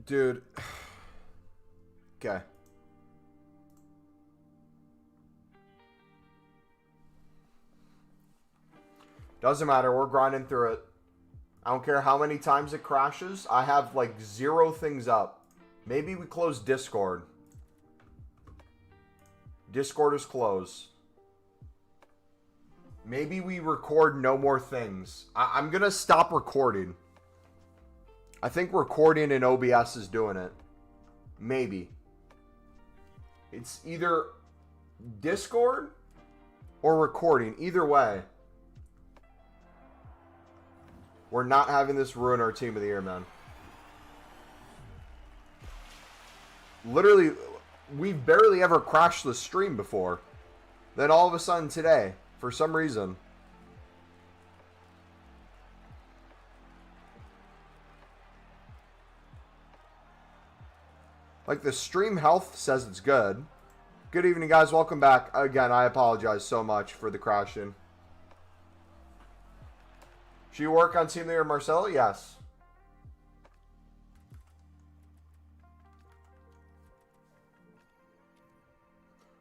Dude. Okay. Doesn't matter. We're grinding through it. I don't care how many times it crashes. I have like 0 things up. Maybe we close Discord. Discord is closed. Maybe we record no more things. I'm going to stop recording. I think recording in OBS is doing it. Maybe. It's either Discord or recording. Either way. We're not having this ruin our team of the year, man. Literally, we've barely ever crashed the stream before. Then all of a sudden today, for some reason. Like, the stream health says it's good. Good evening, guys. Welcome back. Again, I apologize so much for the crashing. Should you work on Team of the Year, Marcelo? Yes.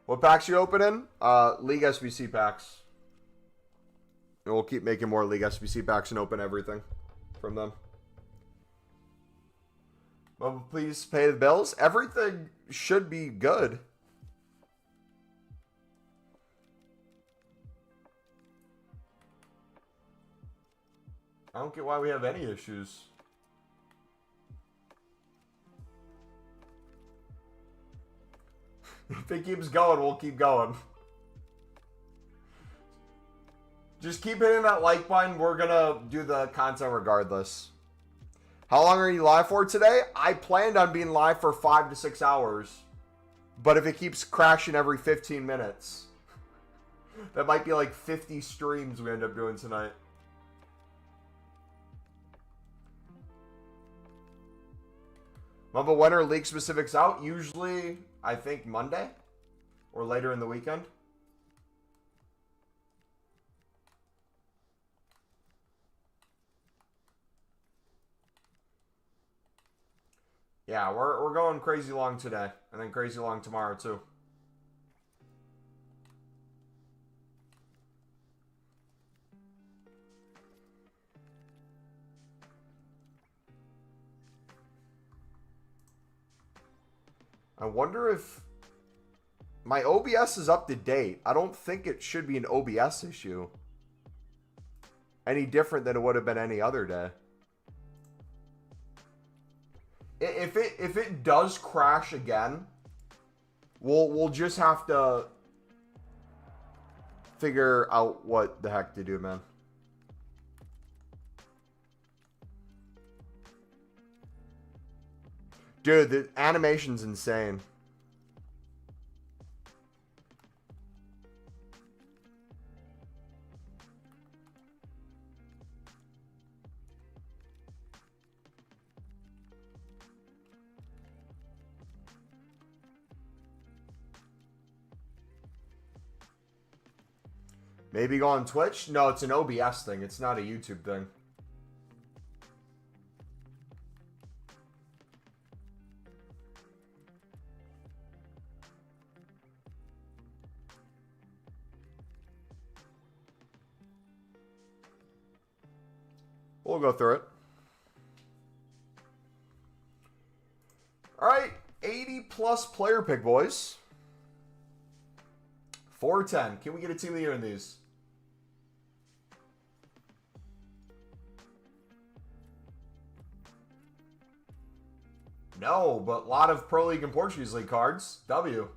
What packs you opening? League SBC packs. And we'll keep making more League SBC packs and open everything from them. But please pay the bills. Everything should be good. I don't get why we have any issues. If it keeps going, we'll keep going. Just keep hitting that like button. We're going to do the content regardless. How long are you live for today? I planned on being live for 5 to 6 hours. But if it keeps crashing every 15 minutes, that might be like 50 streams we end up doing tonight. Mamba, when are league specifics out? Usually, I think Monday or later in the weekend. Yeah, we're going crazy long today, and then crazy long tomorrow too. I wonder if my OBS is up to date. I don't think it should be an OBS issue. Any different than it would have been any other day. If it does crash again, we'll just have to figure out what the heck to do, man. Dude, the animation's insane. Maybe go on Twitch? No, it's an OBS thing. It's not a YouTube thing. We'll go through it. All right, 80+ player pick, boys. 410. Can we get a team of the year in these? No, but a lot of Pro League and Portuguese League cards. W.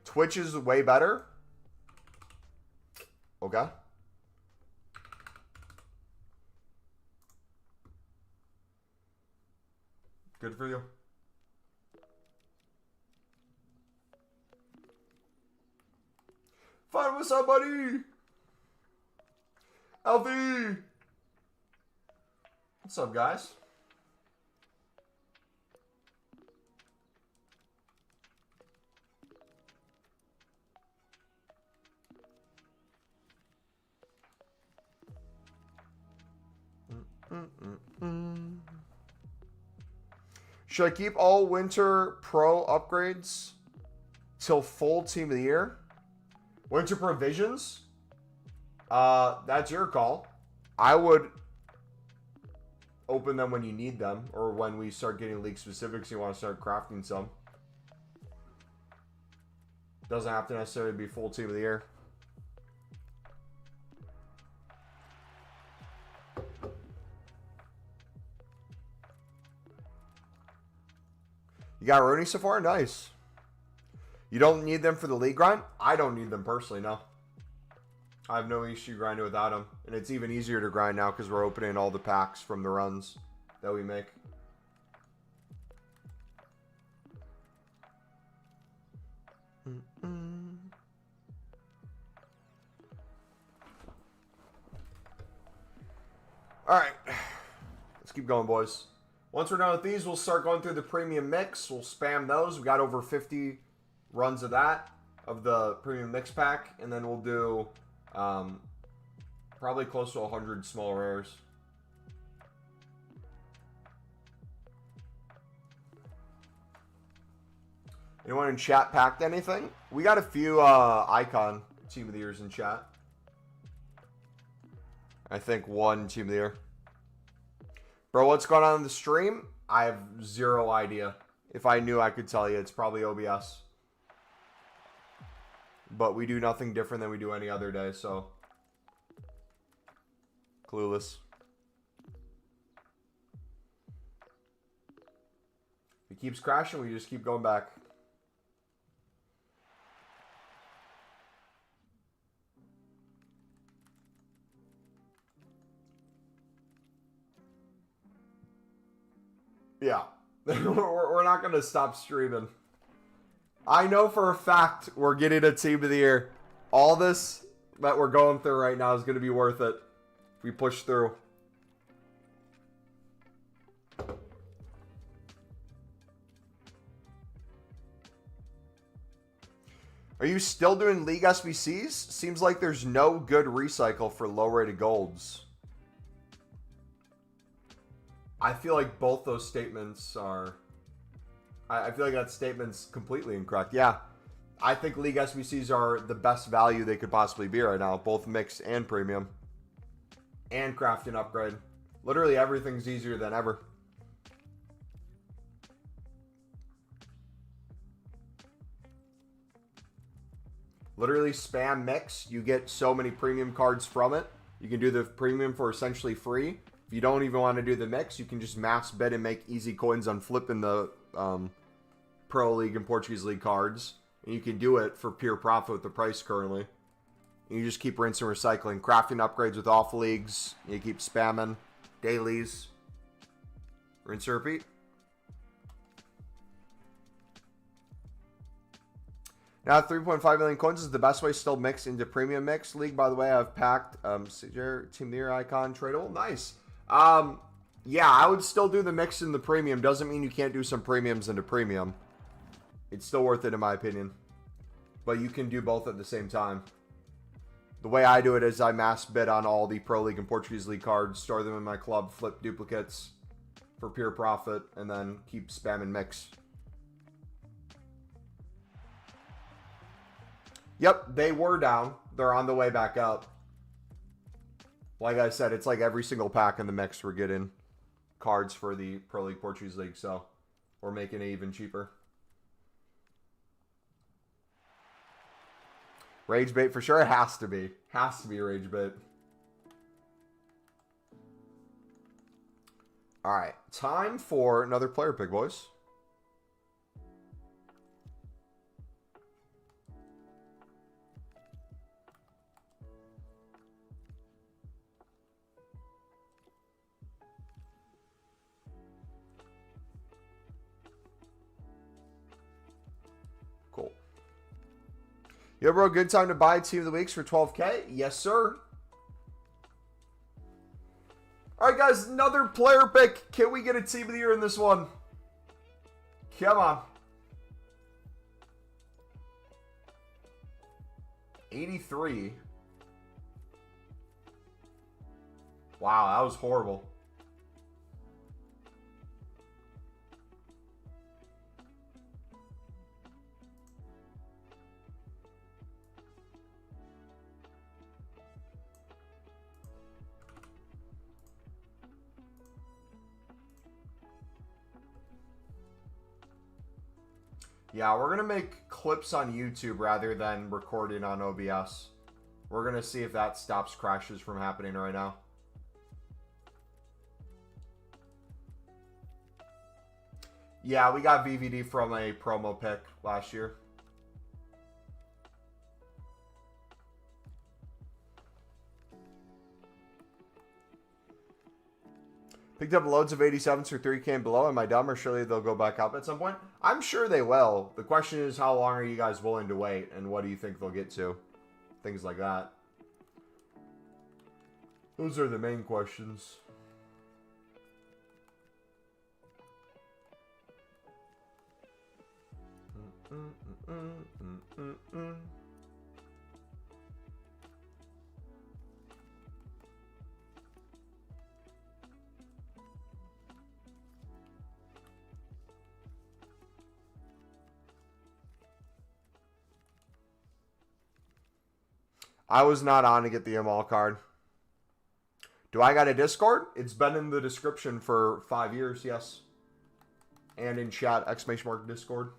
Twitch is way better. Okay. Good for you. Find what's up, buddy. LV. What's up, guys? Should I keep all winter pro upgrades till full team of the year? Winter provisions? That's your call. I would open them when you need them, or when we start getting league specifics, you want to start crafting some. Doesn't have to necessarily be full team of the year. You got Rooney so far? Nice. You don't need them for the league grind? I don't need them personally, no. I have no issue grinding without them. And it's even easier to grind now because we're opening all the packs from the runs that we make. Alright. Let's keep going, boys. Once we're done with these, we'll start going through the premium mix. We'll spam those. We got over 50 runs of that, of the premium mix pack. And then we'll do probably close to 100 small rares. Anyone in chat packed anything? We got a few icon team of the years in chat. I think one team of the year. Bro, what's going on in the stream? I have zero idea. If I knew, I could tell you. It's probably OBS. But we do nothing different than we do any other day, so. Clueless. If it keeps crashing, we just keep going back. Yeah, we're not going to stop streaming. I know for a fact we're getting a team of the year. All this that we're going through right now is going to be worth it if we push through. Are you still doing League SBCs? Seems like there's no good recycle for low-rated golds. I feel like both those statements are... I feel like that statement's completely incorrect. Yeah, I think League SBCs are the best value they could possibly be right now. Both mixed and premium. And craft and upgrade. Literally everything's easier than ever. Literally spam mix. You get so many premium cards from it. You can do the premium for essentially free. If you don't even want to do the mix, you can just mass bid and make easy coins on flipping the Pro League and Portuguese League cards. And you can do it for pure profit with the price currently. And you just keep rinsing and recycling. Crafting upgrades with off leagues. You keep spamming. Dailies. Rinse and repeat. Now 3.5 million coins is the best way still mixed into premium mix. League, by the way, I've packed Team of the Year icon tradable. Nice. Yeah, I would still do the mix in the premium. Doesn't mean you can't do some premiums into premium. It's still worth it in my opinion. But you can do both at the same time. The way I do it is I mass bid on all the Pro League and Portuguese League cards, store them in my club, flip duplicates for pure profit, and then keep spamming mix. Yep, they were down. They're on the way back up. Like I said, it's like every single pack in the mix we're getting cards for the Pro League Portuguese League, so we're making it even cheaper. Rage bait for sure. It has to be. Has to be rage bait. Alright, time for another player pick, boys. Yo, bro, good time to buy Team of the Weeks for 12K? Yes, sir. All right, guys, another player pick. Can we get a Team of the Year in this one? Come on. 83. Wow, that was horrible. Yeah, we're going to make clips on YouTube rather than recording on OBS. We're going to see if that stops crashes from happening right now. Yeah, we got VVD from a promo pick last year. Picked up loads of 87s for 3K and below. Am I dumb, or surely they'll go back up at some point? I'm sure they will. The question is, how long are you guys willing to wait, and what do you think they'll get to? Things like that. Those are the main questions. I was not on to get the ML card. Do I got a Discord? It's been in the description for 5 years, yes. And in chat, ! Discord.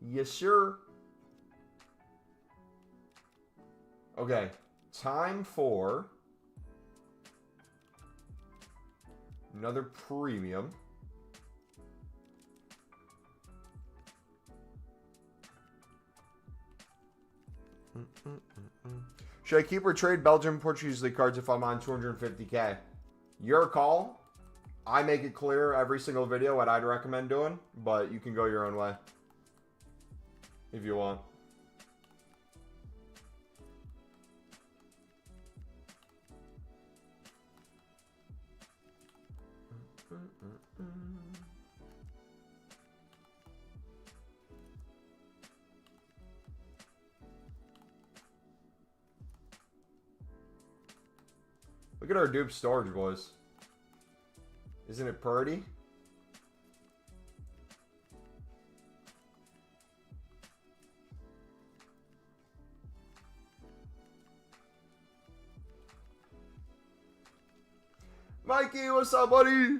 Yes, sir. Okay. Time for another premium. Should I keep or trade Belgium Portuguese League cards if I'm on 250K? Your call. I make it clear every single video what I'd recommend doing, but you can go your own way if you want. Look at our dupe storage, boys. Isn't it pretty? Mikey, what's up, buddy?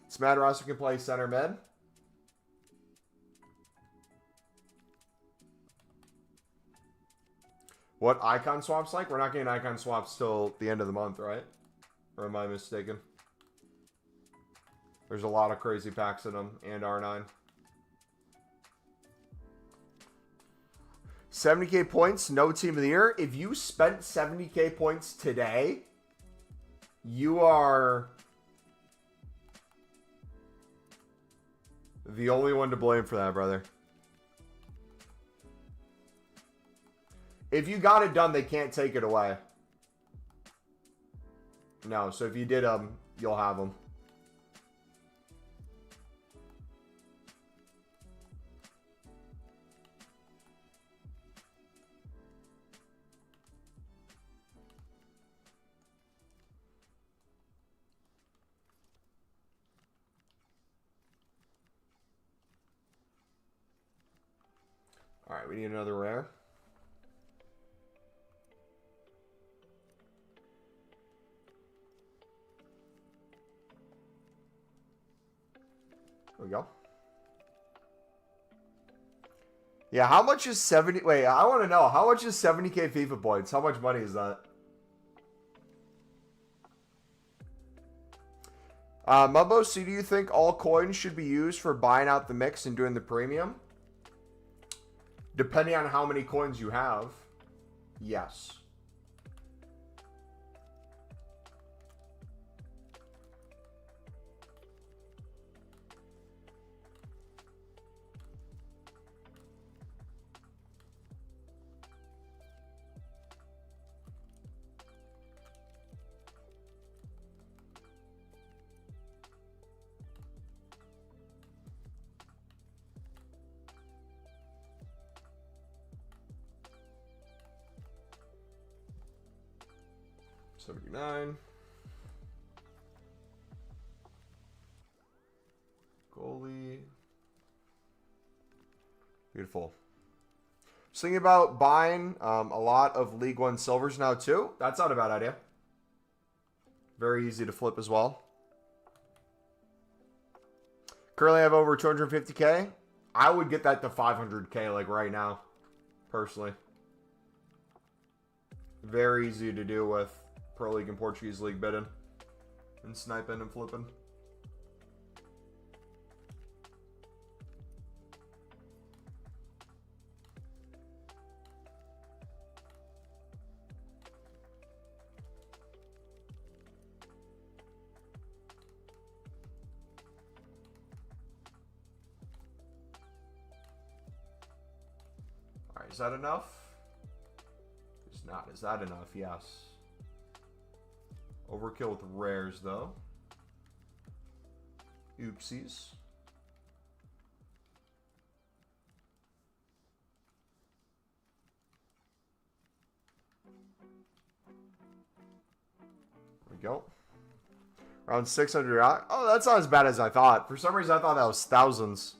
It's Mad Ross who can play center mid. What icon swaps like? We're not getting icon swaps till the end of the month, right? Or am I mistaken? There's a lot of crazy packs in them and R9. 70K points, no team of the year. If you spent 70K points today, you are the only one to blame for that, brother. If you got it done, they can't take it away. No, so if you did them, you'll have them. All right, we need another rare. There we go. Yeah, how much is 70? Wait, I want to know. How much is 70K FIFA points? How much money is that? Mubbo, so do you think all coins should be used for buying out the mix and doing the premium? Depending on how many coins you have, yes. 79. Goalie. Beautiful. Just thinking about buying a lot of League One silvers now too. That's not a bad idea. Very easy to flip as well. Currently I have over 250k. I would get that to 500k like right now, personally. Very easy to do with Pro League and Portuguese League bidding and sniping and flipping. Alright, is that enough? It's not. Is that enough? Yes. Overkill with rares, though. Oopsies. There we go. Around 600. Oh, that's not as bad as I thought. For some reason, I thought that was thousands.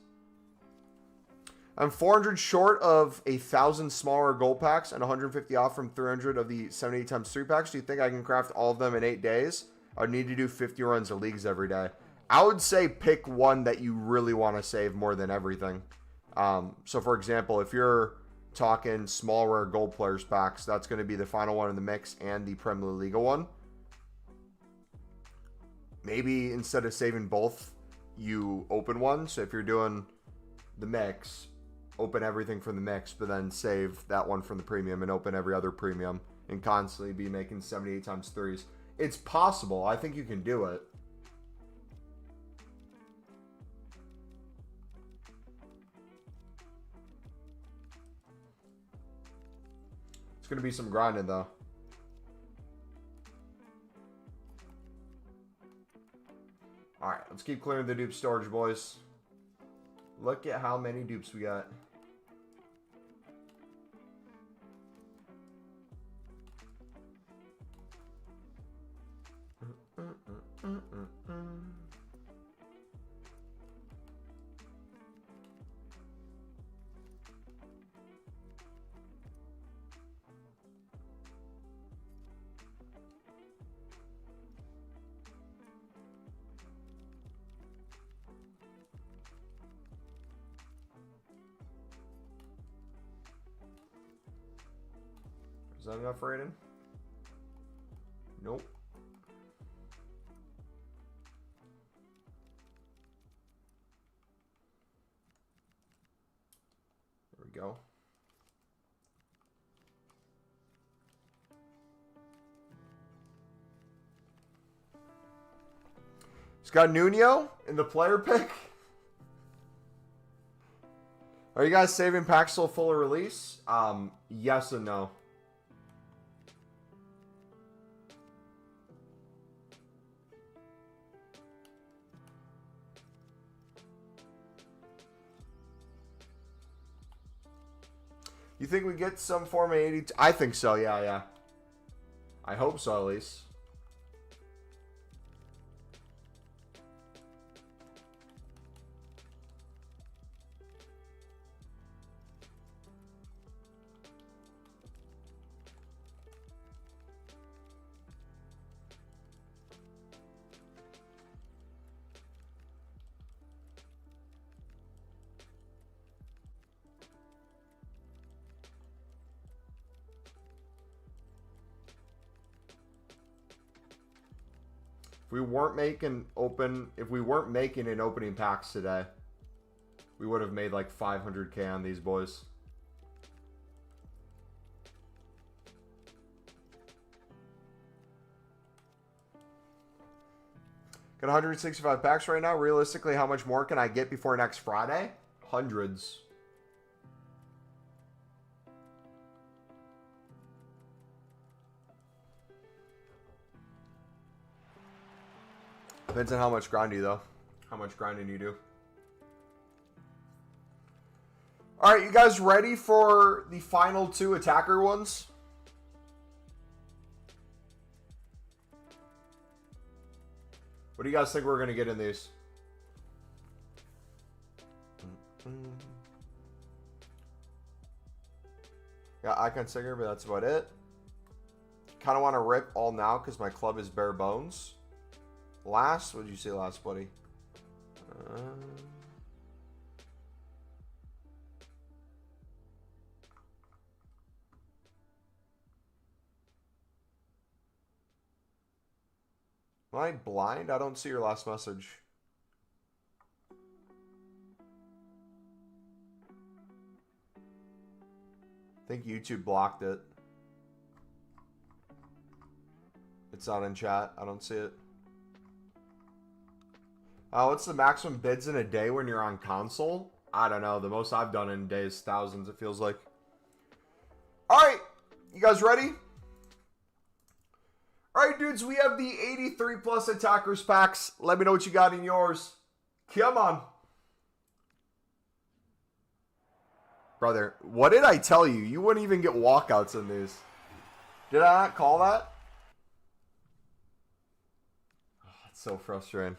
I'm 400 short of 1,000 smaller gold packs and 150 off from 300 of the 78 times 3 packs. Do you think I can craft all of them in 8 days? I would need to do 50 runs of leagues every day. I would say pick one that you really want to save more than everything. So, for example, if you're talking small rare gold players packs, that's going to be the final one in the mix and the Premier League one. Maybe instead of saving both, you open one. So if you're doing the mix, open everything from the mix, but then save that one from the premium and open every other premium and constantly be making 78 times 3s. It's possible. I think you can do it. It's going to be some grinding, though. All right, let's keep clearing the dupe storage, boys. Look at how many dupes we got. Is that enough rating? Nope. There we go. It's got Nuno in the player pick. Are you guys saving packs till full release? Yes and no. You think we get some form of 82? I think so, yeah. I hope so, at least. If we weren't making an opening packs today, we would have made like 500k on these boys. Got 165 packs right now. Realistically, how much more can I get before next Friday? Hundreds. Depends on how much grinding, though. How much grinding you do. All right, you guys ready for the final two attacker ones? What do you guys think we're going to get in these? Got Icon Singer, but that's about it. Kind of want to rip all now because my club is bare bones. Last, what did you say last, buddy? Am I blind? I don't see your last message. I think YouTube blocked it. It's not in chat. I don't see it. What's the maximum bids in a day when you're on console? I don't know. The most I've done in a day is thousands, it feels like. Alright. You guys ready? Alright, dudes. We have the 83 plus attackers packs. Let me know what you got in yours. Come on. Brother, what did I tell you? You wouldn't even get walkouts in these. Did I not call that? Oh, it's so frustrating.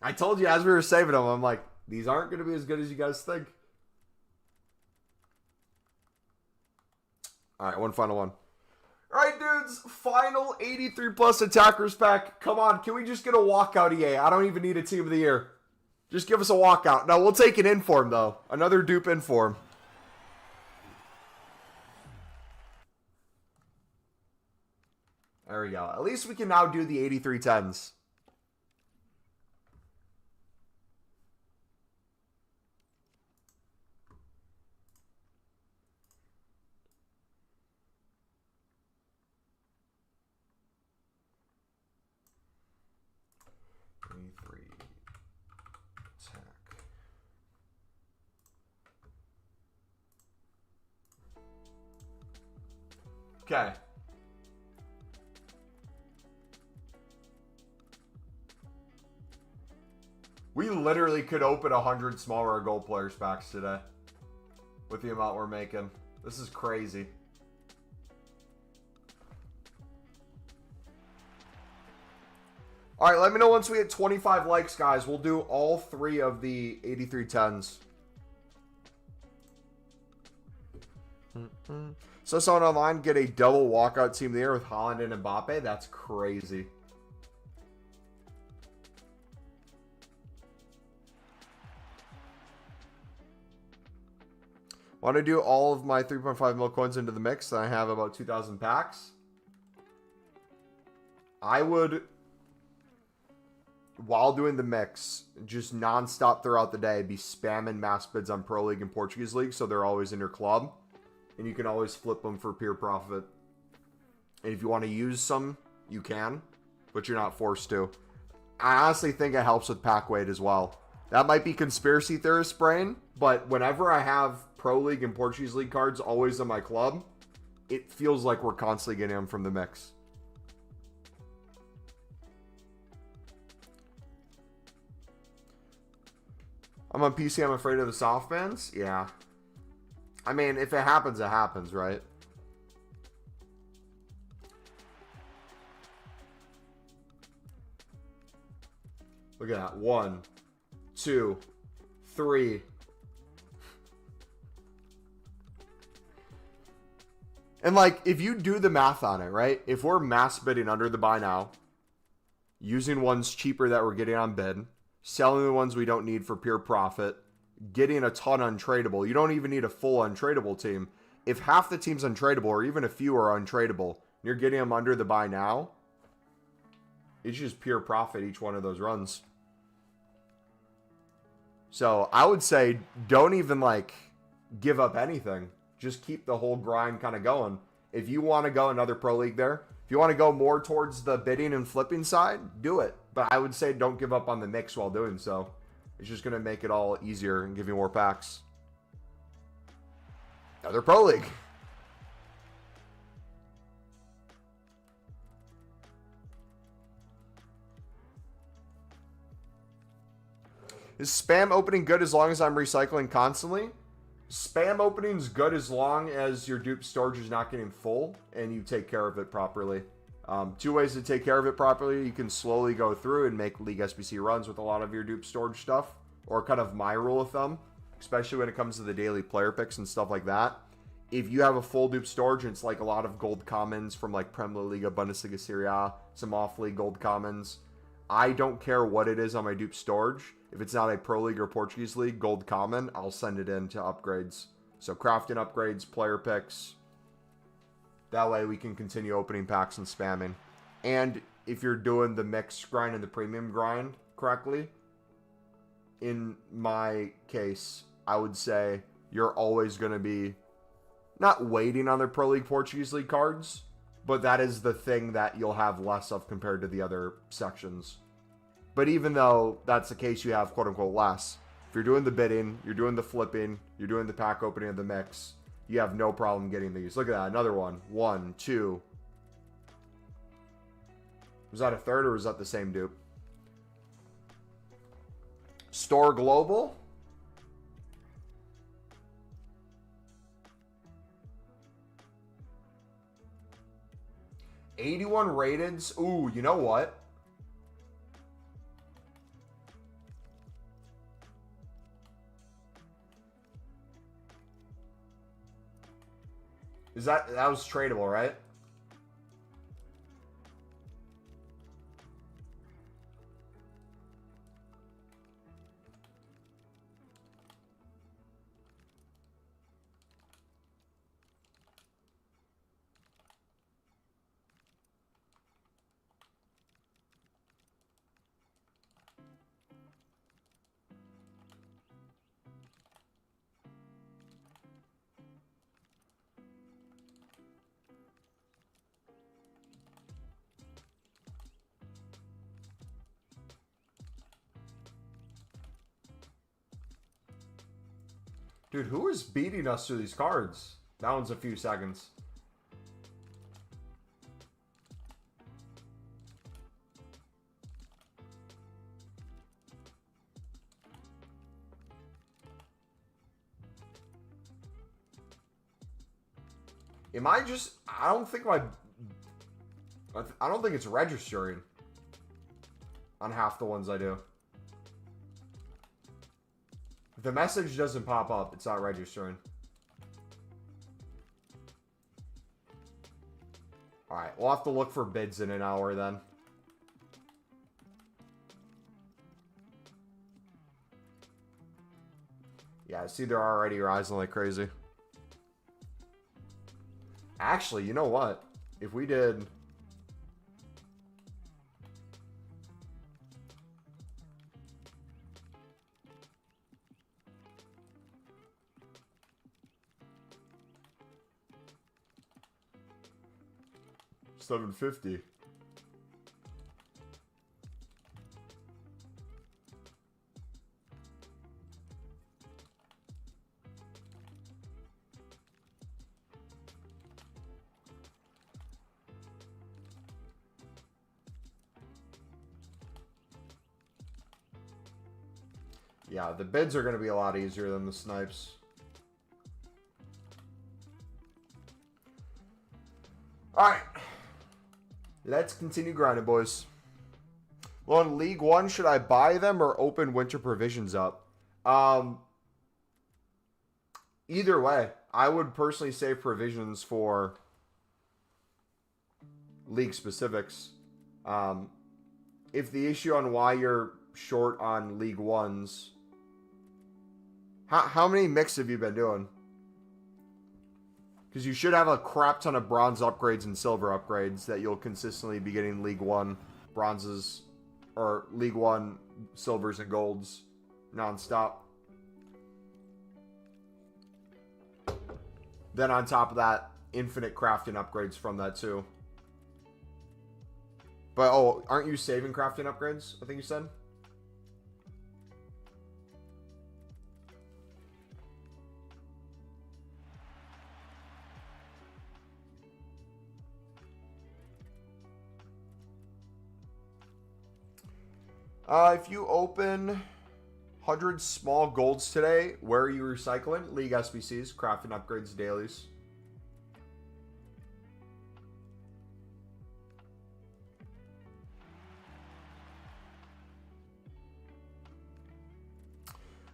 I told you as we were saving them, I'm like, these aren't going to be as good as you guys think. All right, one final one. All right, dudes, final 83 plus attackers pack. Come on, can we just get a walkout, EA? I don't even need a team of the year. Just give us a walkout. Now, we'll take an inform, though. Another dupe inform. There we go. At least we can now do the 83 10s. Okay. We literally could open 100 smaller gold players packs today with the amount we're making. This is crazy. All right, let me know once we hit 25 likes, guys. We'll do all 3 of the 83 10s. So someone online get a double walkout team of the year with Haaland and Mbappe. That's crazy. Want to do all of my 3.5 mil coins into the mix? I have about 2,000 packs. I would, while doing the mix, just non-stop throughout the day, be spamming mass bids on Pro League and Portuguese League so they're always in your club. And you can always flip them for pure profit. And if you want to use some, you can. But you're not forced to. I honestly think it helps with pack weight as well. That might be conspiracy theorist brain. But whenever I have Pro League and Portuguese League cards always in my club, it feels like we're constantly getting them from the mix. I'm on PC, I'm afraid of the soft bands. Yeah. I mean, if it happens, right? Look at that. 1, 2, 3. And, like, if you do the math on it, right? If we're mass bidding under the buy now, using ones cheaper that we're getting on bid, selling the ones we don't need for pure profit, getting a ton untradeable. You don't even need a full untradeable team. If half the team's untradeable or even a few are untradeable, and you're getting them under the buy now, it's just pure profit each one of those runs. So I would say don't even like give up anything. Just keep the whole grind kind of going. If you want to go another Pro League there, if you want to go more towards the bidding and flipping side, do it. But I would say don't give up on the mix while doing so. It's just going to make it all easier and give you more packs. Another Pro League. Is spam opening good as long as I'm recycling constantly? Spam opening's good as long as your dupe storage is not getting full and you take care of it properly. Two ways to take care of it properly. You can slowly go through and make League SBC runs with a lot of your dupe storage stuff, or kind of my rule of thumb, especially when it comes to the daily player picks and stuff like that. If you have a full dupe storage and it's like a lot of gold commons from like Premier League, Bundesliga, Serie A, some off-league gold commons, I don't care what it is on my dupe storage. If it's not a Pro League or Portuguese League gold common, I'll send it in to upgrades. So crafting upgrades, player picks. That way we can continue opening packs and spamming. And if you're doing the mixed grind and the premium grind correctly, in my case, I would say you're always going to be not waiting on their Pro League, Portuguese League cards, but that is the thing that you'll have less of compared to the other sections. But even though that's the case, you have quote-unquote less. If you're doing the bidding, you're doing the flipping, you're doing the pack opening of the mix, you have no problem getting these. Look at that, another one. 1, 2. Was that a third or was that the same dupe? Store Global. $81 rateds. Ooh, you know what? That was tradable, right? Dude, who is beating us through these cards? That one's a few seconds. Am I just... I don't think it's registering on half the ones I do. If the message doesn't pop up, it's not registering. Alright, we'll have to look for bids in an hour then. Yeah, I see they're already rising like crazy. Actually, you know what? If we did... $750. Yeah, the bids are going to be a lot easier than the snipes. Alright. Let's continue grinding, boys. Well, in League 1, should I buy them or open winter provisions up? Either way, I would personally save provisions for league specifics. If the issue on why you're short on League 1s... How many mix have you been doing? Because you should have a crap ton of bronze upgrades and silver upgrades that you'll consistently be getting League 1 bronzes or League 1 silvers and golds non-stop. Then on top of that, infinite crafting upgrades from that too. But, oh, aren't you saving crafting upgrades? I think you said? If you open 100 small golds today, where are you recycling? League SBCs, crafting upgrades, dailies.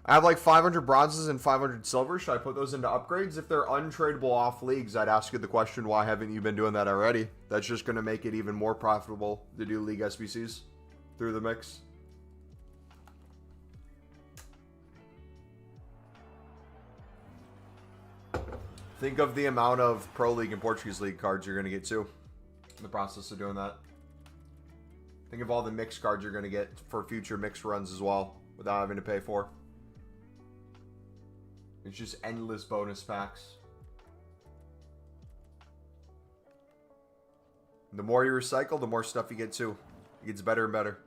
I have like 500 bronzes and 500 silver. Should I put those into upgrades? If they're untradeable off leagues, I'd ask you the question, why haven't you been doing that already? That's just going to make it even more profitable to do league SBCs through the mix. Think of the amount of Pro League and Portuguese League cards you're going to get too in the process of doing that. Think of all the mixed cards you're going to get for future mixed runs as well without having to pay for. It's just endless bonus packs. The more you recycle, the more stuff you get too. It gets better and better.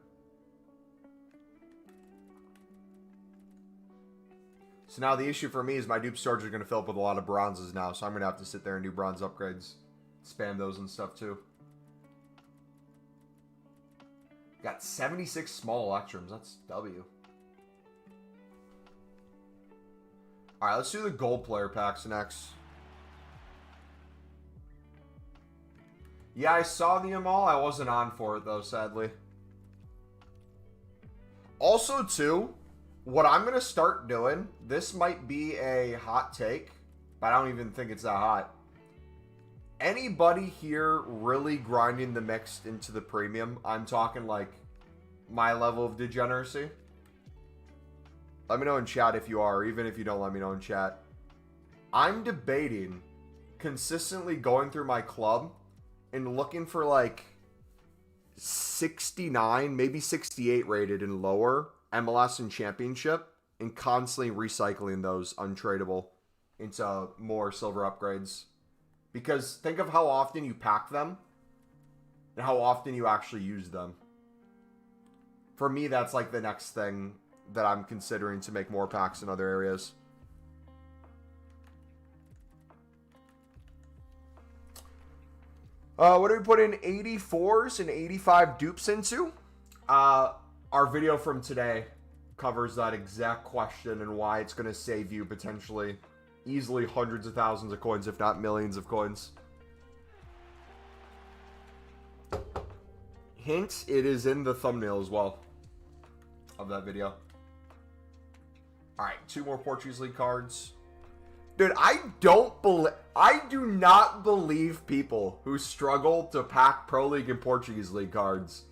So now the issue for me is my dupe storage are going to fill up with a lot of bronzes now. So I'm going to have to sit there and do bronze upgrades. Spam those and stuff too. Got 76 small electrums. That's W. Alright, let's do the gold player packs next. Yeah, I saw the all. I wasn't on for it though, sadly. Also, too, what I'm going to start doing, this might be a hot take, but I don't even think it's that hot. Anybody here really grinding the mixed into the premium? I'm talking like my level of degeneracy. Let me know in chat if you are, even if you don't let me know in chat. I'm debating consistently going through my club and looking for like 69, maybe 68 rated and lower MLS and Championship and constantly recycling those untradeable into more silver upgrades. Because think of how often you pack them and how often you actually use them. For me, that's like the next thing that I'm considering to make more packs in other areas. What do we put in 84s and 85 dupes into? Our video from today covers that exact question and why it's going to save you potentially easily hundreds of thousands of coins, if not millions of coins. Hint, it is in the thumbnail as well of that video. Alright, 2 more Portuguese League cards. Dude, I do not believe people who struggle to pack Pro League and Portuguese League cards.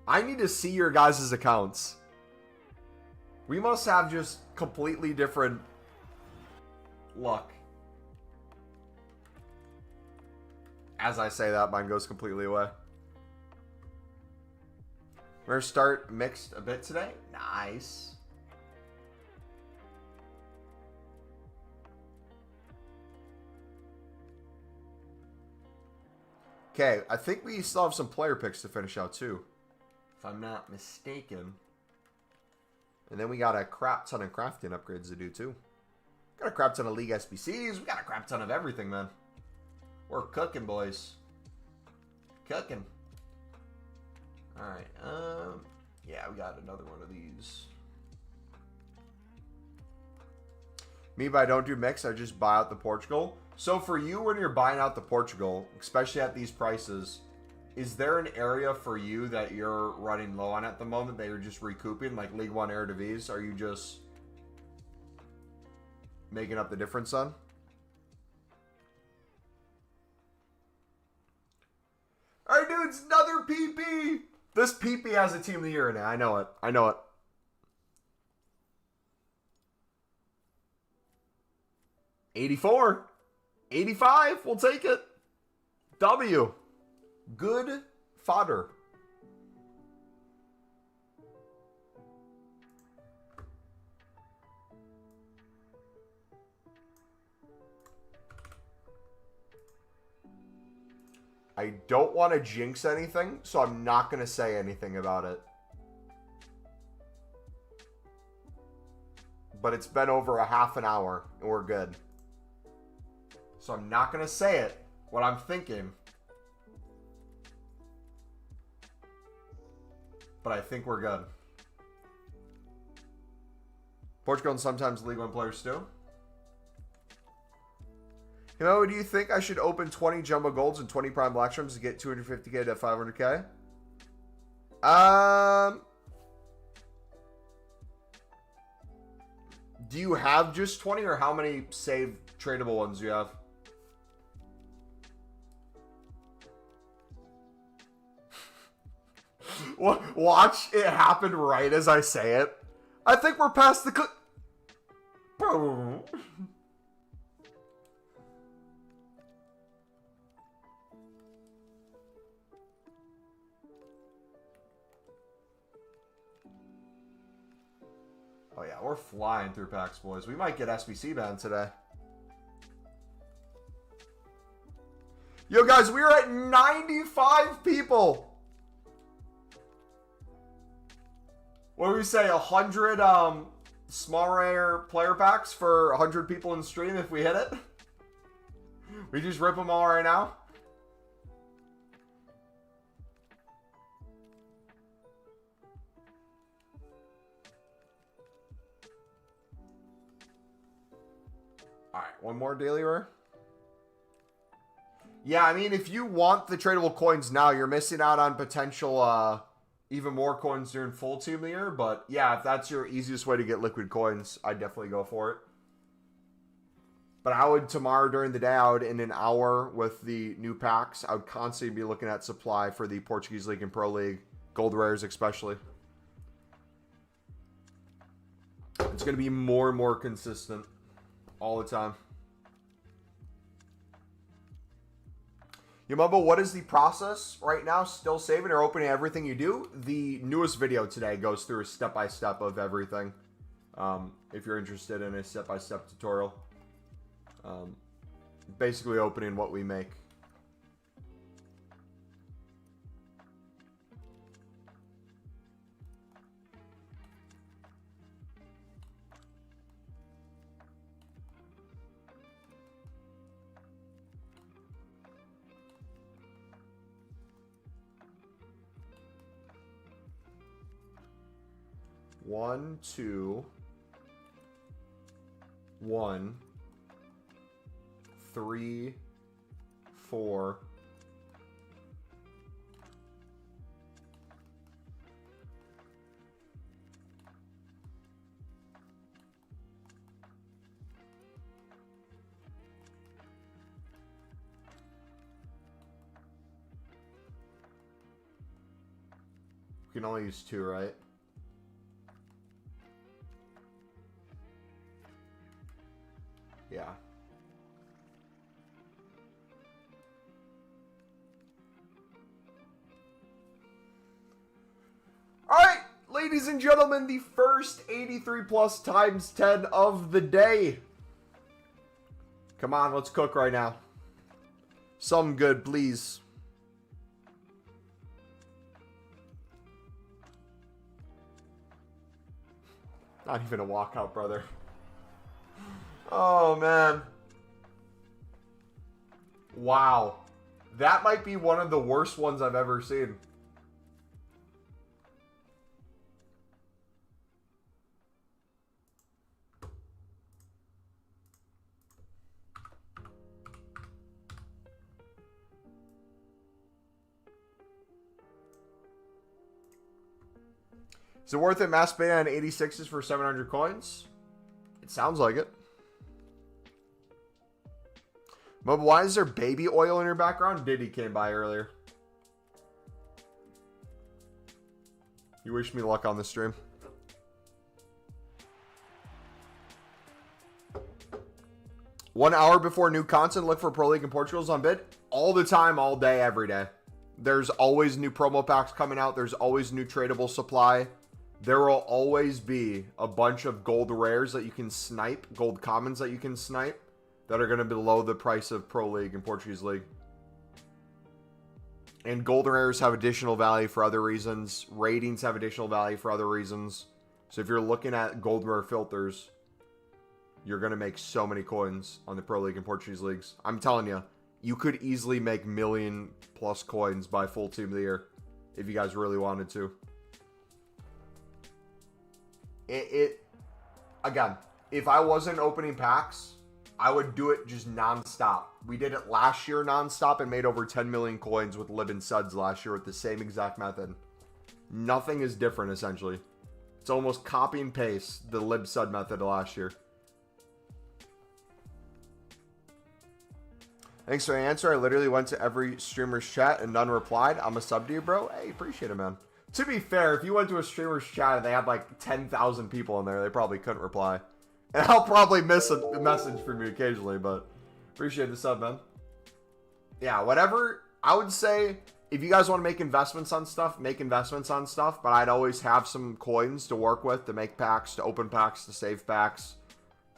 I need to see your guys' accounts. We must have just completely different luck. As I say that, mine goes completely away. We're going to start mixed a bit today. Nice. Okay, I think we still have some player picks to finish out too, if I'm not mistaken. And then we got a crap ton of crafting upgrades to do too. Got a crap ton of League SBCs. We got a crap ton of everything, man. We're cooking, boys. Cooking. Alright, yeah, we got another one of these. Me, but I don't do mix, I just buy out the Portugal. So for you, when you're buying out the Portugal, especially at these prices, is there an area for you that you're running low on at the moment that you're just recouping, like League One Eredivisie? Are you just making up the difference on? Alright, dudes, another PP! This PP has a team of the year in it. I know it. I know it. $84. $85. We'll take it. W. Good fodder. I don't want to jinx anything, so I'm not going to say anything about it. But it's been over a half an hour, and we're good. So I'm not going to say it, what I'm thinking. But I think we're good. Portugal and sometimes League One players too. You know, do you think I should open 20 jumbo golds and 20 prime black shrooms to get 250k to 500k? Do you have just 20 or how many saved tradable ones do you have? Watch it happen right as I say it. I think we're past the boom. Oh yeah, we're flying through packs, boys. We might get SBC banned today. Yo, guys, we are at 95 people. What do we say? 100 small rare player packs for 100 people in the stream if we hit it? We just rip them all right now. Alright, one more daily rare. Yeah, I mean, if you want the tradable coins now, you're missing out on potential even more coins during full team of the year. But yeah, if that's your easiest way to get liquid coins, I'd definitely go for it. But I would, tomorrow during the day, I would, in an hour with the new packs, I would constantly be looking at supply for the Portuguese League and Pro League, gold rares especially. It's going to be more and more consistent all the time. Yumumbo, what is the process right now? Still saving or opening everything you do? The newest video today goes through a step-by-step of everything. If you're interested in a step-by-step tutorial. Basically opening what we make. One, two, 1, 3, 4. We can only use 2, right? Yeah. All right, ladies and gentlemen, the first 83 plus times 10 of the day. Come on, let's cook right now. Some good, please. Not even a walkout, brother. Oh, man. Wow. That might be one of the worst ones I've ever seen. Is it worth it, mass beta on 86s for 700 coins? It sounds like it. But why is there baby oil in your background? Diddy came by earlier. You wish me luck on the stream. One hour before new content, look for Pro League and Portugal's on bid. All the time, all day, every day. There's always new promo packs coming out. There's always new tradable supply. There will always be a bunch of gold rares that you can snipe, gold commons that you can snipe, that are going to be below the price of Pro League and Portuguese League. And gold rares have additional value for other reasons. Ratings have additional value for other reasons. So if you're looking at gold rare filters, you're going to make so many coins on the Pro League and Portuguese Leagues. I'm telling you, you could easily make million plus coins by full team of the year if you guys really wanted to. Again, if I wasn't opening packs, I would do it just non-stop. We did it last year non-stop and made over 10 million coins with Lib and Suds last year with the same exact method. Nothing is different, essentially. It's almost copy and paste the Lib Sud method last year. Thanks for the answer. I literally went to every streamer's chat and none replied. I'm a sub to you, bro. Hey, appreciate it, man. To be fair, if you went to a streamer's chat and they had like 10,000 people in there, they probably couldn't reply. And I'll probably miss a message from you occasionally, but appreciate the sub, man. Yeah, whatever. I would say if you guys want to make investments on stuff, make investments on stuff. But I'd always have some coins to work with, to make packs, to open packs, to save packs,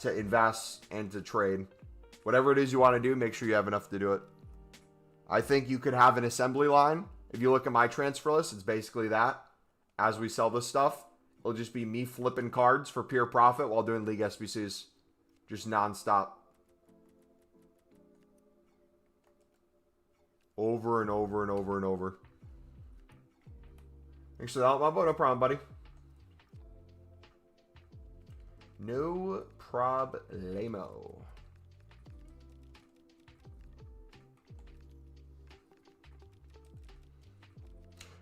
to invest, and to trade. Whatever it is you want to do, make sure you have enough to do it. I think you could have an assembly line. If you look at my transfer list, it's basically that. As we sell this stuff, it'll just be me flipping cards for pure profit while doing League SBCs. Just nonstop. Over and over and over and over. Thanks for the help, Mumbo. No problem, buddy. No problemo.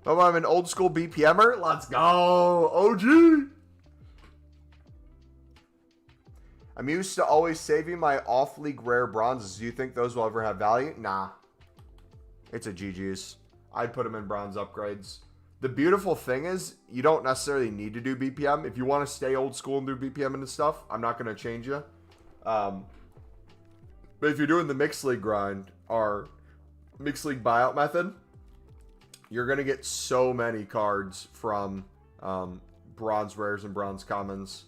Oh, I'm an old school BPMer. Let's go. OG. I'm used to always saving my off-league rare bronzes. Do you think those will ever have value? Nah. It's a GG's. I'd put them in bronze upgrades. The beautiful thing is, you don't necessarily need to do BPM. If you want to stay old school and do BPM and stuff, I'm not going to change you. But if you're doing the mixed league grind, or mixed league buyout method, you're going to get so many cards from bronze rares and bronze commons.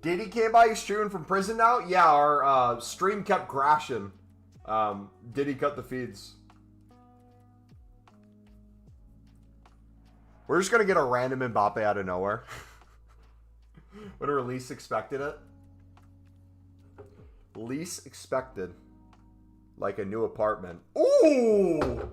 Diddy came by you streaming from prison now? Yeah, our stream kept crashing. Diddy cut the feeds. We're just going to get a random Mbappe out of nowhere. Would have least expected it. Least expected. Like a new apartment. Ooh!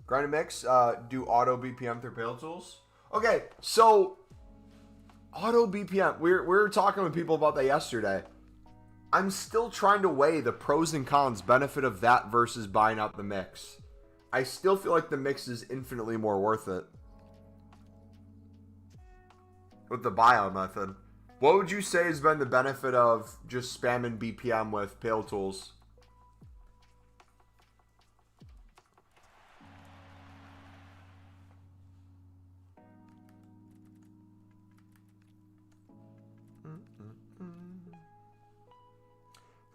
Grind and mix, do auto BPM through Pale Tools. Okay, so auto BPM. We were talking with people about that yesterday. I'm still trying to weigh the pros and cons benefit of that versus buying out the mix. I still feel like the mix is infinitely more worth it with the buyout method. What would you say has been the benefit of just spamming BPM with Pale Tools?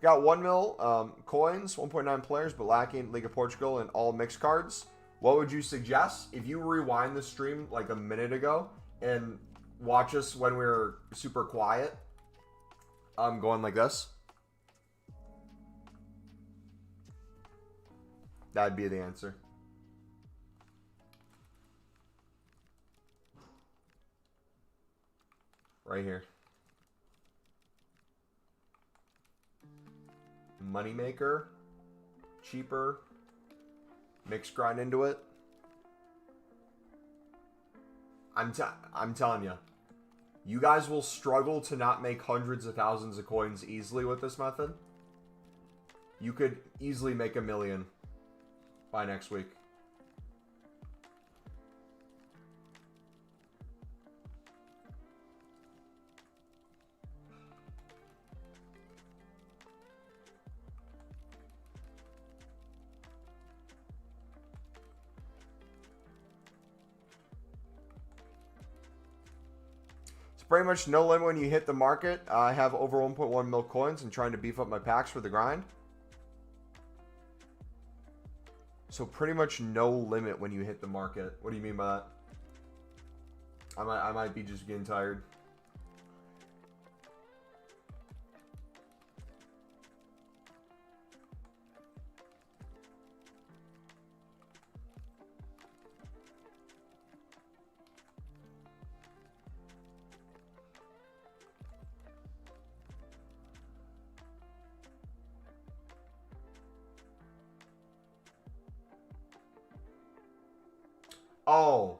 Got 1 mil coins, 1.9 players, but lacking League of Portugal and all mixed cards. What would you suggest? If you rewind the stream like a minute ago and watch us when we were super quiet, going like this. That'd be the answer. Right here. Moneymaker. Cheaper. Mix grind into it. I'm telling you. You guys will struggle to not make hundreds of thousands of coins easily with this method. You could easily make 1 million by next week. Pretty much no limit when you hit the market. I have over 1.1 mil coins and trying to beef up my packs for the grind. So pretty much no limit when you hit the market. What do you mean by that? I might be just getting tired. Oh,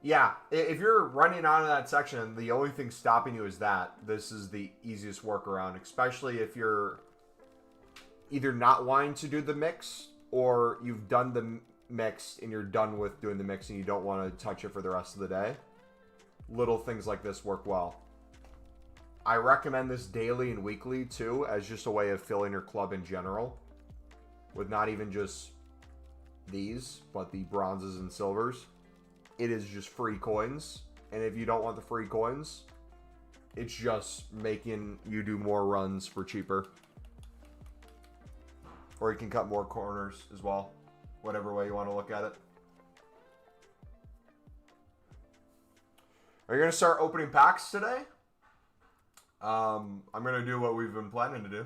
yeah. If you're running out of that section, the only thing stopping you is that. This is the easiest workaround, especially if you're either not wanting to do the mix or you've done the mix and you're done with doing the mix and you don't want to touch it for the rest of the day. Little things like this work well. I recommend this daily and weekly too, as just a way of filling your club in general, with not even just these, but the bronzes and silvers. It is just free coins, and if you don't want the free coins, it's just making you do more runs for cheaper, or you can cut more corners as well, whatever way you want to look at it. Are you going to start opening packs today? I'm going to do what we've been planning to do.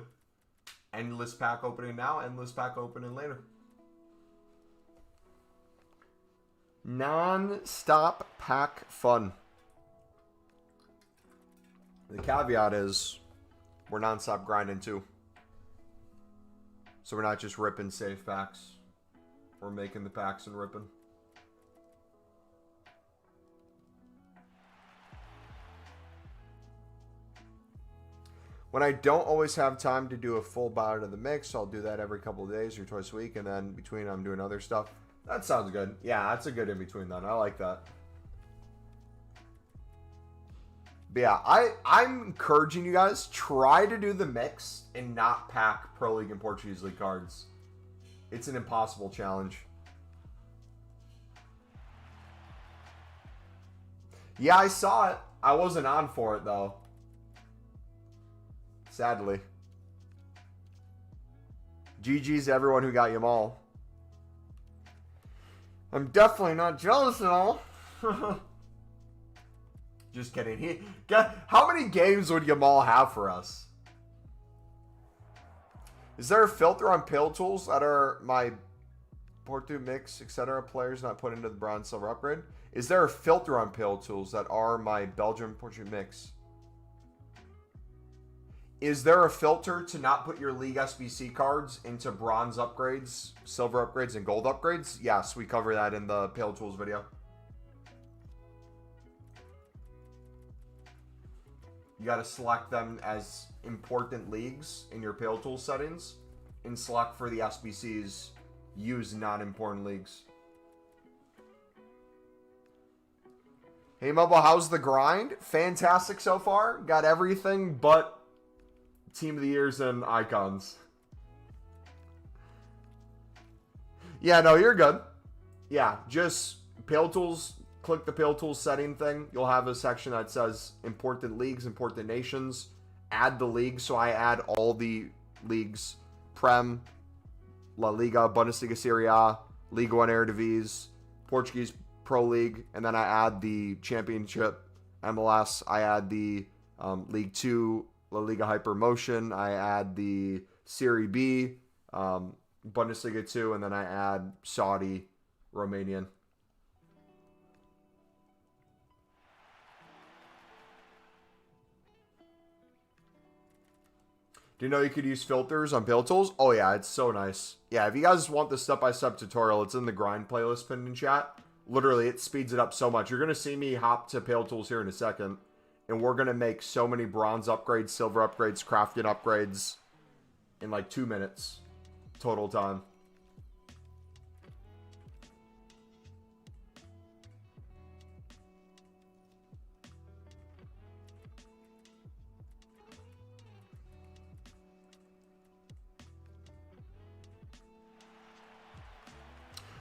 Endless pack opening now, endless pack opening later. Non-stop pack fun. The caveat is we're non-stop grinding too. So we're not just ripping safe packs. We're making the packs and ripping. When I don't always have time to do a full bout of the mix, I'll do that every couple of days or twice a week, and then between I'm doing other stuff. That sounds good. Yeah, that's a good in-between then. I like that. But yeah, I'm encouraging you guys, try to do the mix and not pack Pro League and Portuguese League cards. It's an impossible challenge. Yeah, I saw it. I wasn't on for it, though. Sadly. GG's to everyone who got Yamal. I'm definitely not jealous at all. Just kidding. How many games would Yamal have for us? Is there a filter on pill tools that are my Porto mix, etc. players not put into the bronze silver upgrade? Is there a filter on pill tools that are my Belgium Porto mix? Is there a filter to not put your League SBC cards into bronze upgrades, silver upgrades, and gold upgrades? Yes, we cover that in the Pale Tools video. You got to select them as important leagues in your Pale Tools settings, and select for the SBCs, use non-important leagues. Hey Mobile, how's the grind? Fantastic so far. Got everything but Team of the Years and icons. Yeah, no, you're good. Yeah, just Pale Tools, click the Pale Tools setting thing. You'll have a section that says important leagues, important nations. Add the leagues, so I add all the leagues. Prem, La Liga, Bundesliga Serie A, Liga 1 Eredivisie, Portuguese Pro League, and then I add the Championship, MLS. I add the League 2, La Liga Hypermotion. I add the Serie B, Bundesliga 2, and then I add Saudi, Romanian. Do you know you could use filters on Build Tools? Oh yeah, it's so nice. Yeah, if you guys want the step-by-step tutorial, it's in the grind playlist pinned in chat. Literally, it speeds it up so much. You're going to see me hop to Build Tools here in a second, and we're going to make so many bronze upgrades, silver upgrades, crafting upgrades in like 2 minutes total time.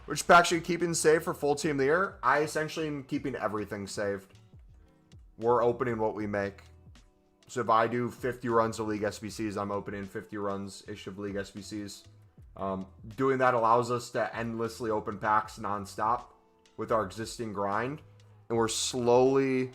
Which packs are you keeping saved for full team of the year? I essentially am keeping everything saved. We're opening what we make. So if I do 50 runs of League SBCs, I'm opening 50 runs-ish of League SBCs. Doing that allows us to endlessly open packs nonstop with our existing grind. And we're slowly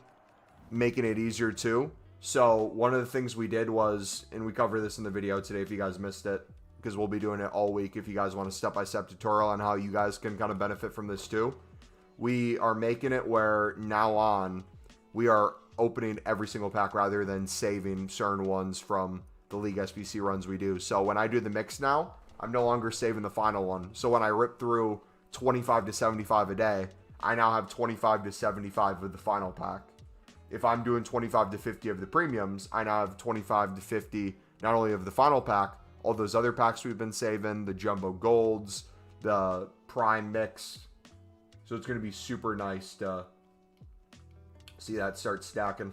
making it easier too. So one of the things we did was, and we cover this in the video today if you guys missed it, because we'll be doing it all week if you guys want a step-by-step tutorial on how you guys can kind of benefit from this too. We are making it where now on, we are opening every single pack rather than saving certain ones from the League SBC runs we do. So when I do the mix now, I'm no longer saving the final one. So when I rip through 25 to 75 a day, I now have 25 to 75 of the final pack. If I'm doing 25 to 50 of the premiums, I now have 25 to 50 not only of the final pack, all those other packs we've been saving, the jumbo golds, the prime mix. So it's going to be super nice to see that start stacking.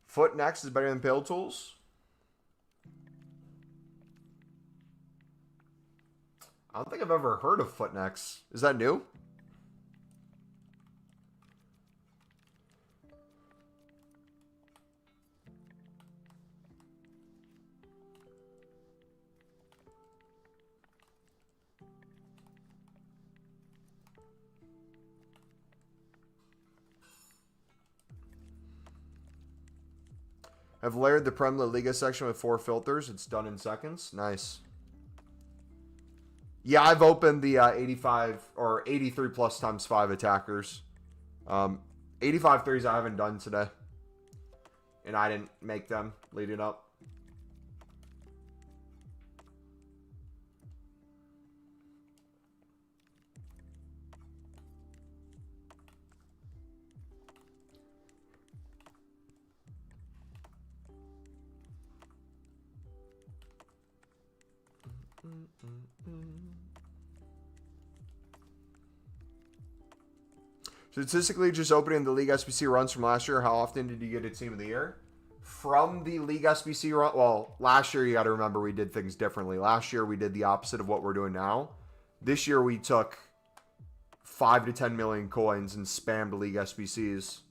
Foot next is better than Build Tools. I don't think I've ever heard of Foot next. Is that new? I've layered the Prem La Liga section with 4 filters. It's done in seconds. Nice. Yeah, I've opened the 85 or 83 plus times 5 attackers. 85 threes I haven't done today. And I didn't make them leading up. Statistically, just opening the League SBC runs from last year, how often did you get a team of the year? From the League SBC run, well, last year you got to remember we did things differently. Last year we did the opposite of what we're doing now. This year we took 5 to 10 million coins and spammed League SBCs.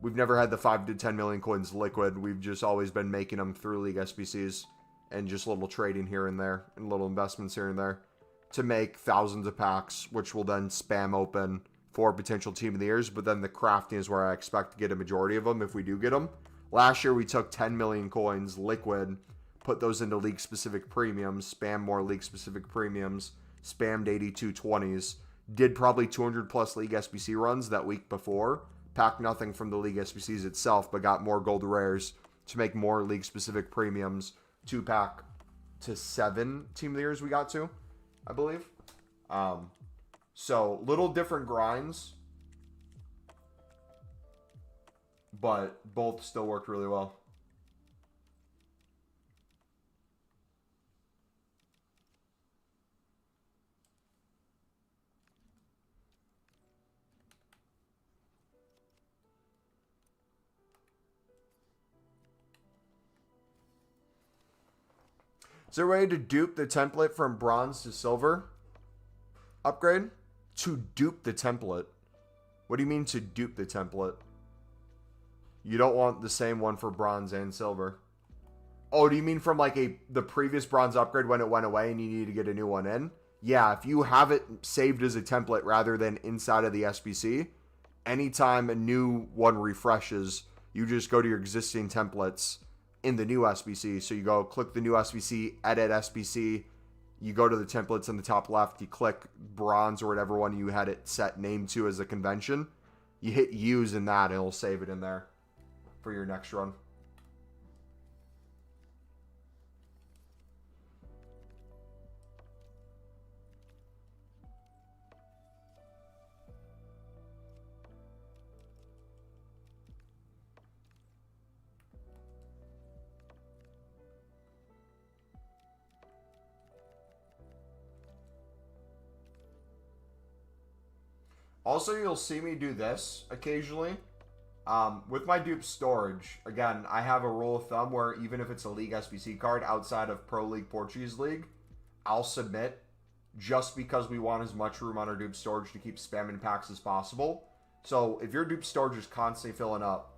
We've never had the 5 to 10 million coins liquid. We've just always been making them through League SBCs and just little trading here and there and little investments here and there to make thousands of packs, which will then spam open for potential team of the years. But then the crafting is where I expect to get a majority of them if we do get them. Last year we took 10 million coins liquid, put those into league specific premiums, spam more league specific premiums, spammed 82 20s, did probably 200 plus league SBC runs that week before, packed nothing from the league SBCs itself, but got more gold rares to make more league specific premiums, 2-pack to 7 team of the years we got to, I believe. So little different grinds, but both still worked really well. Is there a way to dupe the template from bronze to silver upgrade? To dupe the template. What do you mean to dupe the template? You don't want the same one for bronze and silver. Oh, do you mean from like the previous bronze upgrade when it went away and you need to get a new one in? Yeah, if you have it saved as a template rather than inside of the SBC, anytime a new one refreshes, you just go to your existing templates in the new SBC. So you go click the new SBC, edit SBC, you go to the templates in the top left, you click bronze or whatever one you had it set name to as a convention. You hit use in that and it'll save it in there for your next run. Also, you'll see me do this occasionally. With my dupe storage, again, I have a rule of thumb where even if it's a League SBC card outside of Pro League Portuguese League, I'll submit just because we want as much room on our dupe storage to keep spamming packs as possible. So if your dupe storage is constantly filling up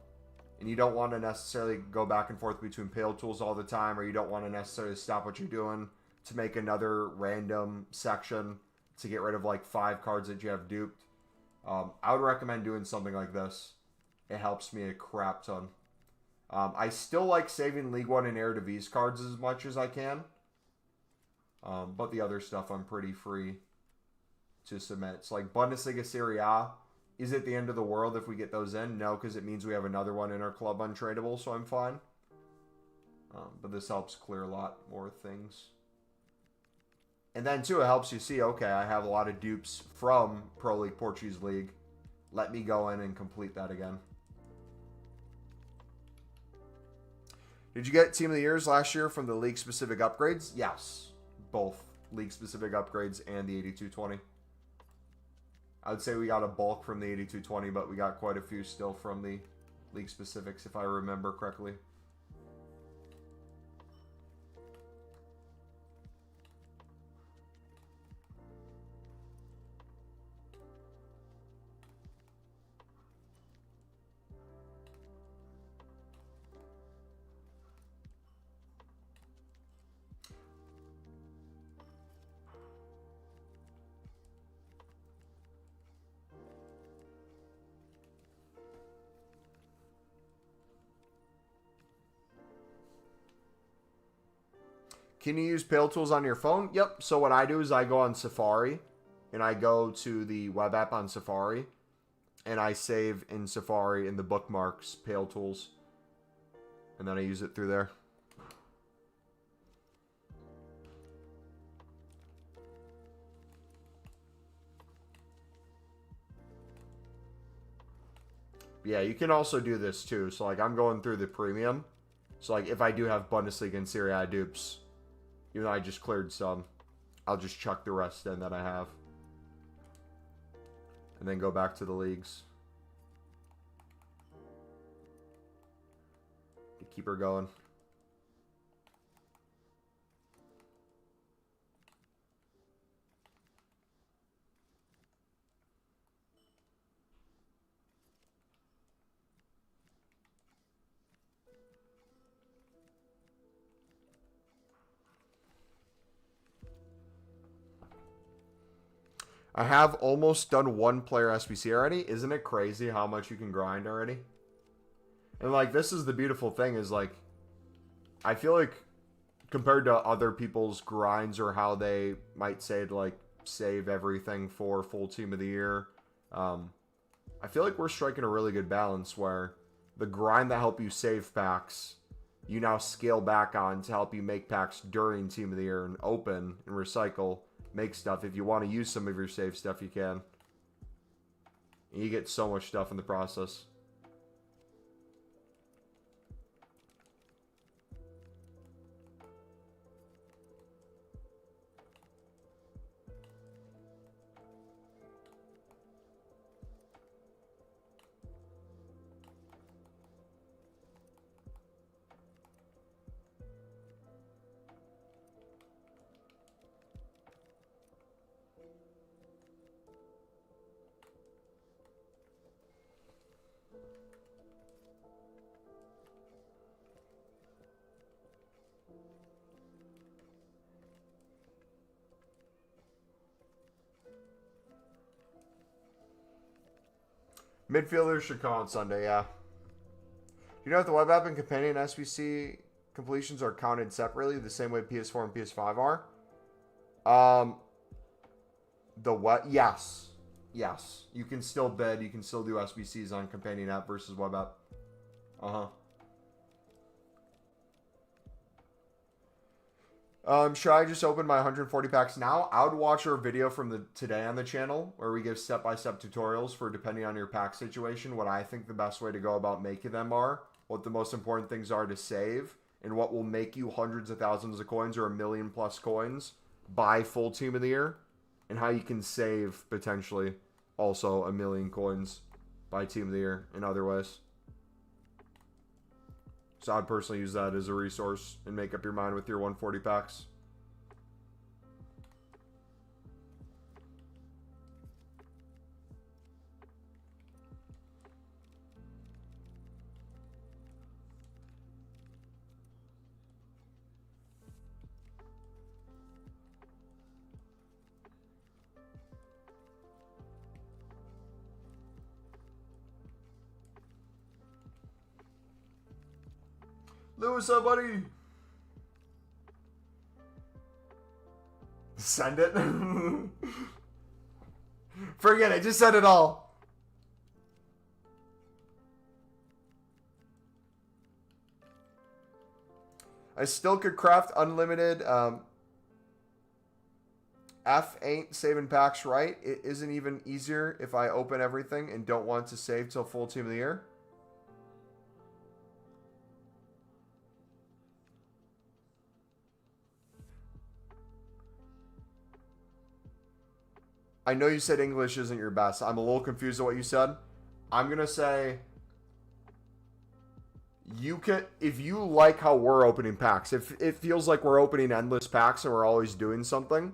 and you don't want to necessarily go back and forth between Pale Tools all the time, or you don't want to necessarily stop what you're doing to make another random section to get rid of like 5 cards that you have duped, I would recommend doing something like this. It helps me a crap ton. I still like saving League 1 and Eredivisie cards as much as I can. But the other stuff I'm pretty free to submit. It's like Bundesliga Serie A. Is it the end of the world if we get those in? No, because it means we have another one in our club untradeable, so I'm fine. But this helps clear a lot more things. And then, too, it helps you see, okay, I have a lot of dupes from Pro League Portuguese League. Let me go in and complete that again. Did you get Team of the Years last year from the league-specific upgrades? Yes. Both league-specific upgrades and the 8220. I would say we got a bulk from the 8220, but we got quite a few still from the league-specifics, if I remember correctly. Can you use Pale Tools on your phone? Yep. So what I do is I go on Safari, and I go to the web app on Safari, and I save in Safari in the bookmarks Pale Tools, and then I use it through there. Yeah, you can also do this too. So like I'm going through the premium. So like if I do have Bundesliga and Serie A dupes, even though I just cleared some, I'll just chuck the rest in that I have. And then go back to the leagues. Keep her going. I have almost done one player SBC already. Isn't it crazy how much you can grind already? And like, this is the beautiful thing is like, I feel like compared to other people's grinds or how they might say to like save everything for full team of the year, I feel like we're striking a really good balance where the grind that help you save packs, you now scale back on to help you make packs during team of the year and open and recycle. Make stuff. If you want to use some of your save stuff, you can. And you get so much stuff in the process. Midfielders should come out Sunday, yeah. Do you know if the web app and companion SBC completions are counted separately the same way PS4 and PS5 are? The what? Yes. Yes. You can still bid. You can still do SBCs on companion app versus web app. Should I just open my 140 packs now? I would watch our video from today on the channel where we give step-by-step tutorials for, depending on your pack situation, what I think the best way to go about making them are, what the most important things are to save, and what will make you hundreds of thousands of coins or 1 million plus coins by full team of the year, and how you can save potentially also 1 million coins by team of the year in other ways. So I'd personally use that as a resource and make up your mind with your 140 packs. Lou, what's up, buddy? Send it. Forget it. Just send it all. I still could craft unlimited. F ain't saving packs right. It isn't even easier if I open everything and don't want to save till full team of the year. I know you said English isn't your best. I'm a little confused at what you said. I'm going to say you can, if you like how we're opening packs, if it feels like we're opening endless packs and we're always doing something,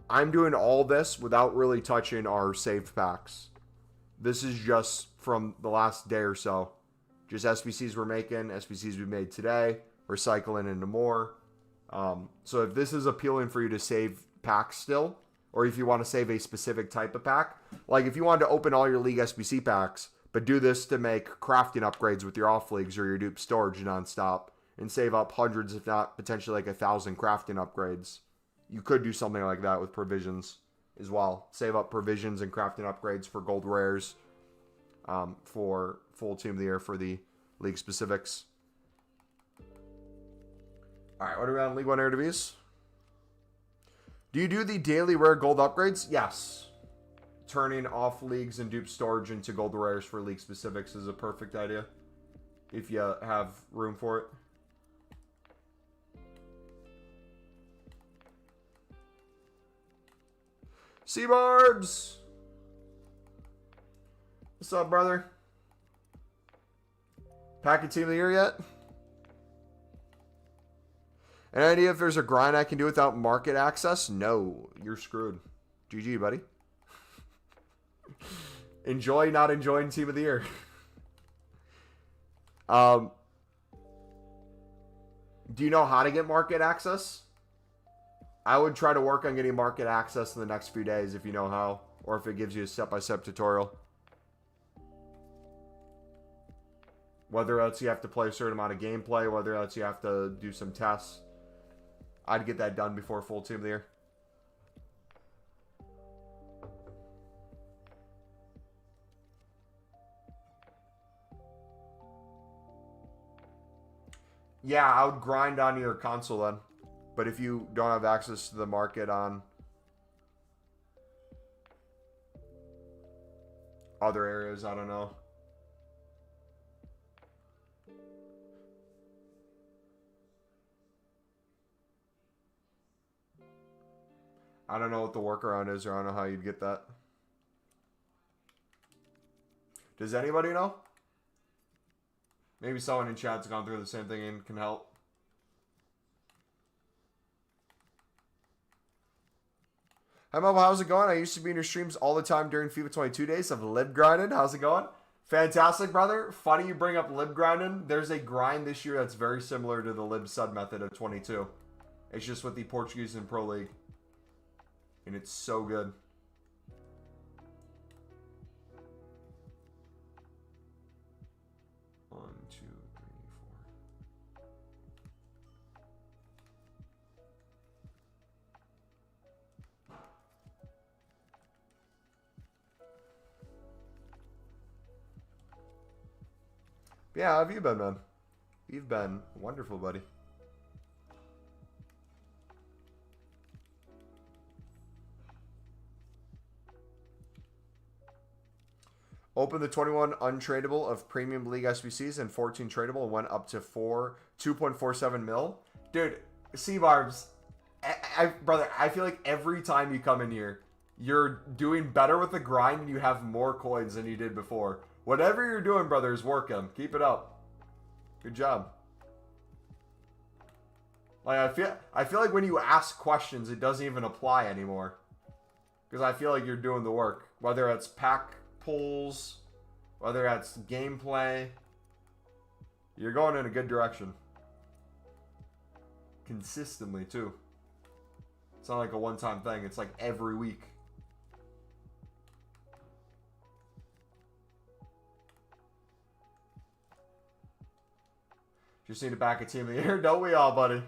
I'm doing all this without really touching our saved packs. This is just from the last day or so. Just SBCs we're making, SBCs we made today. We're cycling into more. So if this is appealing for you to save packs still, or if you want to save a specific type of pack, like if you wanted to open all your League SBC packs, but do this to make crafting upgrades with your off leagues or your dupe storage nonstop, and save up hundreds, if not potentially like 1,000 crafting upgrades, you could do something like that with provisions as well. Save up provisions and crafting upgrades for gold rares for full team of the year for the league specifics. All right, what are we on League One Eredivisie? Do you do the daily rare gold upgrades? Yes. Turning off leagues and dupe storage into gold rares for league specifics is a perfect idea if you have room for it. Seabarbs! What's up, brother? Packet team of the year yet? Any idea if there's a grind I can do without market access? No, you're screwed. GG, buddy. Enjoy not enjoying team of the year. Do you know how to get market access? I would try to work on getting market access in the next few days if you know how, or if it gives you a step-by-step tutorial. Whether that's you have to play a certain amount of gameplay, whether that's you have to do some tests. I'd get that done before full team of the year. Yeah, I would grind on your console then. But if you don't have access to the market on other areas, I don't know. I don't know what the workaround is, or I don't know how you'd get that. Does anybody know? Maybe someone in chat's gone through the same thing and can help. Hi, Mobile. How's it going? I used to be in your streams all the time during FIFA 22 days. I've lib grinded. How's it going? Fantastic, brother. Funny you bring up lib grinding. There's a grind this year that's very similar to the lib sub method of 22. It's just with the Portuguese and Pro League. And it's so good. Yeah, how have you been, man? You've been wonderful, buddy. Opened the 21 untradeable of premium league SBCs and 14 tradable and went up to 2.47 mil. Dude, C-Barbs, brother, I feel like every time you come in here, you're doing better with the grind and you have more coins than you did before. Whatever you're doing, brother, is working. Keep it up. Good job. Like I feel like when you ask questions, it doesn't even apply anymore. Because I feel like you're doing the work. Whether it's pack pulls, whether that's gameplay, you're going in a good direction. Consistently, too. It's not like a one-time thing. It's like every week. Just need to back a team of the year. Don't we all, buddy?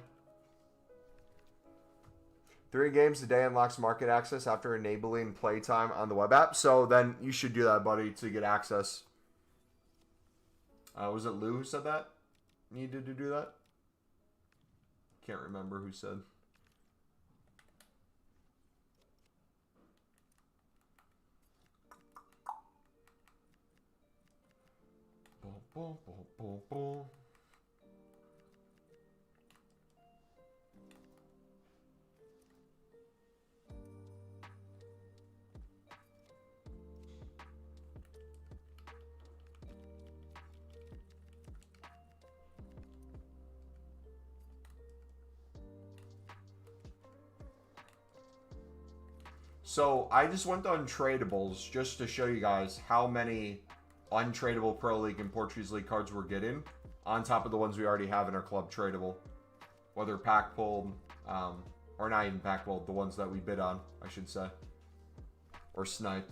3 games a day unlocks market access after enabling playtime on the web app. So then you should do that, buddy, to get access. Was it Lou who said that? Needed to do that? Can't remember who said. Boom, boom, boom, boom. So I just went on tradables just to show you guys how many untradeable Pro League and Portuguese League cards we're getting on top of the ones we already have in our club tradable. Whether pack pulled, or not even pack pulled, the ones that we bid on, I should say. Or sniped.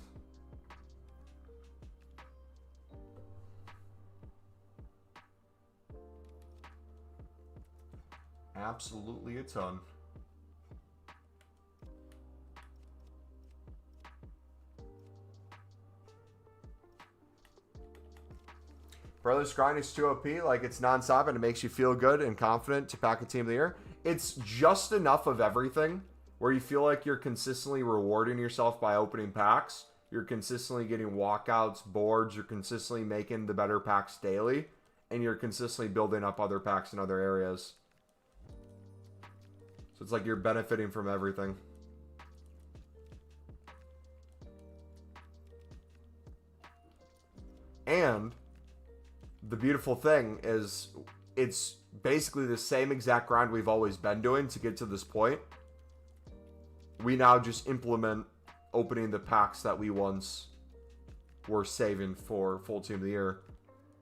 Absolutely a ton. Brothers grind is too OP, like it's non-stop and it makes you feel good and confident to pack a team of the year. It's just enough of everything where you feel like you're consistently rewarding yourself by opening packs. You're consistently getting walkouts, boards, you're consistently making the better packs daily, and you're consistently building up other packs in other areas. So it's like you're benefiting from everything. And the beautiful thing is it's basically the same exact grind we've always been doing to get to this point. We now just implement opening the packs that we once were saving for full team of the year.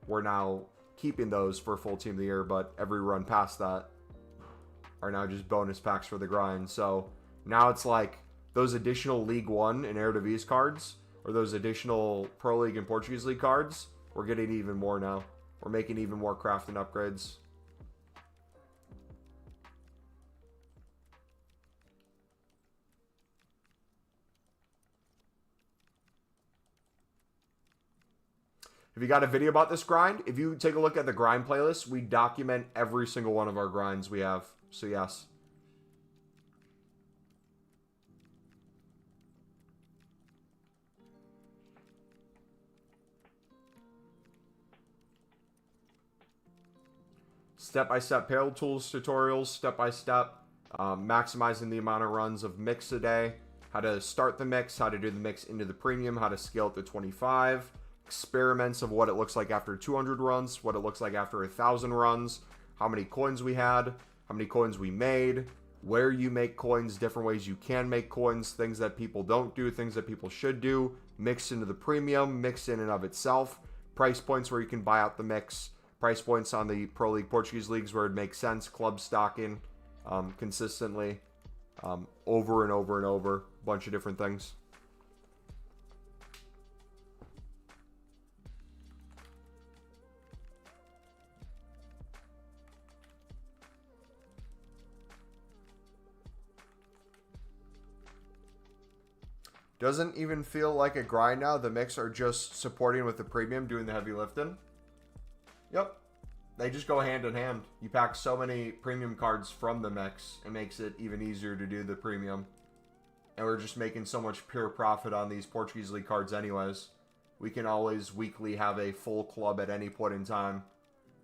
We're now keeping those for full team of the year, but every run past that are now just bonus packs for the grind. So now it's like those additional League One and Eredivisie cards, or those additional Pro League and Portuguese League cards, we're getting even more now. We're making even more crafting upgrades. Have you got a video about this grind? If you take a look at the grind playlist, we document every single one of our grinds we have. So yes. Step-by-step payroll tools tutorials, step-by-step, maximizing the amount of runs of mix a day, how to start the mix, how to do the mix into the premium, how to scale it to 25, experiments of what it looks like after 200 runs, what it looks like after 1,000 runs, how many coins we had, how many coins we made, where you make coins, different ways you can make coins, things that people don't do, things that people should do, mixed into the premium, mixed in and of itself, price points where you can buy out the mix, price points on the Pro League, Portuguese leagues where it makes sense, club stocking consistently, over and over and over, a bunch of different things. Doesn't even feel like a grind now. The mix are just supporting with the premium, doing the heavy lifting. Yep. They just go hand in hand. You pack so many premium cards from the mix, it makes it even easier to do the premium. And we're just making so much pure profit on these Portuguese League cards anyways. We can always weekly have a full club at any point in time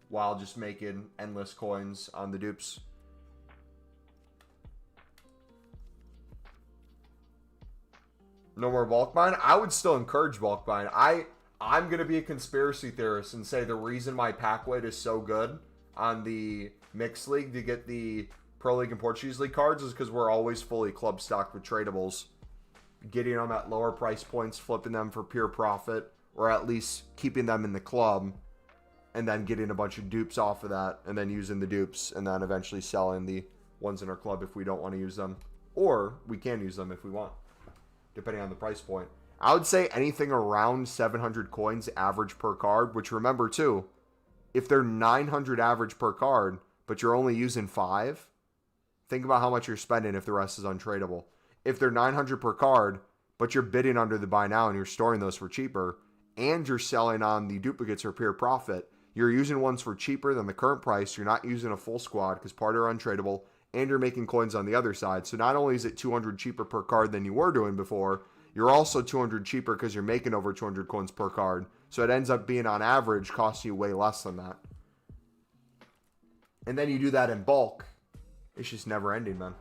while just making endless coins on the dupes. No more bulk buying? I would still encourage bulk buying. I'm going to be a conspiracy theorist and say the reason my pack weight is so good on the mixed league to get the Pro League and Portuguese League cards is because we're always fully club stocked with tradables. Getting them at lower price points, flipping them for pure profit, or at least keeping them in the club, and then getting a bunch of dupes off of that, and then using the dupes, and then eventually selling the ones in our club if we don't want to use them. Or we can use them if we want, depending on the price point. I would say anything around 700 coins average per card, which remember too, if they're 900 average per card, but you're only using 5, think about how much you're spending if the rest is untradeable. If they're 900 per card, but you're bidding under the buy now and you're storing those for cheaper, and you're selling on the duplicates for pure profit, you're using ones for cheaper than the current price, you're not using a full squad because part are untradeable, and you're making coins on the other side. So not only is it 200 cheaper per card than you were doing before, you're also 200 cheaper because you're making over 200 coins per card. So it ends up being on average costing you way less than that. And then you do that in bulk. It's just never ending, man.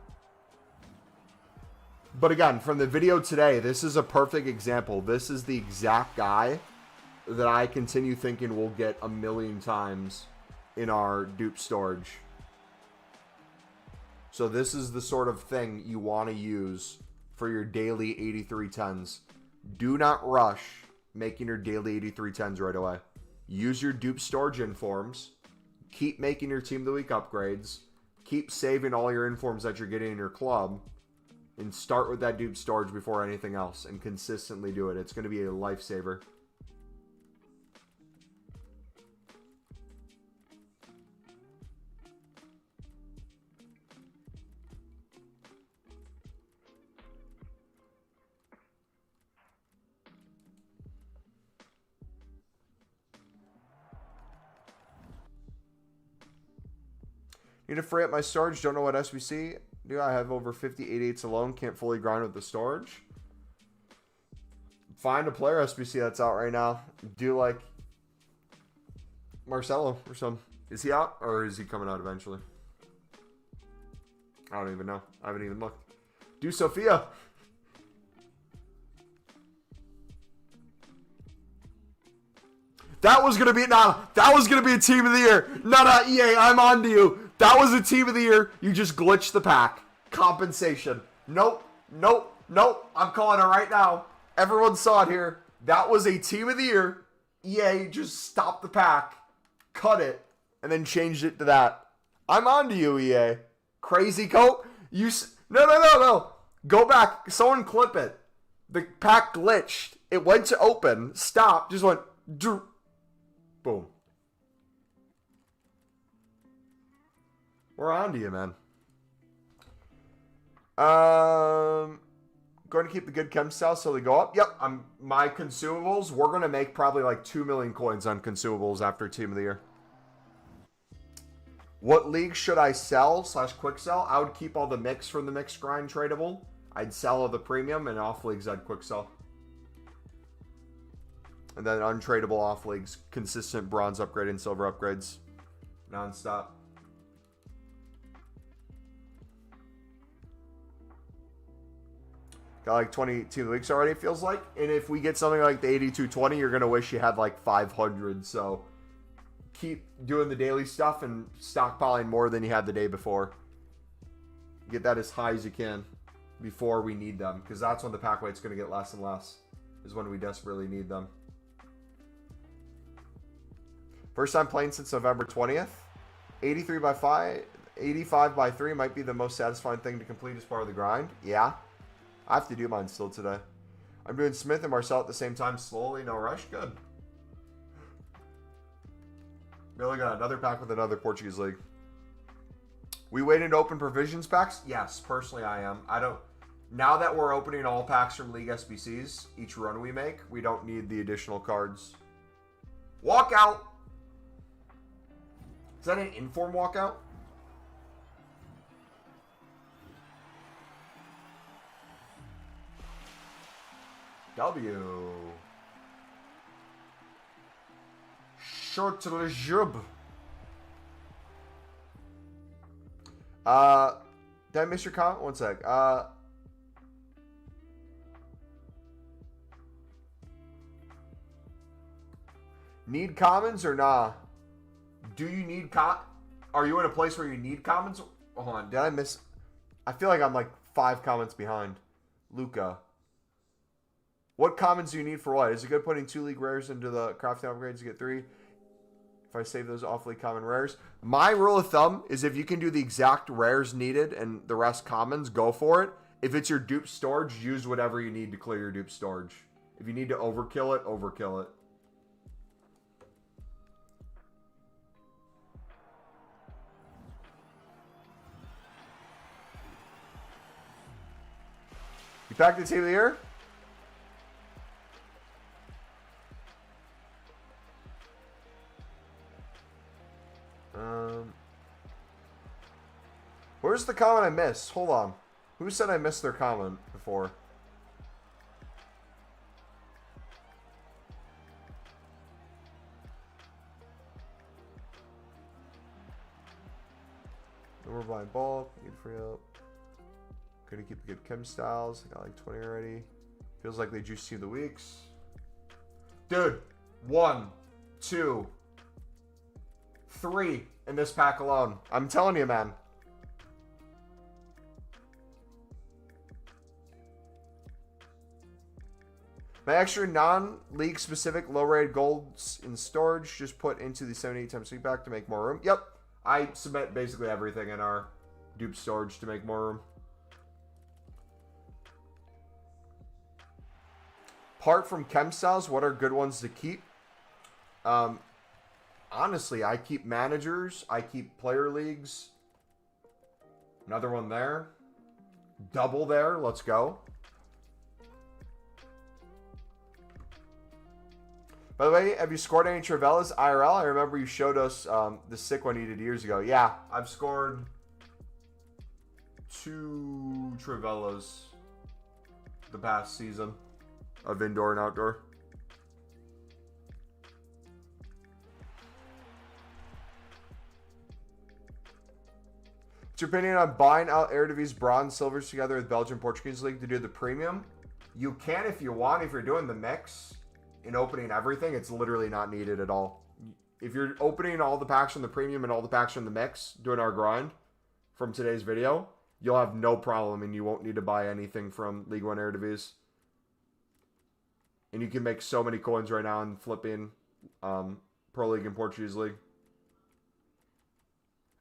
But again, from the video today, this is a perfect example. This is the exact guy that I continue thinking will get a million times in our dupe storage. So this is the sort of thing you want to use for your daily 8310s. Do not rush making your daily 8310s right away. Use your dupe storage informs. Keep making your Team of the Week upgrades. Keep saving all your informs that you're getting in your club. And start with that dupe storage before anything else. And consistently do it. It's going to be a lifesaver. Need to free up my storage. Don't know what SBC do. I have over 50 88s alone. Can't fully grind with the storage. Find a player SBC that's out right now. Do like Marcelo or something. Is he out or is he coming out eventually? I don't even know. I haven't even looked. Do Sophia. That was gonna be that was gonna be a team of the year. No, EA, I'm on to you. That was a team of the year. You just glitched the pack. Compensation. Nope. I'm calling it right now. Everyone saw it here. That was a team of the year. EA just stopped the pack, cut it, and then changed it to that. I'm on to you, EA. Crazy coat. No. Go back. Someone clip it. The pack glitched. It went to open. Stop. Just went. Boom. We're on to you, man. Going to keep the good chem style so they go up. Yep. My consumables. We're going to make probably like 2 million coins on consumables after Team of the Year. What league should I sell / quick sell? I would keep all the mix from the mix grind tradable. I'd sell all the premium, and off leagues I'd quick sell. And then untradable off leagues, consistent bronze upgrade and silver upgrades. Non-stop. Got like 22 weeks already, it feels like. And if we get something like the 8220, you're going to wish you had like 500. So keep doing the daily stuff and stockpiling more than you had the day before. Get that as high as you can before we need them. Because that's when the pack weight's going to get less and less. Is when we desperately need them. First time playing since November 20th. 83 by 5, 85 by 3 might be the most satisfying thing to complete as part of the grind. Yeah. I have to do mine still today. I'm doing Smith and Marcel at the same time. Slowly, no rush. Good. Really got another pack with another Portuguese league. We waiting to open provisions packs? Yes, personally I am. I don't. Now that we're opening all packs from League SBCs, each run we make, we don't need the additional cards. Walk out. Is that an inform walkout? W. Short to the jub. Did I miss your comment? One sec. Need commons or nah? Do you need Are you in a place where you need commons? Hold on. Did I miss? I feel like I'm like 5 comments behind. Luca. What commons do you need for what? Is it good putting 2 league rares into the crafting upgrades to get 3? If I save those awfully common rares. My rule of thumb is if you can do the exact rares needed and the rest commons, go for it. If it's your dupe storage, use whatever you need to clear your dupe storage. If you need to overkill it, overkill it. You packed the team of the year? Where's the comment I missed? Hold on. Who said I missed their comment before? No more buying bulk. Need free up. Gonna keep the good chem styles. I got like 20 already. Feels like they juiced you the weeks. Dude, 1, 2, 3 in this pack alone. I'm telling you, man. My extra non-league specific low-rated golds in storage just put into the 78 times sleep pack to make more room. Yep. I submit basically everything in our dupe storage to make more room. Apart from chem styles, what are good ones to keep? Honestly, I keep managers. I keep player leagues. Another one there. Double there. Let's go. By the way, have you scored any Travellas IRL? I remember you showed us the sick one you did years ago. Yeah, I've scored 2 Travellas the past season of indoor and outdoor. What's your opinion on buying out Eredivisie bronze silvers together with Belgian Portuguese League to do the premium? You can if you want. If you're doing the mix and opening everything, it's literally not needed at all. If you're opening all the packs from the premium and all the packs from the mix, doing our grind from today's video, you'll have no problem and you won't need to buy anything from League One Eredivisie. And you can make so many coins right now in flipping Pro League and Portuguese League.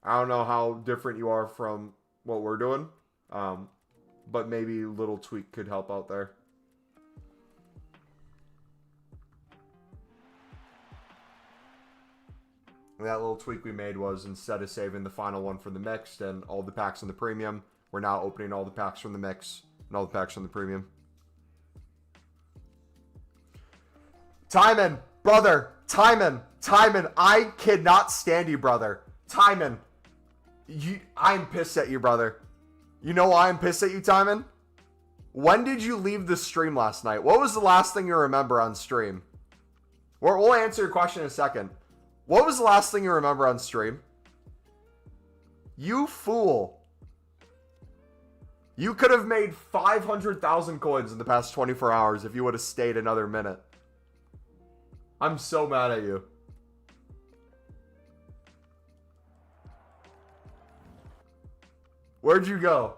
I don't know how different you are from what we're doing, but maybe a little tweak could help out there. And that little tweak we made was instead of saving the final one for the mixed and all the packs in the premium, we're now opening all the packs from the mix and all the packs from the premium. Timon, brother, Timon, I cannot stand you, brother. Timon, I'm pissed at you, brother. You know why I'm pissed at you, Timon? When did you leave the stream last night? What was the last thing you remember on stream? We'll answer your question in a second. What was the last thing you remember on stream? You fool. You could have made 500,000 coins in the past 24 hours if you would have stayed another minute. I'm so mad at you. Where'd you go?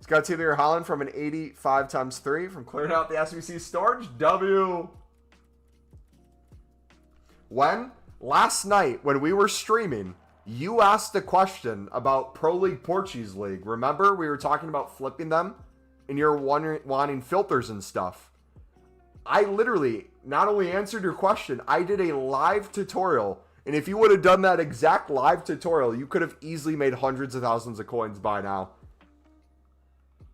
Got Taylor Holland from an 85 times 3 from clearing out the SBC storage. W. When? Last night when we were streaming, you asked a question about Pro League Portuguese League. Remember we were talking about flipping them and you're wanting filters and stuff. I literally not only answered your question, I did a live tutorial. And if you would have done that exact live tutorial, you could have easily made hundreds of thousands of coins by now.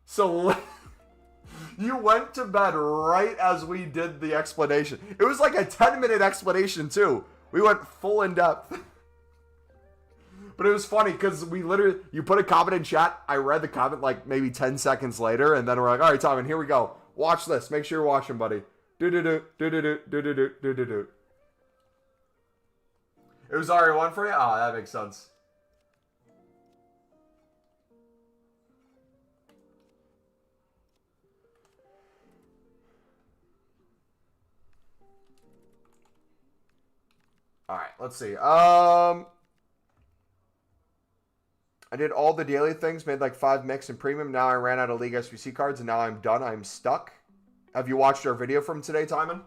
So you went to bed right as we did the explanation. It was like a 10-minute explanation too. We went full in depth. But it was funny because we literally, you put a comment in chat. I read the comment like maybe 10 seconds later. And then we're like, all right, Tom, and here we go. Watch this. Make sure you're watching, buddy. Do-do-do, do-do-do, do-do-do, do-do-do. It was already one for you? Oh, that makes sense. All right, let's see. I did all the daily things, made like 5 mix and premium. Now I ran out of League SBC cards, and now I'm done. I'm stuck. Have you watched our video from today, Timon?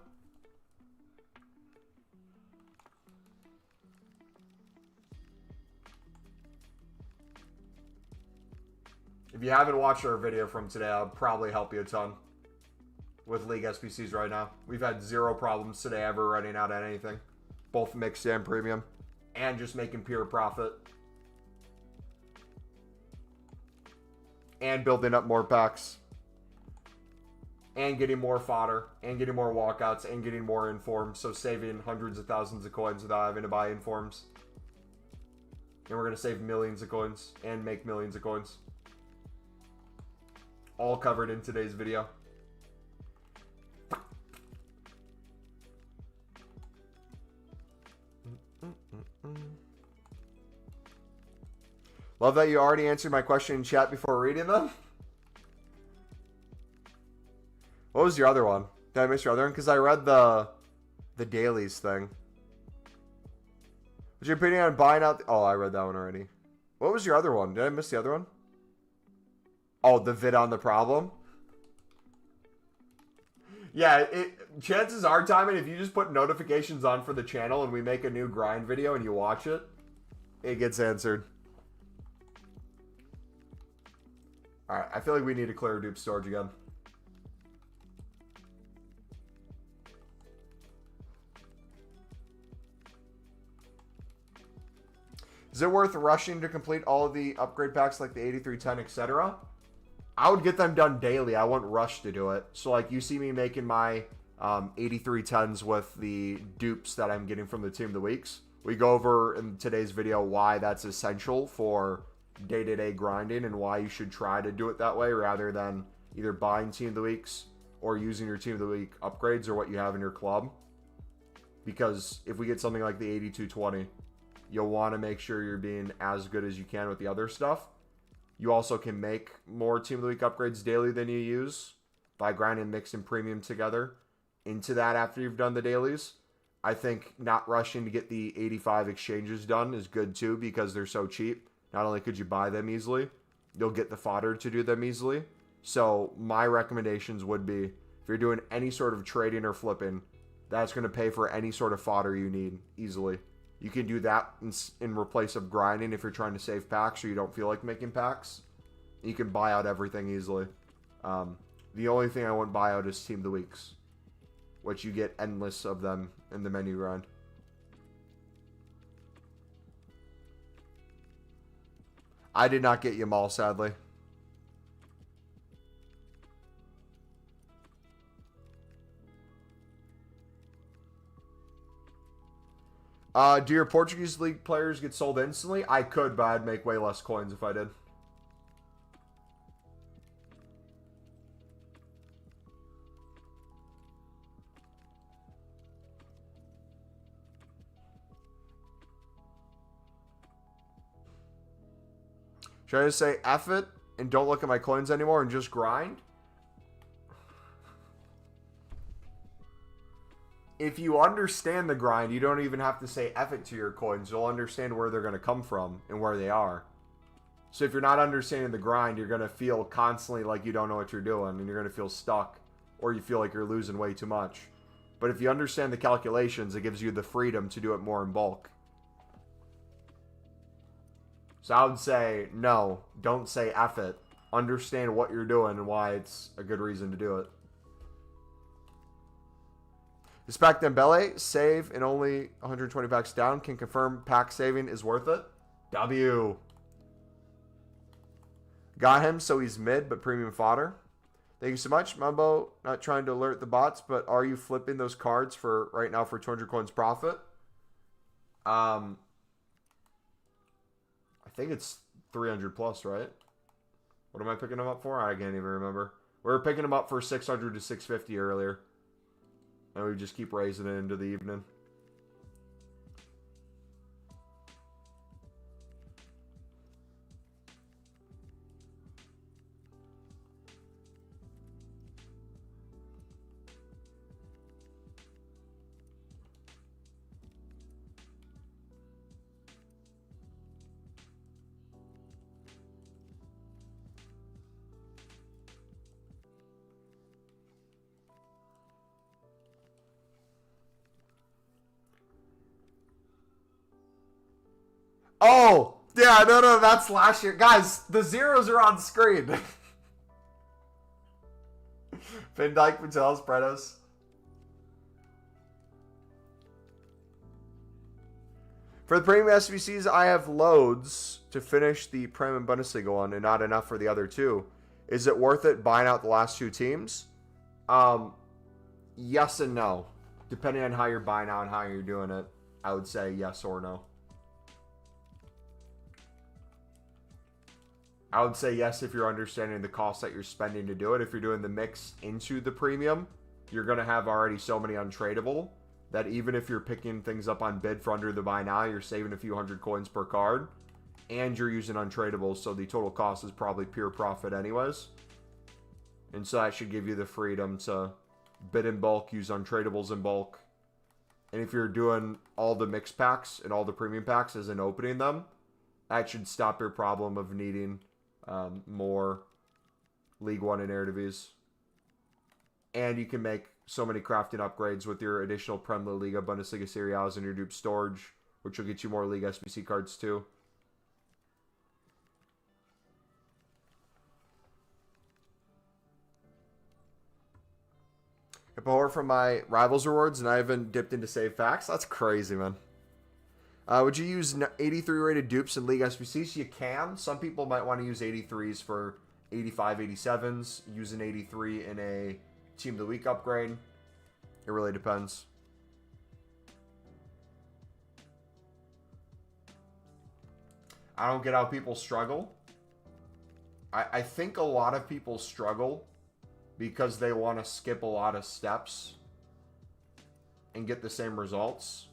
If you haven't watched our video from today, I'll probably help you a ton with League SBCs right now. We've had 0 problems today ever running out at anything. Both mixed and premium. And just making pure profit. And building up more packs. And getting more fodder. And getting more walkouts. And getting more informs. So saving hundreds of thousands of coins without having to buy informs. And we're going to save millions of coins. And make millions of coins. All covered in today's video. Love that you already answered my question in chat before reading them. What was your other one? Did I miss your other one? Because I read the dailies thing. Was your opinion on buying out? Oh, I read that one already. What was your other one? Did I miss the other one? Oh, the vid on the problem? Yeah, chances are, Timon, if you just put notifications on for the channel and we make a new grind video and you watch it, it gets answered. Alright, I feel like we need to clear dupe storage again. Is it worth rushing to complete all of the upgrade packs like the 8310, etc.? I would get them done daily. I wouldn't rush to do it. So like you see me making my 8310s with the dupes that I'm getting from the Team of the Weeks. We go over in today's video why that's essential for day-to-day grinding and why you should try to do it that way rather than either buying Team of the Weeks or using your Team of the Week upgrades or what you have in your club. Because if we get something like the 8220, you'll want to make sure you're being as good as you can with the other stuff. You also can make more Team of the Week upgrades daily than you use by grinding mix and premium together into that after you've done the dailies. I think not rushing to get the 85 exchanges done is good too because they're so cheap. Not only could you buy them easily, you'll get the fodder to do them easily. So my recommendations would be, if you're doing any sort of trading or flipping, that's going to pay for any sort of fodder you need easily. You can do that in replace of grinding if you're trying to save packs or you don't feel like making packs. You can buy out everything easily. The only thing I wouldn't buy out is Team of the Weeks, which you get endless of them in the menu grind. I did not get Yamal, sadly. Do your Portuguese League players get sold instantly? I could, but I'd make way less coins if I did. Should I just say F it and don't look at my coins anymore and just grind? If you understand the grind, you don't even have to say F it to your coins. You'll understand where they're going to come from and where they are. So if you're not understanding the grind, you're going to feel constantly like you don't know what you're doing and you're going to feel stuck or you feel like you're losing way too much. But if you understand the calculations, it gives you the freedom to do it more in bulk. So I would say, no, don't say F it. Understand what you're doing and why it's a good reason to do it. Respect Dembele, save and only 120 packs down. Can confirm pack saving is worth it. W. Got him, so he's mid, but premium fodder. Thank you so much, Mumbo. Not trying to alert the bots, but are you flipping those cards for right now for 200 coins profit? I think it's 300 plus, right? What am I picking them up for? I can't even remember. We were picking them up for 600 to 650 earlier. And we just keep raising it into the evening. Oh, yeah, no, that's last year. Guys, the zeros are on screen. Van Dyke, Patel, Spreados. For the premium SBCs, I have loads to finish the premium Bundesliga one and not enough for the other two. Is it worth it buying out the last two teams? Yes and no. Depending on how you're buying out and how you're doing it, I would say yes or no. I would say yes if you're understanding the cost that you're spending to do it. If you're doing the mix into the premium, you're going to have already so many untradeable that even if you're picking things up on bid for under the buy now, you're saving a few hundred coins per card. And you're using untradables, so the total cost is probably pure profit anyways. And so that should give you the freedom to bid in bulk, use untradables in bulk. And if you're doing all the mix packs and all the premium packs as in opening them, that should stop your problem of needing more League One and Eredivisie. And you can make so many crafting upgrades with your additional Premier Liga, Bundesliga, Serie A's, and your dupe storage, which will get you more League SBC cards too. Hippo from my Rivals rewards, and I haven't dipped into save packs. That's crazy, man. Would you use 83 rated dupes in League SBCs? You can. Some people might want to use 83s for 85, 87s. Use an 83 in a Team of the Week upgrade. It really depends. I don't get how people struggle. I think a lot of people struggle because they want to skip a lot of steps and get the same results,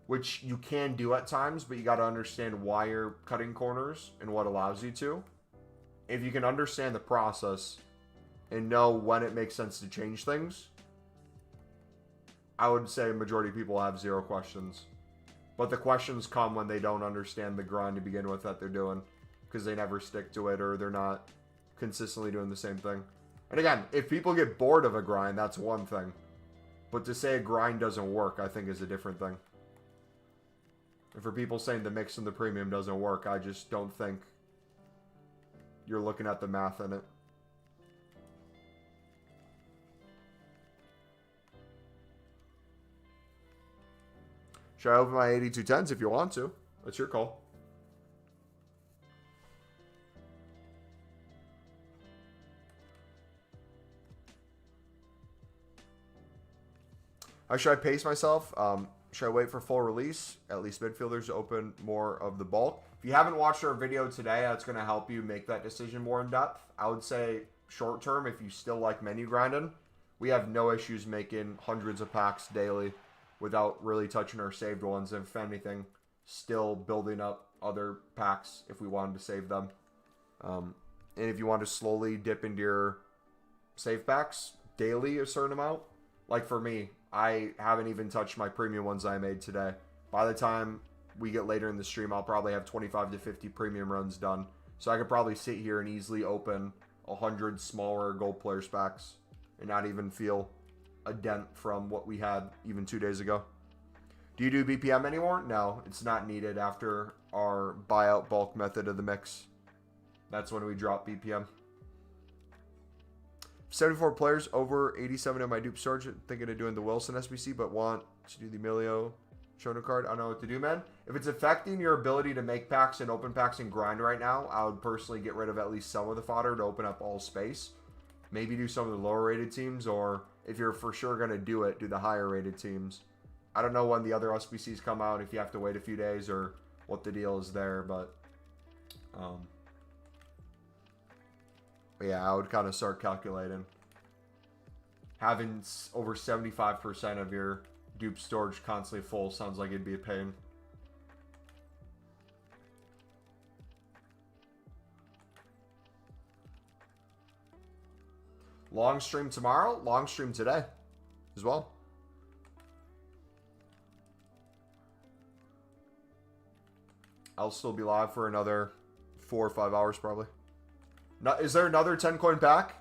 which you can do at times, but you got to understand why you're cutting corners and what allows you to. If you can understand the process and know when it makes sense to change things, I would say a majority of people have zero questions. But the questions come when they don't understand the grind to begin with that they're doing, because they never stick to it or they're not consistently doing the same thing. And again, if people get bored of a grind, that's one thing. But to say a grind doesn't work, I think is a different thing. And for people saying the mix and the premium doesn't work, I just don't think you're looking at the math in it. Should I open my 8210s if you want to? That's your call. How should I pace myself? Should I wait for full release? At least midfielders to open more of the bulk. If you haven't watched our video today, that's going to help you make that decision more in depth. I would say short term, if you still like menu grinding, we have no issues making hundreds of packs daily without really touching our saved ones. If anything, still building up other packs if we wanted to save them. And if you want to slowly dip into your save packs daily a certain amount, like for me, I haven't even touched my premium ones I made today. By the time we get later in the stream, I'll probably have 25 to 50 premium runs done. So I could probably sit here and easily open 100 smaller gold players packs and not even feel a dent from what we had even 2 days ago. Do you do BPM anymore? No, it's not needed after our buyout bulk method of the mix. That's when we drop BPM. 74 players over 87 in my dupe storage. Thinking of doing the Wilson SBC, but want to do the Emilio Show no card. I don't know what to do, man. If it's affecting your ability to make packs and open packs and grind right now, I would personally get rid of at least some of the fodder to open up all space. Maybe do some of the lower rated teams, or if you're for sure going to do it, do the higher rated teams. I don't know when the other SBCs come out, if you have to wait a few days or what the deal is there, but yeah, I would kind of start calculating. Having over 75% of your dupe storage constantly full sounds like it'd be a pain. Long stream tomorrow, long stream today as well. I'll still be live for another 4 or 5 hours probably. Now, is there another 10 coin pack?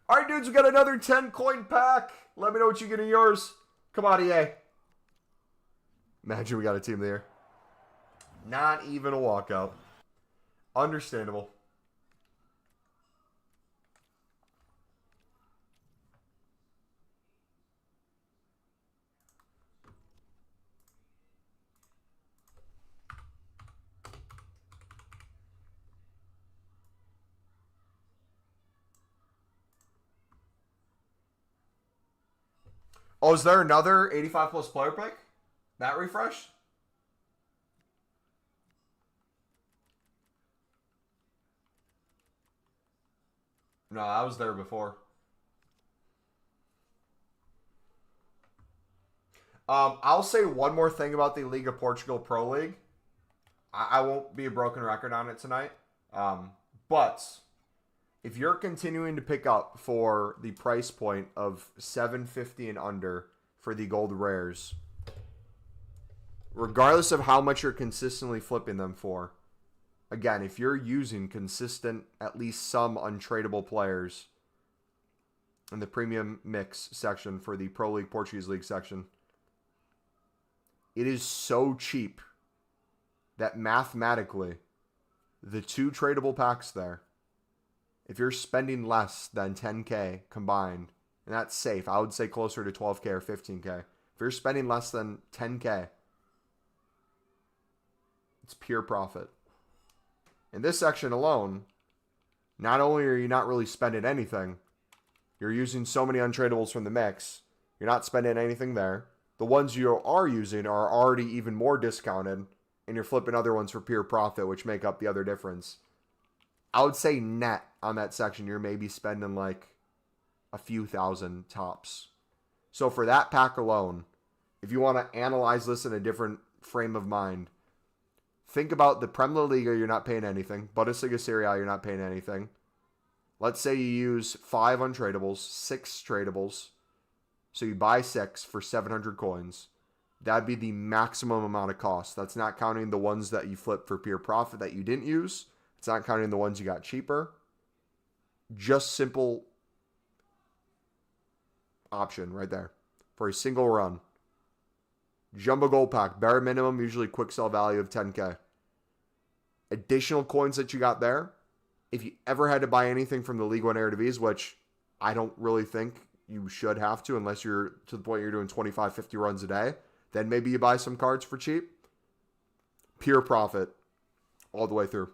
All right, dudes, we got another 10 coin pack. Let me know what you get in yours. Come on, EA. Imagine we got a team there. Not even a walkout. Understandable. Oh, is there another 85 plus player pick? That refresh? No, I was there before. I'll say one more thing about the League of Portugal Pro League. I won't be a broken record on it tonight. But if you're continuing to pick up for the price point of $750 and under for the gold rares, regardless of how much you're consistently flipping them for, again, if you're using consistent, at least some untradeable players in the premium mix section for the Pro League Portuguese League section, it is so cheap that mathematically, the 2 tradable packs there, if you're spending less than 10K combined, and that's safe, I would say closer to 12K or 15K. If you're spending less than 10K, it's pure profit. In this section alone, not only are you not really spending anything, you're using so many untradables from the mix, you're not spending anything there. The ones you are using are already even more discounted, and you're flipping other ones for pure profit, which make up the other difference. I would say net on that section, you're maybe spending like a few thousand tops. So for that pack alone, if you want to analyze this in a different frame of mind, think about the Premier League, you're not paying anything. Bundesliga Serie A, you're not paying anything. Let's say you use 5 untradables, 6 tradables. So you buy 6 for 700 coins. That'd be the maximum amount of cost. That's not counting the ones that you flip for pure profit that you didn't use. It's not counting the ones you got cheaper. Just simple option right there for a single run. Jumbo Gold Pack, bare minimum, usually quick sell value of 10K. Additional coins that you got there. If you ever had to buy anything from the League One Eredivisie, which I don't really think you should have to unless you're to the point you're doing 25, 50 runs a day, then maybe you buy some cards for cheap. Pure profit all the way through.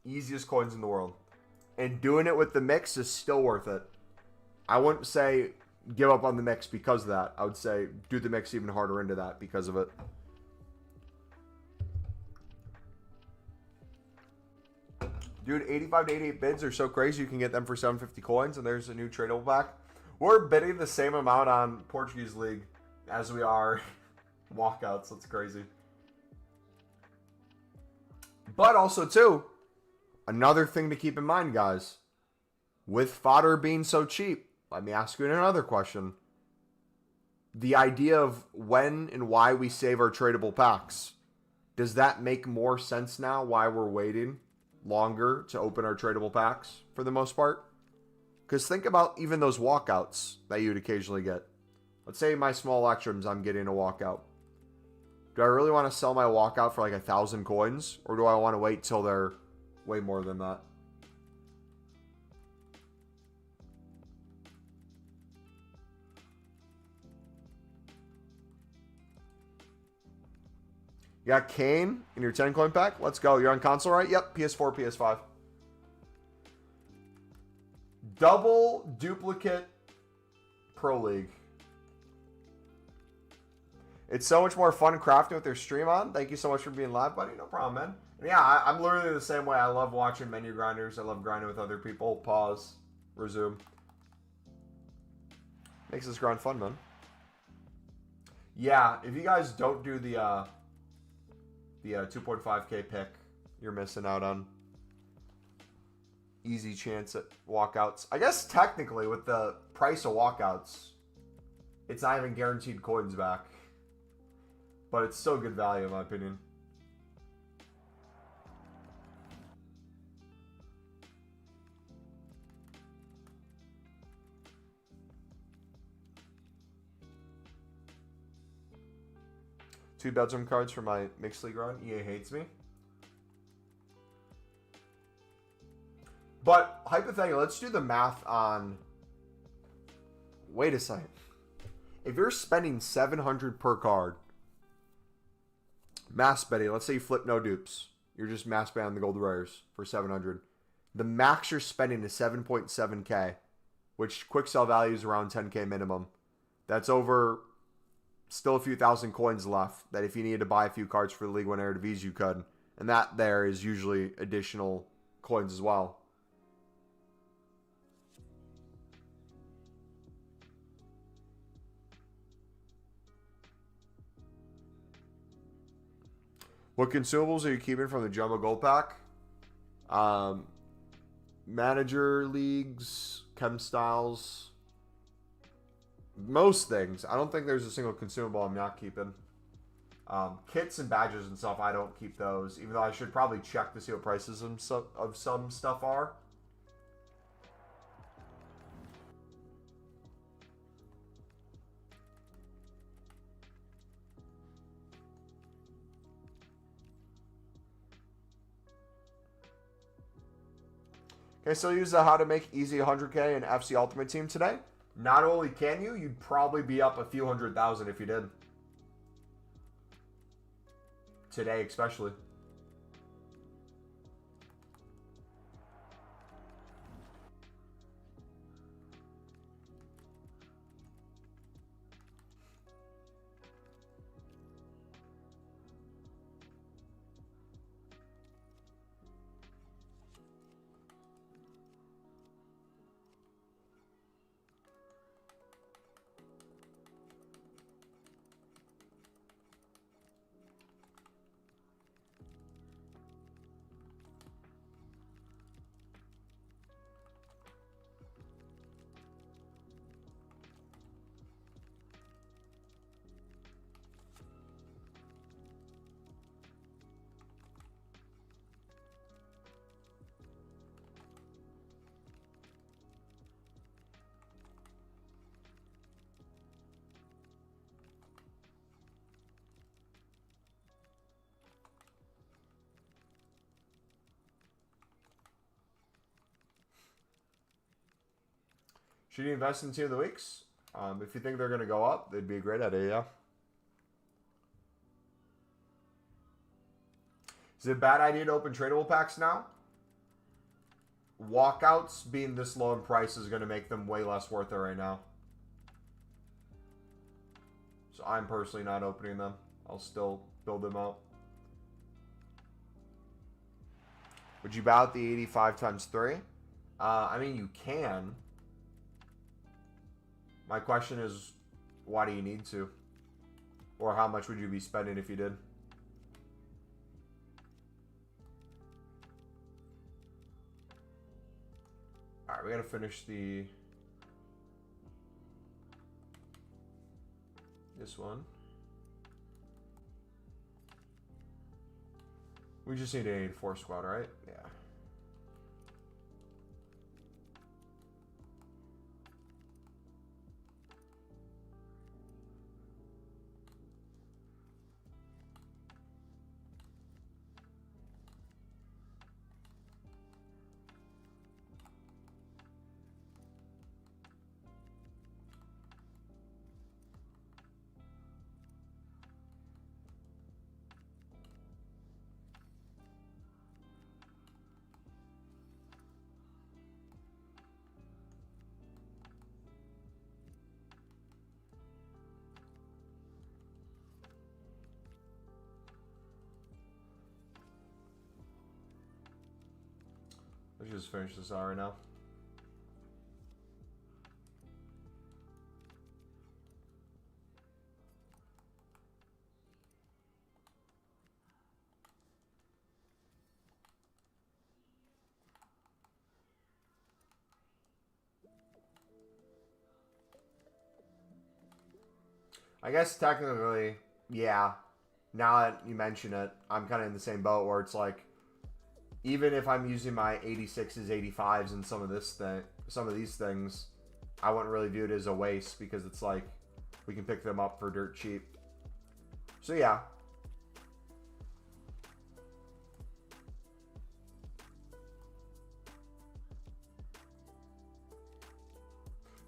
Easiest coins in the world. And doing it with the mix is still worth it. I wouldn't say give up on the mix because of that. I would say do the mix even harder into that because of it. Dude, 85 to 88 bids are so crazy you can get them for 750 coins, and there's a new tradable pack. We're bidding the same amount on Portuguese League as we are walkouts. That's crazy. But also, too, another thing to keep in mind, guys. With fodder being so cheap, let me ask you another question. The idea of when and why we save our tradable packs. Does that make more sense now why we're waiting longer to open our tradable packs for the most part? Because think about even those walkouts that you'd occasionally get. Let's say my small electrums, I'm getting a walkout. Do I really want to sell my walkout for like 1,000 coins? Or do I want to wait till they're way more than that? You got Kane in your 10 coin pack? Let's go. You're on console, right? Yep. PS4, PS5. Double duplicate Pro League. It's so much more fun crafting with their stream on. Thank you so much for being live, buddy. No problem, man. And yeah, I'm literally the same way. I love watching menu grinders. I love grinding with other people. Pause. Resume. Makes this grind fun, man. Yeah, if you guys don't do the 2.5K pick, you're missing out on easy chance at walkouts. I guess technically with the price of walkouts, it's not even guaranteed coins back. But it's still good value in my opinion. Two bedroom cards for my mixed league run. EA hates me. But hypothetically, let's do the math on. Wait a second. If you're spending 700 per card, mass betting, let's say you flip no dupes. You're just mass betting on the gold rares for 700. The max you're spending is 7.7K, which quick sell value is around 10K minimum. That's over still a few thousand coins left that if you needed to buy a few cards for the League One Eredivisie, you could. And that there is usually additional coins as well. What consumables are you keeping from the Jumbo Gold Pack? Manager leagues, chem styles, most things. I don't think there's a single consumable I'm not keeping. Kits and badges and stuff, I don't keep those, even though I should probably check to see what prices of some stuff are. Okay, so use the how to make easy 100K in FC Ultimate Team today. Not only can you, you'd probably be up a few 100,000 if you did. Today, especially. Should you invest in Team of the Weeks? If you think they're going to go up, they'd be a great idea, yeah. Is it a bad idea to open tradable packs now? Walkouts being this low in price is going to make them way less worth it right now. So I'm personally not opening them. I'll still build them out. Would you buy out the 85 times 3? I mean, you can. My question is, why do you need to? Or how much would you be spending if you did? Alright, we gotta finish this one. We just need an 84 squad, right? Yeah. Let's just finish this out right now. I guess technically, yeah. Now that you mention it, I'm kind of in the same boat where it's like, even if I'm using my 86s, 85s, and some of these things, I wouldn't really view it as a waste because it's like we can pick them up for dirt cheap. So yeah.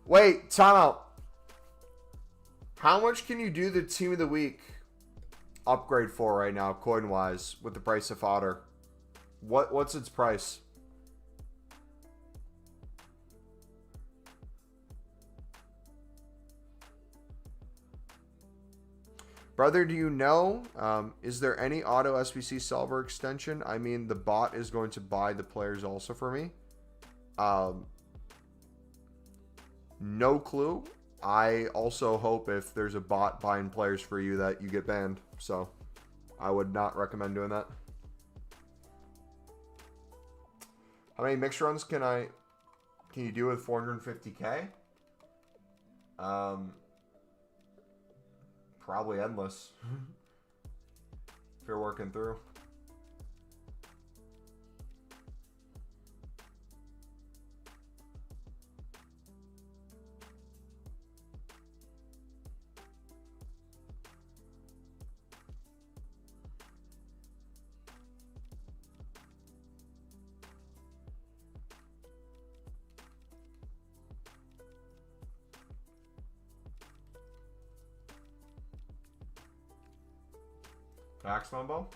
Wait, timeout. How much can you do the team of the week upgrade for right now, coin wise, with the price of fodder? What's its price? Brother, do you know, is there any auto SBC solver extension? I mean, the bot is going to buy the players also for me. No clue. I also hope if there's a bot buying players for you that you get banned. So I would not recommend doing that. How many mix runs can you do with 450k? Probably endless. If you're working through. Max Mumbo?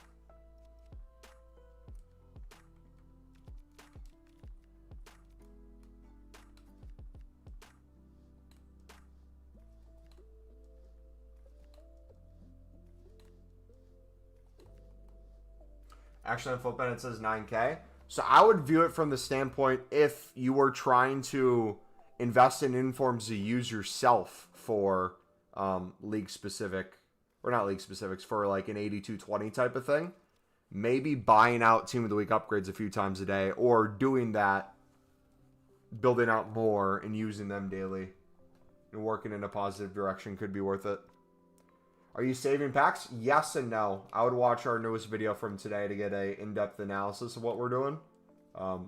Actually, on Flipin, it says 9K. So I would view it from the standpoint if you were trying to invest in informs to use yourself for league specific, or not league specifics, for like an 8220 type of thing. Maybe buying out Team of the Week upgrades a few times a day, or doing that, building out more and using them daily and working in a positive direction could be worth it. Are you saving packs? Yes and no. I would watch our newest video from today to get a in-depth analysis of what we're doing.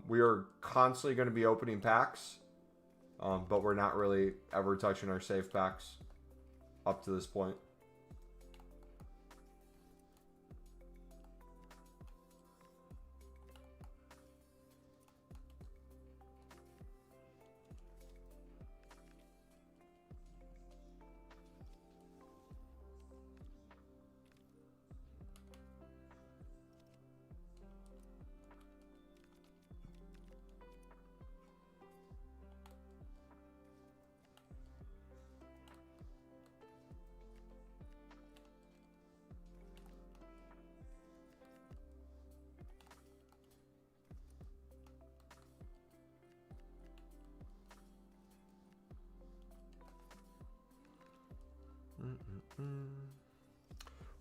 We are constantly going to be opening packs, but we're not really ever touching our save packs up to this point.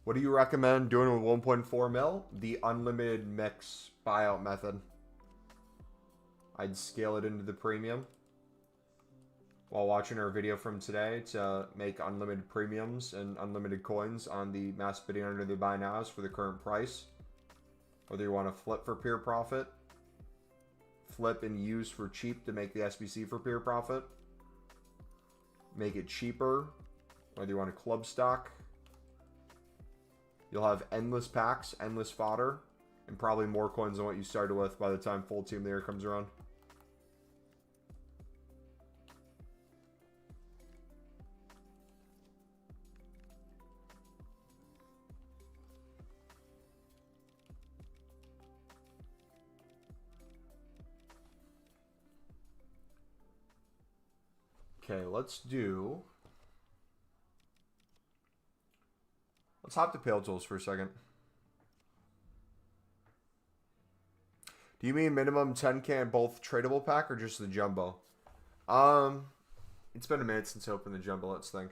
What do you recommend doing with 1.4 mil? The unlimited mix buyout method. I'd scale it into the premium while watching our video from today to make unlimited premiums and unlimited coins on the mass bidding under the buy nows for the current price. Whether you want to flip for pure profit, flip and use for cheap to make the SBC for pure profit, make it cheaper, whether you want a club stock. You'll have endless packs, endless fodder, and probably more coins than what you started with by the time full team of the year comes around. Okay, let's hop to Pale Tools for a second. Do you mean minimum 10K in both tradable pack or just the jumbo? It's been a minute since I opened the jumbo. Let's think.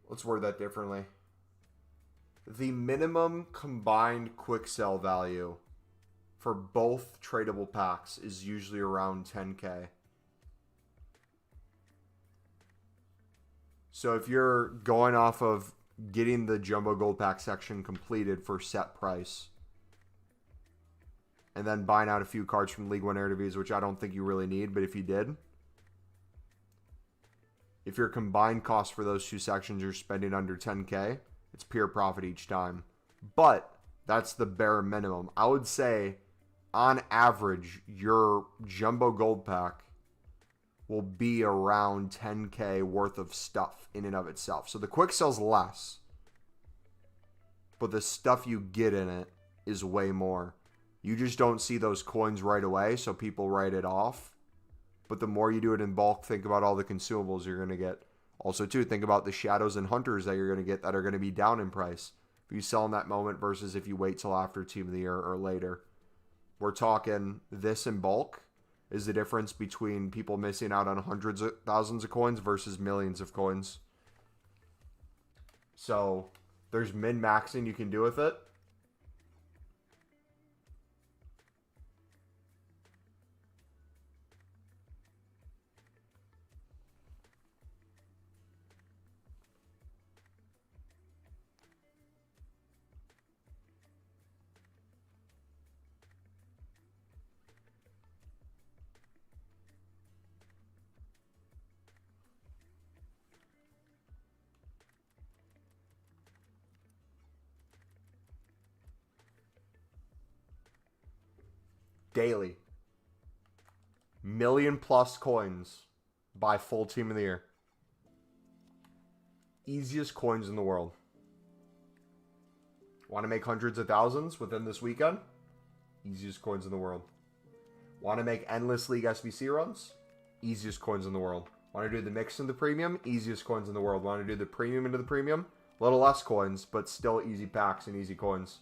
Let's word that differently. The minimum combined quick sell value for both tradable packs is usually around 10K. So if you're going off of getting the jumbo gold pack section completed for set price, and then buying out a few cards from League One Eredivisie, which I don't think you really need, but if you did, if your combined cost for those two sections you're spending under 10K, it's pure profit each time. But that's the bare minimum. I would say, on average, your jumbo gold pack will be around 10K worth of stuff in and of itself. So the quick sell's less, but the stuff you get in it is way more. You just don't see those coins right away, so people write it off. But the more you do it in bulk, think about all the consumables you're going to get. Also, too, think about the shadows and hunters that you're going to get that are going to be down in price if you sell in that moment versus if you wait till after Team of the Year or later. We're talking this in bulk is the difference between people missing out on hundreds of thousands of coins versus millions of coins. So there's min-maxing you can do with it. Daily. Million plus coins by full team of the year. Easiest coins in the world. Want to make hundreds of thousands within this weekend? Easiest coins in the world. Want to make endless league SBC runs? Easiest coins in the world. Want to do the mix in the premium? Easiest coins in the world. Want to do the premium into the premium? A little less coins, but still easy packs and easy coins.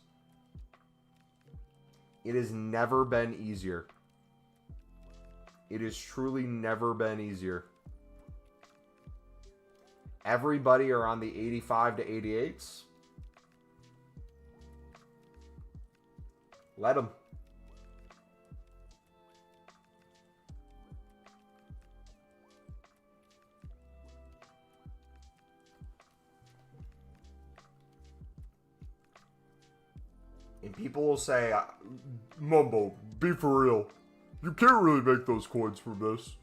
It has never been easier. It has truly never been easier. Everybody are on the 85 to 88s. Let them. And people will say, Mumbo, be for real. You can't really make those coins from this.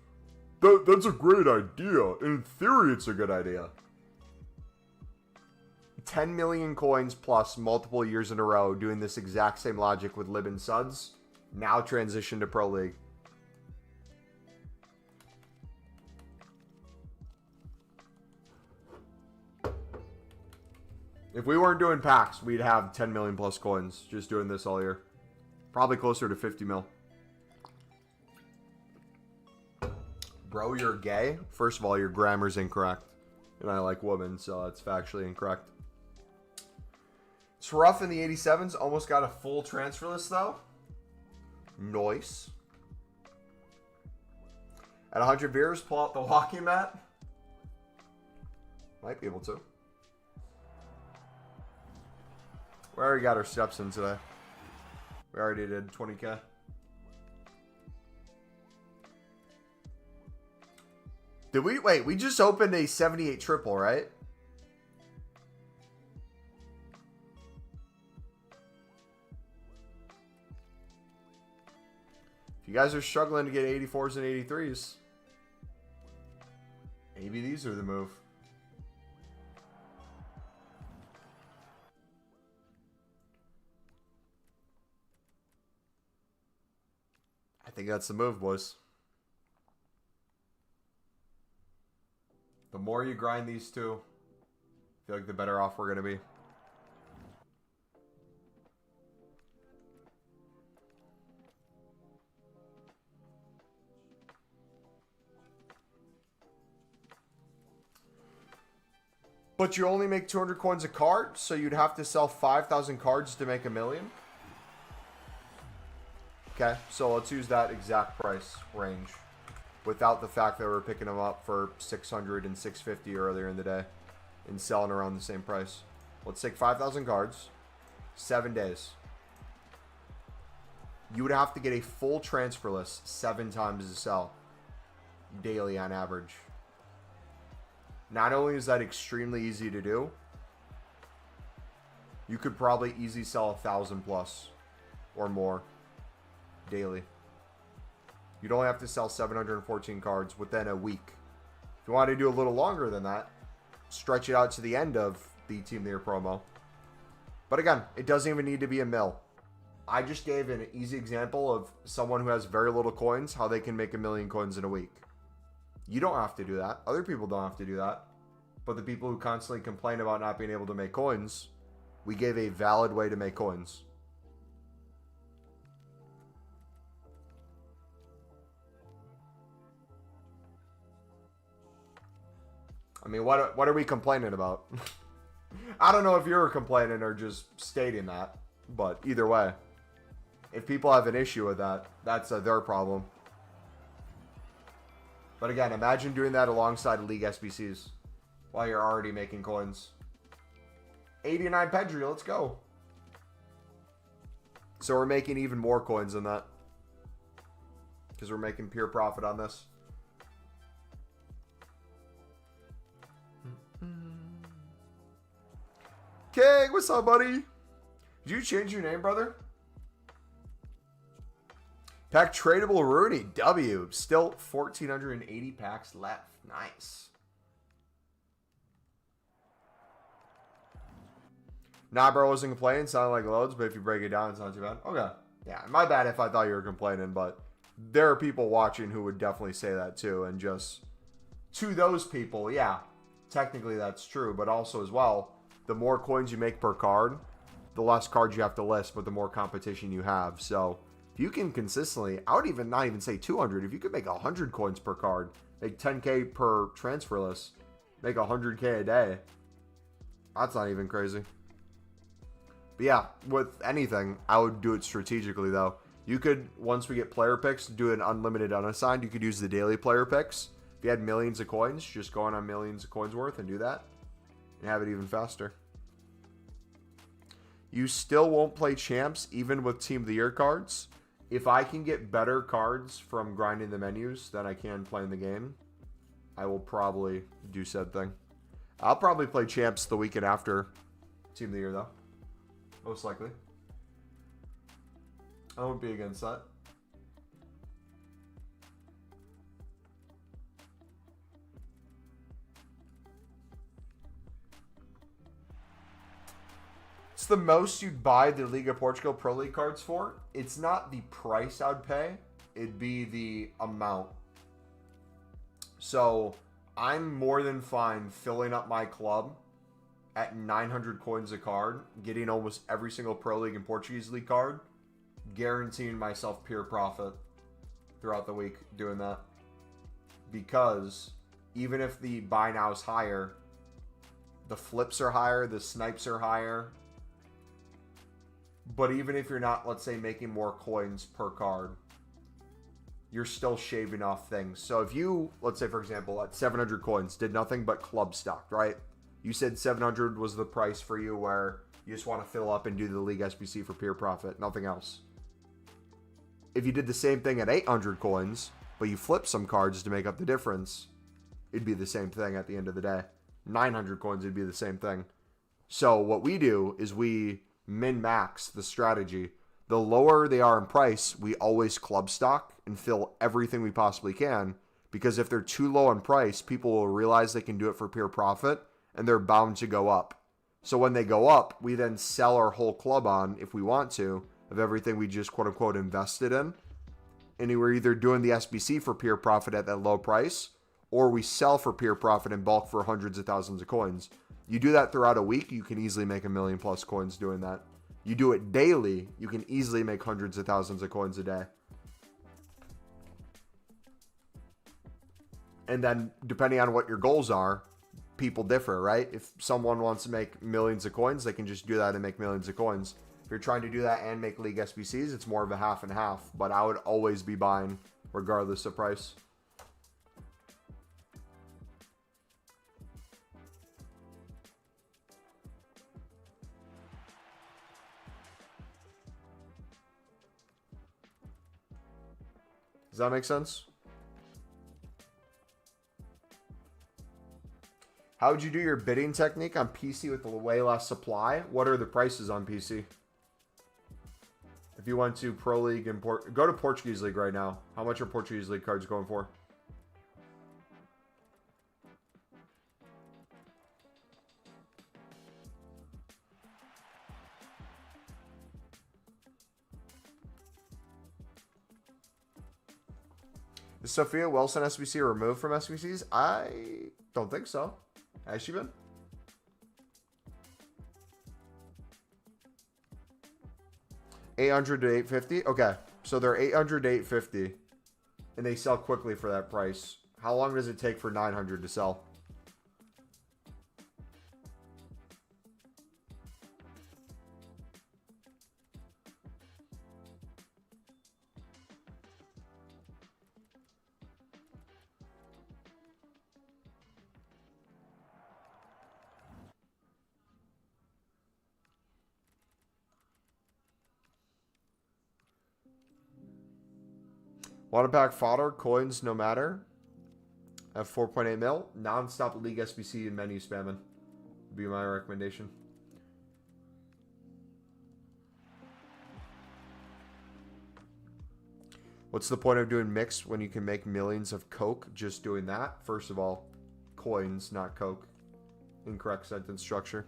That's a great idea. In theory, it's a good idea. 10 million coins plus multiple years in a row doing this exact same logic with Lib and Suds. Now transition to Pro League. If we weren't doing packs, we'd have 10 million plus coins just doing this all year. Probably closer to 50 mil. Bro, you're gay? First of all, your grammar's incorrect. And I like women, so that's factually incorrect. It's rough in the 87s. Almost got a full transfer list, though. Nice. At 100 beers, pull out the walking mat. Might be able to. We already got our steps in today. We already did 20K. Did we? Wait, we just opened a 78 triple, right? you guys are struggling to get 84s and 83s, maybe these are the move. I think that's the move, boys. The more you grind these two, I feel like the better off we're going to be. But you only make 200 coins a card, so you'd have to sell 5,000 cards to make $1 million. Okay, so let's use that exact price range without the fact that we're picking them up for 600 and 650 earlier in the day and selling around the same price. Let's take 5,000 cards, 7 days. You would have to get a full transfer list 7 times to sell daily on average. Not only is that extremely easy to do, you could probably easily sell 1,000 plus or more daily. You'd only have to sell 714 cards within a week. If you want to do a little longer than that, stretch it out to the end of the Team of the Year promo. But again, it doesn't even need to be a mill. I just gave an easy example of someone who has very little coins, how they can make 1 million coins in a week. You don't have to do that. Other people don't have to do that. But the people who constantly complain about not being able to make coins, we gave a valid way to make coins. I mean, what are we complaining about? I don't know if you're complaining or just stating that. But either way, if people have an issue with that, that's their problem. But again, imagine doing that alongside League SBCs while you're already making coins. 89 Pedri, let's go. So we're making even more coins than that, because we're making pure profit on this. King, what's up, buddy? Did you change your name, brother? Pack tradable Rooney. W. Still 1,480 packs left. Nice. Nah, bro, wasn't complaining. Sounded like loads, but if you break it down, it's not too bad. Okay. Yeah, my bad if I thought you were complaining, but there are people watching who would definitely say that too. And just to those people, yeah, technically that's true. But also as well, the more coins you make per card, the less cards you have to list, but the more competition you have. So if you can consistently, I would even not even say 200. If you could make 100 coins per card, make 10K per transfer list, make 100K a day, that's not even crazy. But yeah, with anything, I would do it strategically though. You could, once we get player picks, do an unlimited unassigned. You could use the daily player picks. If you had millions of coins, just go on millions of coins worth and do that. And have it even faster. You still won't play champs even with Team of the Year cards. If I can get better cards from grinding the menus than I can playing the game, I will probably do said thing. I'll probably play champs the weekend after Team of the Year though. Most likely. I won't be against that. It's the most you'd buy the Liga Portugal Pro League cards for. It's not the price I'd pay. It'd be the amount. So I'm more than fine filling up my club at 900 coins a card, getting almost every single Pro League and Portuguese League card, guaranteeing myself pure profit throughout the week doing that. Because even if the buy now is higher, the flips are higher, the snipes are higher. But even if you're not, let's say, making more coins per card, you're still shaving off things. So if you, let's say, for example, at 700 coins, did nothing but club stock, right? You said 700 was the price for you where you just want to fill up and do the League SBC for pure profit, nothing else. If you did the same thing at 800 coins, but you flipped some cards to make up the difference, it'd be the same thing at the end of the day. 900 coins, it'd be the same thing. So what we do is we min-max the strategy. The lower they are in price, we always club stock and fill everything we possibly can, because if they're too low in price, people will realize they can do it for pure profit and they're bound to go up. So when they go up, we then sell our whole club on, if we want to, of everything we just quote unquote invested in. And we're either doing the SBC for pure profit at that low price, or we sell for pure profit in bulk for hundreds of thousands of coins. You do that throughout a week, you can easily make 1 million plus coins doing that. You do it daily, you can easily make hundreds of thousands of coins a day. And then depending on what your goals are, people differ, right? If someone wants to make millions of coins, they can just do that and make millions of coins. If you're trying to do that and make league SBCs, it's more of a half and half, but I would always be buying regardless of price. Does that make sense? How would you do your bidding technique on PC with way less supply? What are the prices on PC? If you went to Pro League and go to Portuguese League right now. How much are Portuguese League cards going for? Is Sophia Wilson SBC removed from SBCs? I don't think so. Has she been? $800 to $850. Okay, so they're $800 to $850, and they sell quickly for that price. How long does it take for $900 to sell? Want to pack fodder, coins, no matter. At 4.8 mil. Non-stop league SBC and menu spamming. Would be my recommendation. What's the point of doing mix when you can make millions of Coke just doing that? First of all, coins, not Coke. Incorrect sentence structure.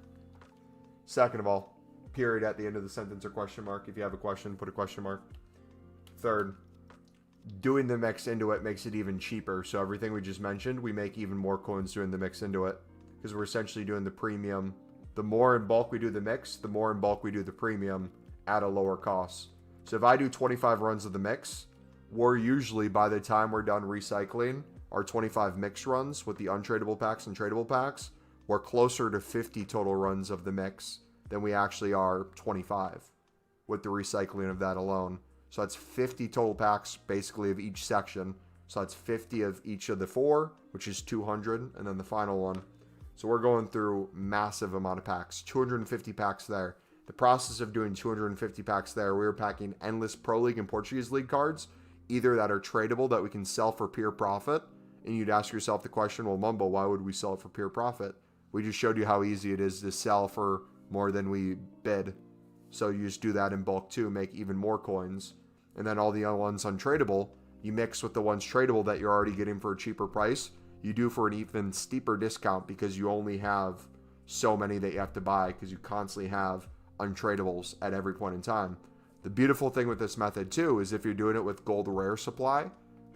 Second of all, period at the end of the sentence or question mark. If you have a question, put a question mark. Third, doing the mix into it makes it even cheaper. So everything we just mentioned, we make even more coins doing the mix into it, because we're essentially doing the premium. The more in bulk we do the mix, the more in bulk we do the premium at a lower cost. So if I do 25 runs of the mix, we're usually, by the time we're done recycling our 25 mix runs with the untradeable packs and tradable packs, we're closer to 50 total runs of the mix than we actually are 25 with the recycling of that alone. So that's 50 total packs, basically, of each section. So that's 50 of each of the 4, which is 200, and then the final one. So we're going through massive amount of packs, 250 packs there. The process of doing 250 packs there, we were packing endless Pro League and Portuguese League cards, either that are tradable that we can sell for pure profit, and you'd ask yourself the question, well, Mumbo, why would we sell it for pure profit? We just showed you how easy it is to sell for more than we bid. So you just do that in bulk too, make even more coins. And then all the other ones untradeable, you mix with the ones tradable that you're already getting for a cheaper price. You do for an even steeper discount because you only have so many that you have to buy because you constantly have untradables at every point in time. The beautiful thing with this method too is if you're doing it with gold rare supply,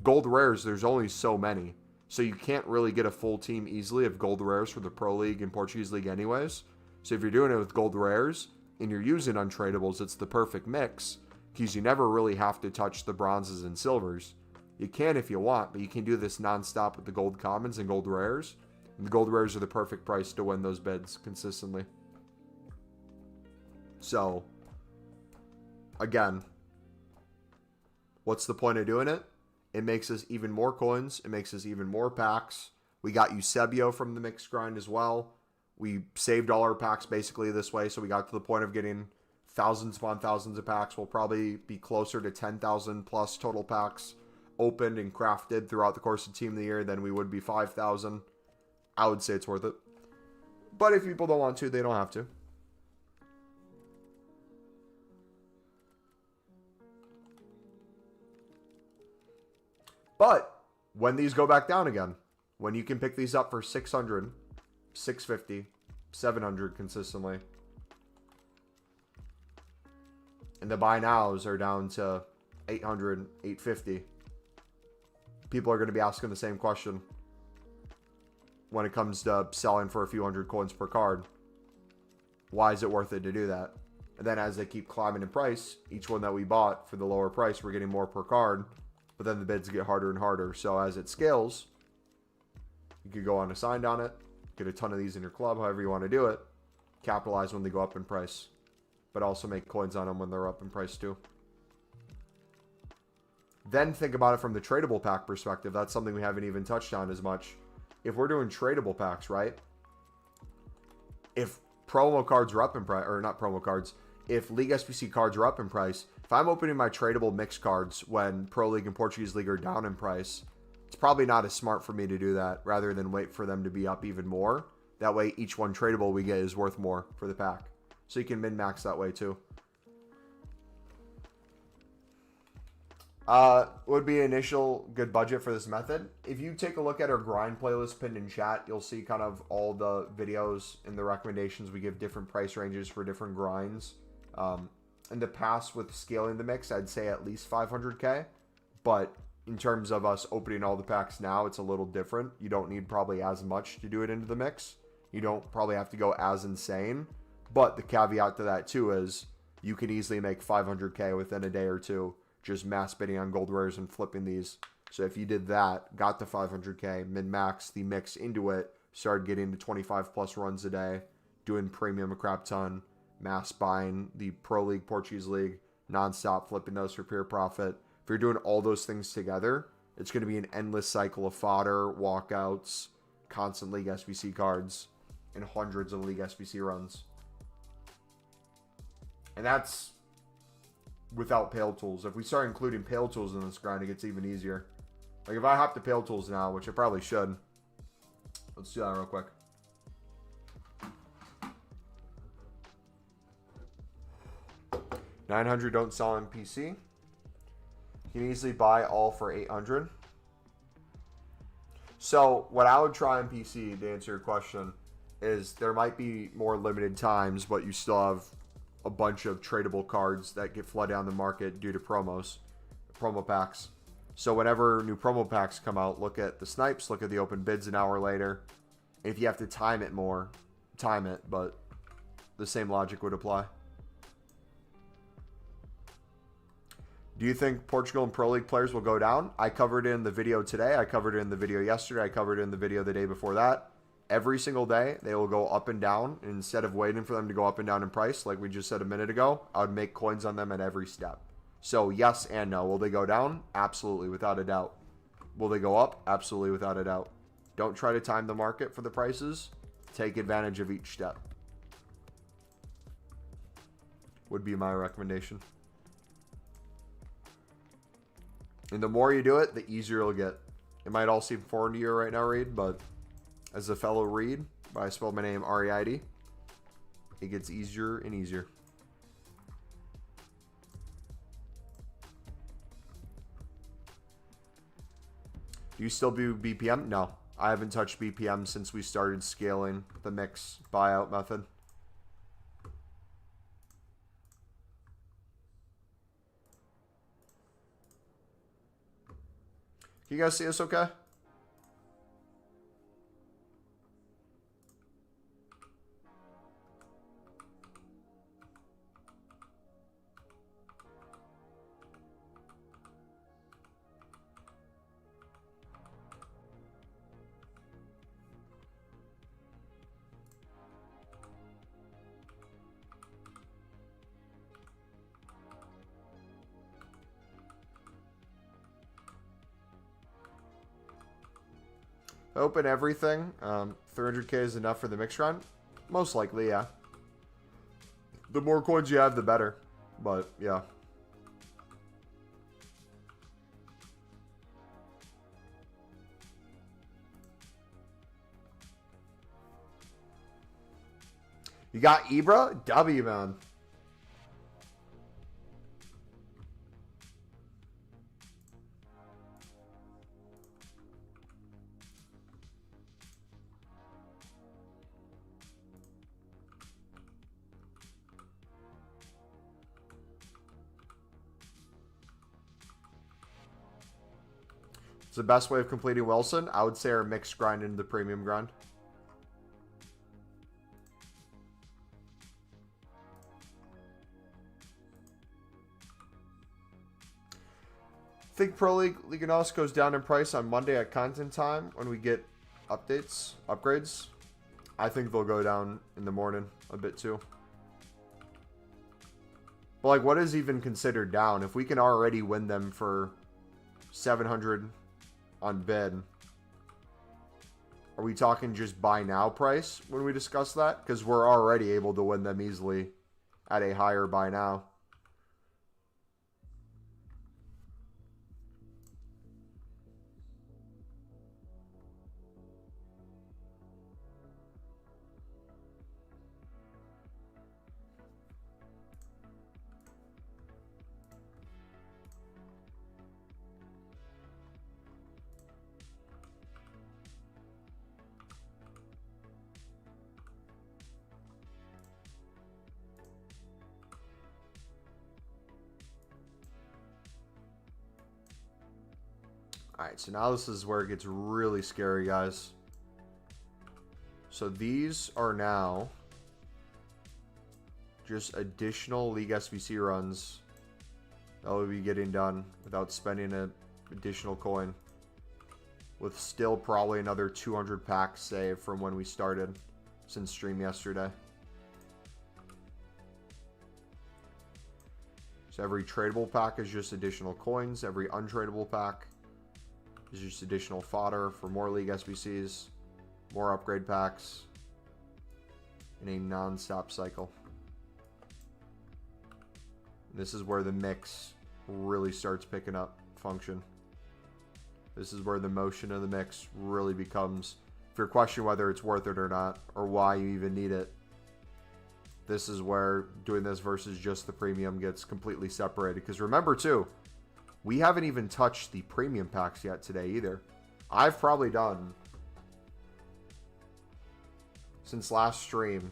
gold rares, there's only so many. So you can't really get a full team easily of gold rares for the Pro League and Portuguese League anyways. So if you're doing it with gold rares and you're using untradables, it's the perfect mix, because you never really have to touch the bronzes and silvers. You can if you want, but you can do this non-stop with the gold commons and gold rares. And the gold rares are the perfect price to win those bids consistently. So, again, what's the point of doing it? It makes us even more coins. It makes us even more packs. We got Eusebio from the mixed grind as well. We saved all our packs basically this way, so we got to the point of getting thousands upon thousands of packs. We'll probably be closer to 10,000 plus total packs opened and crafted throughout the course of Team of the Year than we would be 5,000. I would say it's worth it. But if people don't want to, they don't have to. But when these go back down again, when you can pick these up for 600, 650, 700 consistently, and the buy nows are down to 800, 850, people are going to be asking the same question when it comes to selling for a few hundred coins per card. Why is it worth it to do that? And then as they keep climbing in price, each one that we bought for the lower price, we're getting more per card, but then the bids get harder and harder. So as it scales, you could go unassigned on it, get a ton of these in your club, however you want to do it, capitalize when they go up in price, but also make coins on them when they're up in price too. Then think about it from the tradable pack perspective. That's something we haven't even touched on as much. If we're doing tradable packs, right? If promo cards are up in price, or not promo cards, if League SBC cards are up in price, if I'm opening my tradable mix cards when Pro League and Portuguese League are down in price, it's probably not as smart for me to do that rather than wait for them to be up even more. That way, each one tradable we get is worth more for the pack. So you can min-max that way too. Would be initial good budget for this method. If you take a look at our grind playlist pinned in chat, you'll see kind of all the videos and the recommendations. We give different price ranges for different grinds. In the past with scaling the mix, I'd say at least 500k. But in terms of us opening all the packs now, it's a little different. You don't need probably as much to do it into the mix. You don't probably have to go as insane. But the caveat to that too is you can easily make 500k within a day or two, just mass bidding on gold rares and flipping these. So if you did that, got to 500k, min-max the mix into it, started getting to 25 plus runs a day, doing premium a crap ton, mass buying the Pro League, Portuguese League, non-stop flipping those for pure profit. If you're doing all those things together, it's going to be an endless cycle of fodder, walkouts, constant League SBC cards, and hundreds of League SBC runs. And that's without Pale Tools. If we start including Pale Tools in this grind, it gets even easier. Like if I hop to Pale Tools now, which I probably should. Let's do that real quick. $900 don't sell on PC. You can easily buy all for 800. So what I would try on PC to answer your question is there might be more limited times, but you still have a bunch of tradable cards that get flooded on the market due to promos, promo packs. So whenever new promo packs come out, look at the snipes, look at the open bids an hour later. If you have to time it more, time it, but the same logic would apply. Do you think Portugal and Pro League players will go down? I covered it in the video today. I covered it in the video yesterday. I covered it in the video the day before that. Every single day, they will go up and down. And instead of waiting for them to go up and down in price, like we just said a minute ago, I would make coins on them at every step. So yes and no. Will they go down? Absolutely, without a doubt. Will they go up? Absolutely, without a doubt. Don't try to time the market for the prices. Take advantage of each step. Would be my recommendation. And the more you do it, the easier it'll get. It might all seem foreign to you right now, Reed, but as a fellow Reed, I spelled my name R-E-I-D, it gets easier and easier. Do you still do BPM? No, I haven't touched BPM since we started scaling the mix buyout method. Can you guys see us okay? Open everything. 300k is enough for the mix run? Most likely, yeah. The more coins you have, the better. But, yeah. You got Ibra? W, man. It's the best way of completing Wilson. I would say our mixed grind into the premium grind. Think Pro League Legionnaires goes down in price on Monday at content time when we get upgrades. I think they'll go down in the morning a bit too. But like, what is even considered down? If we can already win them for 700 on bid, are we talking just buy now price when we discuss that? Because we're already able to win them easily at a higher buy now. Alright, so now this is where it gets really scary, guys. So these are now just additional League SBC runs that will be getting done without spending an additional coin. With still probably another 200 packs saved from when we started since stream yesterday. So every tradable pack is just additional coins. Every untradable pack is just additional fodder for more League SBCs, more upgrade packs, in a non-stop cycle. And this is where the mix really starts picking up function. This is where the motion of the mix really becomes, if you're questioning whether it's worth it or not, or why you even need it, this is where doing this versus just the premium gets completely separated. Because remember too, we haven't even touched the premium packs yet today either. I've probably done, since last stream,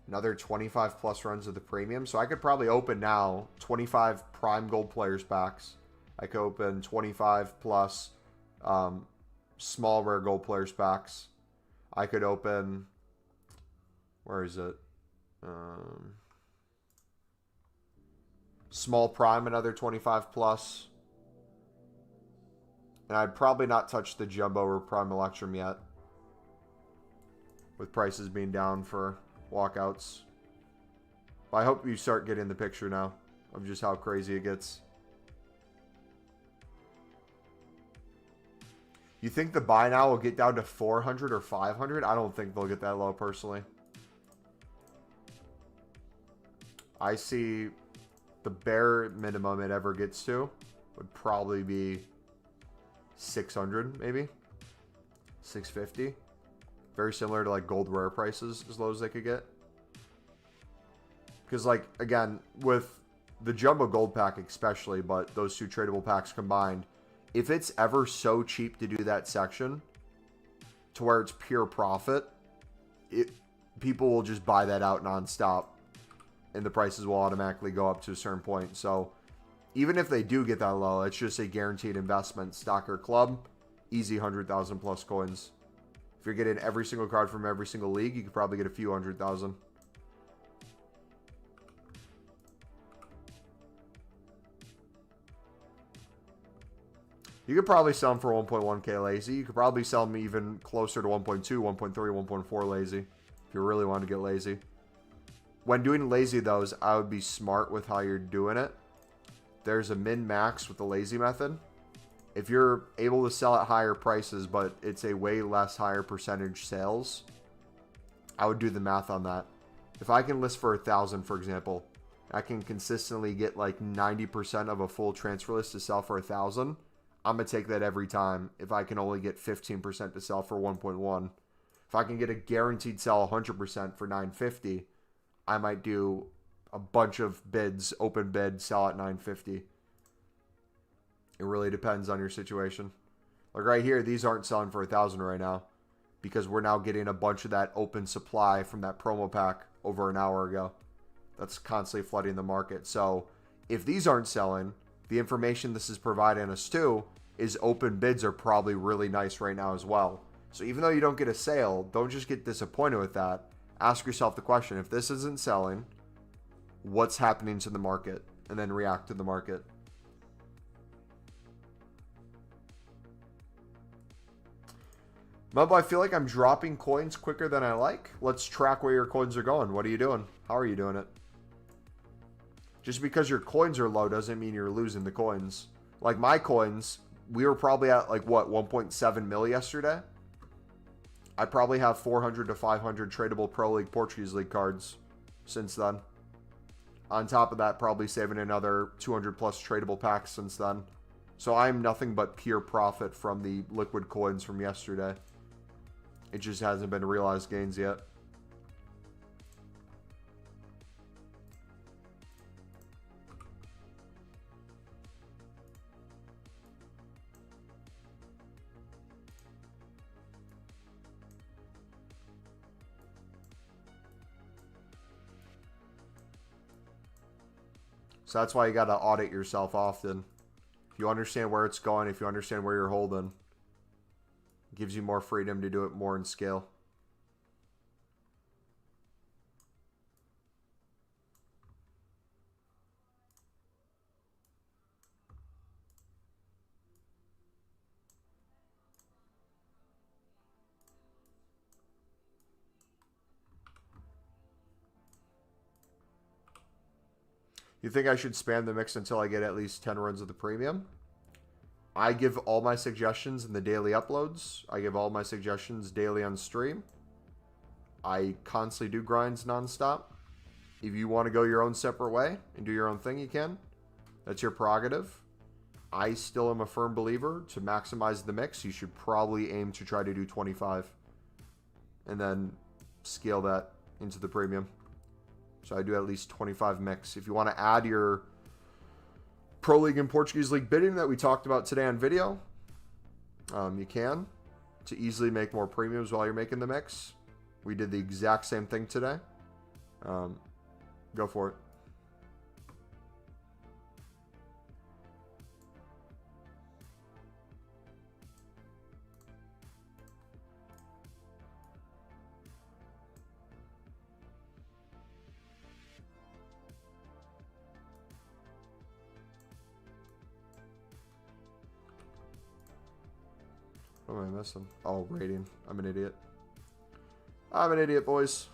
another 25 plus runs of the premium. So I could probably open now 25 prime gold players packs. I could open 25 plus small rare gold players packs. I could open, where is it? Small prime, another 25 plus. And I'd probably not touch the jumbo or prime electrum yet, with prices being down for walkouts. But I hope you start getting the picture now of just how crazy it gets. You think the buy now will get down to 400 or 500? I don't think they'll get that low personally. I see the bare minimum it ever gets to would probably be 600, maybe 650. Very similar to like gold rare prices, as low as they could get. Because like, again, with the jumbo gold pack especially, but those two tradable packs combined, if it's ever so cheap to do that section to where it's pure profit, people will just buy that out nonstop, and the prices will automatically go up to a certain point. So even if they do get that low, it's just a guaranteed investment. Stock or club, easy 100,000 plus coins. If you're getting every single card from every single league, you could probably get a few 100,000. You could probably sell them for 1.1k lazy. You could probably sell them even closer to 1.2, 1.3, 1.4 lazy if you really want to get lazy. When doing lazy, those, I would be smart with how you're doing it. There's a min-max with the lazy method. If you're able to sell at higher prices, but it's a way less higher percentage sales, I would do the math on that. If I can list for 1,000, for example, I can consistently get like 90% of a full transfer list to sell for 1,000. I'm going to take that every time if I can only get 15% to sell for 1.1. If I can get a guaranteed sell 100% for 950, I might do a bunch of bids, open bid, sell at 950. It really depends on your situation. Like right here, these aren't selling for 1,000 right now because we're now getting a bunch of that open supply from that promo pack over an hour ago. That's constantly flooding the market. So if these aren't selling, the information this is providing us too is open bids are probably really nice right now as well. So even though you don't get a sale, don't just get disappointed with that. Ask yourself the question, if this isn't selling, what's happening to the market? And then react to the market. Mub, I feel like I'm dropping coins quicker than I like. Let's track where your coins are going. What are you doing? How are you doing it? Just because your coins are low doesn't mean you're losing the coins. Like my coins, we were probably at like what, 1.7 mil yesterday? I probably have 400 to 500 tradable Pro League, Portuguese League cards since then. On top of that, probably saving another 200 plus tradable packs since then. So I'm nothing but pure profit from the liquid coins from yesterday. It just hasn't been realized gains yet. So that's why you got to audit yourself often. If you understand where it's going, if you understand where you're holding, it gives you more freedom to do it more in scale. You think I should spam the mix until I get at least 10 runs of the premium? I give all my suggestions in the daily uploads. I give all my suggestions daily on stream. I constantly do grinds nonstop. If you want to go your own separate way and do your own thing, you can. That's your prerogative. I still am a firm believer to maximize the mix. You should probably aim to try to do 25 and then scale that into the premium. So I do at least 25 mix. If you want to add your Pro League and Portuguese League bidding that we talked about today on video, you can, to easily make more premiums while you're making the mix. We did the exact same thing today. Go for it. What am I missing? Oh, rating. I'm an idiot. I'm an idiot, boys.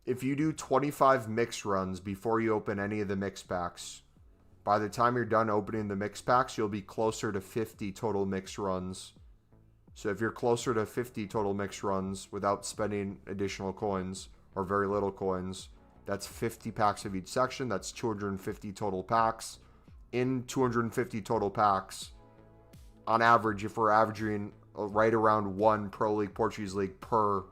If you do 25 mix runs before you open any of the mix packs, by the time you're done opening the mix packs, you'll be closer to 50 total mix runs. So if you're closer to 50 total mix runs without spending additional coins or very little coins, that's 50 packs of each section. That's 250 total packs. In 250 total packs, on average, if we're averaging right around 1 Pro League, Portuguese League per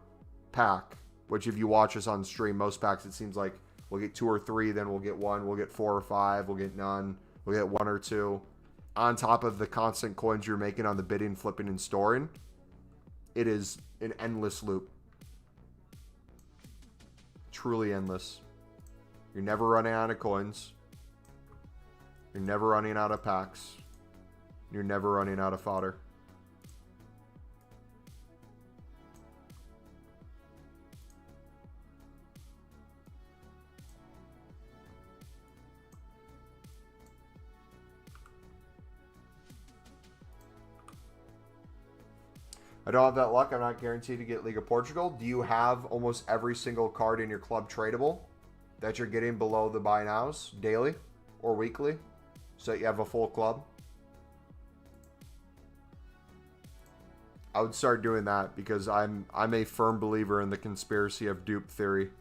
pack, which if you watch us on stream, most packs it seems like we'll get 2 or 3, then we'll get 1, we'll get 4 or 5, we'll get none, we'll get 1 or 2. On top of the constant coins you're making on the bidding, flipping, and storing, it is an endless loop. Truly endless. You're never running out of coins. You're never running out of packs. You're never running out of fodder. I don't have that luck. I'm not guaranteed to get League of Portugal. Do you have almost every single card in your club tradable that you're getting below the buy nows daily or weekly so that you have a full club? I would start doing that because I'm a firm believer in the conspiracy of dupe theory.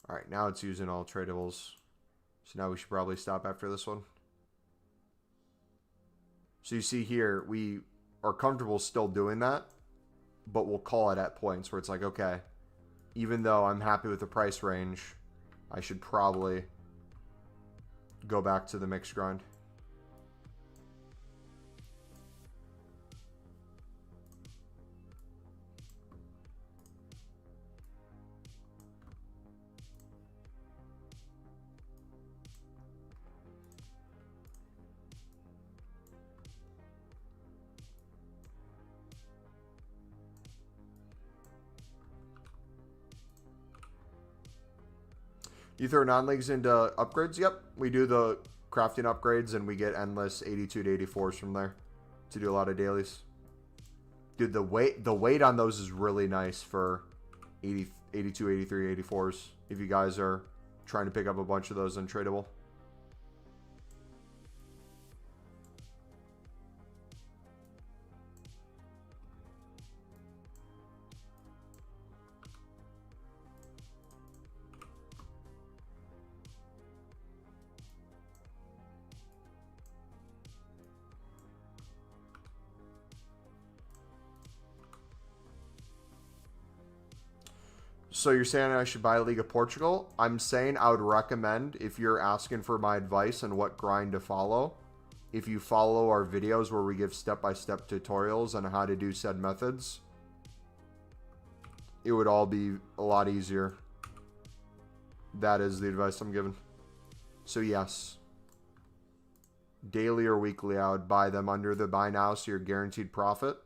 All right, now it's using all tradables. So now we should probably stop after this one. So you see here, we are comfortable still doing that, but we'll call it at points where it's like, okay, even though I'm happy with the price range, I should probably go back to the mixed grind. You throw non-leagues into upgrades? Yep. We do the crafting upgrades and we get endless 82 to 84s from there to do a lot of dailies. Dude, the weight on those is really nice for 80, 82, 83, 84s if you guys are trying to pick up a bunch of those untradeable. So you're saying I should buy League of Portugal? I'm saying I would recommend, if you're asking for my advice on what grind to follow, if you follow our videos where we give step-by-step tutorials on how to do said methods, it would all be a lot easier. That is the advice I'm giving. So yes, daily or weekly, I would buy them under the buy now so you're guaranteed profit,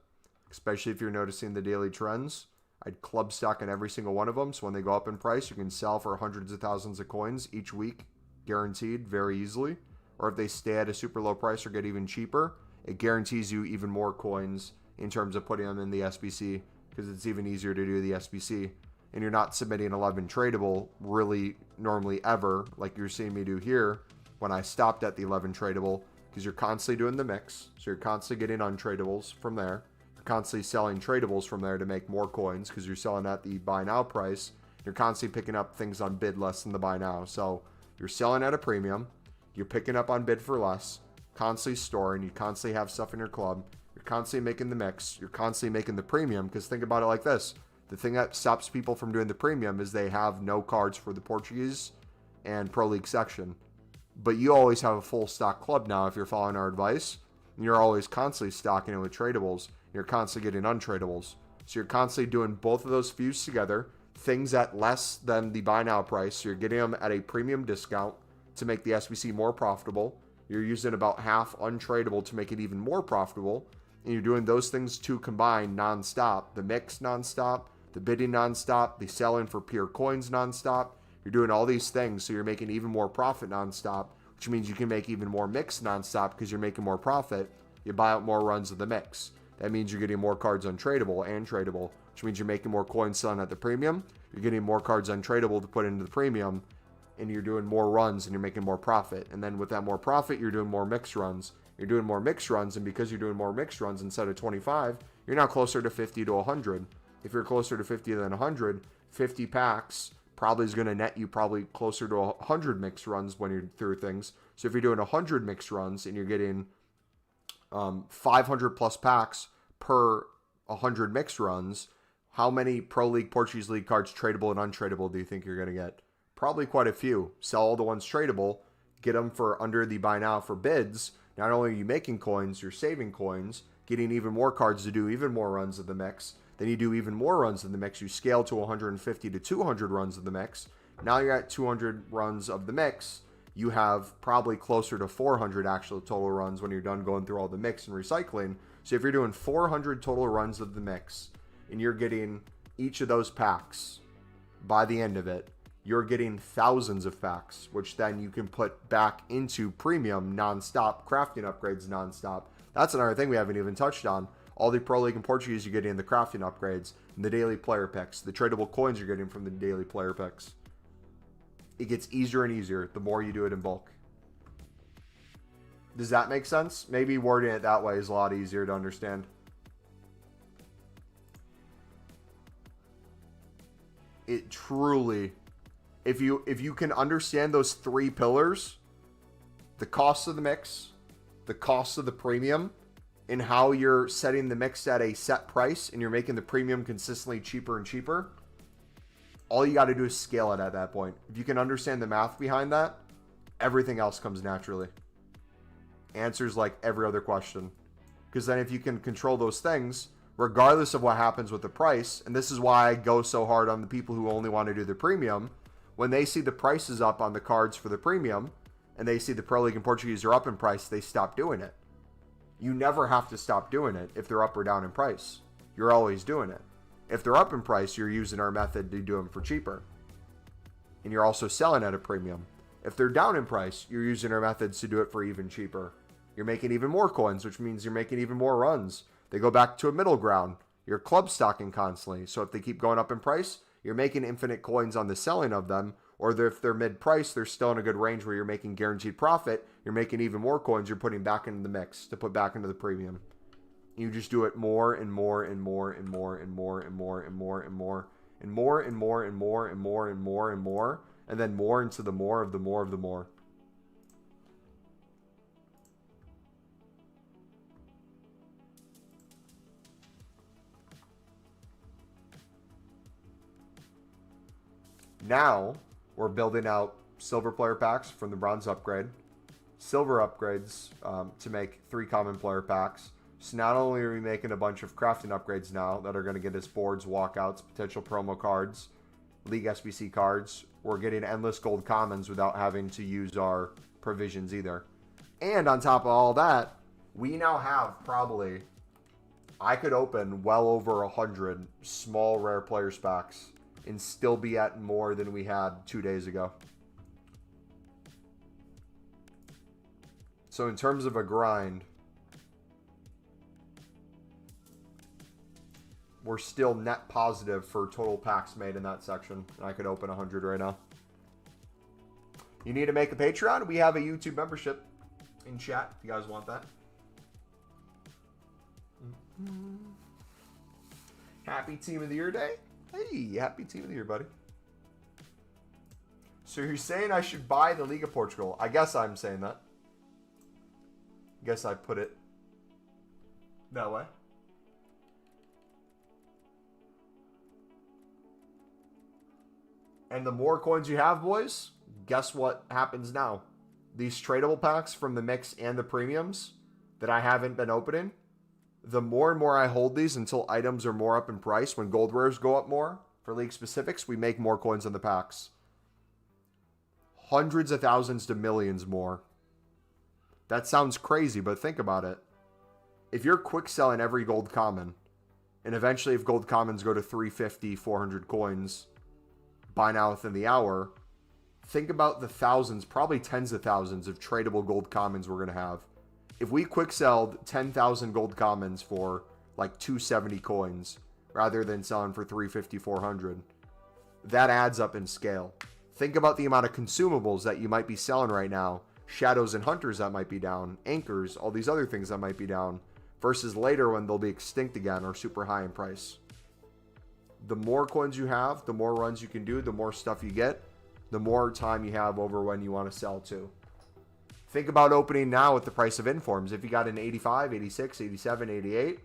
especially if you're noticing the daily trends. I'd club stock on every single one of them, so when they go up in price, you can sell for hundreds of thousands of coins each week, guaranteed, very easily. Or if they stay at a super low price or get even cheaper, it guarantees you even more coins in terms of putting them in the SBC, because it's even easier to do the SBC. And you're not submitting 11 tradable really normally ever, like you're seeing me do here when I stopped at the 11 tradable, because you're constantly doing the mix, so you're constantly getting untradables from there. Constantly selling tradables from there to make more coins because you're selling at the buy now price. You're constantly picking up things on bid less than the buy now. So you're selling at a premium. You're picking up on bid for less. Constantly storing. You constantly have stuff in your club. You're constantly making the mix. You're constantly making the premium, because think about it like this. The thing that stops people from doing the premium is they have no cards for the Portuguese and Pro League section. But you always have a full stock club now if you're following our advice. And you're always constantly stocking it with tradables. You're constantly getting untradables. So you're constantly doing both of those fused together, things at less than the buy now price. So you're getting them at a premium discount to make the SBC more profitable. You're using about half untradable to make it even more profitable. And you're doing those things to combine nonstop. The mix nonstop, the bidding nonstop, the selling for pure coins nonstop. You're doing all these things so you're making even more profit nonstop, which means you can make even more mix nonstop because you're making more profit. You buy out more runs of the mix. That means you're getting more cards untradable and tradable, which means you're making more coins selling at the premium. You're getting more cards untradable to put into the premium, and you're doing more runs and you're making more profit. And then with that more profit, you're doing more mixed runs. You're doing more mixed runs, and because you're doing more mixed runs instead of 25, you're now closer to 50 to 100. If you're closer to 50 than 100, 50 packs probably is going to net you probably closer to 100 mixed runs when you're through things. So if you're doing 100 mixed runs and you're getting 500 plus packs per 100 mixed runs, how many Pro League, Portuguese League cards, tradable and untradable, do you think you're going to get? Probably quite a few. Sell all the ones tradable, get them for under the buy now for bids. Not only are you making coins, you're saving coins, getting even more cards to do even more runs of the mix. Then you do even more runs of the mix. You scale to 150 to 200 runs of the mix. Now you're at 200 runs of the mix. You have probably closer to 400 actual total runs when you're done going through all the mix and recycling. So if you're doing 400 total runs of the mix and you're getting each of those packs by the end of it, you're getting thousands of packs, which then you can put back into premium nonstop, crafting upgrades nonstop. That's another thing we haven't even touched on. All the Pro League and Portuguese you're getting in the crafting upgrades, and the daily player picks, the tradable coins you're getting from the daily player picks. It gets easier and easier the more you do it in bulk. Does that make sense? Maybe wording it that way is a lot easier to understand. It truly If you can understand those 3 pillars, the cost of the mix, the cost of the premium, and how you're setting the mix at a set price and you're making the premium consistently cheaper and cheaper, all you got to do is scale it at that point. If you can understand the math behind that, everything else comes naturally. Answers like every other question. Because then if you can control those things, regardless of what happens with the price, and this is why I go so hard on the people who only want to do the premium, when they see the prices up on the cards for the premium, and they see the Pro League and Portuguese are up in price, they stop doing it. You never have to stop doing it if they're up or down in price. You're always doing it. If they're up in price, you're using our method to do them for cheaper. And you're also selling at a premium. If they're down in price, you're using our methods to do it for even cheaper. You're making even more coins, which means you're making even more runs. They go back to a middle ground. You're club stocking constantly. So if they keep going up in price, you're making infinite coins on the selling of them. Or if they're mid-price, they're still in a good range where you're making guaranteed profit. You're making even more coins you're putting back into the mix to put back into the premium. You just do it more and more and more and more and more and more and more and more and more and more and more and more and more and more, and then more into the more of the more of the more. Now we're building out silver player packs from the bronze upgrade, silver upgrades to make 3 common player packs. So not only are we making a bunch of crafting upgrades now that are going to get us boards, walkouts, potential promo cards, League SBC cards, we're getting endless gold commons without having to use our provisions either. And on top of all that, we now have probably, I could open well over 100 small rare players packs and still be at more than we had 2 days ago. So in terms of a grind, we're still net positive for total packs made in that section. And I could open 100 right now. You need to make a Patreon. We have a YouTube membership in chat if you guys want that. Happy Team of the Year Day. Hey, happy Team of the Year, buddy. So you're saying I should buy the League of Portugal. I guess I'm saying that. Guess I put it that way. And the more coins you have, boys, guess what happens now? These tradable packs from the mix and the premiums that I haven't been opening, the more and more I hold these until items are more up in price, when gold rares go up more for League specifics, we make more coins on the packs. Hundreds of thousands to millions more. That sounds crazy, but think about it. If you're quick selling every gold common, and eventually if gold commons go to 350, 400 coins, buy now within the hour, think about the thousands, probably tens of thousands of tradable gold commons we're going to have. If we quick selled 10,000 gold commons for like 270 coins rather than selling for 350, 400, that adds up in scale. Think about the amount of consumables that you might be selling right now, shadows and hunters that might be down, anchors, all these other things that might be down, versus later when they'll be extinct again or super high in price. The more coins you have, the more runs you can do, the more stuff you get, the more time you have over when you want to sell to. Think about opening now with the price of informs. If you got an 85, 86, 87, 88,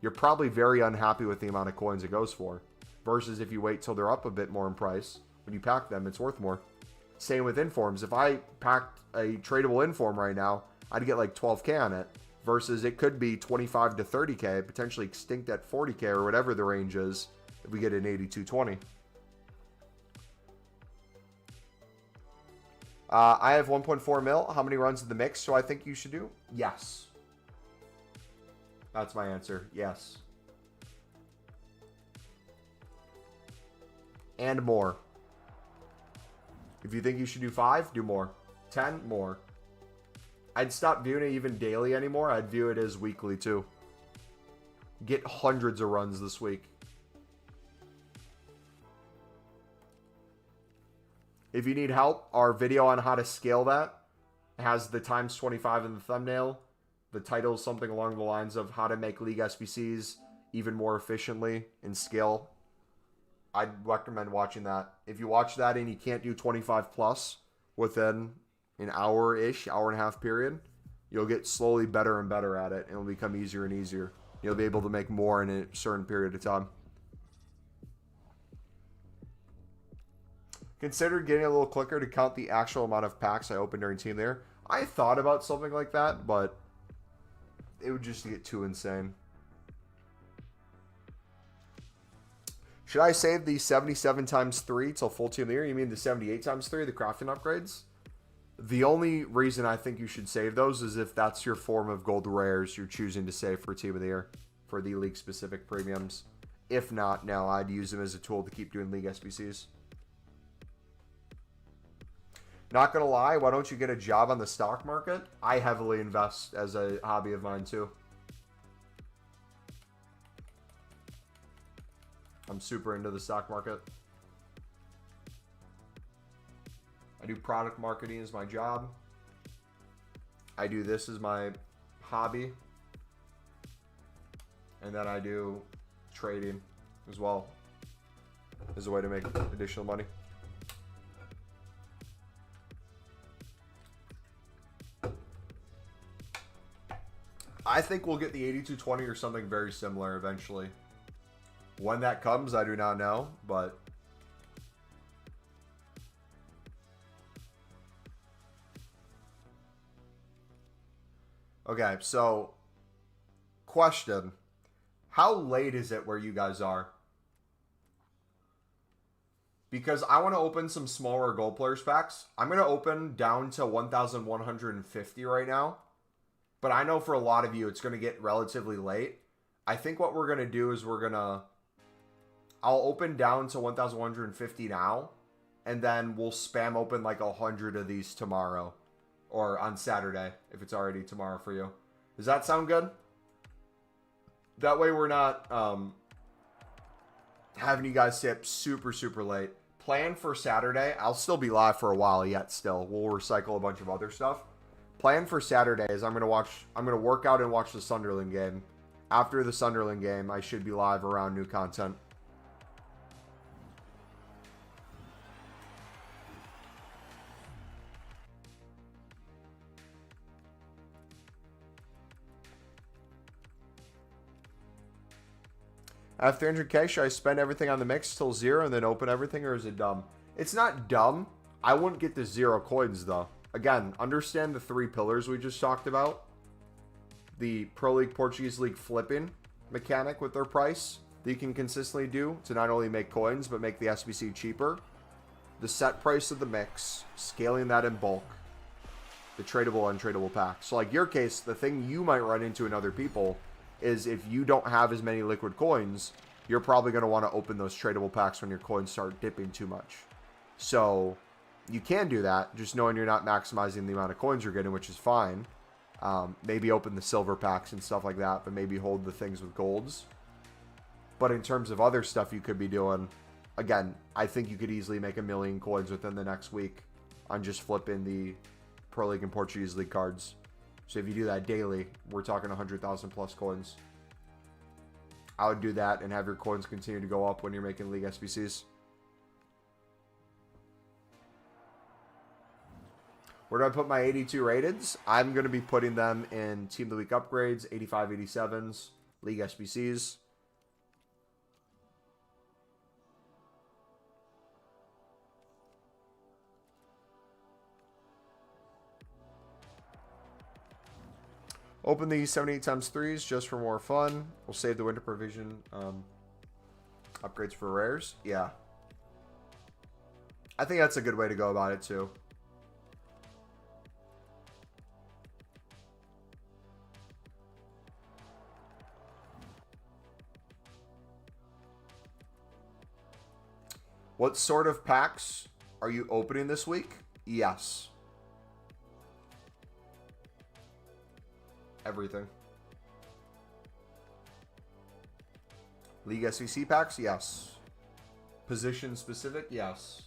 you're probably very unhappy with the amount of coins it goes for. Versus if you wait till they're up a bit more in price, when you pack them, it's worth more. Same with informs. If I packed a tradable inform right now, I'd get like 12K on it. Versus it could be 25 to 30K, potentially extinct at 40K or whatever the range is if we get an 8220. I have 1.4 mil. How many runs in the mix do I think you should do? Yes. That's my answer. Yes. And more. If you think you should do 5, do more. 10, more. I'd stop viewing it even daily anymore. I'd view it as weekly too. Get hundreds of runs this week. If you need help, our video on how to scale that has the times 25 in the thumbnail. The title is something along the lines of how to make League SBCs even more efficiently and scale I'd recommend watching that. If you watch that and you can't do 25 plus within an hour-ish, hour and a half period, you'll get slowly better and better at it, and it'll become easier and easier. You'll be able to make more in a certain period of time. Considered getting a little clicker to count the actual amount of packs I opened during Team there. I thought about something like that, but it would just get too insane. Should I save the 77 times 3 till full Team of the Year? You mean the 78 times 3, the crafting upgrades? The only reason I think you should save those is if that's your form of gold rares you're choosing to save for Team of the Year, for the league-specific premiums. If not, no, I'd use them as a tool to keep doing league SBCs. Not gonna lie, why don't you get a job on the stock market? I heavily invest as a hobby of mine too. I'm super into the stock market. I do product marketing as my job. I do this as my hobby. And then I do trading as well as a way to make additional money. I think we'll get the 8220 or something very similar eventually. When that comes, I do not know, but okay, so question. How late is it where you guys are? Because I want to open some smaller gold players packs. I'm going to open down to 1,150 right now. But I know for a lot of you, it's going to get relatively late. I think what we're going to do is I'll open down to 1,150 now. And then we'll spam open like 100 of these tomorrow. Or on Saturday, if it's already tomorrow for you. Does that sound good? That way we're not having you guys stay up super, super late. Plan for Saturday. I'll still be live for a while yet still. We'll recycle a bunch of other stuff. Plan for Saturday is I'm gonna work out and watch the Sunderland game. After the Sunderland game, I should be live around new content. I have 300k. Should I spend everything on the mix till 0 and then open everything, or is it dumb? It's not dumb. I wouldn't get the 0 coins though. Again, understand the 3 pillars we just talked about. The Pro League, Portuguese League flipping mechanic with their price that you can consistently do to not only make coins, but make the SBC cheaper. The set price of the mix, scaling that in bulk. The tradable, untradable packs. So like your case, the thing you might run into in other people is if you don't have as many liquid coins, you're probably going to want to open those tradable packs when your coins start dipping too much. So you can do that, just knowing you're not maximizing the amount of coins you're getting, which is fine. Maybe open the silver packs and stuff like that, but maybe hold the things with golds. But in terms of other stuff you could be doing, again, I think you could easily make 1 million coins within the next week on just flipping the Pro League and Portuguese League cards. So if you do that daily, we're talking 100,000 plus coins. I would do that and have your coins continue to go up when you're making League SBCs. Where do I put my 82 rateds? I'm going to be putting them in Team of the Week upgrades, 85, 87s, League SBCs. Open the 78 times 3s just for more fun. We'll save the winter provision upgrades for rares. Yeah. I think that's a good way to go about it too. What sort of packs are you opening this week? Yes. Everything. League SVC packs? Yes. Position specific? Yes.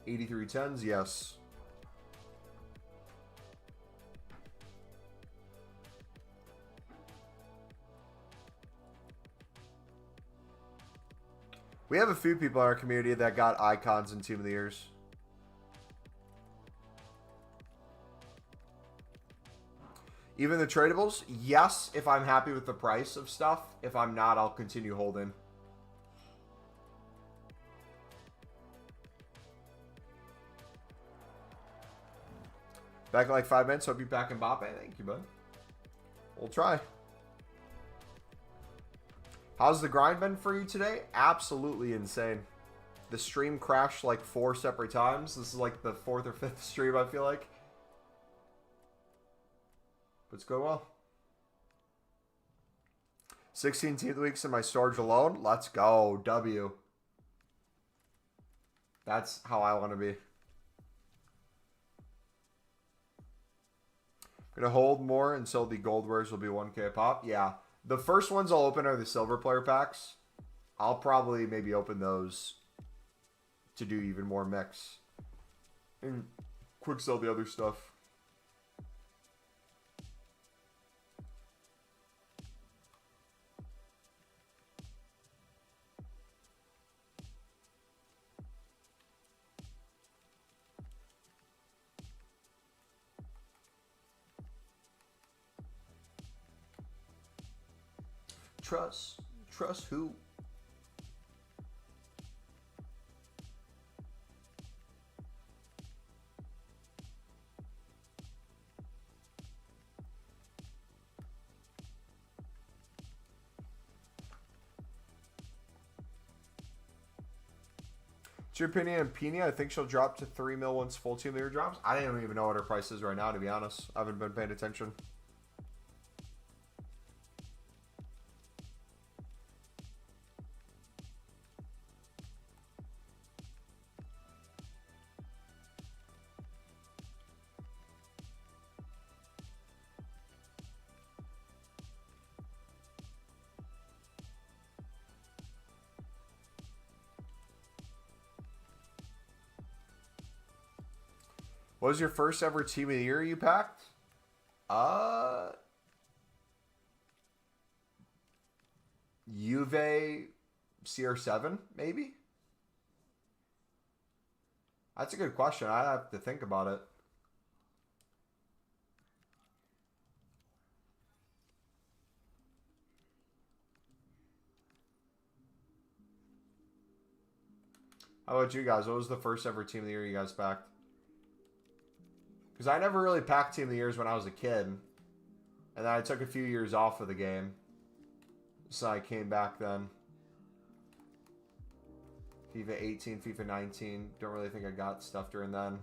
8310s? Yes. We have a few people in our community that got icons in Team of the Years. Even the tradables? Yes, if I'm happy with the price of stuff. If I'm not, I'll continue holding. Back in like 5 minutes. Hope you're back in Mbappe. Thank you, bud. We'll try. How's the grind been for you today? Absolutely insane. The stream crashed like 4 separate times. This is like the 4th or 5th stream, I feel like. But it's going well. 16 team weeks in my storage alone. Let's go. W. That's how I want to be. Gonna hold more until the gold wares will be 1K a pop. Yeah. The first ones I'll open are the silver player packs. I'll probably maybe open those to do even more mix. And quick sell the other stuff. Trust who? What's your opinion on Pina? I think she'll drop to 3 mil once full team leader drops. I don't even know what her price is right now, to be honest. I haven't been paying attention. What was your first ever team of the year you packed? Juve CR7, maybe? That's a good question. I have to think about it. How about you guys? What was the first ever team of the year you guys packed? Because I never really packed team of the years when I was a kid. And then I took a few years off of the game. So I came back then. FIFA 18, FIFA 19. Don't really think I got stuff during then.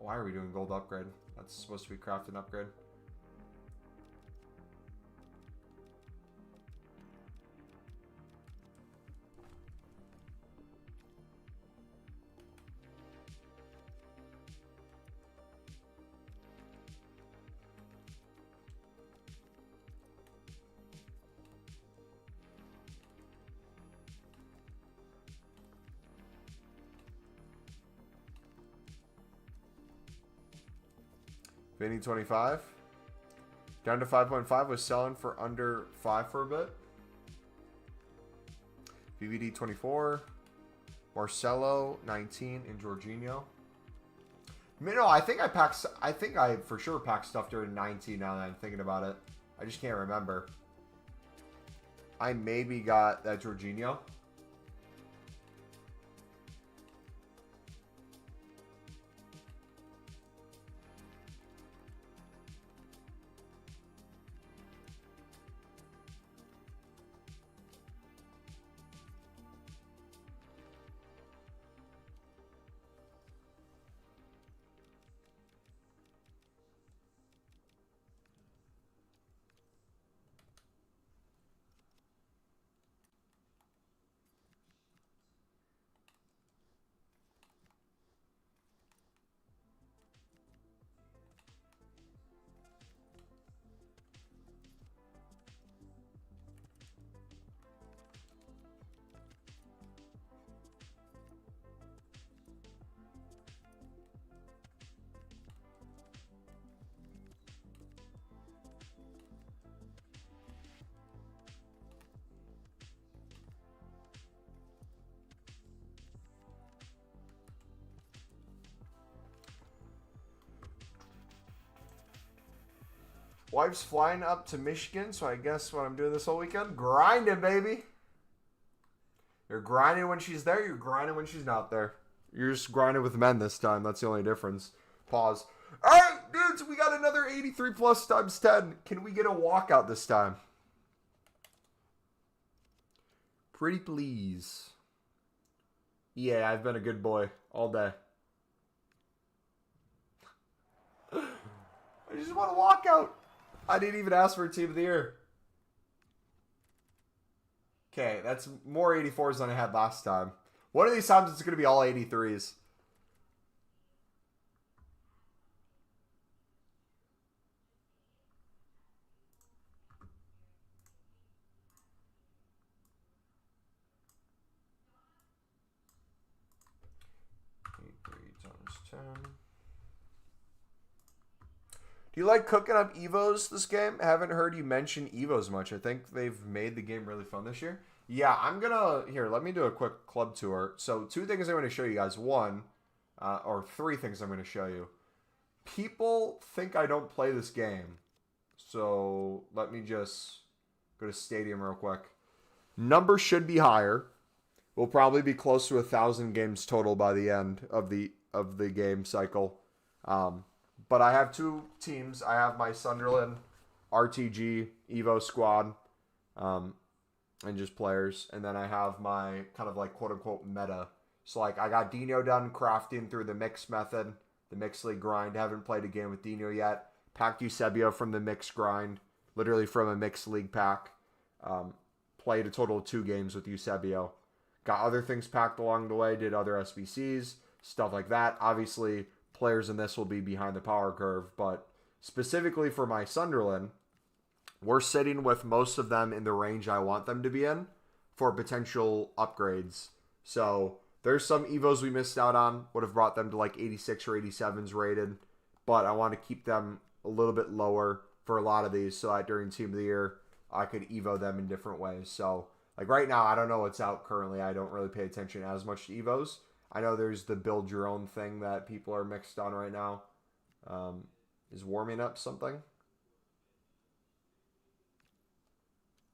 Why are we doing gold upgrade? That's supposed to be crafting upgrade. Vinny 25. Down to 5.5 was selling for under 5 for a bit. VVD 24. Marcelo 19 and Jorginho. No, I think I for sure packed stuff during 19 now that I'm thinking about it. I just can't remember. I maybe got that Jorginho. Wife's flying up to Michigan, so I guess what I'm doing this whole weekend? Grinding, baby. You're grinding when she's there. You're grinding when she's not there. You're just grinding with men this time. That's the only difference. Pause. All right, dudes, we got another 83 plus times 10. Can we get a walkout this time? Pretty please. Yeah, I've been a good boy all day. I just want to walk out. I didn't even ask for a team of the year. Okay, that's more 84s than I had last time. One of these times it's going to be all 83s. Times 10. Do you like cooking up Evos this game? Haven't heard you mention Evos much. I think they've made the game really fun this year. Yeah, I'm going to... Here, let me do a quick club tour. So, 2 things I'm going to show you guys. 1, or 3 things I'm going to show you. People think I don't play this game. So, let me just go to Stadium real quick. Numbers should be higher. We'll probably be close to 1,000 games total by the end of the game cycle. But I have 2 teams. I have my Sunderland RTG Evo squad, and just players. And then I have my kind of like quote-unquote meta. So like I got Dino done crafting through the mix method, the mix league grind. Haven't played a game with Dino yet. Packed Eusebio from the mix grind, literally from a mixed league pack. Played a total of 2 games with Eusebio. Got other things packed along the way. Did other SBCs, stuff like that. Obviously, players in this will be behind the power curve, but specifically for my Sunderland, we're sitting with most of them in the range I want them to be in for potential upgrades. So there's some Evos we missed out on, would have brought them to like 86 or 87s rated, but I want to keep them a little bit lower for a lot of these so that during Team of the Year, I could Evo them in different ways. So like right now, I don't know what's out currently. I don't really pay attention as much to Evos. I know there's the build your own thing that people are mixed on right now. Is warming up something?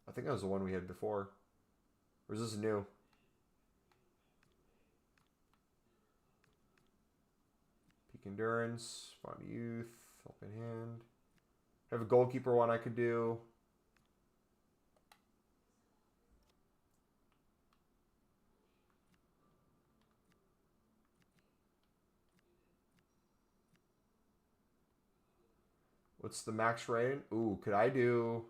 I think that was the one we had before. Or is this new? Peak endurance, fun youth, helping hand. I have a goalkeeper one I could do. What's the max rating? Ooh, could I do...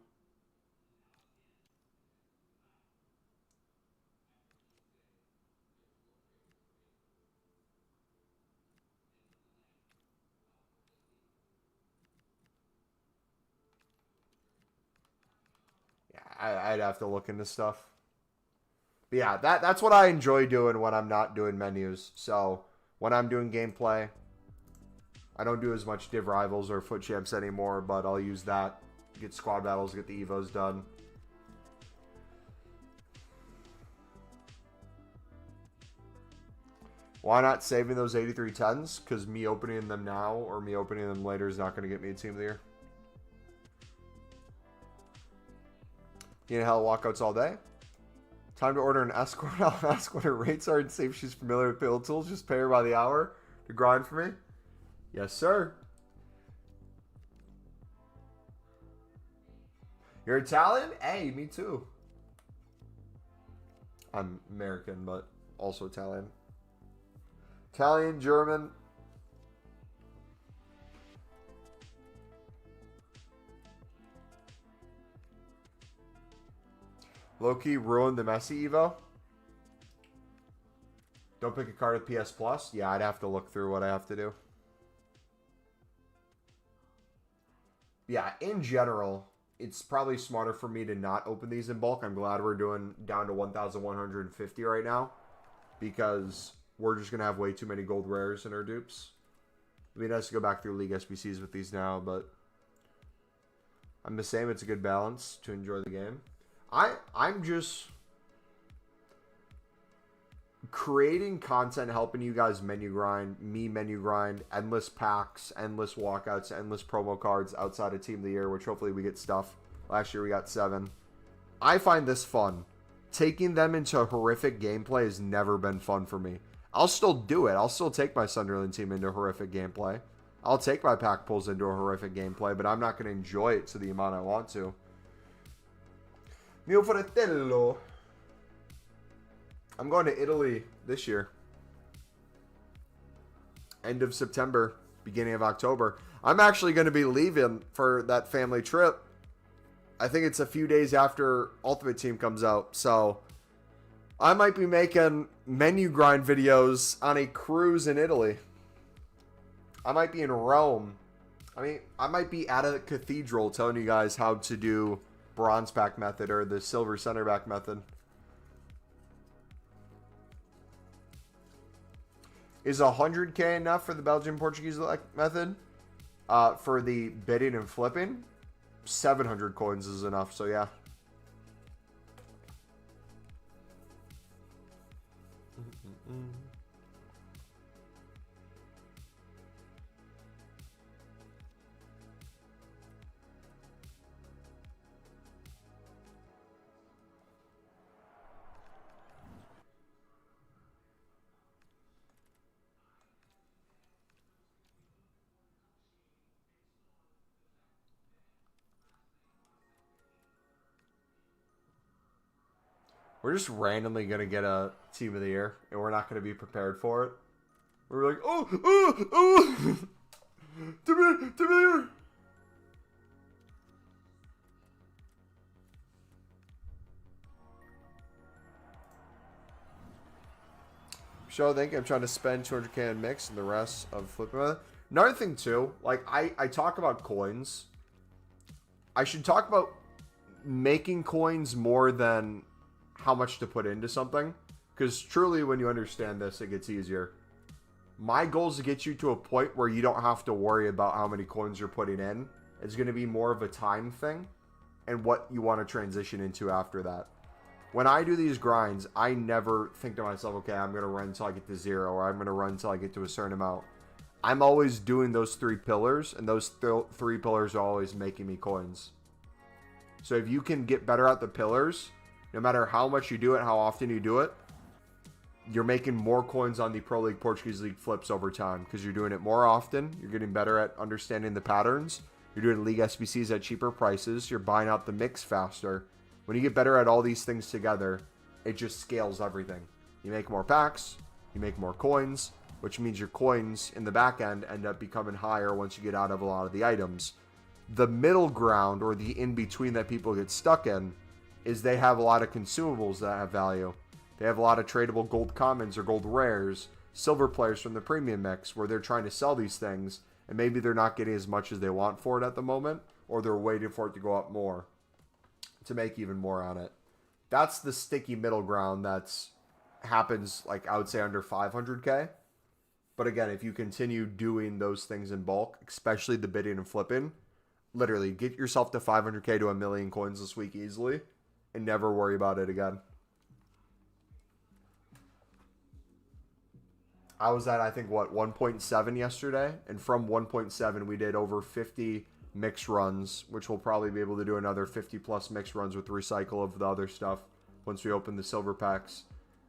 Yeah, I'd have to look into stuff. But yeah, that's what I enjoy doing when I'm not doing menus. So when I'm doing gameplay, I don't do as much Div Rivals or Foot Champs anymore, but I'll use that. Get squad battles, get the Evos done. Why not saving those 83 10s? Because me opening them now or me opening them later is not going to get me a Team of the Year. You know how walkouts all day? Time to order an escort. I'll ask what her rates are and see if she's familiar with build tools. Just pay her by the hour to grind for me. Yes, sir. You're Italian? Hey, me too. I'm American, but also Italian. Italian, German. Low-key ruined the Messi Evo. Don't pick a card with PS Plus. Yeah, I'd have to look through what I have to do. Yeah, in general, it's probably smarter for me to not open these in bulk. I'm glad we're doing down to 1,150 right now, because we're just going to have way too many gold rares in our dupes. It'd be nice to go back through League SBCs with these now, but I'm the same. It's a good balance to enjoy the game. I'm just creating content, helping you guys menu grind, me menu grind, endless packs, endless walkouts, endless promo cards outside of Team of the Year, which hopefully we get stuff. Last year we got 7. I find this fun. Taking them into horrific gameplay has never been fun for me. I'll still do it. I'll still take my Sunderland team into horrific gameplay. I'll take my pack pulls into a horrific gameplay, but I'm not going to enjoy it to the amount I want to. Mio fratello. I'm going to Italy this year. End of September, beginning of October. I'm actually going to be leaving for that family trip. I think it's a few days after Ultimate Team comes out. So I might be making menu grind videos on a cruise in Italy. I might be in Rome. I mean, I might be at a cathedral telling you guys how to do bronze pack method or the silver center back method. Is 100k enough for the Belgian Portuguese method? For the bidding and flipping? 700 coins is enough, so yeah. We're just randomly going to get a Team of the Year, and we're not going to be prepared for it. We're like, oh, Team of the Year. So I think I'm trying to spend 200k on mix and the rest of flipping. Another thing, too, like, I talk about coins. I should talk about making coins more than how much to put into something, because truly when you understand this, it gets easier. My goal is to get you to a point where you don't have to worry about how many coins you're putting in. It's going to be more of a time thing and what you want to transition into after that. When I do these grinds, I never think to myself, okay, I'm going to run until I get to 0, or I'm going to run until I get to a certain amount. I'm always doing those 3 pillars, and those 3 pillars are always making me coins. So if you can get better at the pillars, no matter how much you do it, how often you do it, you're making more coins on the Pro League, Portuguese League flips over time because you're doing it more often. You're getting better at understanding the patterns. You're doing League SBCs at cheaper prices. You're buying out the mix faster. When you get better at all these things together, it just scales everything. You make more packs, you make more coins, which means your coins in the back end up becoming higher once you get out of a lot of the items. The middle ground, or the in-between that people get stuck in, is they have a lot of consumables that have value. They have a lot of tradable gold commons or gold rares, silver players from the premium mix, where they're trying to sell these things, and maybe they're not getting as much as they want for it at the moment, or they're waiting for it to go up more to make even more on it. That's the sticky middle ground that's happens, like, I would say under 500k. But again, if you continue doing those things in bulk, especially the bidding and flipping, literally get yourself to 500k to 1 million coins this week easily, and never worry about it again. I was at, I think, what, 1.7 yesterday? And from 1.7, we did over 50 mix runs, which we'll probably be able to do another 50 plus mix runs with recycle of the other stuff once we open the silver packs.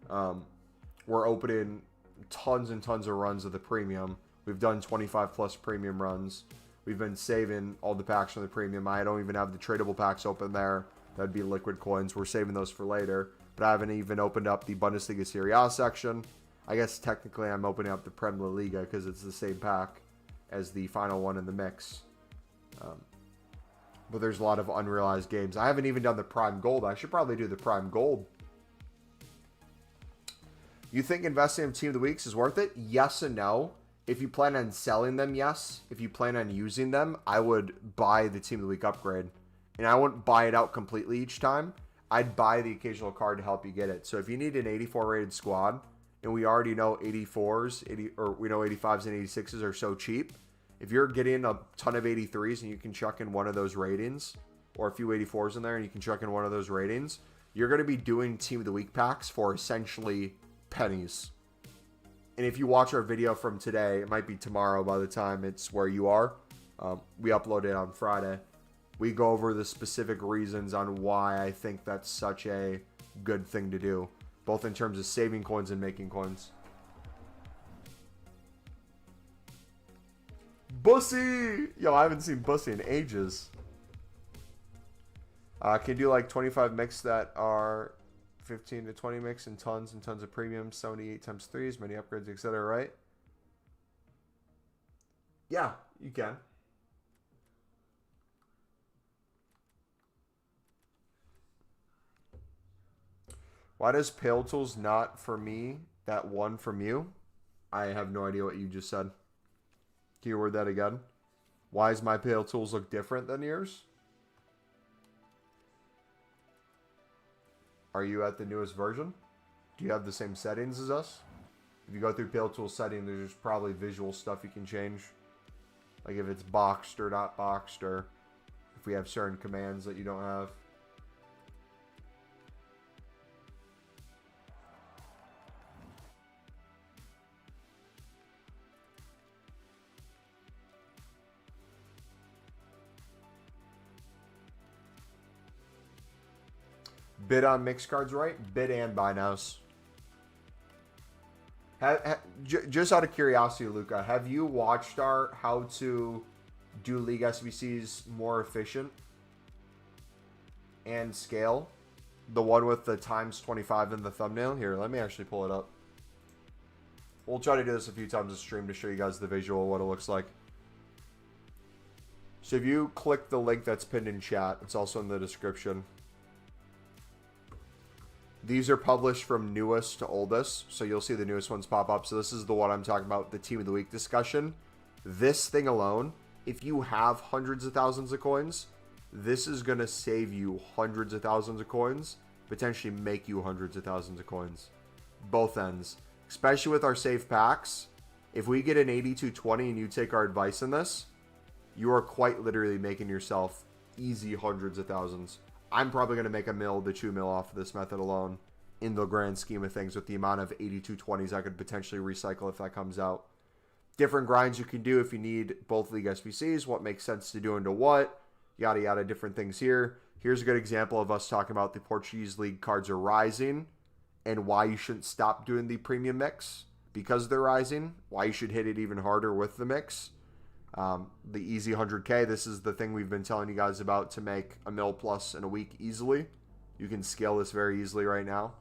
We're opening tons and tons of runs of the premium. We've done 25 plus premium runs. We've been saving all the packs from the premium. I don't even have the tradable packs open there. That'd be liquid coins. We're saving those for later. But I haven't even opened up the Bundesliga Serie A section. I guess technically I'm opening up the Prem La Liga because it's the same pack as the final one in the mix. But there's a lot of unrealized games. I haven't even done the Prime Gold. I should probably do the Prime Gold. You think investing in Team of the Weeks is worth it? Yes and no. If you plan on selling them, yes. If you plan on using them, I would buy the Team of the Week upgrade. And I wouldn't buy it out completely each time. I'd buy the occasional card to help you get it. So if you need an 84 rated squad, and we already know 84s, we know 85s and 86s are so cheap. If you're getting a ton of 83s and you can chuck in one of those ratings, or a few 84s in there and you can chuck in one of those ratings, you're going to be doing Team of the Week packs for essentially pennies. And if you watch our video from today, it might be tomorrow by the time it's where you are. We upload it on Friday. We go over the specific reasons on why I think that's such a good thing to do, both in terms of saving coins and making coins. Bussy! Yo, I haven't seen Bussy in ages. Can you do like 25 mix that are 15 to 20 mix and tons of premium, 78 times 3s, many upgrades, etc., right? Yeah, you can. Why does Pale Tools not for me, that one from you? I have no idea what you just said. Can you word that again? Why does my Pale Tools look different than yours? Are you at the newest version? Do you have the same settings as us? If you go through Pale Tools settings, there's probably visual stuff you can change. Like if it's boxed or not boxed, or if we have certain commands that you don't have. Bid on mix cards, right? Bid and buy nows. Just out of curiosity, Luca, have you watched our how to do League SBCs more efficient and scale? The one with the times 25 in the thumbnail? Here, let me actually pull it up. We'll try to do this a few times a stream to show you guys the visual of what it looks like. So if you click the link that's pinned in chat, it's also in the description. These are published from newest to oldest, so you'll see the newest ones pop up. So this is the one I'm talking about, the Team of the Week discussion. This thing alone, if you have hundreds of thousands of coins, this is going to save you hundreds of thousands of coins, potentially make you hundreds of thousands of coins. Both ends. Especially with our safe packs. If we get an 8220 and you take our advice in this, you are quite literally making yourself easy hundreds of thousands. I'm probably going to make $1 mil to $2 mil off of this method alone in the grand scheme of things with the amount of 8220s I could potentially recycle if that comes out. Different grinds you can do if you need both League SBCs, what makes sense to do into what, yada yada, different things here. Here's a good example of us talking about the Portuguese League cards are rising and why you shouldn't stop doing the premium mix because they're rising, why you should hit it even harder with the mix. The easy 100K, this is the thing we've been telling you guys about to make $1 mil plus in a week easily. You can scale this very easily right now.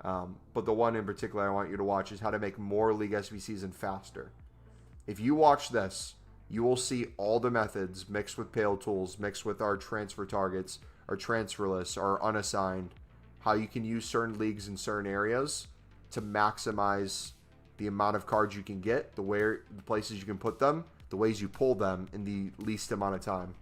But the one in particular I want you to watch is how to make more League SBCs and faster. If you watch this, you will see all the methods mixed with Pale Tools, mixed with our transfer targets, our transfer lists, our unassigned, how you can use certain leagues in certain areas to maximize the amount of cards you can get, the places you can put them, the ways you pull them in the least amount of time.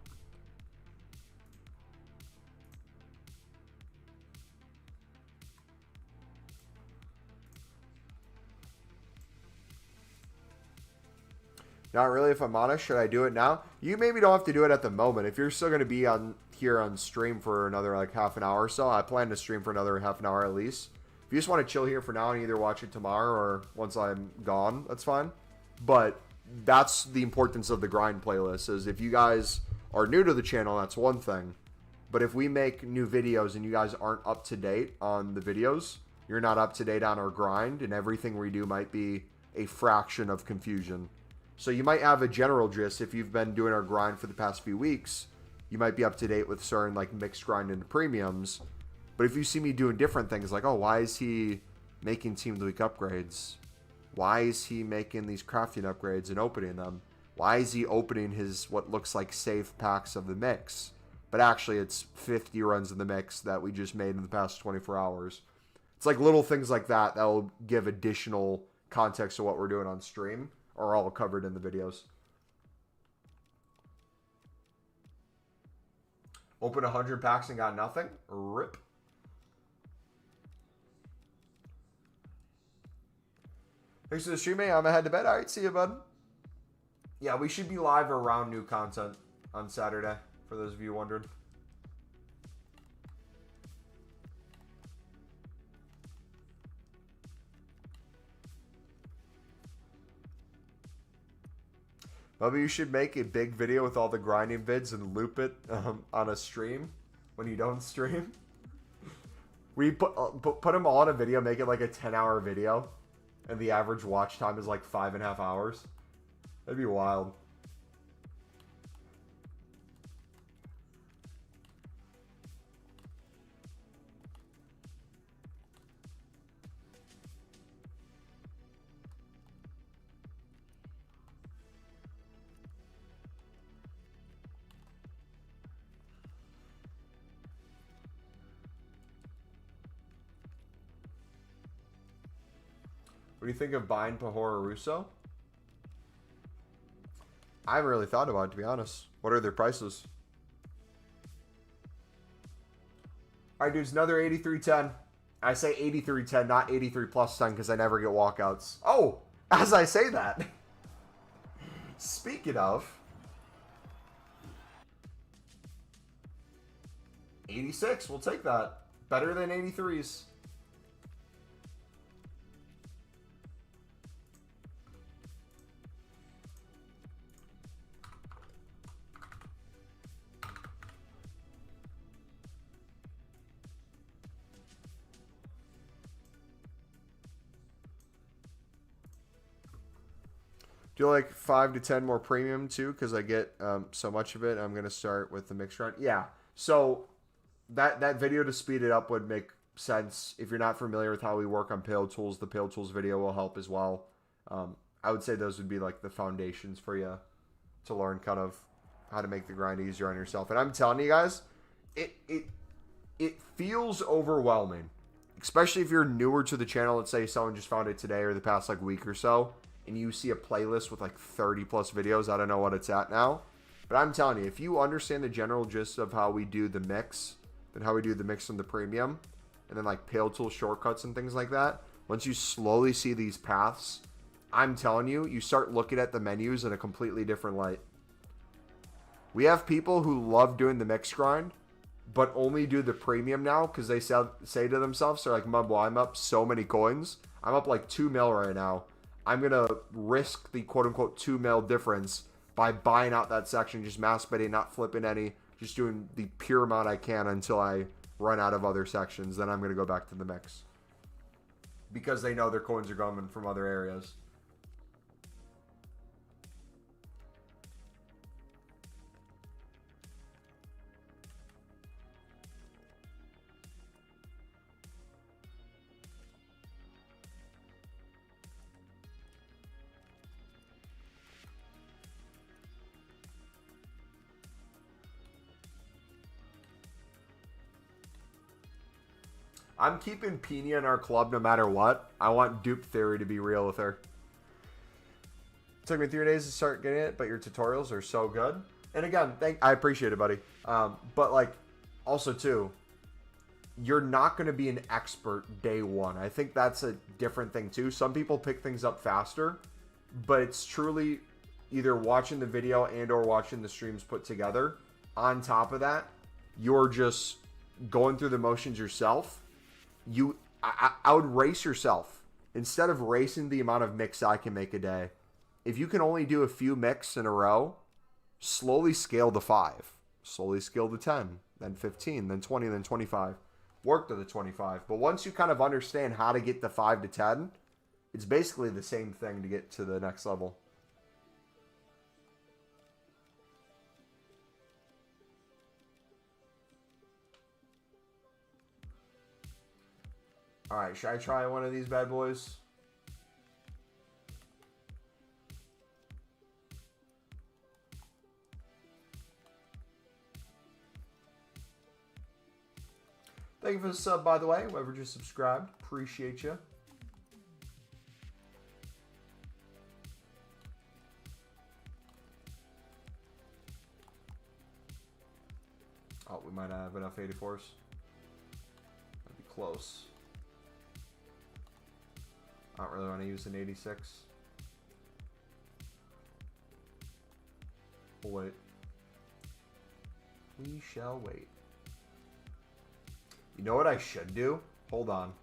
Not really, if I'm honest. Should I do it now? You maybe don't have to do it at the moment. If you're still going to be on here on stream for another like half an hour or so, I plan to stream for another half an hour at least. If you just want to chill here for now and either watch it tomorrow or once I'm gone, that's fine. But that's the importance of the grind playlist, is if you guys are new to the channel, that's one thing. But if we make new videos and you guys aren't up to date on the videos, you're not up to date on our grind, and everything we do might be a fraction of confusion. So you might have a general gist. If you've been doing our grind for the past few weeks, you might be up to date with certain like mixed grind into premiums. But if you see me doing different things like, oh, why is he making Team of the Week upgrades? Why is he making these crafting upgrades and opening them? Why is he opening his what looks like safe packs of the mix? But actually it's 50 runs in the mix that we just made in the past 24 hours. It's like little things like that that will give additional context to what we're doing on stream, are all covered in the videos. Open 100 packs and got nothing? Rip. Thanks for the stream, mate. I'm head to bed. All right, see you, bud. Yeah, we should be live around new content on Saturday, for those of you wondering. Maybe you should make a big video with all the grinding vids and loop it on a stream when you don't stream. We put them all in a video, make it like a 10-hour video, and the average watch time is like 5.5 hours. That'd be wild. What do you think of buying Pahora Russo? I haven't really thought about it, to be honest. What are their prices? All right, dudes, another 83.10. I say 83.10, not 83 plus 10, because I never get walkouts. Oh, as I say that. Speaking of, 86, we'll take that. Better than 83s. Do you like 5 to 10 more premium too? Because I get so much of it. I'm going to start with the mixed grind. Yeah. So that video to speed it up would make sense. If you're not familiar with how we work on Pale Tools, the Pale Tools video will help as well. I would say those would be like the foundations for you to learn kind of how to make the grind easier on yourself. And I'm telling you guys, it feels overwhelming, especially if you're newer to the channel. Let's say someone just found it today or the past like week or so, and you see a playlist with like 30 plus videos. I don't know what it's at now, but I'm telling you, if you understand the general gist of how we do the mix and how we do the mix on the premium, and then like Pale Tool shortcuts and things like that, once you slowly see these paths, I'm telling you, you start looking at the menus in a completely different light. We have people who love doing the mix grind, but only do the premium now because they say to themselves, they're like, Mumbo, I'm up so many coins. I'm up like 2 mil right now. I'm going to risk the quote-unquote 2 mil difference by buying out that section, just mass bidding, not flipping any, just doing the pure amount I can until I run out of other sections. Then I'm going to go back to the mix. Because they know their coins are coming from other areas. I'm keeping Pina in our club no matter what. I want Dupe Theory to be real with her. It took me 3 days to start getting it, but your tutorials are so good. And again, I appreciate it, buddy. But like, also too, you're not going to be an expert day one. I think that's a different thing too. Some people pick things up faster, but it's truly either watching the video and or watching the streams put together. On top of that, you're just going through the motions yourself. I would race yourself. Instead of racing the amount of mix I can make a day, if you can only do a few mix in a row, slowly scale to 5. Slowly scale to 10, then 15, then 20, then 25. Work to the 25. But once you kind of understand how to get the 5 to 10, it's basically the same thing to get to the next level. All right, should I try one of these bad boys? Thank you for the sub, by the way. Whoever just subscribed, appreciate you. Oh, we might not have enough 84s. That'd be close. I don't really want to use an 86. We'll wait. We shall wait. You know what I should do? Hold on.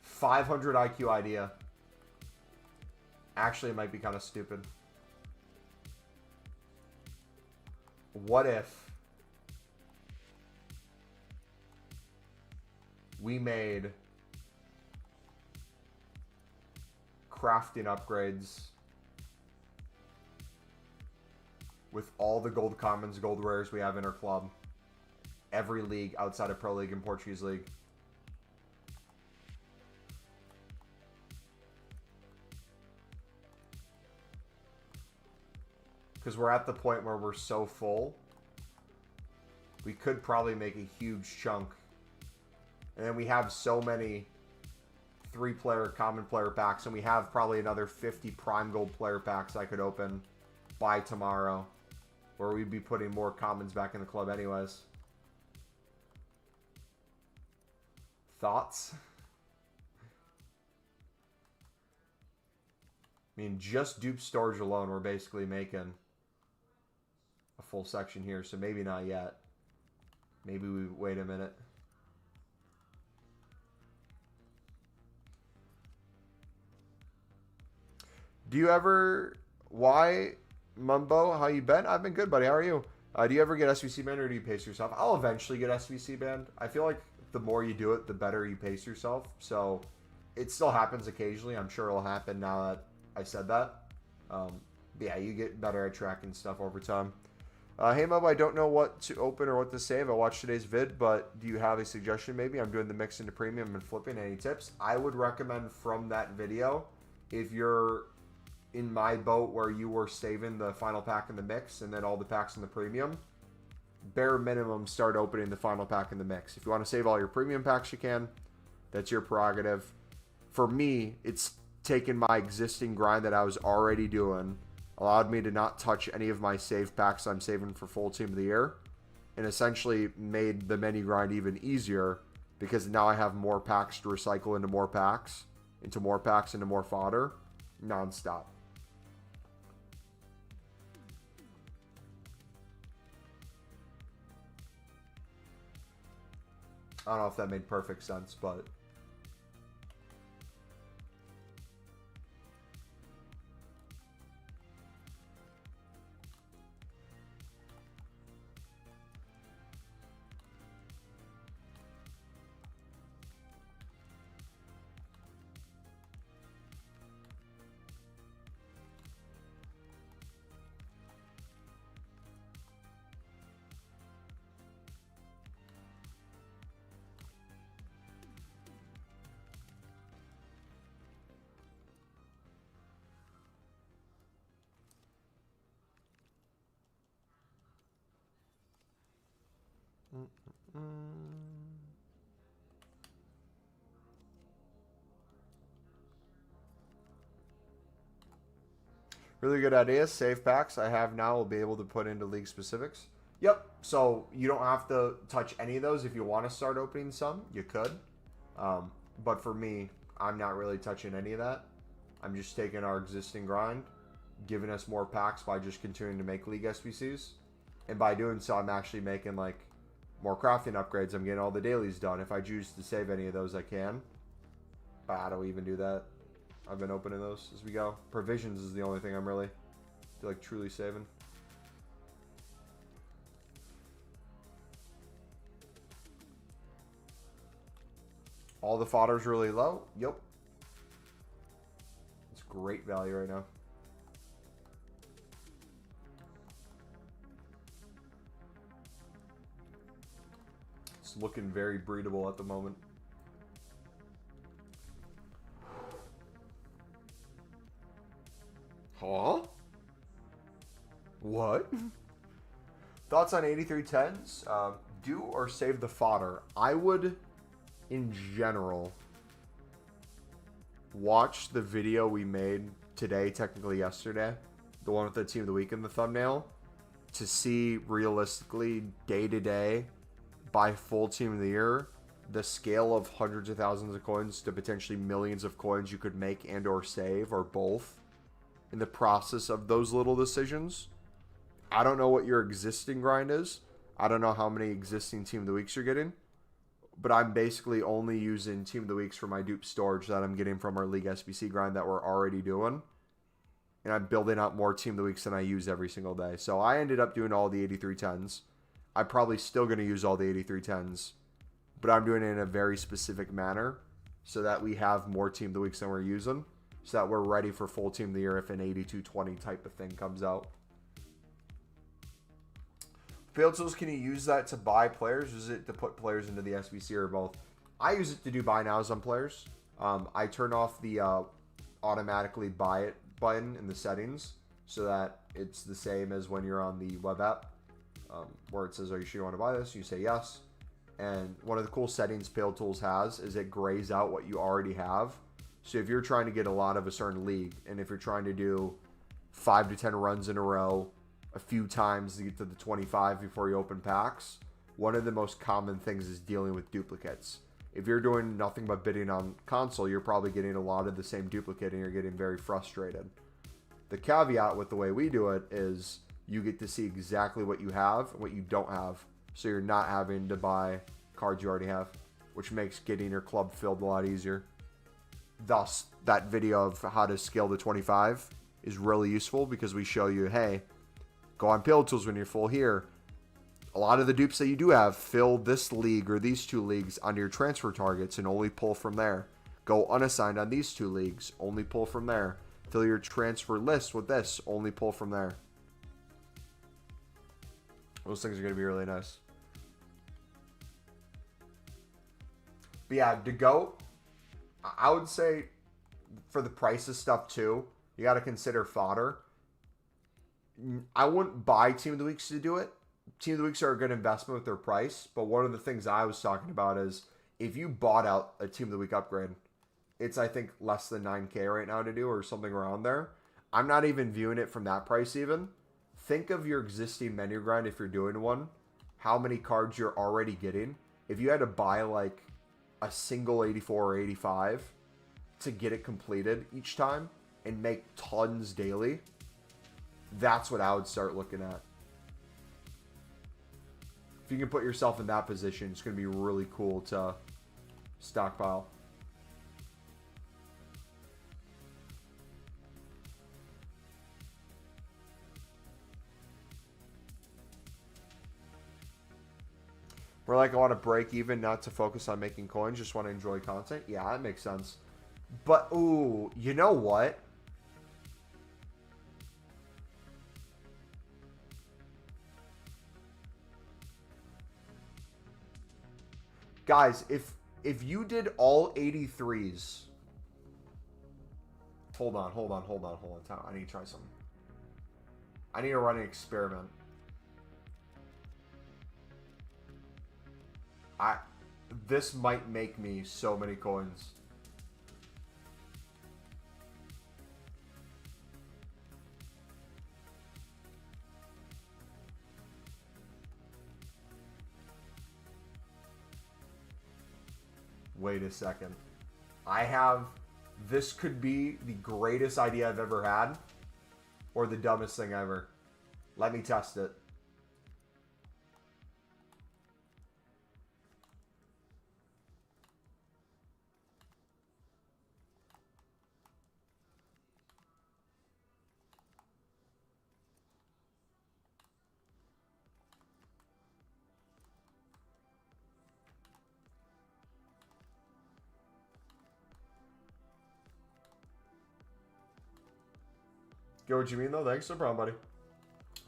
500 IQ idea. Actually, it might be kind of stupid. what if we made crafting upgrades with all the gold commons, gold rares we have in our club, every league outside of Pro League and Portuguese League? Because we're at the point where we're so full, we could probably make a huge chunk. And then we have so many 3-player common player packs, and we have probably another 50 prime gold player packs I could open by tomorrow, where we'd be putting more commons back in the club anyways. Thoughts? I mean, just dupe storage alone, we're basically making a full section here, so maybe not yet. Maybe we wait a minute. Do you ever... Why, Mumbo? How you been? I've been good, buddy. How are you? Do you ever get SVC banned, or do you pace yourself? I'll eventually get SVC banned. I feel like the more you do it, the better you pace yourself. So it still happens occasionally. I'm sure it'll happen now that I said that. Yeah, you get better at tracking stuff over time. Hey, Mumbo, I don't know what to open or what to save. I watched today's vid, but do you have a suggestion maybe? I'm doing the mix into premium and flipping. Any tips? I would recommend from that video, if you're in my boat where you were saving the final pack in the mix and then all the packs in the premium, bare minimum start opening the final pack in the mix. If you want to save all your premium packs, you can. That's your prerogative. For me, it's taken my existing grind that I was already doing, allowed me to not touch any of my save packs I'm saving for full team of the year, and essentially made the mini grind even easier, because now I have more packs to recycle into more packs, into more fodder, nonstop. I don't know if that made perfect sense, but... Really good ideas. Save packs I have now will be able to put into league specifics. Yep. So you don't have to touch any of those. If you want to start opening some, you could. But for me, I'm not really touching any of that. I'm just taking our existing grind, giving us more packs by just continuing to make league SBCs. And by doing so, I'm actually making like more crafting upgrades. I'm getting all the dailies done. If I choose to save any of those, I can. But I don't even do that. I've been opening those as we go. Provisions is the only thing I'm really like truly saving. All the fodder's really low. Yep. It's great value right now. It's looking very breedable at the moment. Huh? What? Thoughts on 8310s? Do or save the fodder? I would, in general, watch the video we made today, technically yesterday, the one with the team of the week in the thumbnail, to see realistically, day to day, by full team of the year, the scale of hundreds of thousands of coins to potentially millions of coins you could make and or save, or both, in the process of those little decisions. I don't know what your existing grind is. I don't know how many existing Team of the Weeks you're getting. But I'm basically only using Team of the Weeks for my dupe storage that I'm getting from our League SBC grind that we're already doing. and I'm building out more Team of the Weeks than I use every single day. So I ended up doing all the 8310s. I'm probably still going to use all the 8310s, but I'm doing it in a very specific manner so that we have more Team of the Weeks than we're using, so that we're ready for full Team of the Year if an 8220 type of thing comes out. Field tools, can you use that to buy players, or is it to put players into the SBC, or both? I use it to do buy nows on players. I turn off the automatically buy it button in the settings so that it's the same as when you're on the web app, where it says, are you sure you want to buy this? You say yes. And one of the cool settings Field Tools has is it grays out what you already have. So if you're trying to get a lot of a certain league, and if you're trying to do 5 to 10 runs in a row a few times to get to the 25 before you open packs, one of the most common things is dealing with duplicates. If you're doing nothing but bidding on console, you're probably getting a lot of the same duplicate and you're getting very frustrated. The caveat with the way we do it is you get to see exactly what you have and what you don't have, so you're not having to buy cards you already have, which makes getting your club filled a lot easier. Thus, that video of how to scale to 25 is really useful because we show you, hey, go on Field Tools when you're full here. A lot of the dupes that you do have, fill this league or these two leagues under your transfer targets and only pull from there. Go unassigned on these two leagues, only pull from there. Fill your transfer list with this, only pull from there. Those things are going to be really nice. But yeah, to go, I would say for the prices stuff too, you got to consider fodder. I wouldn't buy Team of the Weeks to do it. Team of the Weeks are a good investment with their price, but one of the things I was talking about is if you bought out a Team of the Week upgrade, it's I think less than 9K right now to do or something around there. I'm not even viewing it from that price even. Think of your existing menu grind if you're doing one, how many cards you're already getting. If you had to buy like a single 84 or 85 to get it completed each time and make tons daily, that's what I would start looking at. If you can put yourself in that position, it's going to be really cool to stockpile. We're like, I want to break even, not to focus on making coins, just want to enjoy content. Yeah, that makes sense. But, ooh, you know what? Guys, if you did all 83s, hold on. I need to try something. I need to run an experiment. This might make me so many coins. Wait a second. This could be the greatest idea I've ever had, or the dumbest thing ever. Let me test it. Get what you mean though? Thanks, no problem, buddy.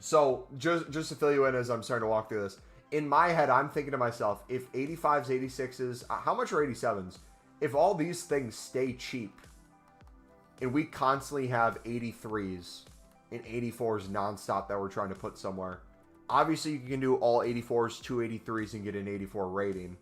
So just to fill you in as I'm starting to walk through this, in my head, I'm thinking to myself, if 85s, 86s, how much are 87s? If all these things stay cheap, and we constantly have 83s and 84s nonstop that we're trying to put somewhere, obviously you can do all 84s, 283s, and get an 84 rating.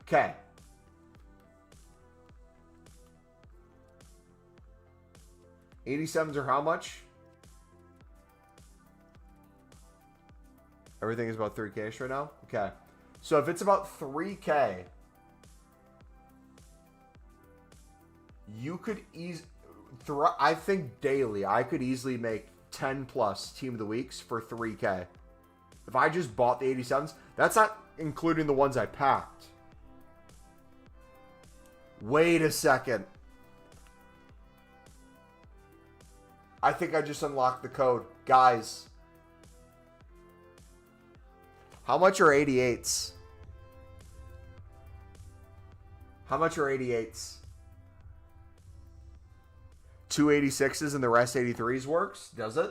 Okay. $87s are how much? Everything is about 3K right now? Okay. So if it's about 3K, you could I think daily, I could easily make 10 plus team of the weeks for 3K. If I just bought the 87s, that's not including the ones I packed. Wait a second. I think I just unlocked the code. Guys. How much are 88s? How much are 88s? 2 86s and the rest 83s works? Does it?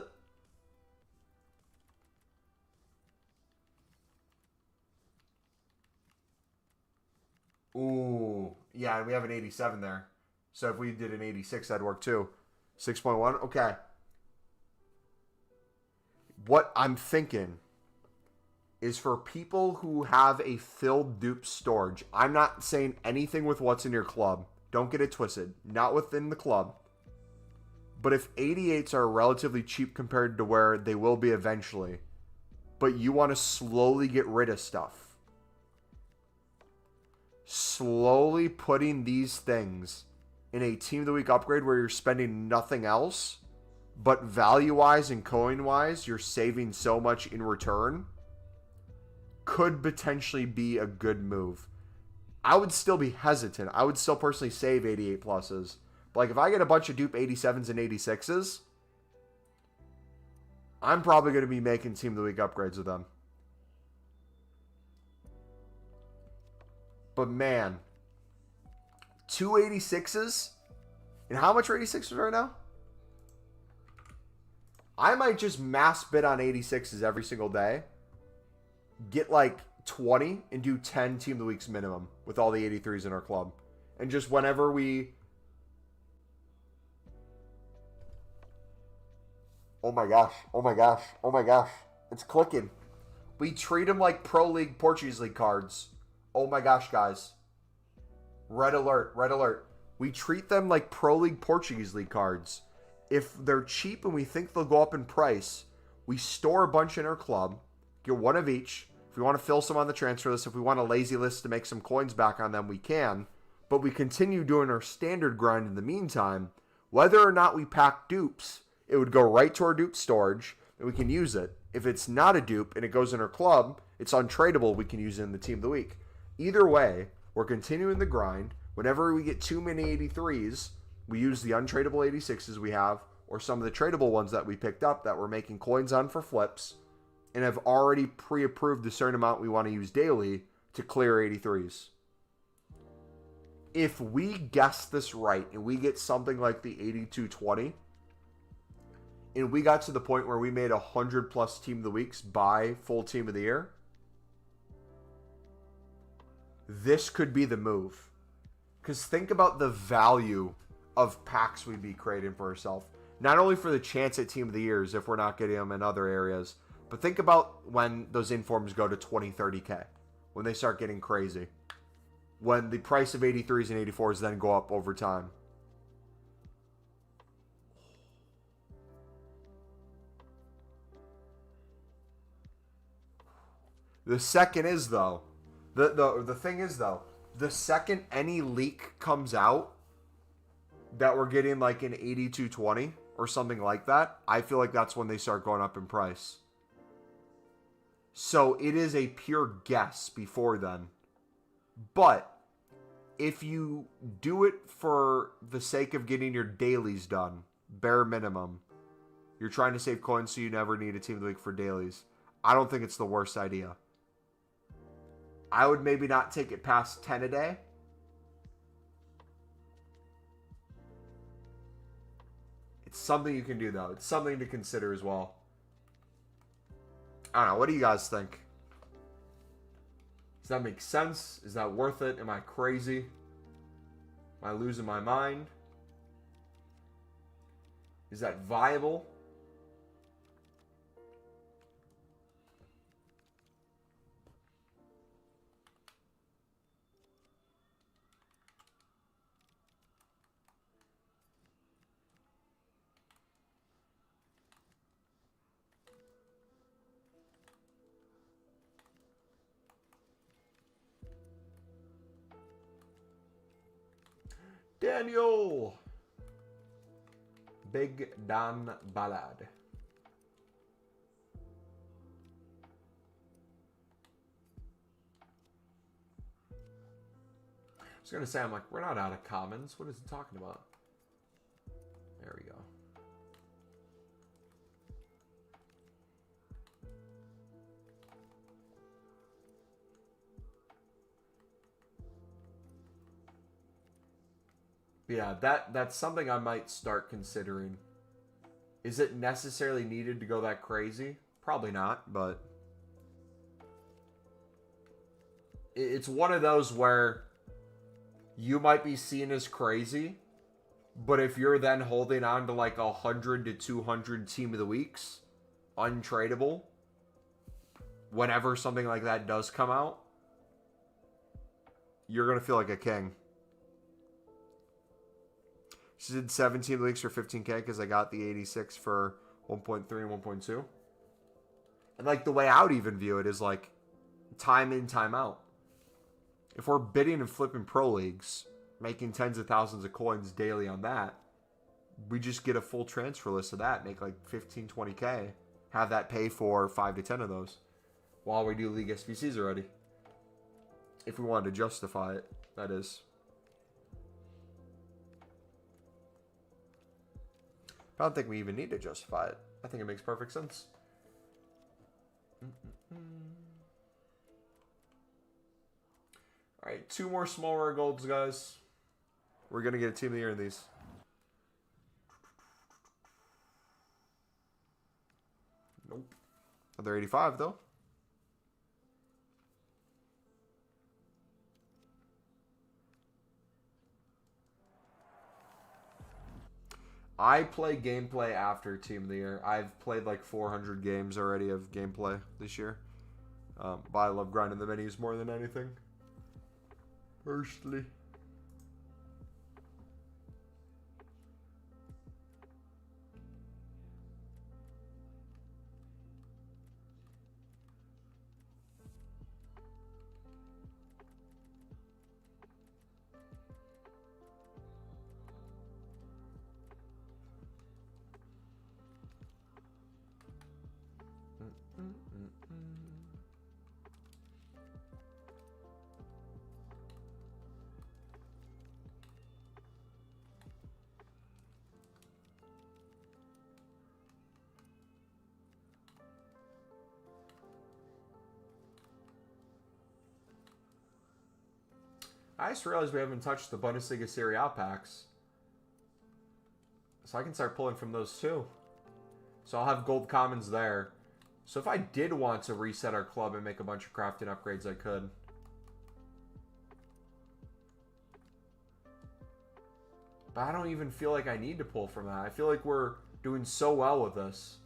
Ooh. Yeah, and we have an 87 there. So if we did an 86, that'd work too. 6.1? Okay. What I'm thinking is for people who have a filled dupe storage. I'm not saying anything with what's in your club. Don't get it twisted. Not within the club. But if 88s are relatively cheap compared to where they will be eventually, but you want to slowly get rid of stuff, slowly putting these things in a Team of the Week upgrade where you're spending nothing else, but value-wise and coin-wise, you're saving so much in return, could potentially be a good move. I would still be hesitant. I would still personally save 88 pluses. But like if I get a bunch of dupe 87s and 86s, I'm probably going to be making Team of the Week upgrades with them. But man, 2 86s? And how much are 86s right now? I might just mass bid on 86s every single day. Get like 20 and do 10 Team of the Weeks minimum with all the 83s in our club. And just whenever we... Oh my gosh, oh my gosh, oh my gosh. It's clicking. We treat them like Pro League, Portuguese League cards. Oh my gosh, guys. Red alert, red alert. We treat them like Pro League, Portuguese League cards. If they're cheap and we think they'll go up in price, we store a bunch in our club, get one of each. If we want to fill some on the transfer list, if we want a lazy list to make some coins back on them, we can. But we continue doing our standard grind in the meantime. Whether or not we pack dupes, it would go right to our dupe storage, and we can use it. If it's not a dupe and it goes in our club, it's untradeable, we can use it in the Team of the Week. Either way, we're continuing the grind. Whenever we get too many 83s, we use the untradeable 86s we have, or some of the tradable ones that we picked up that we're making coins on for flips, and have already pre-approved a certain amount we want to use daily to clear 83s. If we guess this right, and we get something like the 8220, and we got to the point where we made 100 plus Team of the Weeks by full Team of the Year, this could be the move. Because think about the value of packs we'd be creating for ourselves. Not only for the chance at Team of the Years if we're not getting them in other areas, but think about when those informs go to 20, 30K. When they start getting crazy. When the price of 83s and 84s then go up over time. The second is, though, the thing is, though, the second any leak comes out that we're getting like an 8220 or something like that, I feel like that's when they start going up in price. So it is a pure guess before then. But if you do it for the sake of getting your dailies done, bare minimum, you're trying to save coins so you never need a Team of the Week for dailies, I don't think it's the worst idea. I would maybe not take it past 10 a day. It's something you can do, though. It's something to consider as well. I don't know. What do you guys think? Does that make sense? Is that worth it? Am I crazy? Am I losing my mind? Is that viable? Daniel! Big Dan Ballad. was going to say, I'm like, we're not out of commons. What is it talking about? There we go. Yeah, that's something I might start considering. Is it necessarily needed to go that crazy? Probably not, but it's one of those where you might be seen as crazy, but if you're then holding on to like 100 to 200 team of the weeks, untradeable, whenever something like that does come out, you're going to feel like a king. She did 17 leagues for 15K because I got the 86 for 1.3 and 1.2. And like the way I would even view it is like time in, time out. If we're bidding and flipping pro leagues, making tens of thousands of coins daily on that, we just get a full transfer list of that, make like 15, 20K, have that pay for 5 to 10 of those while we do league SBCs already. If we wanted to justify it, that is. I don't think we even need to justify it. I think it makes perfect sense. All right, 2 more small rare golds, guys. We're going to get a team of the year in these. Nope. Another 85, though. I play gameplay after Team of the Year. I've played like 400 games already of gameplay this year. But I love grinding the minis more than anything. Personally. I just realized we haven't touched the Bundesliga Serie A packs. So I can start pulling from those too. So I'll have gold commons there. So if I did want to reset our club and make a bunch of crafting upgrades, I could. But I don't even feel like I need to pull from that. I feel like we're doing so well with this.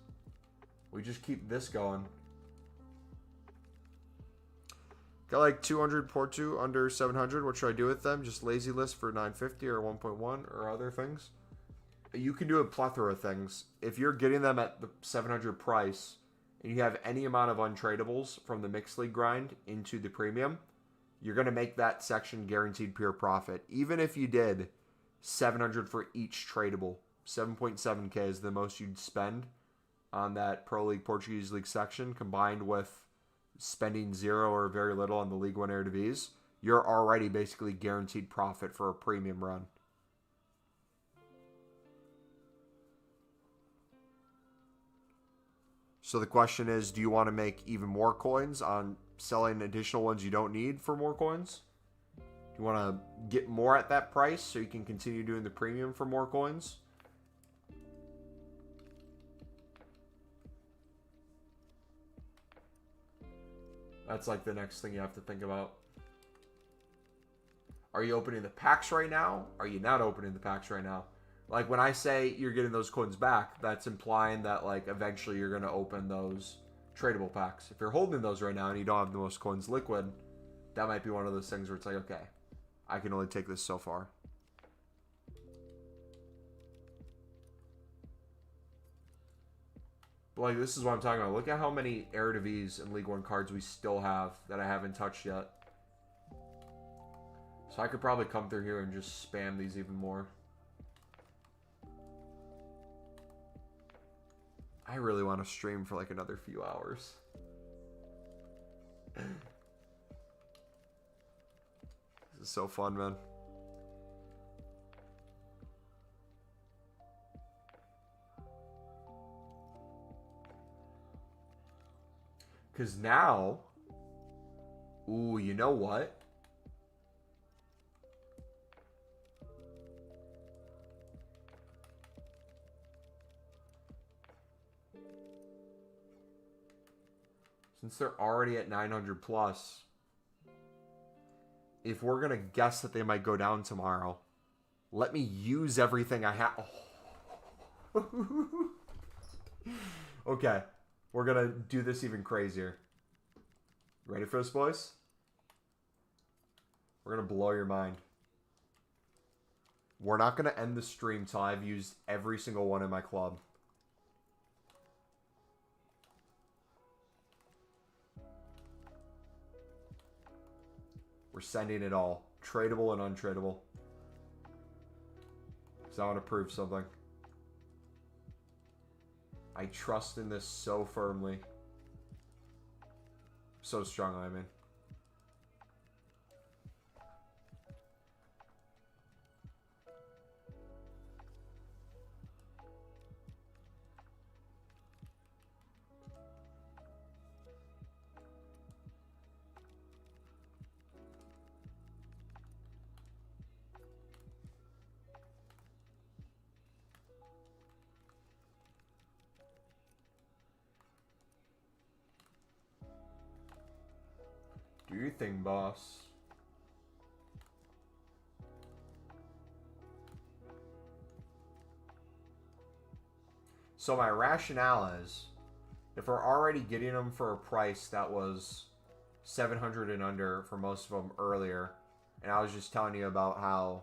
We just keep this going. Got like 200 Porto under 700. What should I do with them? Just lazy list for 950 or 1.1 or other things? You can do a plethora of things. If you're getting them at the 700 price and you have any amount of untradables from the mixed league grind into the premium, you're going to make that section guaranteed pure profit. Even if you did 700 for each tradable, 7.7K is the most you'd spend on that Pro League Portuguese League section, combined with spending 0 or very little on the League One Eredivisie, you're already basically guaranteed profit for a premium run. So the question is, do you want to make even more coins on selling additional ones you don't need for more coins? Do you want to get more at that price so you can continue doing the premium for more coins? That's like the next thing you have to think about. Are you opening the packs right now? Are you not opening the packs right now? Like when I say you're getting those coins back, that's implying that like eventually you're going to open those tradable packs. If you're holding those right now and you don't have the most coins liquid, that might be one of those things where it's like, okay, I can only take this so far. But like, this is what I'm talking about. Look at how many Eredivisie and League One cards we still have that I haven't touched yet. So I could probably come through here and just spam these even more. I really want to stream for like another few hours. This is so fun, man. Because now, ooh, you know what? Since they're already at 900 plus, if we're going to guess that they might go down tomorrow, let me use everything I have. Oh. Okay. We're going to do this even crazier. Ready for this, boys? We're going to blow your mind. We're not going to end the stream till I've used every single one in my club. We're sending it all. Tradable and untradeable. Because I want to prove something. I trust in this so firmly. So strongly, I mean. Do your thing, boss. So my rationale is, if we're already getting them for a price that was 700 and under for most of them earlier, and I was just telling you about how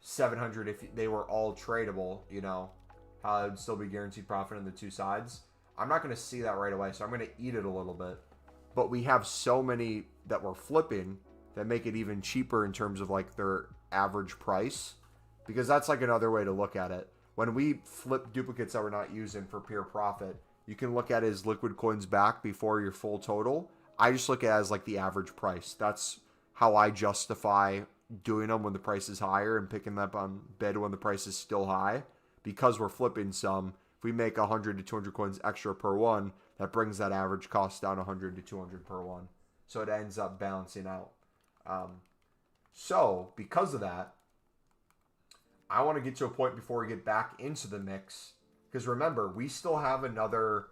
700, if they were all tradable, you know, how I would still be guaranteed profit on the two sides. I'm not going to see that right away, so I'm going to eat it a little bit. But we have so many that we're flipping that make it even cheaper in terms of like their average price, because that's like another way to look at it. When we flip duplicates that we're not using for pure profit, you can look at it as liquid coins back before your full total. I just look at it as like the average price. That's how I justify doing them when the price is higher and picking them up on bid when the price is still high. Because we're flipping some, if we make 100 to 200 coins extra per one, that brings that average cost down 100 to 200 per one. So it ends up balancing out. So because of that, I want to get to a point before we get back into the mix. Because remember, we still have another...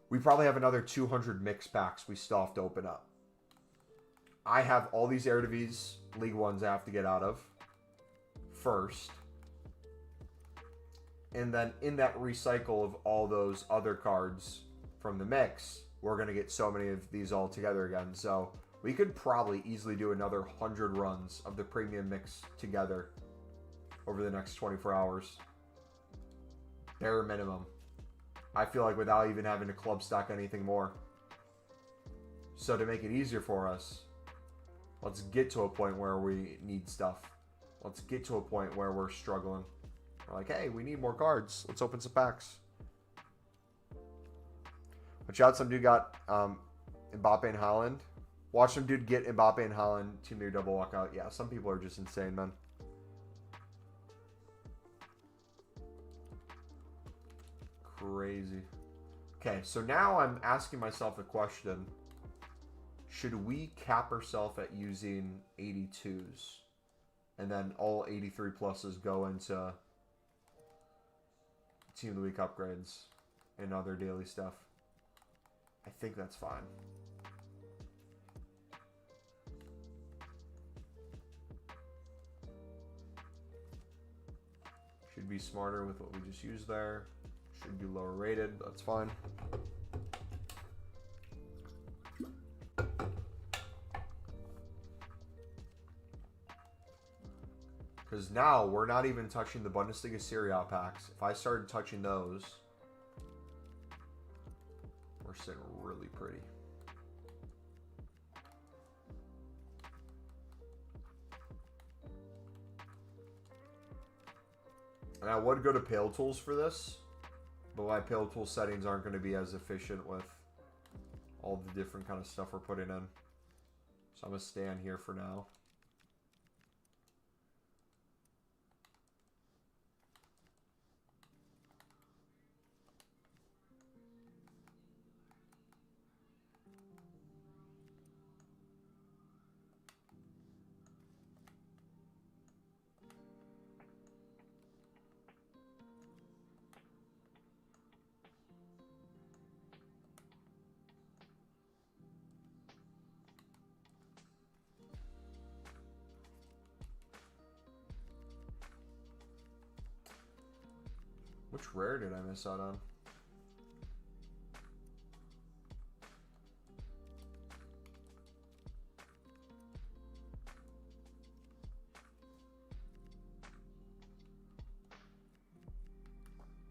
We probably have another 200 mix packs we still have to open up. I have all these Eredivisie League 1s I have to get out of first. And then in that recycle of all those other cards from the mix, we're going to get so many of these all together again. So we could probably easily do another 100 runs of the premium mix together over the next 24 hours. Bare minimum. I feel like without even having to club stock anything more. So to make it easier for us, let's get to a point where we need stuff. Let's get to a point where we're struggling. We're like, hey, we need more cards. Let's open some packs. Watch out, some dude got Mbappe and Haaland. Watch some dude get Mbappe and Haaland team their double walkout. Yeah, some people are just insane, man. Crazy. Okay, so now I'm asking myself the question, should we cap ourselves at using 82s? And then all 83 pluses go into Team of the Week upgrades and other daily stuff. I think that's fine. Should be smarter with what we just used there. Should be lower rated. That's fine. Because now we're not even touching the Bundesliga Serie A packs. If I started touching those, we're sitting really pretty. And I would go to Pale Tools for this, but my Pale Tool settings aren't going to be as efficient with all the different kind of stuff we're putting in. So I'm going to stay on here for now. Which rare did I miss out on?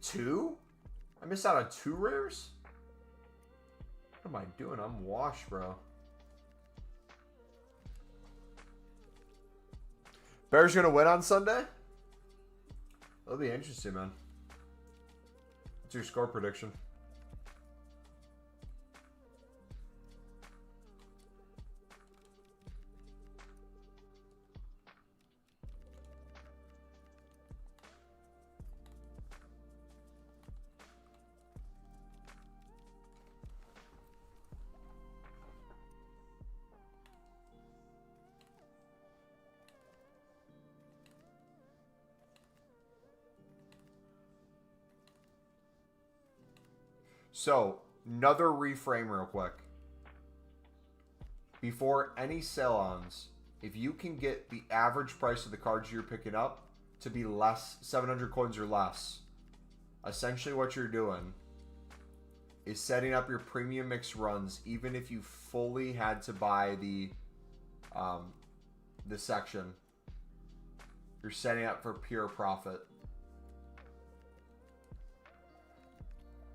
Two? I missed out on 2 rares? What am I doing? I'm washed, bro. Bears gonna win on Sunday? That'll be interesting, man. What's your score prediction? So, another reframe real quick. Before any sell-ons, if you can get the average price of the cards you're picking up to be less, 700 coins or less, essentially what you're doing is setting up your premium mix runs even if you fully had to buy the section. You're setting up for pure profit.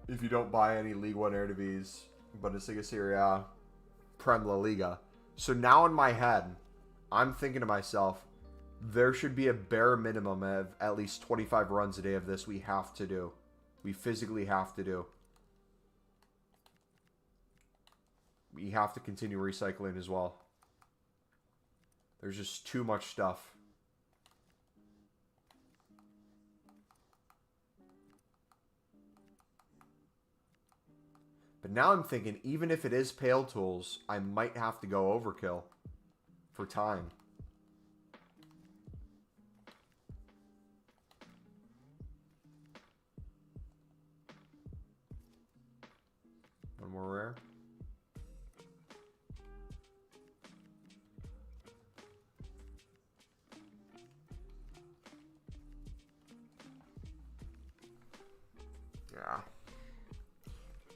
If you don't buy any League One Eredivisie, Bundesliga, Serie A, Prem La Liga. So now in my head, I'm thinking to myself, there should be a bare minimum of at least 25 runs a day of this we have to do. We physically have to do. We have to continue recycling as well. There's just too much stuff. But now I'm thinking, even if it is Pale Tools, I might have to go overkill for time. One more rare. Yeah.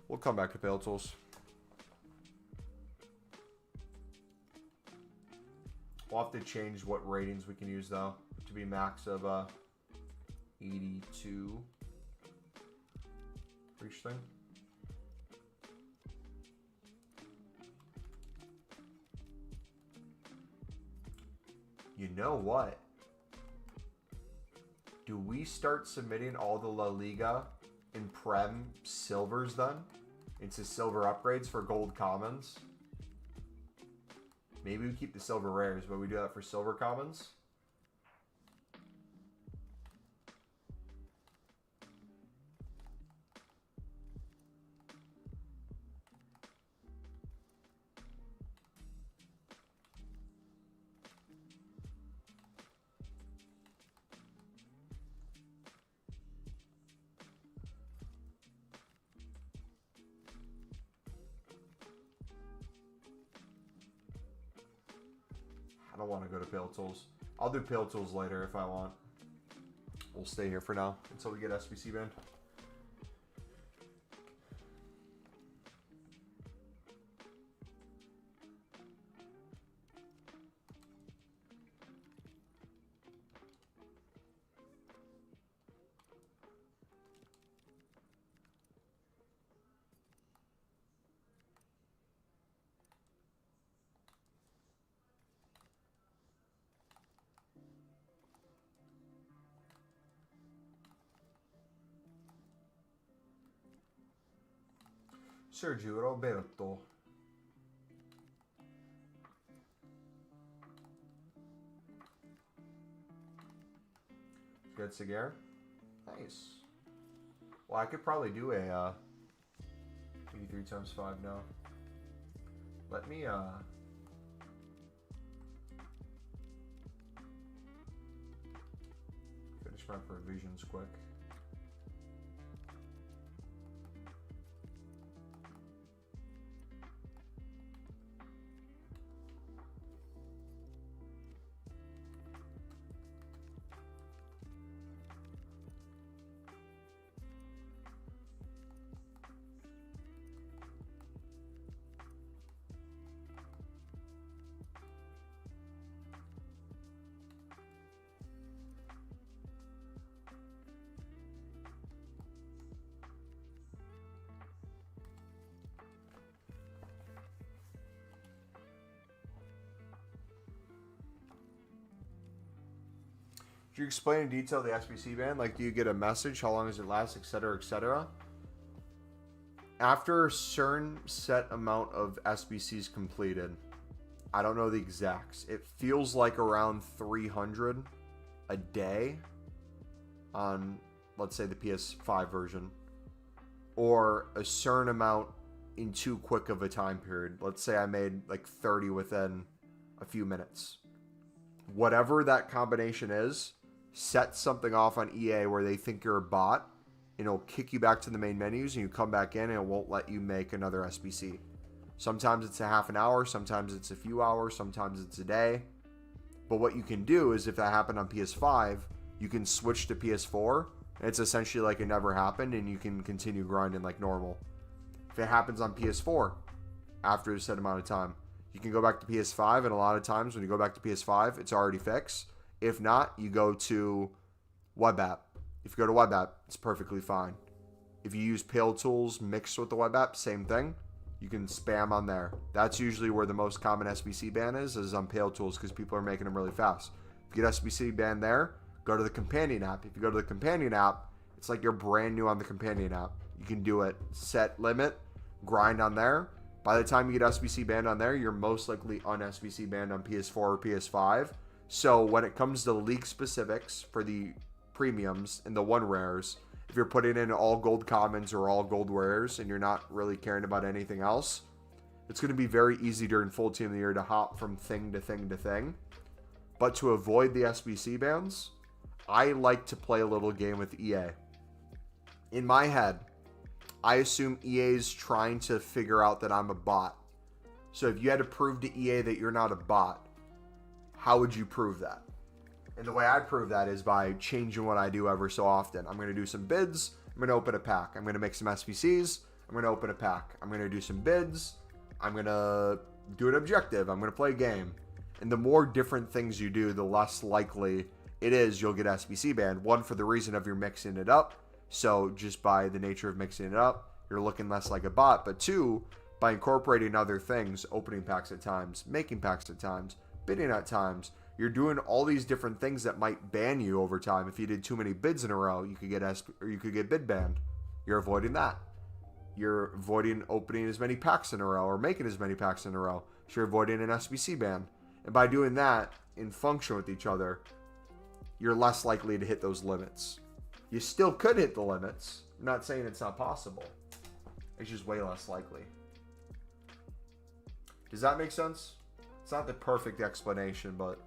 We'll come back to Pale Tools. We'll have to change what ratings we can use, though, to be max of 82 for each thing. You know what? Do we start submitting all the La Liga and Prem silvers then into silver upgrades for gold commons? Maybe we keep the silver rares, but we do that for silver commons. I don't want to go to Pale Tools. I'll do Pale Tools later if I want. We'll stay here for now until we get SBC banned. Sergio Roberto. Good cigar. Nice. Well, I could probably do a 83 times 5 now. Let me finish my provisions quick. you explain in detail the SBC ban? Like, do you get a message? How long does it last? Etc. Etc. After a certain set amount of SBCs completed, I don't know the exacts. It feels like around 300 a day on, let's say, the PS5 version, or a certain amount in too quick of a time period. Let's say I made like 30 within a few minutes. Whatever that combination is, set something off on EA where they think you're a bot, and it'll kick you back to the main menus, and you come back in and it won't let you make another SBC. Sometimes it's a half an hour, sometimes it's a few hours, sometimes it's a day. But what you can do is, if that happened on PS5, you can switch to PS4, and it's essentially like it never happened, and you can continue grinding like normal. If it happens on PS4 after a set amount of time, you can go back to PS5, and a lot of times when you go back to PS5, it's already fixed. If not, you go to web app. If you go to web app, it's perfectly fine. If you use Pale Tools mixed with the web app, same thing. You can spam on there. That's usually where the most common SBC ban is on Pale Tools, because people are making them really fast. If you get SBC ban there, go to the companion app. If you go to the companion app, it's like you're brand new on the companion app. You can do it, set limit, grind on there. By the time you get SBC banned on there, you're most likely un-SBC banned on PS4 or PS5. So when it comes to league specifics for the premiums and the 1 rares, if you're putting in all gold commons or all gold rares and you're not really caring about anything else, it's going to be very easy during full team of the year to hop from thing to thing to thing. But to avoid the SBC bans, I like to play a little game with EA. In my head, I assume EA is trying to figure out that I'm a bot. So if you had to prove to EA that you're not a bot, how would you prove that? And the way I prove that is by changing what I do ever so often. I'm going to do some bids. I'm going to open a pack. I'm going to make some SBCs. I'm going to open a pack. I'm going to do some bids. I'm going to do an objective. I'm going to play a game. And the more different things you do, the less likely it is you'll get SBC banned. One, for the reason of you're mixing it up. So just by the nature of mixing it up, you're looking less like a bot. But two, by incorporating other things, opening packs at times, making packs at times, bidding at times, you're doing all these different things that might ban you over time. If you did too many bids in a row, you could get bid banned. You're avoiding that. You're avoiding opening as many packs in a row or making as many packs in a row. So you're avoiding an SBC ban. And by doing that in function with each other, you're less likely to hit those limits. You still could hit the limits. I'm not saying it's not possible. It's just way less likely. Does that make sense? It's not the perfect explanation, but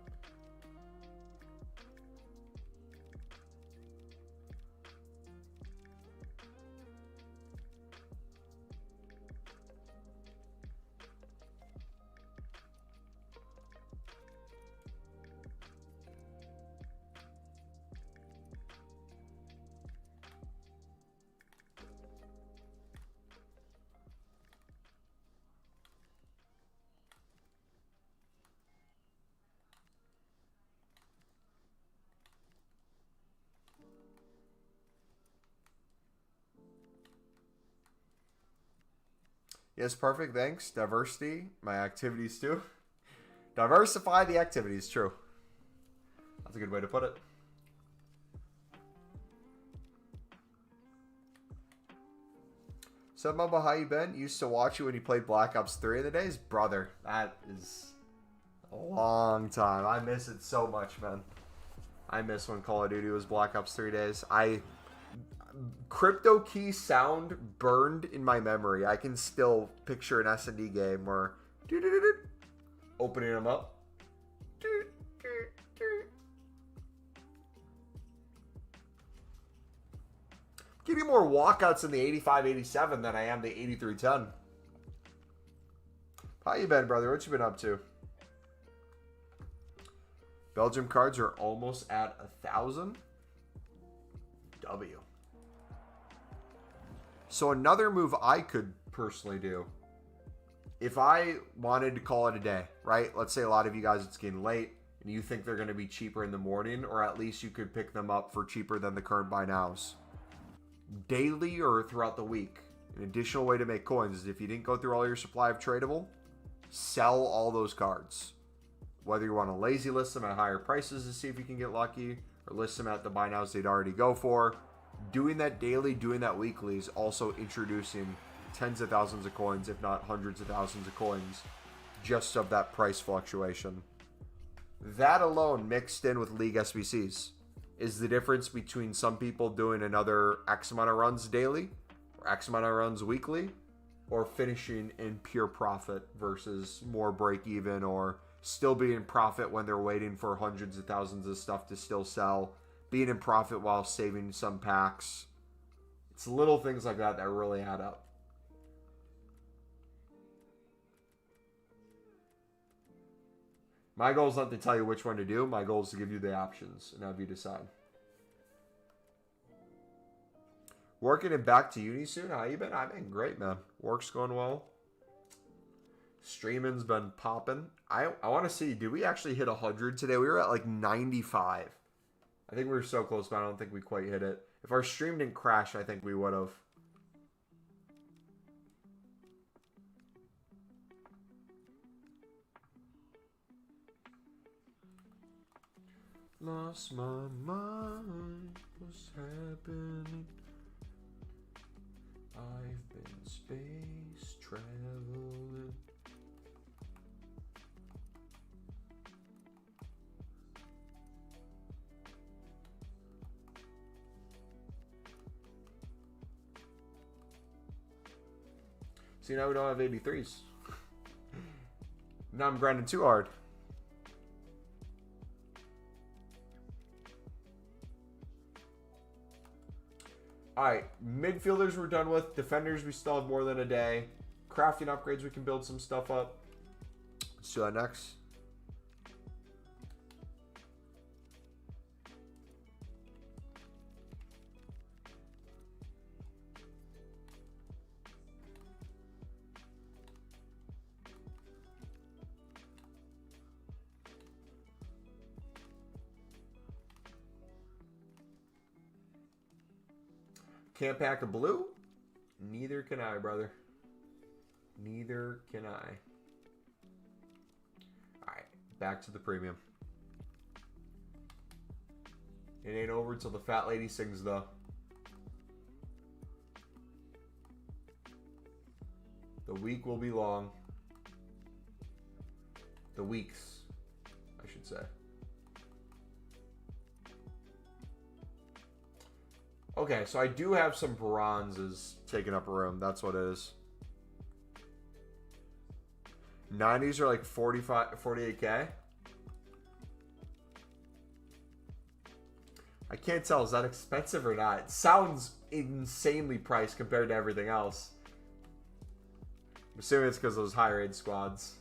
yes, perfect. Thanks. Diversity, my activities too. Diversify the activities. True. That's a good way to put it. So, Mamba, how you been? Used to watch you when you played Black Ops 3 in the days? Brother, that is a long time. I miss it so much, man. I miss when Call of Duty was Black Ops 3 days. Crypto key sound burned in my memory. I can still picture an S&D game where opening them up. Getting more walkouts in the 85-87 than I am the 83-10. How you been, brother? What you been up to? Belgium cards are almost at 1,000. W. So another move I could personally do, if I wanted to call it a day, right? Let's say a lot of you guys, it's getting late, and you think they're going to be cheaper in the morning, or at least you could pick them up for cheaper than the current buy nows. Daily or throughout the week, an additional way to make coins is if you didn't go through all your supply of tradable, sell all those cards. Whether you want to lazy list them at higher prices to see if you can get lucky, or list them at the buy nows they'd already go for. Doing that daily, doing that weekly is also introducing tens of thousands of coins, if not hundreds of thousands of coins, just of that price fluctuation. That alone, mixed in with League SBCs, is the difference between some people doing another X amount of runs daily, or X amount of runs weekly, or finishing in pure profit versus more break even, or still being in profit when they're waiting for hundreds of thousands of stuff to still sell, being in profit while saving some packs. It's little things like that that really add up. My goal is not to tell you which one to do. My goal is to give you the options and have you decide. Working it back to uni soon. How you been? I've been great, man. Work's going well. Streaming's been popping. I want to see, did we actually hit 100 today? We were at like 95. I think we were so close, but I don't think we quite hit it. If our stream didn't crash, I think we would have. Lost my mind, what's happening? I've been space traveling. See, now we don't have 83s. Now I'm grinding too hard. Alright, midfielders we're done with. Defenders we still have more than a day. Crafting upgrades, we can build some stuff up. Let's do that next. Can't pack a blue? Neither can I, brother. Neither can I. Alright, back to the premium. It ain't over until the fat lady sings, though. The week will be long. The weeks, I should say. Okay, so I do have some bronzes taking up room. That's what it is. 90s are like 48K. I can't tell. Is that expensive or not? It sounds insanely priced compared to everything else. I'm assuming it's because of those high raid squads.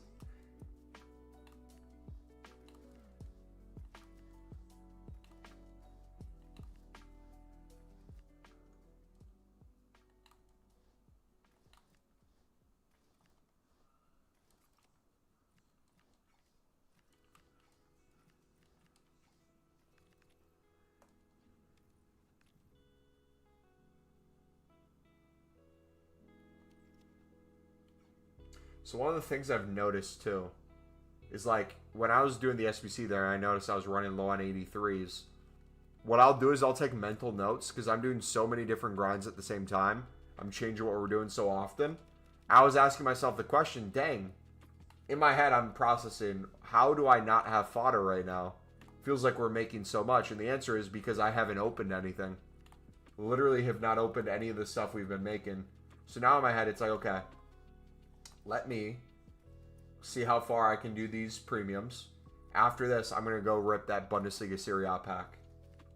So one of the things I've noticed too is like when I was doing the SBC there, I noticed I was running low on 83s. What I'll do is I'll take mental notes because I'm doing so many different grinds at the same time. I'm changing what we're doing so often. I was asking myself the question, dang, in my head I'm processing, how do I not have fodder right now? Feels like we're making so much. And the answer is because I haven't opened anything. Literally have not opened any of the stuff we've been making. So now in my head it's like, okay, let me see how far I can do these premiums. After this, I'm going to go rip that Bundesliga Serie A pack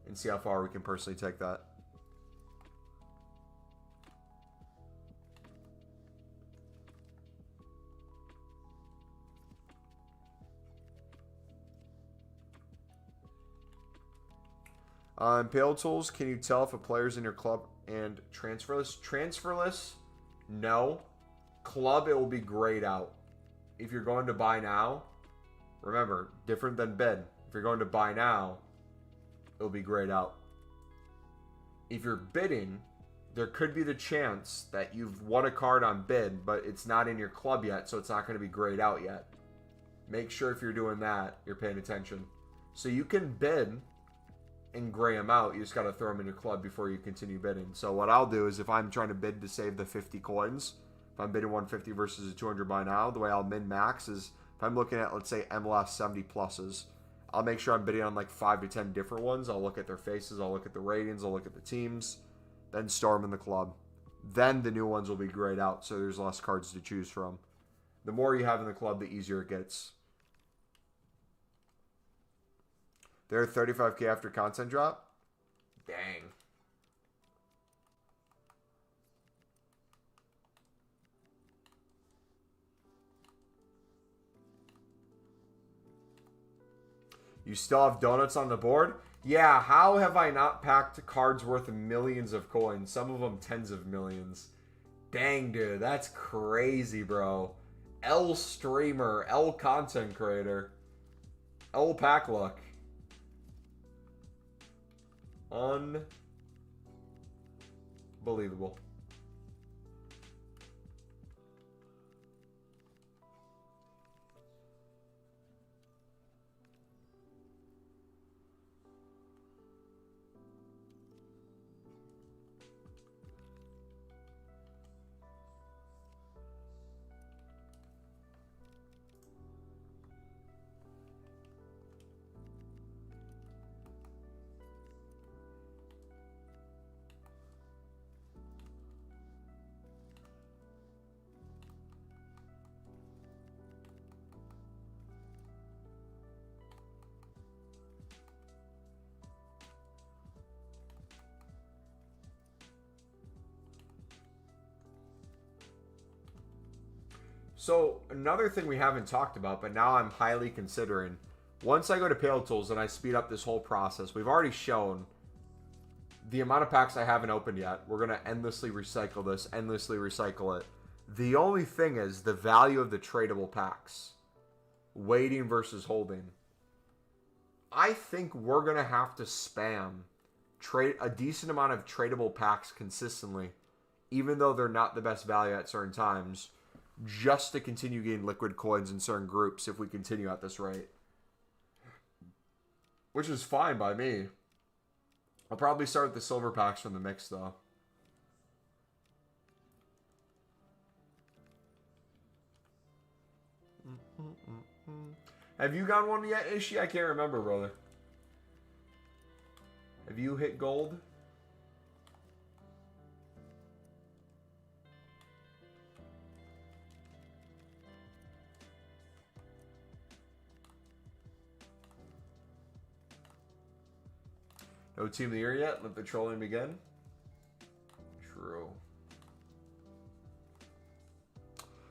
and see how far we can personally take that. Pale Tools, can you tell if a player's in your club and transferless? Transferless? No. Club, it will be grayed out. If you're going to buy now, remember, different than bid. If you're going to buy now, it'll be grayed out. If you're bidding, there could be the chance that you've won a card on bid, but it's not in your club yet, so it's not going to be grayed out yet. Make sure if you're doing that, you're paying attention. So you can bid and gray them out. You just got to throw them in your club before you continue bidding. So what I'll do is if I'm trying to bid to save the 50 coins, if I'm bidding 150 versus a 200 buy now, the way I'll min max is if I'm looking at, let's say, MLS 70 pluses, I'll make sure I'm bidding on like 5 to 10 different ones. I'll look at their faces, I'll look at the ratings, I'll look at the teams, then store them in the club. Then the new ones will be grayed out, so there's less cards to choose from. The more you have in the club, the easier it gets. They're 35K after content drop? Dang. You still have donuts on the board? Yeah, how have I not packed cards worth millions of coins? Some of them tens of millions. Dang, dude, that's crazy, bro. L streamer, L content creator, L pack luck. Unbelievable. So another thing we haven't talked about, but now I'm highly considering, once I go to Pale Tools and I speed up this whole process, we've already shown the amount of packs I haven't opened yet. We're going to endlessly recycle this, endlessly recycle it. The only thing is the value of the tradable packs. Waiting versus holding. I think we're going to have to spam a decent amount of tradable packs consistently, even though they're not the best value at certain times, just to continue getting liquid coins in certain groups if we continue at this rate. Which is fine by me. I'll probably start with the silver packs from the mix, though. Have you got one yet, Ishi? I can't remember, brother. Have you hit gold? No team of the year yet? Let the trolling begin? True.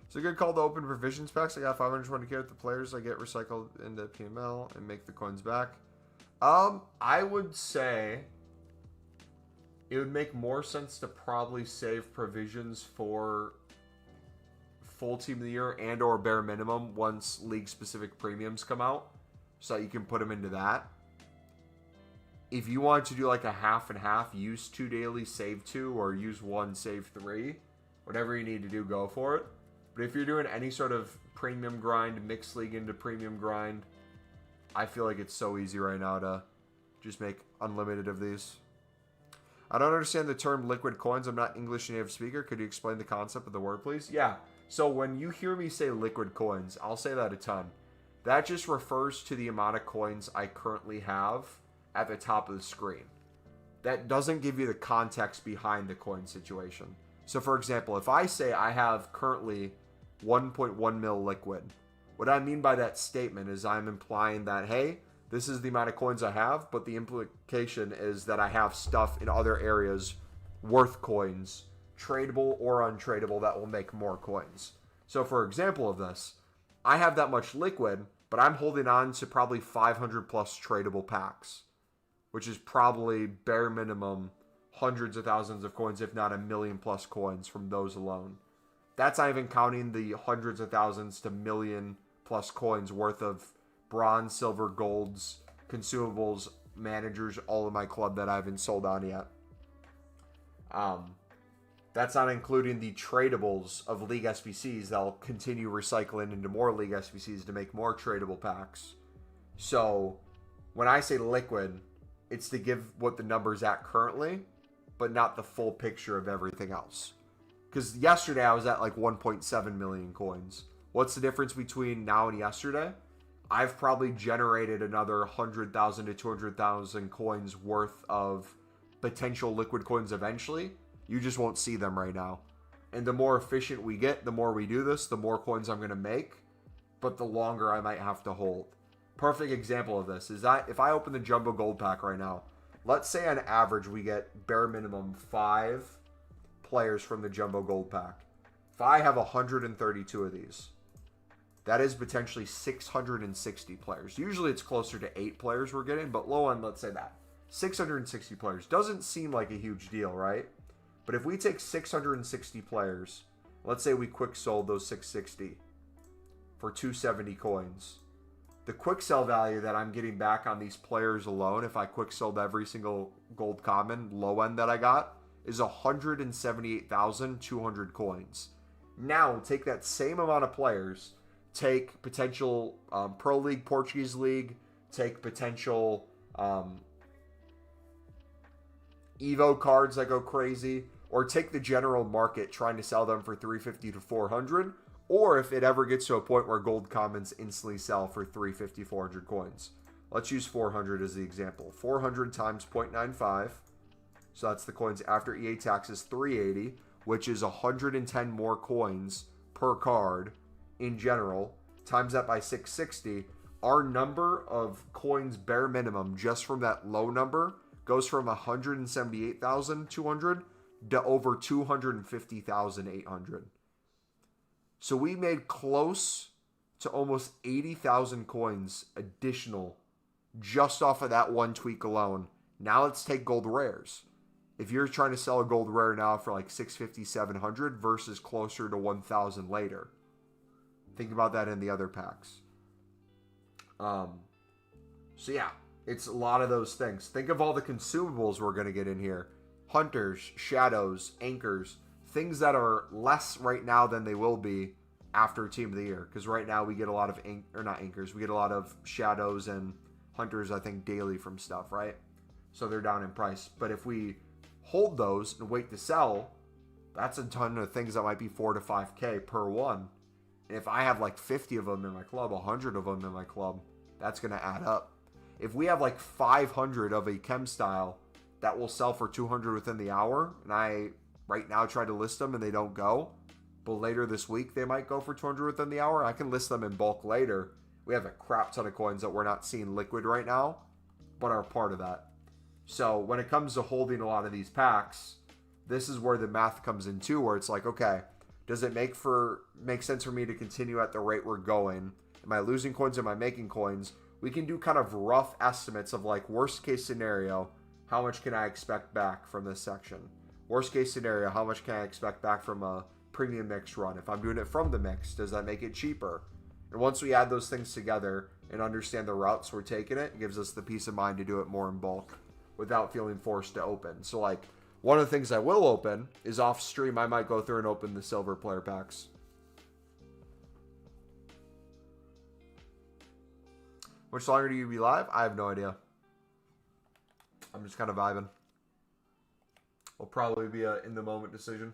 It's a good call to open provisions packs. I got 520k with the players. I get recycled into PML and make the coins back. I would say it would make more sense to probably save provisions for full team of the year and or bare minimum once league specific premiums come out, so that you can put them into that. If you want to do like a half and half, use 2 daily, save 2, or use 1, save 3, whatever you need to do, go for it. But if you're doing any sort of premium grind, mixed league into premium grind, I feel like it's so easy right now to just make unlimited of these. I don't understand the term liquid coins. I'm not English native speaker. Could you explain the concept of the word, please? Yeah. So when you hear me say liquid coins, I'll say that a ton. That just refers to the amount of coins I currently have at the top of the screen. That doesn't give you the context behind the coin situation. So for example, if I say I have currently 1.1 mil liquid, what I mean by that statement is I'm implying that, hey, this is the amount of coins I have, but the implication is that I have stuff in other areas worth coins, tradable or untradeable, that will make more coins. So for example of this, I have that much liquid, but I'm holding on to probably 500 plus tradable packs, which is probably bare minimum hundreds of thousands of coins, if not 1 million plus coins from those alone. That's not even counting the hundreds of thousands to million plus coins worth of bronze, silver, golds, consumables, managers, all in my club that I haven't sold on yet. That's not including the tradables of League SBCs that'll continue recycling into more League SBCs to make more tradable packs. So when I say liquid, It's to give what the number's at currently, but not the full picture of everything else. Because yesterday I was at like 1.7 million coins. What's the difference between now and yesterday? I've probably generated another 100,000 to 200,000 coins worth of potential liquid coins eventually. You just won't see them right now. And the more efficient we get, the more we do this, the more coins I'm going to make, but the longer I might have to hold. Perfect example of this is that if I open the Jumbo Gold Pack right now, let's say on average we get bare minimum 5 players from the Jumbo Gold Pack. If I have 132 of these, that is potentially 660 players. Usually it's closer to 8 players we're getting, but low end, let's say that. 660 players doesn't seem like a huge deal, right? But if we take 660 players, let's say we quick sold those 660 for 270 coins. The quick sell value that I'm getting back on these players alone, if I quick sold every single gold common low end that I got, is 178,200 coins. Now, take that same amount of players, take potential Pro League, Portuguese League, take potential Evo cards that go crazy, or take the general market trying to sell them for 350 to 400, or if it ever gets to a point where gold commons instantly sell for 350, 400 coins. Let's use 400 as the example. 400 times 0.95, so that's the coins after EA taxes, 380, which is 110 more coins per card in general, times that by 660, our number of coins bare minimum just from that low number goes from 178,200 to over 250,800. So we made close to almost 80,000 coins additional just off of that one tweak alone. Now let's take gold rares. If you're trying to sell a gold rare now for like 650, 700 versus closer to 1,000 later. Think about that in the other packs. So yeah, it's a lot of those things. Think of all the consumables we're going to get in here. Hunters, shadows, anchors, things that are less right now than they will be after Team of the Year. Because right now we get a lot of, not anchors, we get a lot of shadows and hunters, I think, daily from stuff, right? So they're down in price. But if we hold those and wait to sell, that's a ton of things that might be 4 to 5K per one. And if I have like 50 of them in my club, 100 of them in my club, that's going to add up. If we have like 500 of a chem style that will sell for 200 within the hour, and I right now try to list them and they don't go, but later this week they might go for 200 within the hour, I can list them in bulk later. We have a crap ton of coins that we're not seeing liquid right now, but are part of that. So when it comes to holding a lot of these packs, this is where the math comes in too, where it's like, okay, does it make sense for me to continue at the rate we're going? Am I losing coins? Am I making coins? We can do kind of rough estimates of like worst case scenario, how much can I expect back from this section? Worst case scenario, how much can I expect back from a premium mix run? If I'm doing it from the mix, does that make it cheaper? And once we add those things together and understand the routes we're taking it gives us the peace of mind to do it more in bulk without feeling forced to open. So like one of the things I will open is off stream, I might go through and open the silver player packs. How much longer do you be live? I have no idea. I'm just kind of vibing. Will probably be a in the moment decision.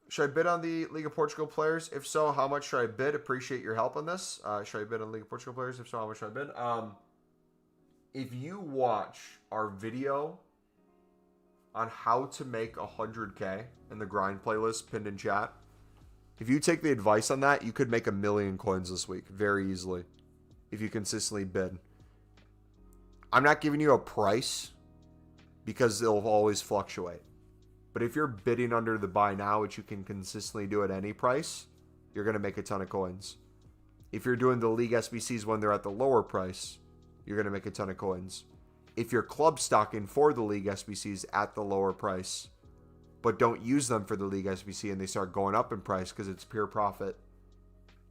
Should I bid on the League of Portugal players? If so, how much should I bid? Appreciate your help on this. Should I bid on League of Portugal players? If so, how much should I bid? If you watch our video on how to make 100K in the grind playlist pinned in chat, if you take the advice on that, you could make 1 million coins this week very easily if you consistently bid. I'm not giving you a price because it'll always fluctuate. But if you're bidding under the buy now, which you can consistently do at any price, you're going to make a ton of coins. If you're doing the League SBCs when they're at the lower price, you're going to make a ton of coins. If you're club stocking for the League SBCs at the lower price, but don't use them for the League SBC and they start going up in price because it's pure profit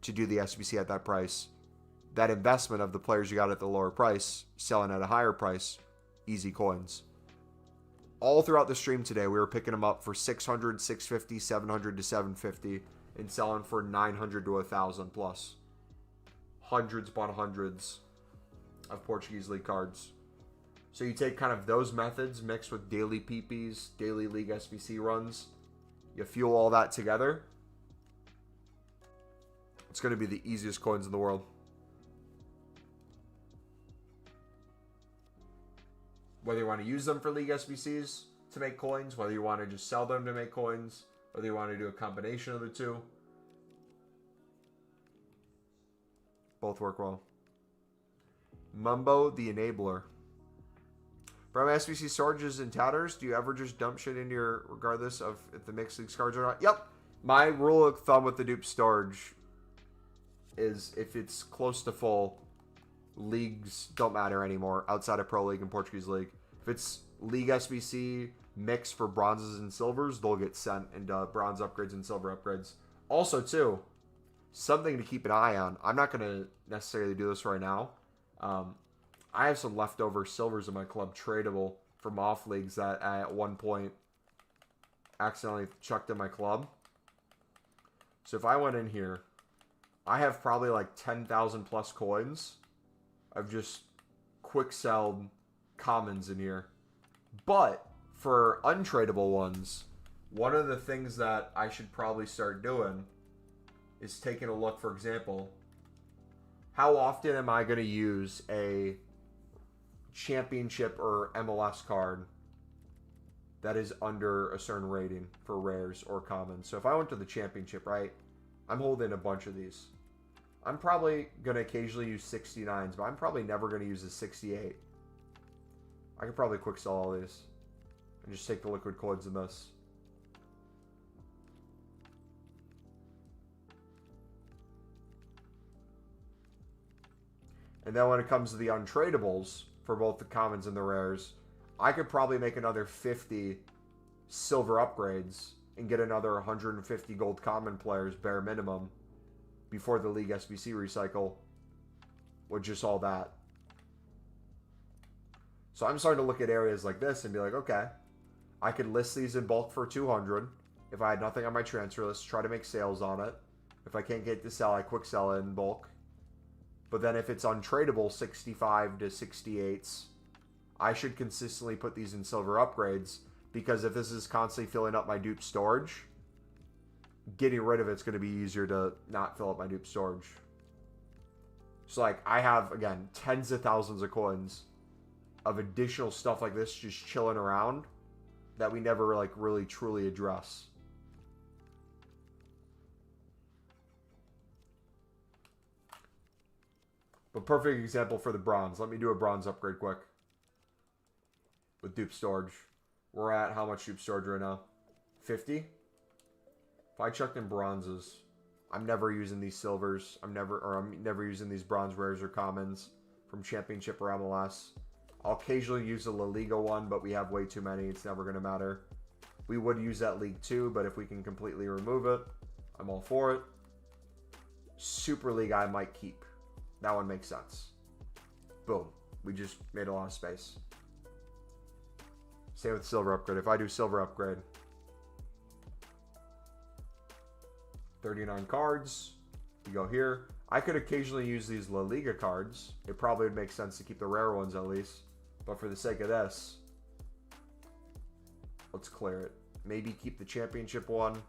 to do the SBC at that price, that investment of the players you got at the lower price, selling at a higher price, easy coins. All throughout the stream today, we were picking them up for 600, 650, 700 to 750 and selling for 900 to 1,000 plus. hundreds upon hundreds of Portuguese League cards. So you take kind of those methods mixed with daily PPs, daily League SBC runs. You fuel all that together. It's going to be the easiest coins in the world. Whether you want to use them for League SBCs to make coins, whether you want to just sell them to make coins, whether you want to do a combination of the two. Both work well. Mumbo the Enabler. From SBC storages and tatters, do you ever just dump shit into your, regardless of if the mixed league cards or not? Yep. My rule of thumb with the dupe storage is if it's close to full, leagues don't matter anymore outside of Pro League and Portuguese League. If it's League SBC mix for bronzes and silvers, they'll get sent into bronze upgrades and silver upgrades. Also, too, something to keep an eye on. I'm not going to necessarily do this right now. I have some leftover silvers in my club tradable from off leagues that I at one point accidentally chucked in my club. So if I went in here, I have probably like 10,000 plus coins. I've just quick sold commons in here. But for untradable ones, one of the things that I should probably start doing is taking a look, for example, how often am I going to use a championship or MLS card that is under a certain rating for rares or commons? So if I went to the championship, right, I'm holding a bunch of these. I'm probably going to occasionally use 69s, but I'm probably never going to use a 68. I could probably quick sell all these and just take the liquid coins in this. And then when it comes to the untradables, for both the commons and the rares, I could probably make another 50 silver upgrades and get another 150 gold common players bare minimum before the League SBC recycle with just all that. So I'm starting to look at areas like this and be like, okay, I could list these in bulk for 200 if I had nothing on my transfer list, try to make sales on it. If I can't get to sell, I quick sell it in bulk. But then if it's untradable 65 to 68s, I should consistently put these in silver upgrades, because if this is constantly filling up my dupe storage, getting rid of it's going to be easier to not fill up my dupe storage. So like I have, again, tens of thousands of coins of additional stuff like this just chilling around that we never like really truly address. But perfect example for the bronze. Let me do a bronze upgrade quick. With dupe storage. We're at how much dupe storage right now? 50? If I chucked in bronzes, I'm never using these silvers. I'm never using these bronze rares or commons from Championship or MLS. I'll occasionally use a La Liga one, but we have way too many. It's never going to matter. We would use that League 2, but if we can completely remove it, I'm all for it. Super League I might keep. That one makes sense. Boom. We just made a lot of space. Same with silver upgrade. If I do silver upgrade, 39 cards. We go here. I could occasionally use these La Liga cards. It probably would make sense to keep the rare ones at least. But for the sake of this, let's clear it. Maybe keep the championship one.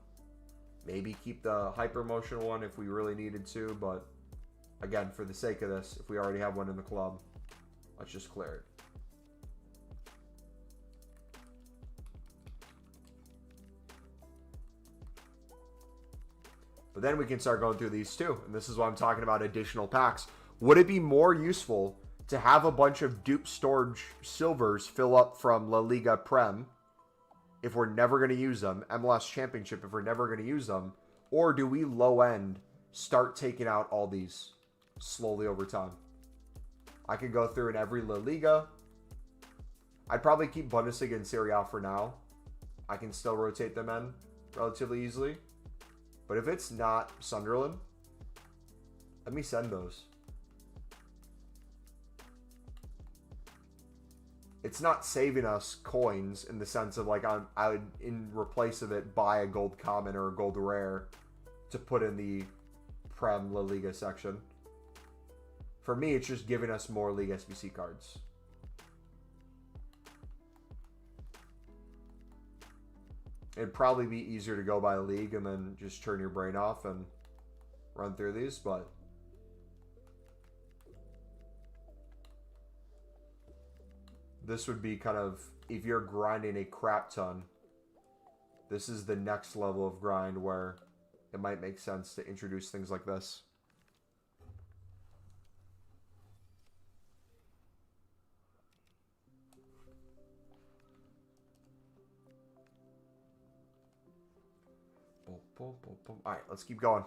Maybe keep the hyper motion one if we really needed to. But again, for the sake of this, if we already have one in the club, let's just clear it. But then we can start going through these too. And this is why I'm talking about additional packs. Would it be more useful to have a bunch of dupe storage silvers fill up from La Liga Prem if we're never going to use them, MLS Championship if we're never going to use them, or do we low end start taking out all these slowly over time? I could go through in every La Liga. I'd probably keep Bundesliga and Serie A for now. I can still rotate them in relatively easily. But if it's not Sunderland, let me send those. It's not saving us coins in the sense of like I would, in replace of it, buy a gold common or a gold rare to put in the Prem La Liga section. For me, it's just giving us more League SBC cards. It'd probably be easier to go by league and then just turn your brain off and run through these, but this would be kind of, if you're grinding a crap ton, this is the next level of grind where it might make sense to introduce things like this. Boom, boom, boom, boom. All right, let's keep going.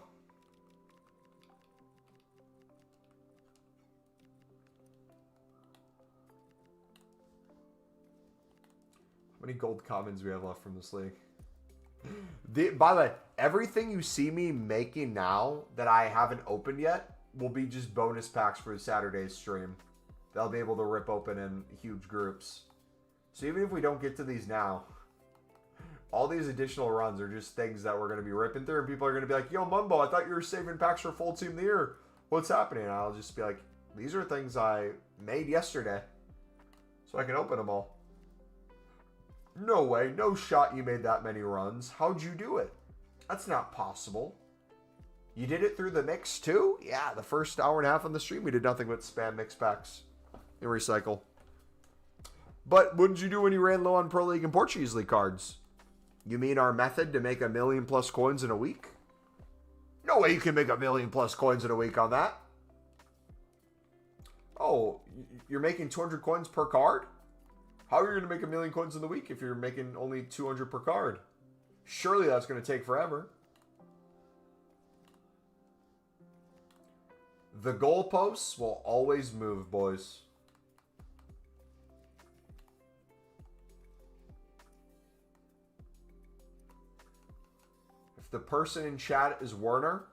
How many gold commons we have left from this league? By the way, everything you see me making now that I haven't opened yet will be just bonus packs for Saturday's stream. They'll be able to rip open in huge groups. So even if we don't get to these now, all these additional runs are just things that we're going to be ripping through. And people are going to be like, yo, Mumbo, I thought you were saving packs for full team of the year. What's happening? And I'll just be like, these are things I made yesterday, so I can open them all. No way, no shot you made that many runs. How'd you do it? That's not possible. You did it through the mix too? Yeah, the first hour and a half on the stream, we did nothing but spam mix packs and recycle. But what did you do when you ran low on Pro League and Portuguese League cards? You mean our method to make 1 million plus coins in a week? No way you can make 1 million plus coins in a week on that. Oh, you're making 200 coins per card? How are you going to make 1 million coins in the week if you're making only 200 per card? Surely that's going to take forever. The goalposts will always move, boys. If the person in chat is Werner,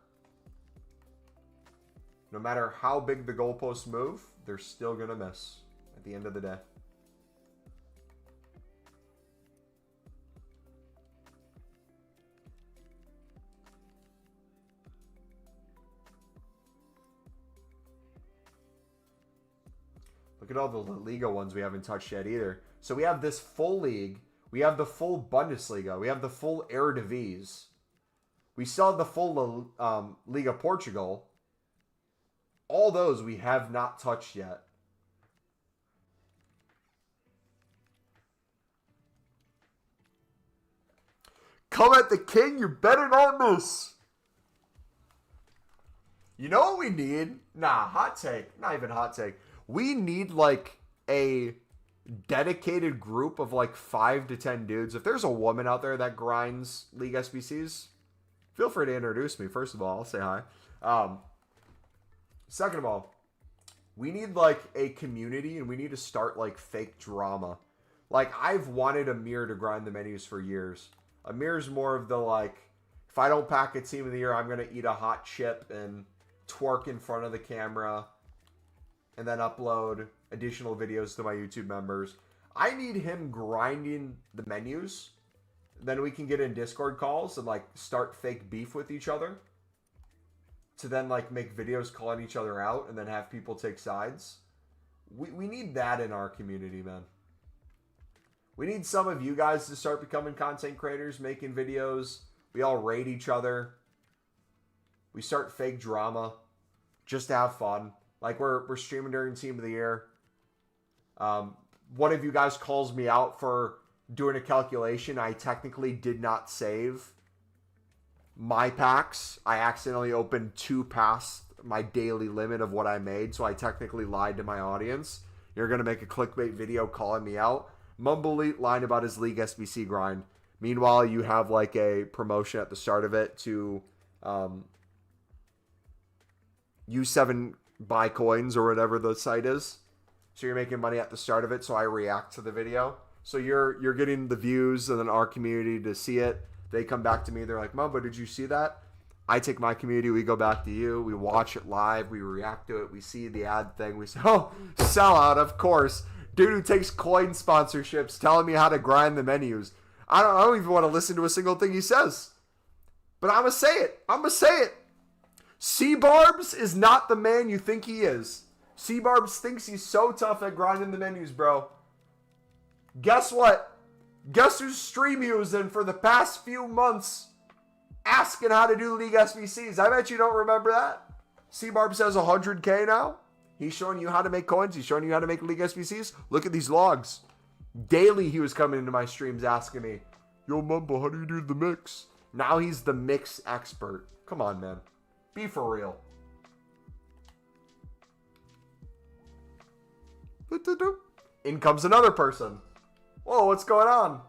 no matter how big the goalposts move, they're still going to miss at the end of the day. Look at all the La Liga ones we haven't touched yet either. So we have this full league. We have the full Bundesliga. We have the full Eredivisie. We still have the full Liga Portugal. All those we have not touched yet. Come at the king, you better not miss. You know what we need? Nah, hot take. Not even hot take. We need like a dedicated group of like 5 to 10 dudes. If there's a woman out there that grinds League SBCs, feel free to introduce me. First of all, I'll say hi. Second of all, we need like a community and we need to start like fake drama. Like I've wanted Amir to grind the menus for years. Amir's more of the like, if I don't pack a team of the year, I'm going to eat a hot chip and twerk in front of the camera and then upload additional videos to my YouTube members. I need him grinding the menus. Then we can get in Discord calls and like start fake beef with each other. To then like make videos calling each other out and then have people take sides. We need that in our community, man. We need some of you guys to start becoming content creators, making videos. We all raid each other. We start fake drama just to have fun. Like we're streaming during Team of the Year. One of you guys calls me out for doing a calculation. I technically did not save my packs. I accidentally opened 2 past my daily limit of what I made, so I technically lied to my audience. You're going to make a clickbait video calling me out. Mumble lied about his League SBC grind. Meanwhile, you have like a promotion at the start of it to use 7 buy coins or whatever the site is. So you're making money at the start of it, so I react to the video. So you're getting the views and then our community to see it. They come back to me, they're like, Mumbo, did you see that? I take my community, we go back to you, we watch it live, we react to it, we see the ad thing, we say, oh, sellout, of course. Dude who takes coin sponsorships telling me how to grind the menus. I don't even want to listen to a single thing he says. But I'm going to say it. I'm going to say it. C-Barbs is not the man you think he is. C-Barbs thinks he's so tough at grinding the menus, bro. Guess what? Guess whose stream he was in for the past few months asking how to do League SBCs. I bet you don't remember that. C-Barb says 100K now. He's showing you how to make coins. He's showing you how to make League SBCs. Look at these logs. Daily he was coming into my streams asking me, yo, Mumbo, how do you do the mix? Now he's the mix expert. Come on, man. Be for real. In comes another person. Whoa, what's going on?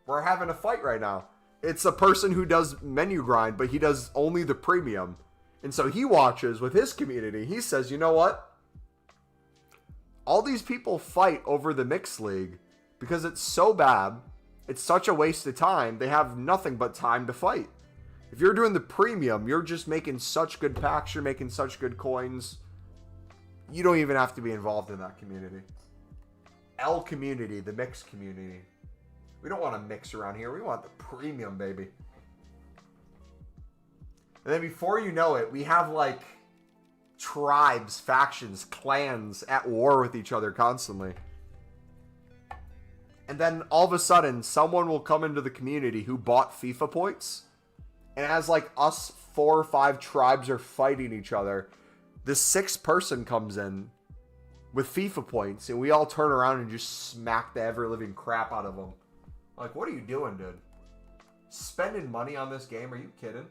We're having a fight right now. It's a person who does menu grind, but he does only the premium. And so he watches with his community. He says, you know what? All these people fight over the mixed league because it's so bad. It's such a waste of time. They have nothing but time to fight. If you're doing the premium, you're just making such good packs. You're making such good coins. You don't even have to be involved in that community. L community, the mixed community. We don't want to mix around here. We want the premium, baby. And then before you know it, we have like tribes, factions, clans at war with each other constantly. And then all of a sudden, someone will come into the community who bought FIFA points. And as like us 4 or 5 tribes are fighting each other, the 6th person comes in with FIFA points. And we all turn around and just smack the ever-living crap out of them. Like, what are you doing, dude? Spending money on this game? Are you kidding?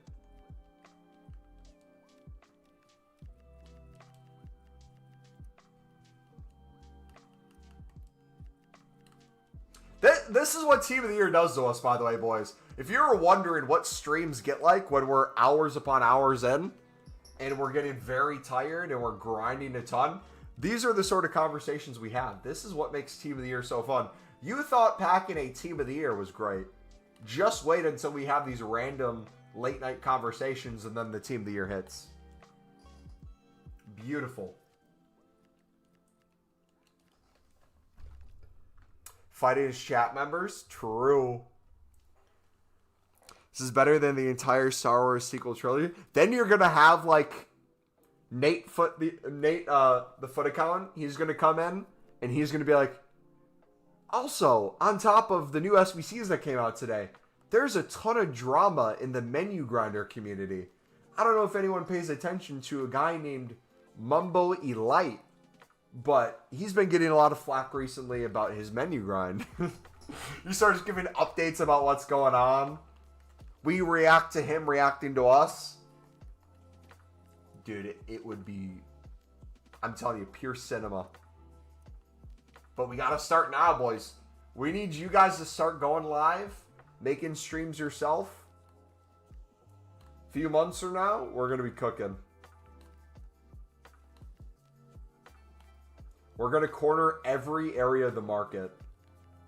This is what Team of the Year does to us, by the way, boys. If you're wondering what streams get like when we're hours upon hours in, and we're getting very tired and we're grinding a ton, these are the sort of conversations we have. This is what makes Team of the Year so fun. You thought packing a Team of the Year was great. Just wait until we have these random late night conversations and then the Team of the Year hits. Beautiful. Fighting his chat members? True. This is better than the entire Star Wars sequel trilogy. Then you're going to have like the Foot account. He's going to come in and he's going to be like, also, on top of the new SBCs that came out today, there's a ton of drama in the menu grinder community. I don't know if anyone pays attention to a guy named Mumbo Elite, but he's been getting a lot of flack recently about his menu grind. He starts giving updates about what's going on. We react to him reacting to us. Dude, it would be, I'm telling you, pure cinema. But we got to start now, boys. We need you guys to start going live, making streams yourself. A few months from now, we're going to be cooking. We're going to corner every area of the market.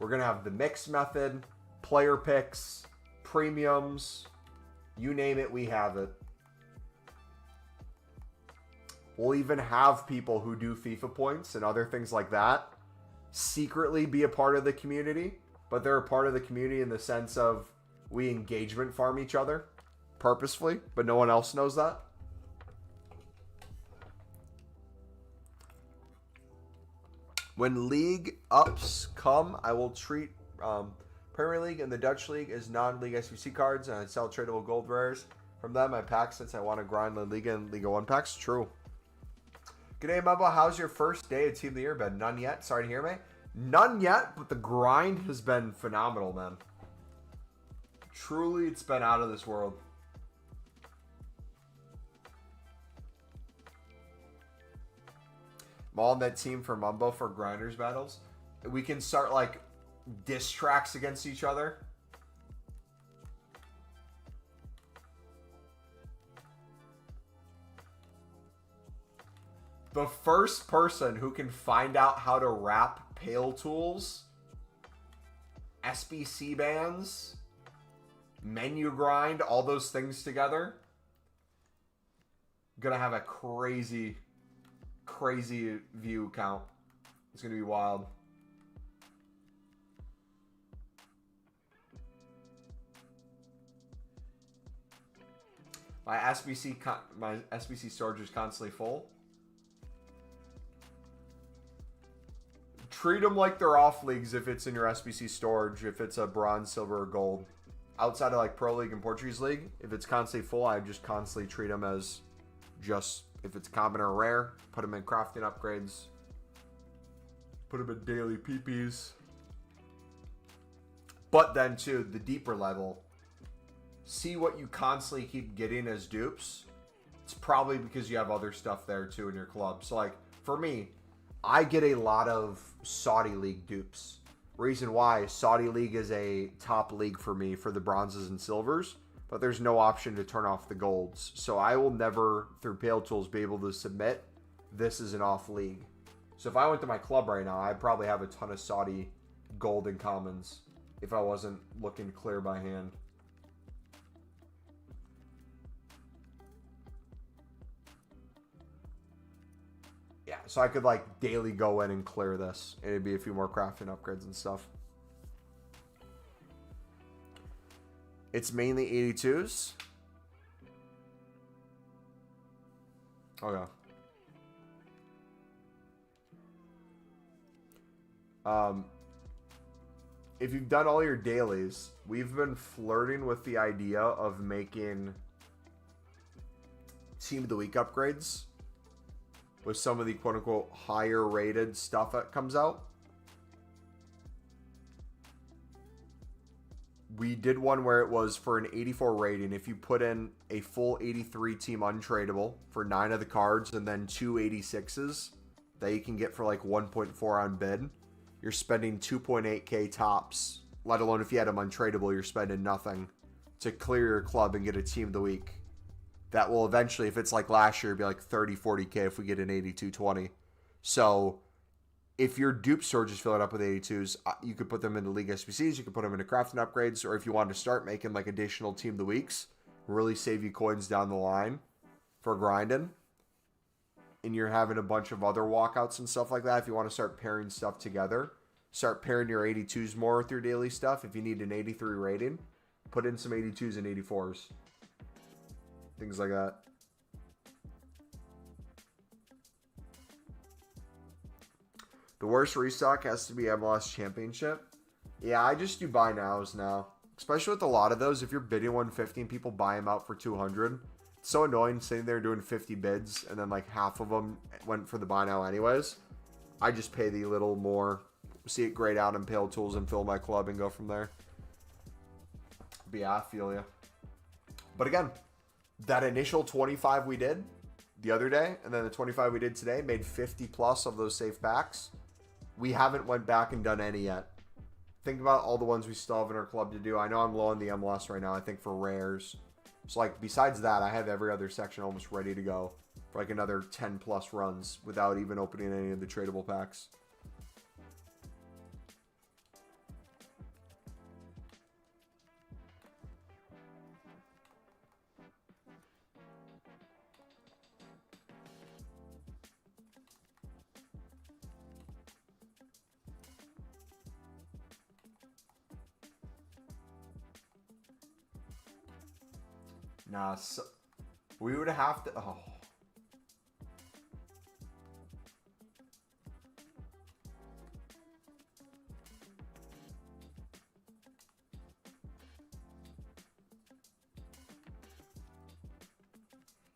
We're going to have the mix method, player picks, premiums, you name it, we have it. We'll even have people who do FIFA points and other things like that secretly be a part of the community, but they're a part of the community in the sense of we engagement farm each other purposefully, but no one else knows that. When league ups come, I will treat Premier League and the Dutch League as non-league SBC cards, and I sell tradable gold rares from them. I pack since I want to grind La Liga and Liga 1 packs. True. Good day, Mumbo. How's your first day of Team of the Year been? None yet. Sorry to hear, me. None yet, but the grind has been phenomenal, man. Truly, it's been out of this world. I'm all on that team for Mumbo for grinders battles. We can start like diss tracks against each other. The first person who can find out how to wrap Pale Tools, SBC bands, menu grind, all those things together, gonna have a crazy view count. It's gonna be wild. My SBC storage is constantly full. treat them like they're off leagues if it's in your SBC storage, if it's a bronze, silver, or gold. Outside of like Pro League and Portuguese League, if it's constantly full, I just constantly treat them as just, if it's common or rare, put them in crafting upgrades, put them in daily PPs. But then too, the deeper level, see what you constantly keep getting as dupes. It's probably because you have other stuff there too in your club. So like for me, I get a lot of Saudi League dupes. Reason why, Saudi League is a top league for me for the bronzes and silvers, but there's no option to turn off the golds. So I will never, through Pale Tools, be able to submit this is an off league. So if I went to my club right now, I'd probably have a ton of Saudi gold and commons if I wasn't looking to clear by hand. Yeah, so I could like daily go in and clear this. It'd be a few more crafting upgrades and stuff. It's mainly 82s. Okay. If you've done all your dailies, we've been flirting with the idea of making Team of the Week upgrades with some of the quote-unquote higher rated stuff that comes out. We did one where it was for an 84 rating. If you put in a full 83 team untradeable for 9 of the cards and then 2 86s that you can get for like 1.4 on bid, you're spending 2.8k tops, let alone if you had them untradeable, you're spending nothing to clear your club and get a Team of the Week. That will eventually, if it's like last year, be like 30, 40k if we get an 82-20. So if your dupe storage is filling up with 82s, you could put them into League SBCs, you could put them into crafting upgrades, or if you want to start making like additional Team of the Weeks, really save you coins down the line for grinding, and you're having a bunch of other walkouts and stuff like that, if you want to start pairing stuff together, start pairing your 82s more with your daily stuff. If you need an 83 rating, put in some 82s and 84s. Things like that. The worst restock has to be MLS Championship. Yeah, I just do buy nows now. Especially with a lot of those, if you're bidding 150 and people buy them out for 200, it's so annoying sitting there doing 50 bids and then like half of them went for the buy now anyways. I just pay the little more, see it grayed out in Pale Tools and fill my club and go from there. But yeah, I feel you. But again, that initial 25 we did the other day and then the 25 we did today made 50 plus of those safe packs. We haven't went back and done any yet. Think about all the ones we still have in our club to do. I know I'm low on the MLS right now, I think for rares. So like besides that, I have every other section almost ready to go for like another 10 plus runs without even opening any of the tradable packs. Nah, so we would have to. Oh.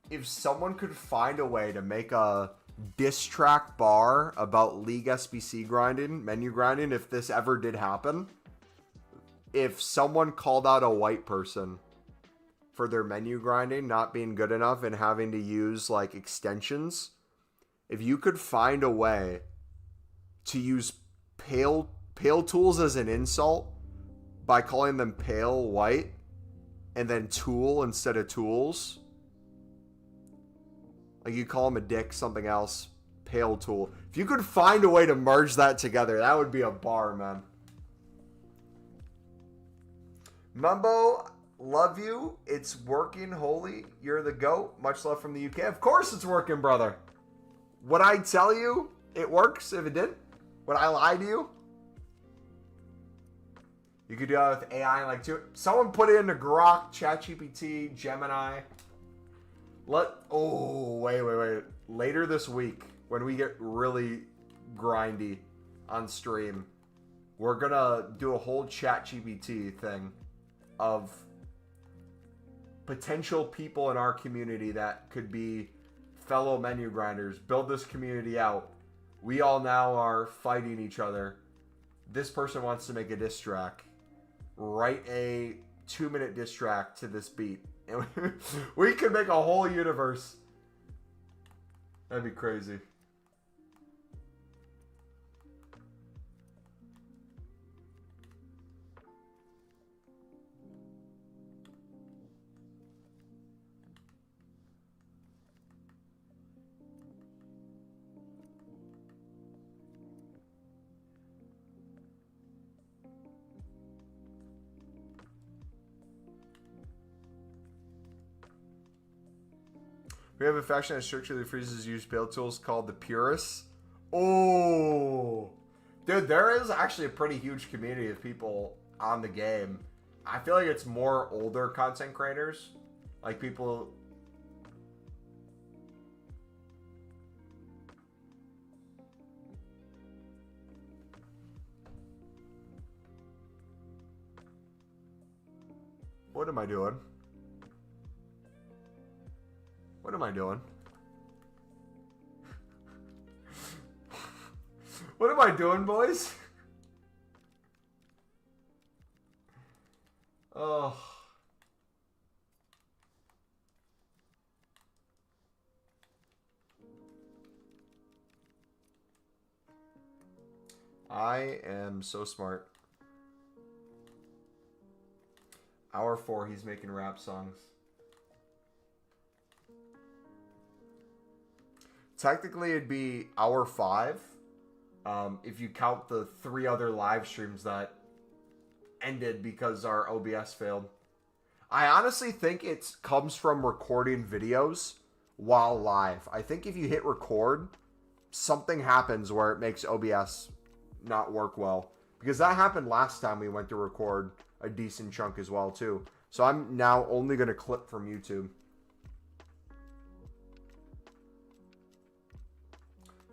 If someone could find a way to make a diss track bar about League SBC grinding, menu grinding, if this ever did happen, if someone called out a white person for their menu grinding not being good enough and having to use like extensions, if you could find a way to use pale tools as an insult by calling them pale white and then tool instead of tools, like you call them a dick, something else, pale tool. If you could find a way to merge that together, that would be a bar, man. Mumbo, love you. It's working. Holy, you're the GOAT. Much love from the UK. Of course it's working, brother. Would I tell you it works if it didn't? Would I lie to you? You could do that with AI and like two. Someone put it into Grok, ChatGPT, Gemini. Wait. Later this week, when we get really grindy, on stream, we're gonna do a whole ChatGPT thing of potential people in our community that could be fellow menu grinders. Build this community out. We all now are fighting each other. This person wants to make a diss track. Write a 2-minute diss track to this beat. And we could make a whole universe. That'd be crazy. We have a faction that strictly freezes used build tools called the Purists. Oh, dude, there is actually a pretty huge community of people on the game. I feel like it's more older content creators, like people. What am I doing? What am I doing? What am I doing, boys? Oh. I am so smart. Hour 4, he's making rap songs. Technically, it'd be hour 5 if you count the 3 other live streams that ended because our OBS failed. I honestly think it comes from recording videos while live. I think if you hit record, something happens where it makes OBS not work well. Because that happened last time we went to record a decent chunk as well, too. So I'm now only going to clip from YouTube.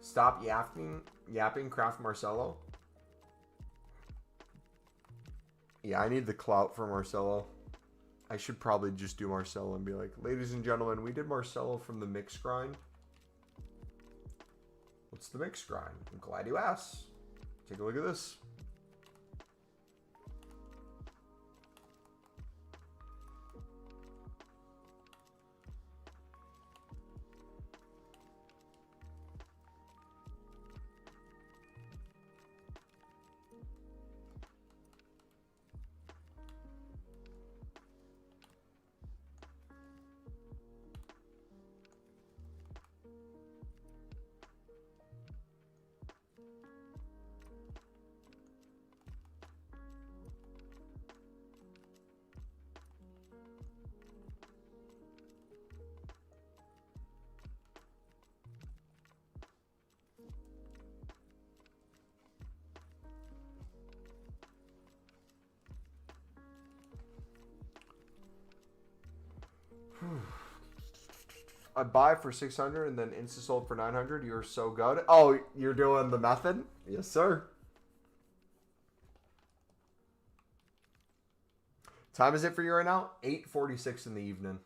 Stop yapping, Craft Marcelo. Yeah, I need the clout for Marcelo. I should probably just do Marcelo and be like, ladies and gentlemen, we did Marcelo from the mix grind. What's the mix grind? I'm glad you asked. Take a look at this. I buy for 600 and then insta sold for 900. You're so good. Oh, you're doing the method? Yes, sir. Time is it for you right now? 8:46 in the evening.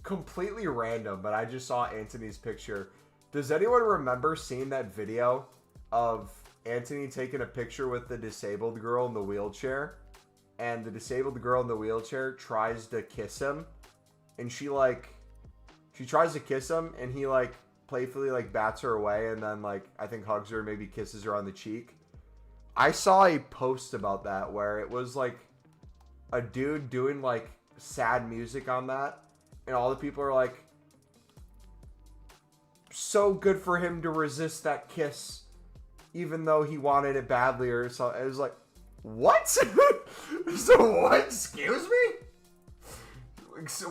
Completely random, but I just saw Anthony's picture. Does anyone remember seeing that video of Anthony taking a picture with the disabled girl in the wheelchair? And the disabled girl in the wheelchair tries to kiss him. And she tries to kiss him and he playfully bats her away and then I think hugs her, maybe kisses her on the cheek. I saw a post about that where it was a dude doing sad music on that. And all the people are like, so good for him to resist that kiss, even though he wanted it badly or something. It was like, what? So what? Excuse me?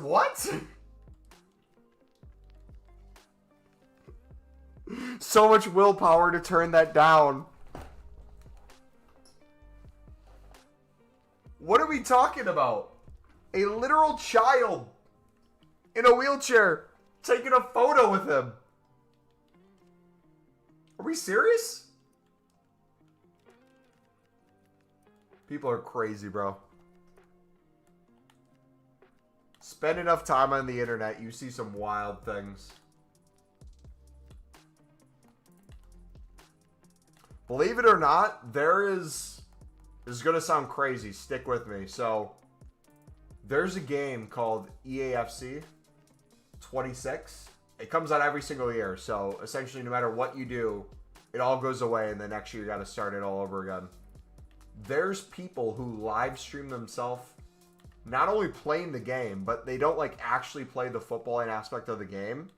What? So much willpower to turn that down. What are we talking about? A literal child in a wheelchair taking a photo with him. Are we serious? People are crazy, bro. Spend enough time on the internet, you see some wild things. Believe it or not, this is going to sound crazy. Stick with me. So, there's a game called EAFC26. It comes out every single year. So, essentially, no matter what you do, it all goes away, and the next year you got to start it all over again. There's people who live stream themselves not only playing the game, but they don't like actually play the footballing aspect of the game.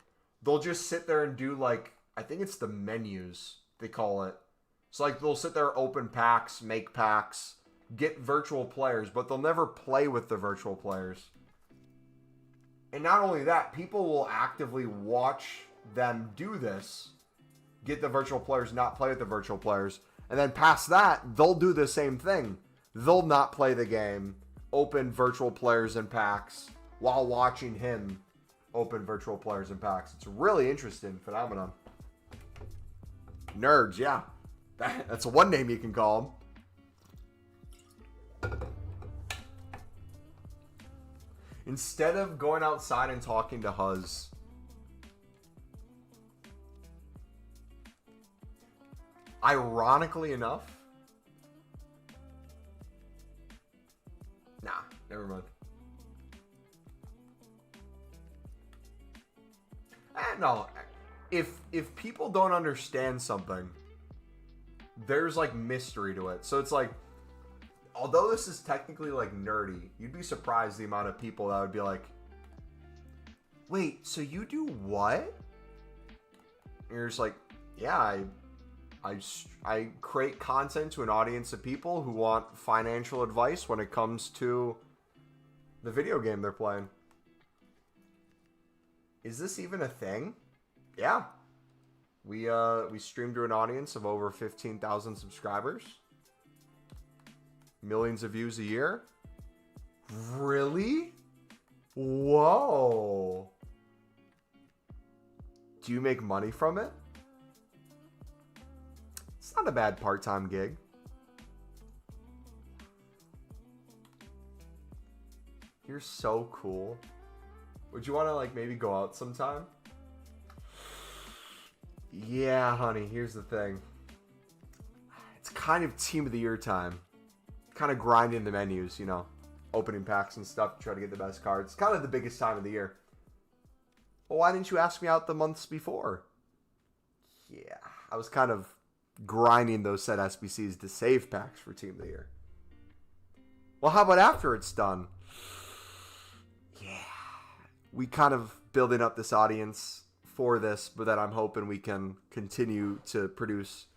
They'll just sit there and do like, I think it's the menus, they call it. So like they'll sit there, open packs, make packs, get virtual players, but they'll never play with the virtual players. And not only that, people will actively watch them do this, get the virtual players, not play with the virtual players. And then past that, they'll do the same thing. They'll not play the game, open virtual players and packs while watching him open virtual players and packs. It's a really interesting phenomenon. Nerds, yeah. That's one name you can call them. Instead of going outside and talking to Huz, ironically enough, nah, never mind. No, if people don't understand something, there's like mystery to it. So it's like, although this is technically like nerdy, you'd be surprised the amount of people that would be like, wait, so you do what? And you're just like, yeah, I create content to an audience of people who want financial advice when it comes to the video game they're playing. Is this even a thing? Yeah. We stream to an audience of over 15,000 subscribers. Millions of views a year. Really? Whoa. Do you make money from it? It's not a bad part-time gig. You're so cool. Would you want to like maybe go out sometime? Yeah, honey, here's the thing. It's kind of team of the year time. Kind of grinding the menus, you know. Opening packs and stuff to try to get the best cards. It's kind of the biggest time of the year. Well, why didn't you ask me out the months before? Yeah, I was kind of grinding those set SBCs to save packs for team of the year. Well, how about after it's done? Yeah. We kind of building up this audience for this, but then I'm hoping we can continue to produce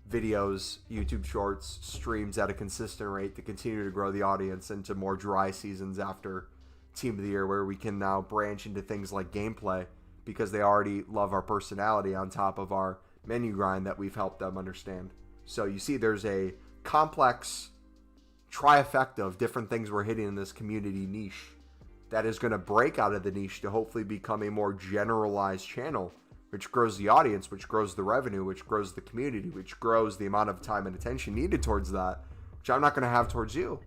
videos, YouTube shorts, streams at a consistent rate to continue to grow the audience into more dry seasons after Team of the Year, where we can now branch into things like gameplay because they already love our personality on top of our menu grind that we've helped them understand. So you see there's a complex trifecta of different things we're hitting in this community niche that is going to break out of the niche to hopefully become a more generalized channel, which grows the audience, which grows the revenue, which grows the community, which grows the amount of time and attention needed towards that, which I'm not going to have towards you.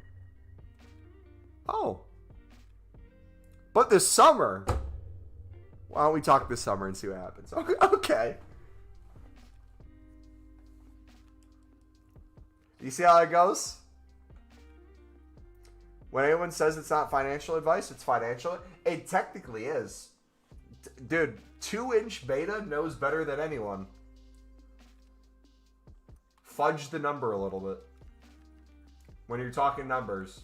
Oh. But this summer, why don't we talk this summer and see what happens? Okay. You see how it goes? When anyone says it's not financial advice, it's financial. It technically is. Dude, 2-inch beta knows better than anyone. Fudge the number a little bit. When you're talking numbers.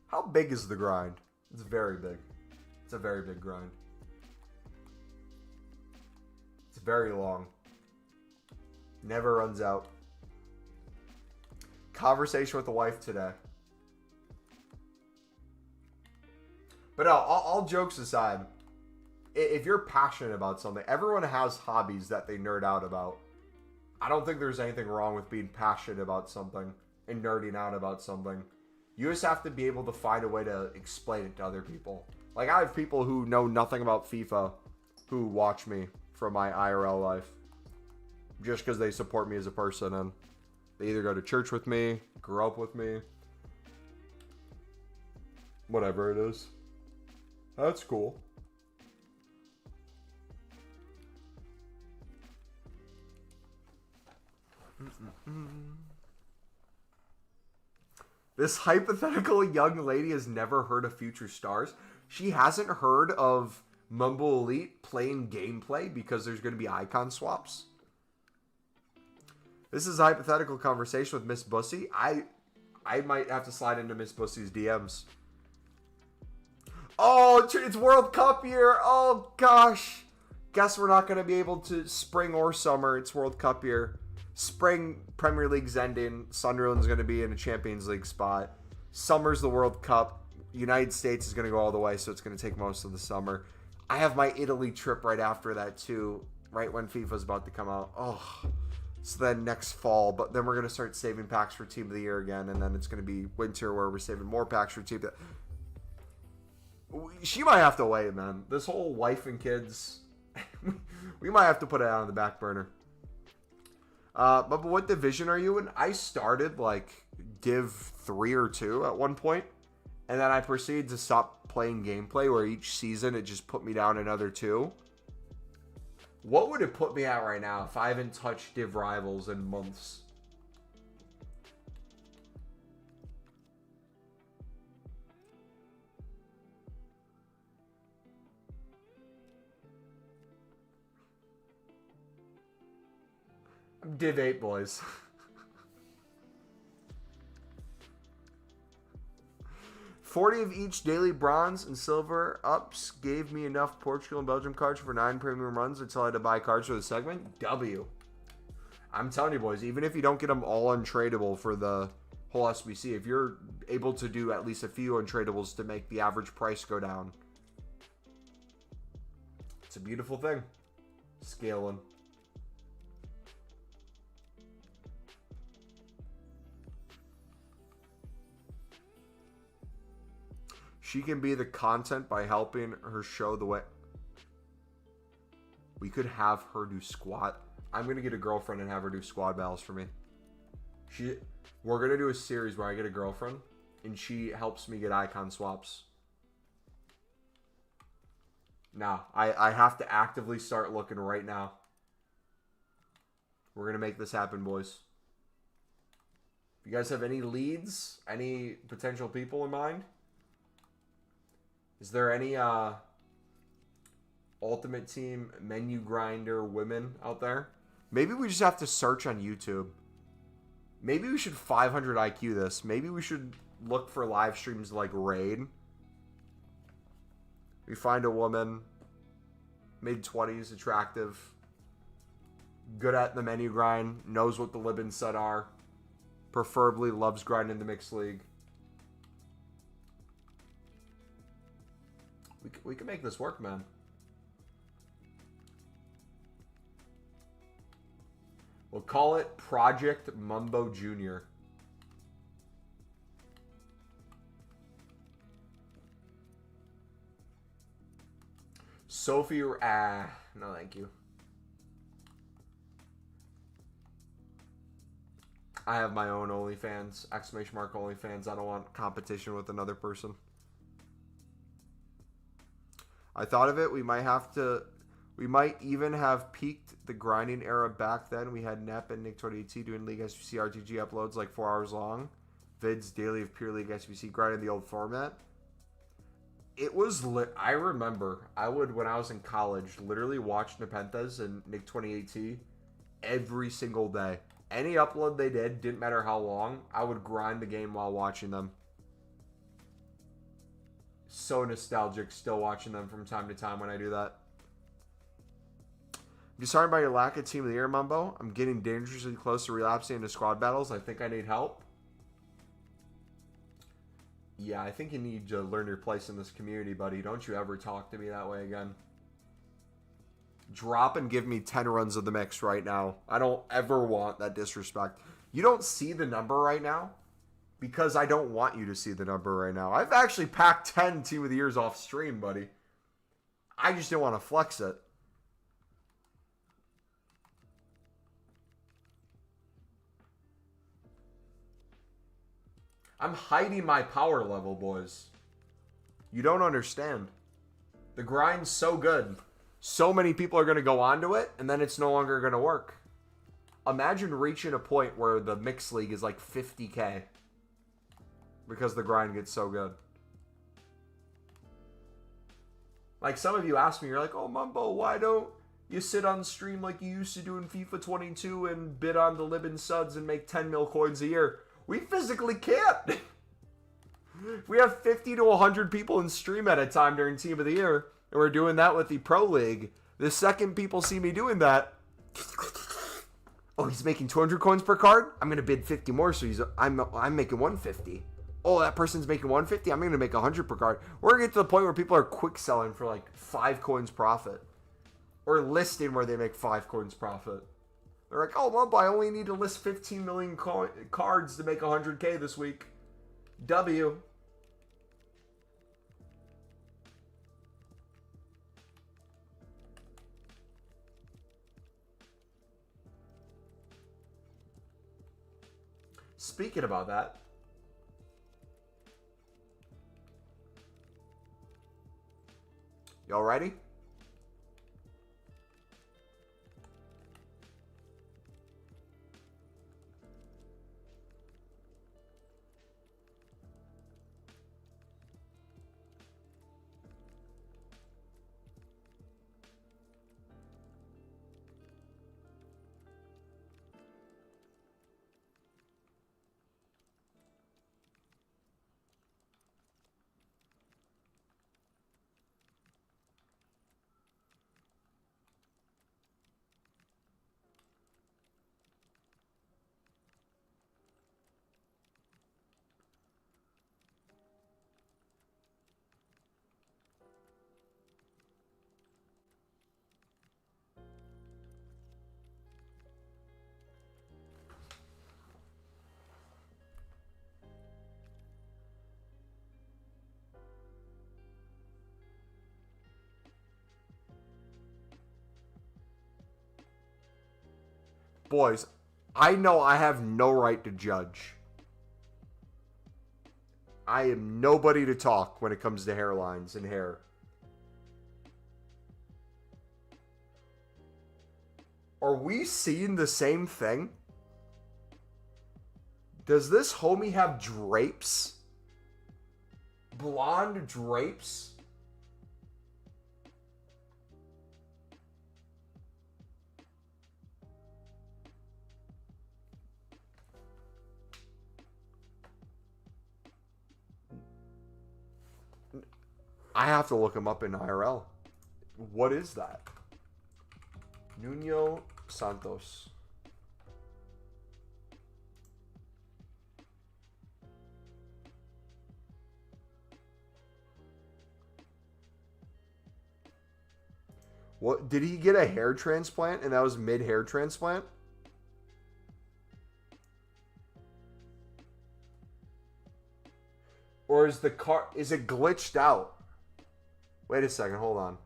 How big is the grind? It's very big. It's a very big grind. It's very long. Never runs out. Conversation with the wife today. But no, all jokes aside, if you're passionate about something, everyone has hobbies that they nerd out about. I don't think there's anything wrong with being passionate about something and nerding out about something. You just have to be able to find a way to explain it to other people. Like, I have people who know nothing about FIFA who watch me from my IRL life just because they support me as a person, and they either go to church with me, grew up with me, whatever it is. That's cool. This hypothetical young lady has never heard of Future Stars. She hasn't heard of Mumble Elite playing gameplay because there's going to be icon swaps. This is a hypothetical conversation with Miss Bussy. I might have to slide into Miss Bussy's DMs. Oh, it's World Cup year. Oh, gosh. Guess we're not going to be able to spring or summer. It's World Cup year. Spring, Premier League's ending. Sunderland's going to be in a Champions League spot. Summer's the World Cup. United States is going to go all the way, so it's going to take most of the summer. I have my Italy trip right after that, too, right when FIFA's about to come out. Oh, so then next fall. But then we're going to start saving packs for Team of the Year again, and then it's going to be winter where we're saving more packs for Team of the Year. She might have to wait, man. This whole wife and kids, we might have to put it on the back burner. But what division are you in? I started like Div 3 or 2 at one point, and then I proceeded to stop playing gameplay where each season it just put me down another 2. What would it put me at right now if I haven't touched Div Rivals in months? I'm Div 8, boys. $40 of each daily bronze and silver ups gave me enough Portugal and Belgium cards for 9 premium runs until I had to buy cards for the segment. W. I'm telling you, boys, even if you don't get them all untradeable for the whole SBC, if you're able to do at least a few untradables to make the average price go down, it's a beautiful thing. Scaling. She can be the content by helping her show the way. We could have her do squad. I'm going to get a girlfriend and have her do squad battles for me. We're going to do a series where I get a girlfriend and she helps me get icon swaps. Now, I have to actively start looking right now. We're going to make this happen, boys. If you guys have any leads, any potential people in mind, is there any Ultimate Team menu grinder women out there? Maybe we just have to search on YouTube. Maybe we should 500 IQ this. Maybe we should look for live streams like Raid. We find a woman, mid-20s, attractive, good at the menu grind, knows what the Libin set are, preferably loves grinding the mixed league. We can make this work, man. We'll call it Project Mumbo Jr. Sophie, no thank you. I have my own OnlyFans, exclamation mark OnlyFans. I don't want competition with another person. I thought of it. We might even have peaked the grinding era back then. We had Nep and Nick TOTY doing League SBC RTG uploads like 4 hours long. Vids daily of pure League SBC grinding the old format. It was lit. I remember I would, when I was in college, literally watch Nepenthes and Nick 20AT every single day. Any upload they did, didn't matter how long, I would grind the game while watching them. So nostalgic, still watching them from time to time when I do that. I'm sorry about your lack of Team of the Year, Mumbo. I'm getting dangerously close to relapsing into squad battles. I think I need help. Yeah, I think you need to learn your place in this community, buddy. Don't you ever talk to me that way again. drop and give me 10 runs of the mix right now. I don't ever want that disrespect. You don't see the number right now because I don't want you to see the number right now. I've actually packed 10 Team of the Years off stream, buddy. I just didn't want to flex it. I'm hiding my power level, boys. You don't understand. The grind's so good. So many people are going to go onto it, and then it's no longer going to work. Imagine reaching a point where the mixed league is like 50K. Because the grind gets so good. Like some of you ask me, you're like, oh, Mumbo, why don't you sit on stream like you used to do in FIFA 22 and bid on the Libin suds and make 10 mil coins a year? We physically can't. We have 50 to 100 people in stream at a time during Team of the Year. And we're doing that with the Pro League. The second people see me doing that, oh, he's making 200 coins per card? I'm going to bid 50 more, so I'm making 150. Oh, that person's making 150? I'm going to make 100 per card. We're going to get to the point where people are quick selling for like 5 coins profit. Or listing where they make 5 coins profit. They're like, oh, Mumbo, I only need to list 15 million cards to make 100K this week. W. Speaking about that, y'all ready? Boys, I know I have no right to judge. I am nobody to talk when it comes to hairlines and hair. Are we seeing the same thing? Does this homie have drapes? Blonde drapes? I have to look him up in IRL. What is that? Nuno Santos. What, did he get a hair transplant and that was mid-hair transplant? Or is it glitched out? Wait a second, hold on.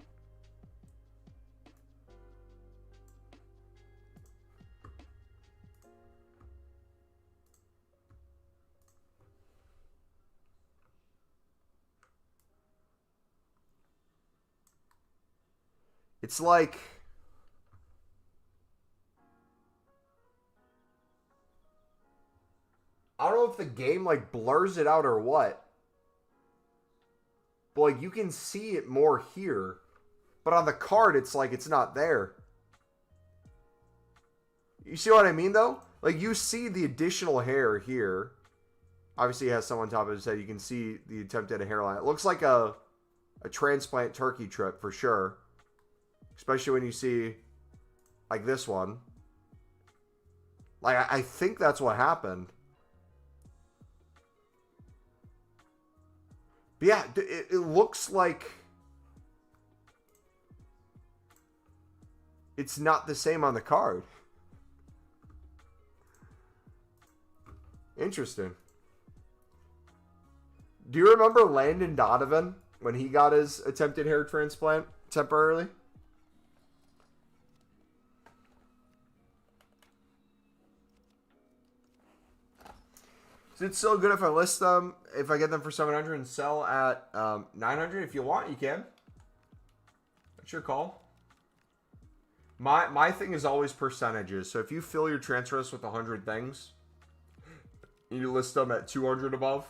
It's like... I don't know if the game like blurs it out or what. But like you can see it more here. But on the card it's like it's not there. You see what I mean though? Like you see the additional hair here. Obviously it has some on top of his head. You can see the attempt at a hairline. It looks like a transplant turkey trip for sure. Especially when you see like this one. Like I think that's what happened. But yeah, it looks like... It's not the same on the card. Interesting. Do you remember Landon Donovan when he got his attempted hair transplant temporarily? Is it still good if I list them, if I get them for 700 and sell at 900? If you want, you can. That's your call. My thing is always percentages. So if you fill your transfer list with 100 things, you list them at 200 above,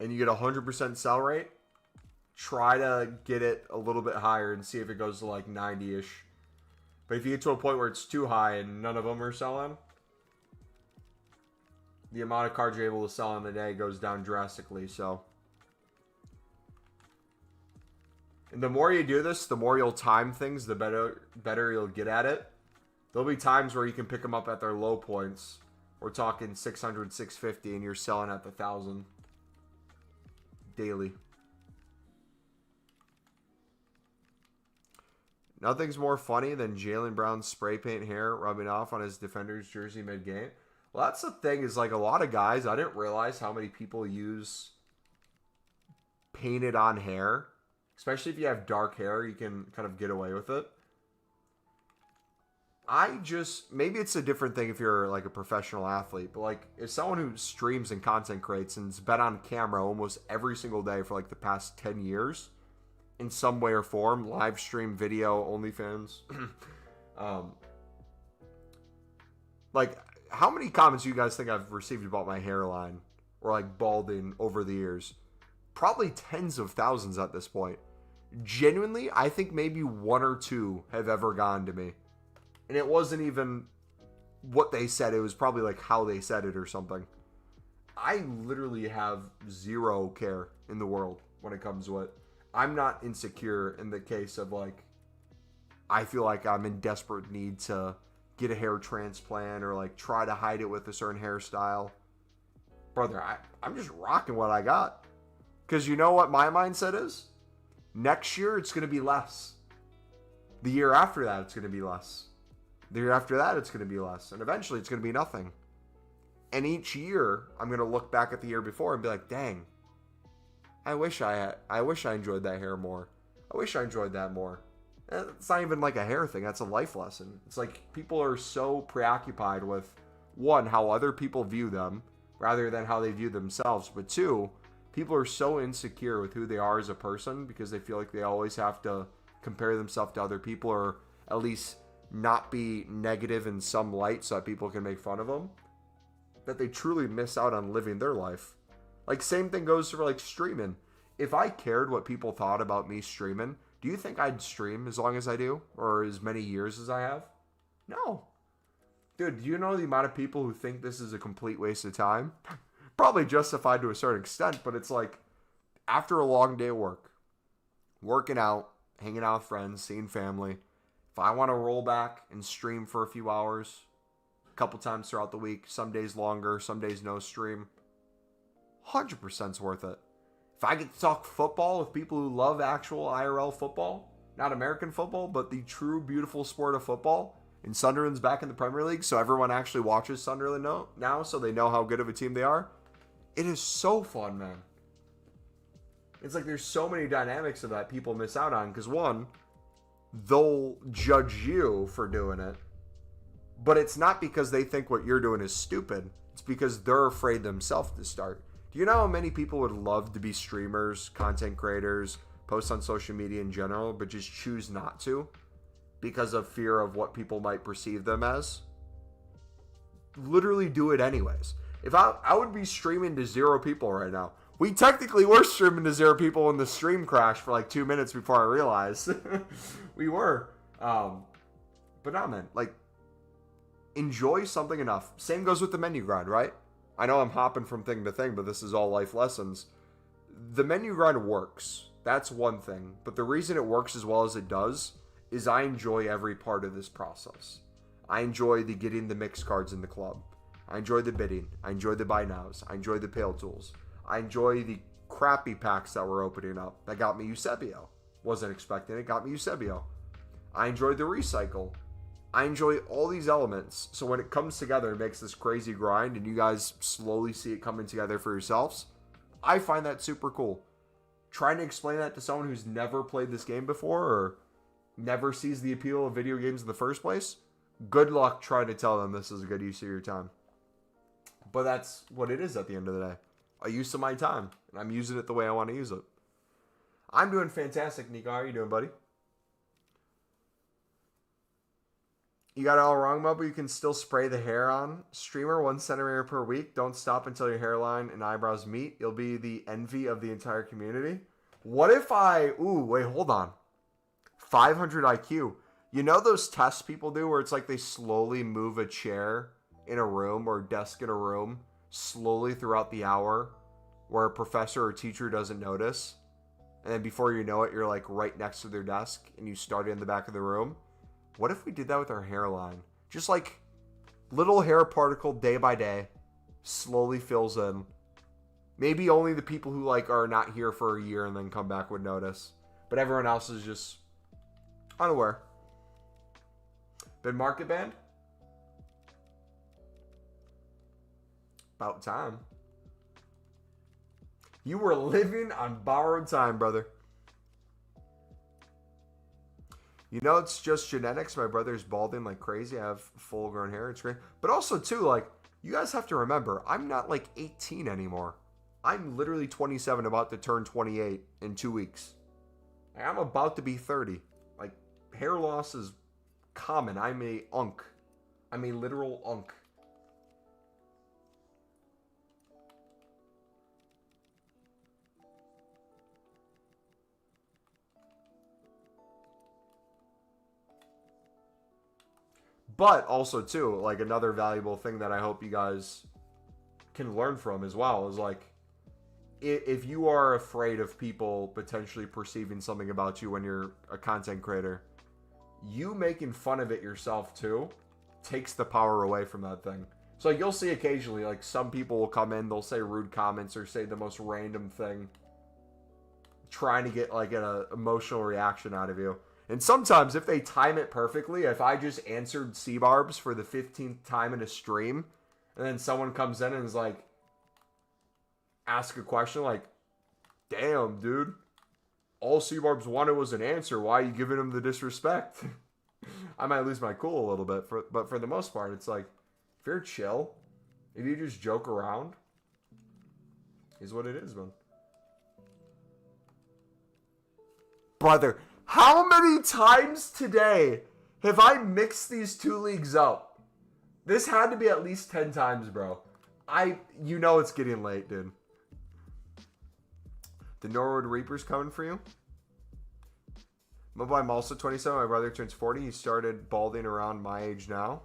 and you get a 100% sell rate, try to get it a little bit higher and see if it goes to like 90-ish. But if you get to a point where it's too high and none of them are selling, the amount of cards you're able to sell in the day goes down drastically. So, and the more you do this, the more you'll time things, the better you'll get at it. There'll be times where you can pick them up at their low points. We're talking 600, 650, and you're selling at the 1,000 daily. Nothing's more funny than Jaylen Brown's spray paint hair rubbing off on his defender's jersey mid-game. Well, that's the thing, is like a lot of guys, I didn't realize how many people use painted on hair. Especially if you have dark hair, you can kind of get away with it. Maybe it's a different thing if you're like a professional athlete, but like if someone who streams and content creates and's been on camera almost every single day for like the past 10 years in some way or form, live stream, video, OnlyFans, like how many comments do you guys think I've received about my hairline or like balding over the years? Probably tens of thousands at this point. Genuinely, I think maybe one or two have ever gone to me. And it wasn't even what they said. It was probably like how they said it or something. I literally have zero care in the world when it comes to it. I'm not insecure in the case of like, I feel like I'm in desperate need to get a hair transplant or like try to hide it with a certain hairstyle. Brother, I'm just rocking what I got. Because you know what my mindset is? Next year, it's going to be less. The year after that, it's going to be less. The year after that, it's going to be less. And eventually, it's going to be nothing. And each year, I'm going to look back at the year before and be like, dang, I wish I enjoyed that hair more. I wish I enjoyed that more. It's not even like a hair thing. That's a life lesson. It's like people are so preoccupied with, one, how other people view them rather than how they view themselves. But two, people are so insecure with who they are as a person because they feel like they always have to compare themselves to other people or at least not be negative in some light so that people can make fun of them, that they truly miss out on living their life. Like, same thing goes for like streaming. If I cared what people thought about me streaming, do you think I'd stream as long as I do? Or as many years as I have? No. Dude, do you know the amount of people who think this is a complete waste of time? Probably justified to a certain extent, but it's like, after a long day of work, working out, hanging out with friends, seeing family, if I want to roll back and stream for a few hours, a couple times throughout the week, some days longer, some days no stream, 100% is worth it. If I get to talk football with people who love actual IRL football, not American football, but the true beautiful sport of football, and Sunderland's back in the Premier League, so everyone actually watches Sunderland now, so they know how good of a team they are. It is so fun, man. It's like there's so many dynamics of that people miss out on, because one, they'll judge you for doing it, but it's not because they think what you're doing is stupid. It's because they're afraid themselves to start. Do you know how many people would love to be streamers, content creators, post on social media in general, but just choose not to because of fear of what people might perceive them as? Literally do it anyways. If I would be streaming to 0 people right now. We technically were streaming to 0 people when the stream crashed for like 2 minutes before I realized. We were. But no, man. Like, enjoy something enough. Same goes with the menu grind, right? I know I'm hopping from thing to thing, but this is all life lessons. The menu grind works. That's one thing. But the reason it works as well as it does is I enjoy every part of this process. I enjoy the getting the mix cards in the club. I enjoy the bidding. I enjoy the buy nows. I enjoy the pale tools. I enjoy the crappy packs that we're opening up. That got me Eusebio. Wasn't expecting it. Got me Eusebio. I enjoy the recycle. I enjoy all these elements. So when it comes together, it makes this crazy grind, and you guys slowly see it coming together for yourselves. I find that super cool. Trying to explain that to someone who's never played this game before or never sees the appeal of video games in the first place, good luck trying to tell them this is a good use of your time. But that's what it is at the end of the day. A use of my time, and I'm using it the way I want to use it. I'm doing fantastic, Nico. How are you doing, buddy? You got it all wrong, Mo, but you can still spray the hair on. Streamer, 1 centimeter per week. Don't stop until your hairline and eyebrows meet. You'll be the envy of the entire community. What if I... Ooh, wait, hold on. 500 IQ. You know those tests people do where it's like they slowly move a chair in a room or a desk in a room slowly throughout the hour where a professor or teacher doesn't notice? And then before you know it, you're like right next to their desk and you start in the back of the room. What if we did that with our hairline? Just like little hair particle day by day, slowly fills in. Maybe only the people who like are not here for a year and then come back would notice. But everyone else is just unaware. Been market banned? About time. You were living on borrowed time, brother. You know, it's just genetics. My brother's balding like crazy. I have full grown hair. It's great. But also, too, like, you guys have to remember, I'm not like 18 anymore. I'm literally 27, about to turn 28 in 2 weeks. I'm about to be 30. Like, hair loss is common. I'm a unk. I'm a literal unk. But also, too, like another valuable thing that I hope you guys can learn from as well is like, if you are afraid of people potentially perceiving something about you when you're a content creator, you making fun of it yourself too takes the power away from that thing. So like, you'll see occasionally, like some people will come in, they'll say rude comments or say the most random thing, trying to get like an emotional reaction out of you. And sometimes if they time it perfectly, if I just answered C-Barbs for the 15th time in a stream, and then someone comes in and is like, ask a question like, damn, dude, all C-Barbs wanted was an answer. Why are you giving him the disrespect? I might lose my cool a little bit, but for the most part, it's like, if you're chill, if you just joke around, is what it is, man. Brother, how many times today have I mixed these two leagues up? This had to be at least 10 times, bro. You know it's getting late, dude. The Norwood Reaper's coming for you. I'm also 27. My brother turns 40. He started balding around my age now.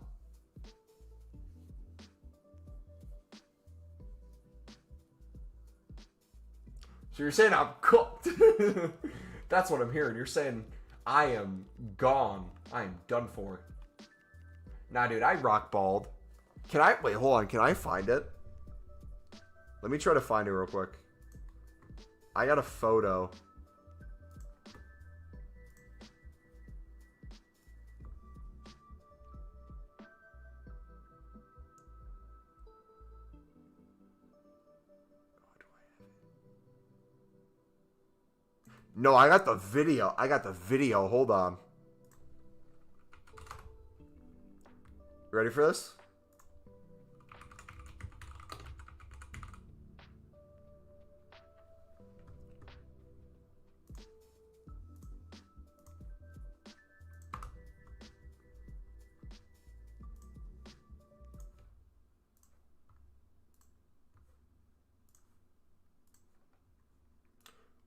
So you're saying I'm cooked. That's what I'm hearing. You're saying I am gone. I am done for. Nah, dude, I rock bald. Wait, hold on. Can I find it? Let me try to find it real quick. I got a photo. No, I got the video. Hold on. Ready for this?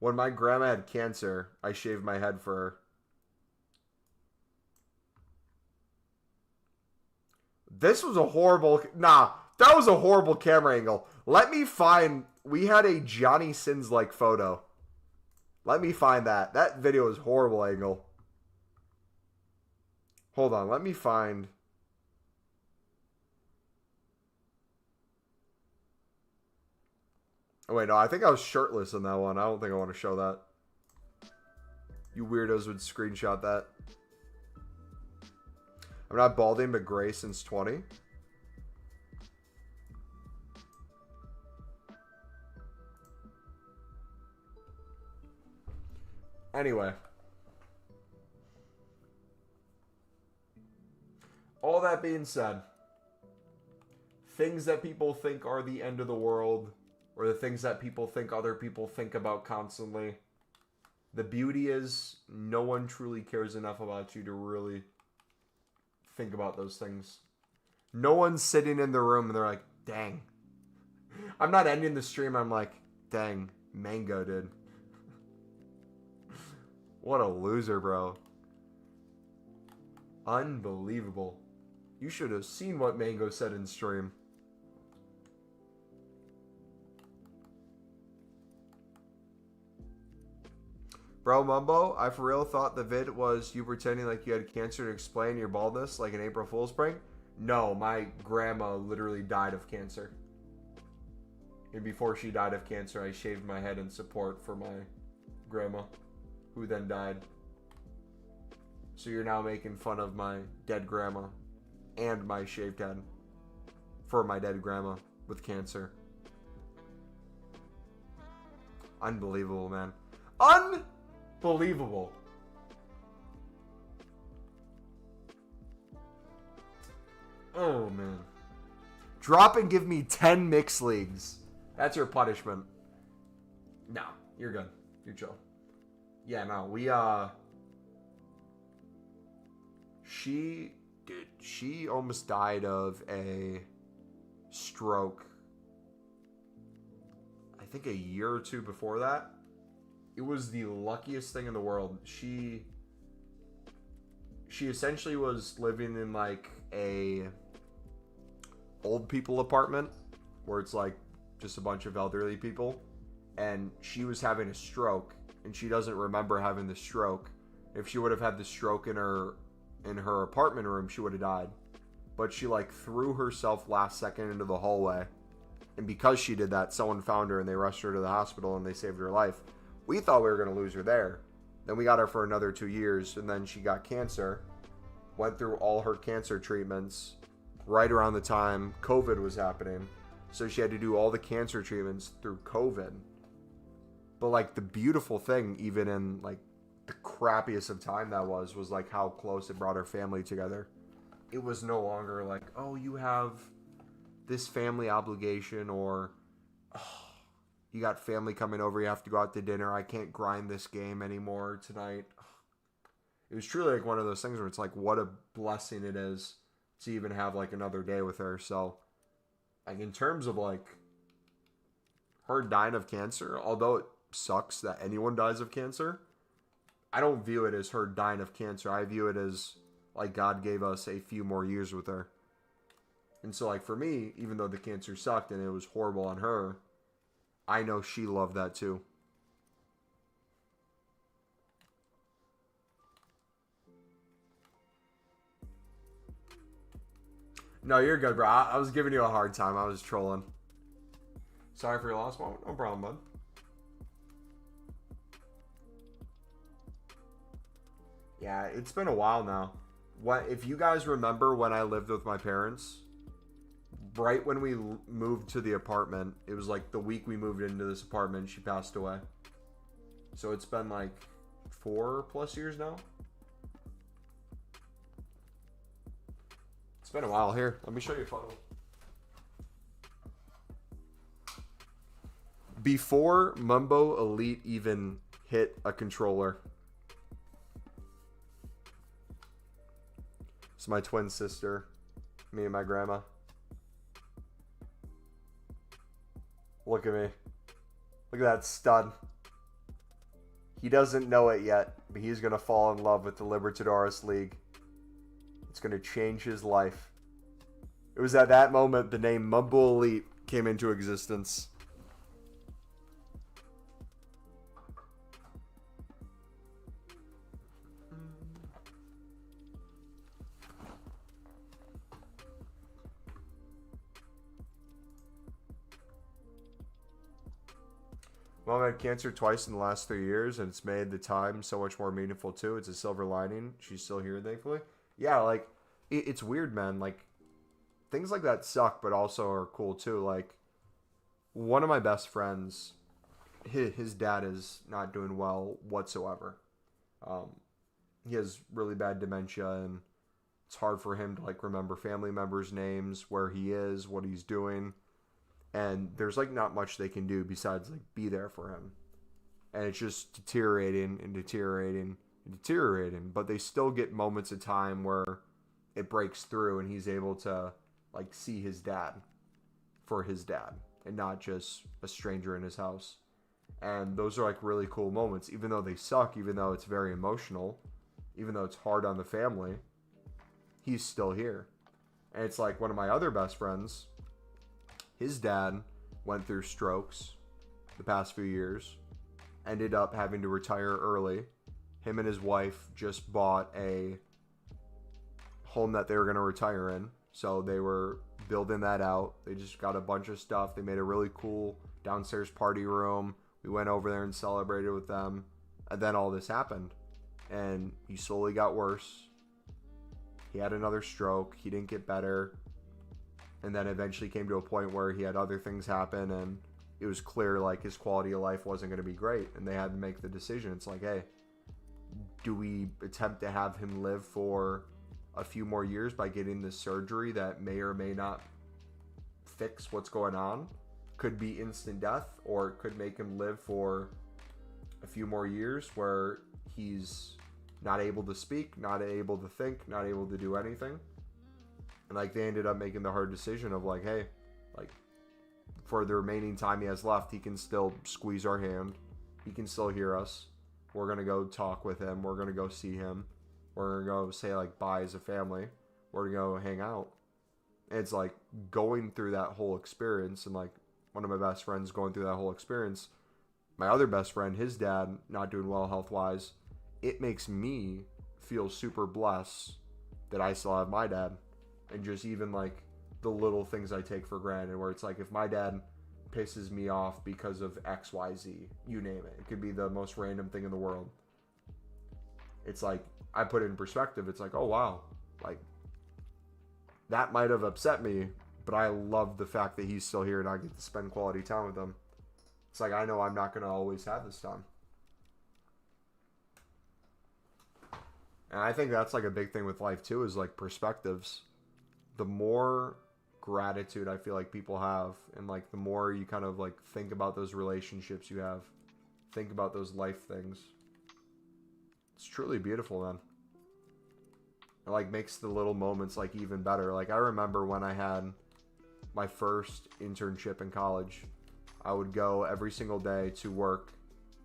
When my grandma had cancer, I shaved my head for her. This was a horrible... Nah, that was a horrible camera angle. Let me find... We had a Johnny Sins-like photo. Let me find that. That video is horrible angle. Hold on, let me find... Oh, wait, no, I think I was shirtless in that one. I don't think I want to show that. You weirdos would screenshot that. I'm not balding, but gray since 20. Anyway. All that being said, things that people think are the end of the world, or the things that people think other people think about constantly, the beauty is no one truly cares enough about you to really think about those things. No one's sitting in the room and they're like, dang. I'm not ending the stream, I'm like, dang, Mango did. What a loser, bro. Unbelievable. You should have seen what Mango said in stream. Bro, Mumbo, I for real thought the vid was you pretending like you had cancer to explain your baldness like an April Fool's prank. No, my grandma literally died of cancer. And before she died of cancer, I shaved my head in support for my grandma, who then died. So you're now making fun of my dead grandma and my shaved head for my dead grandma with cancer. Unbelievable, man. Unbelievable. Oh, man. Drop and give me 10 mixed leagues. That's your punishment. No, you're good. You're chill. Yeah, no, she almost died of a stroke. I think a year or two before that. It was the luckiest thing in the world. She essentially was living in like a old people apartment where it's like just a bunch of elderly people, and she was having a stroke and she doesn't remember having the stroke. If she would have had the stroke in her apartment room, she would have died. But she like threw herself last second into the hallway, and because she did that, someone found her and they rushed her to the hospital and they saved her life. We thought we were going to lose her there. Then we got her for another 2 years, and then she got cancer, went through all her cancer treatments right around the time COVID was happening. So she had to do all the cancer treatments through COVID. But like the beautiful thing, even in like the crappiest of time that was like how close it brought her family together. It was no longer like, oh, you have this family obligation, or oh, you got family coming over, you have to go out to dinner, I can't grind this game anymore tonight. It was truly like one of those things where it's like, what a blessing it is to even have like another day with her. So like in terms of like her dying of cancer, although it sucks that anyone dies of cancer, I don't view it as her dying of cancer. I view it as like God gave us a few more years with her. And so like for me, even though the cancer sucked and it was horrible on her, I know she loved that too. No, you're good, bro. I was giving you a hard time. I was trolling. Sorry for your loss, Mom. No problem, bud. Yeah, it's been a while now. If you guys remember when I lived with my parents, right when we moved to the apartment, it was like the week we moved into this apartment, she passed away. So it's been like 4+ years now. It's been a while. Here, let me show you a photo. Before Mumbo Elite even hit a controller. It's my twin sister, me and my grandma. Look at me. Look at that stud. He doesn't know it yet, but he's going to fall in love with the Libertadores League. It's going to change his life. It was at that moment the name Mumbo Elite came into existence. Mom had cancer twice in the last 3 years, and it's made the time so much more meaningful too. It's a silver lining. She's still here, thankfully. Yeah, like it's weird, man. Like, things like that suck, but also are cool too. Like, one of my best friends, his dad is not doing well whatsoever. Um, he has really bad dementia, and it's hard for him to like remember family members' names, where he is, what he's doing, and there's like not much they can do besides like be there for him. And it's just deteriorating and deteriorating and deteriorating. But they still get moments of time where it breaks through, and he's able to like see his dad for his dad, and not just a stranger in his house. And those are like really cool moments, even though they suck, even though it's very emotional, even though it's hard on the family. He's still here. And it's like one of my other best friends, his dad went through strokes the past few years, ended up having to retire early. Him and his wife just bought a home that they were going to retire in. So they were building that out. They just got a bunch of stuff. They made a really cool downstairs party room. We went over there and celebrated with them. And then all this happened. And he slowly got worse. He had another stroke. He didn't get better. And then eventually came to a point where he had other things happen, and it was clear like his quality of life wasn't going to be great. And they had to make the decision. It's like, hey, do we attempt to have him live for a few more years by getting this surgery that may or may not fix what's going on? Could be instant death, or it could make him live for a few more years where he's not able to speak, not able to think, not able to do anything. And like they ended up making the hard decision of like, hey, like for the remaining time he has left, he can still squeeze our hand. He can still hear us. We're going to go talk with him. We're going to go see him. We're going to go say like bye as a family. We're going to go hang out. And it's like going through that whole experience, and like one of my best friends going through that whole experience. My other best friend, his dad not doing well health-wise. It makes me feel super blessed that I still have my dad. And just even like the little things I take for granted, where it's like if my dad pisses me off because of XYZ, you name it. It could be the most random thing in the world. It's like, I put it in perspective. It's like, oh wow, like that might have upset me, but I love the fact that he's still here and I get to spend quality time with him. It's like, I know I'm not going to always have this time. And I think that's like a big thing with life too, is like perspectives. The more gratitude I feel like people have, and like the more you kind of like think about those relationships you have, think about those life things, it's truly beautiful, man. It like makes the little moments like even better. Like I remember when I had my first internship in college, I would go every single day to work,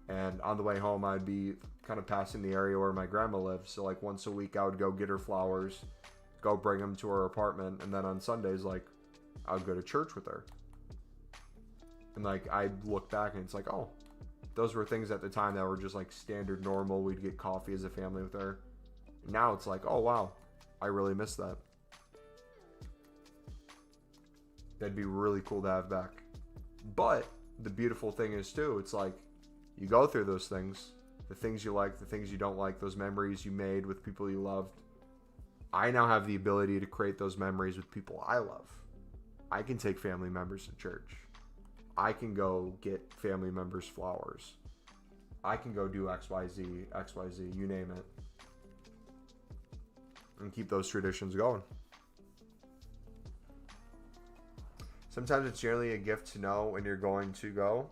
and on the way home I'd be kind of passing the area where my grandma lives. So like once a week I would go get her flowers, go bring them to her apartment, and then on Sundays like I would go to church with her. And like I look back and it's like, oh, those were things at the time that were just like standard normal. We'd get coffee as a family with her. Now it's like, oh wow, I really miss that. That'd be really cool to have back. But the beautiful thing is too, it's like you go through those things, the things you like, the things you don't like, those memories you made with people you loved. I now have the ability to create those memories with people I love. I can take family members to church. I can go get family members flowers. I can go do XYZ, you name it. And keep those traditions going. Sometimes it's generally a gift to know when you're going to go.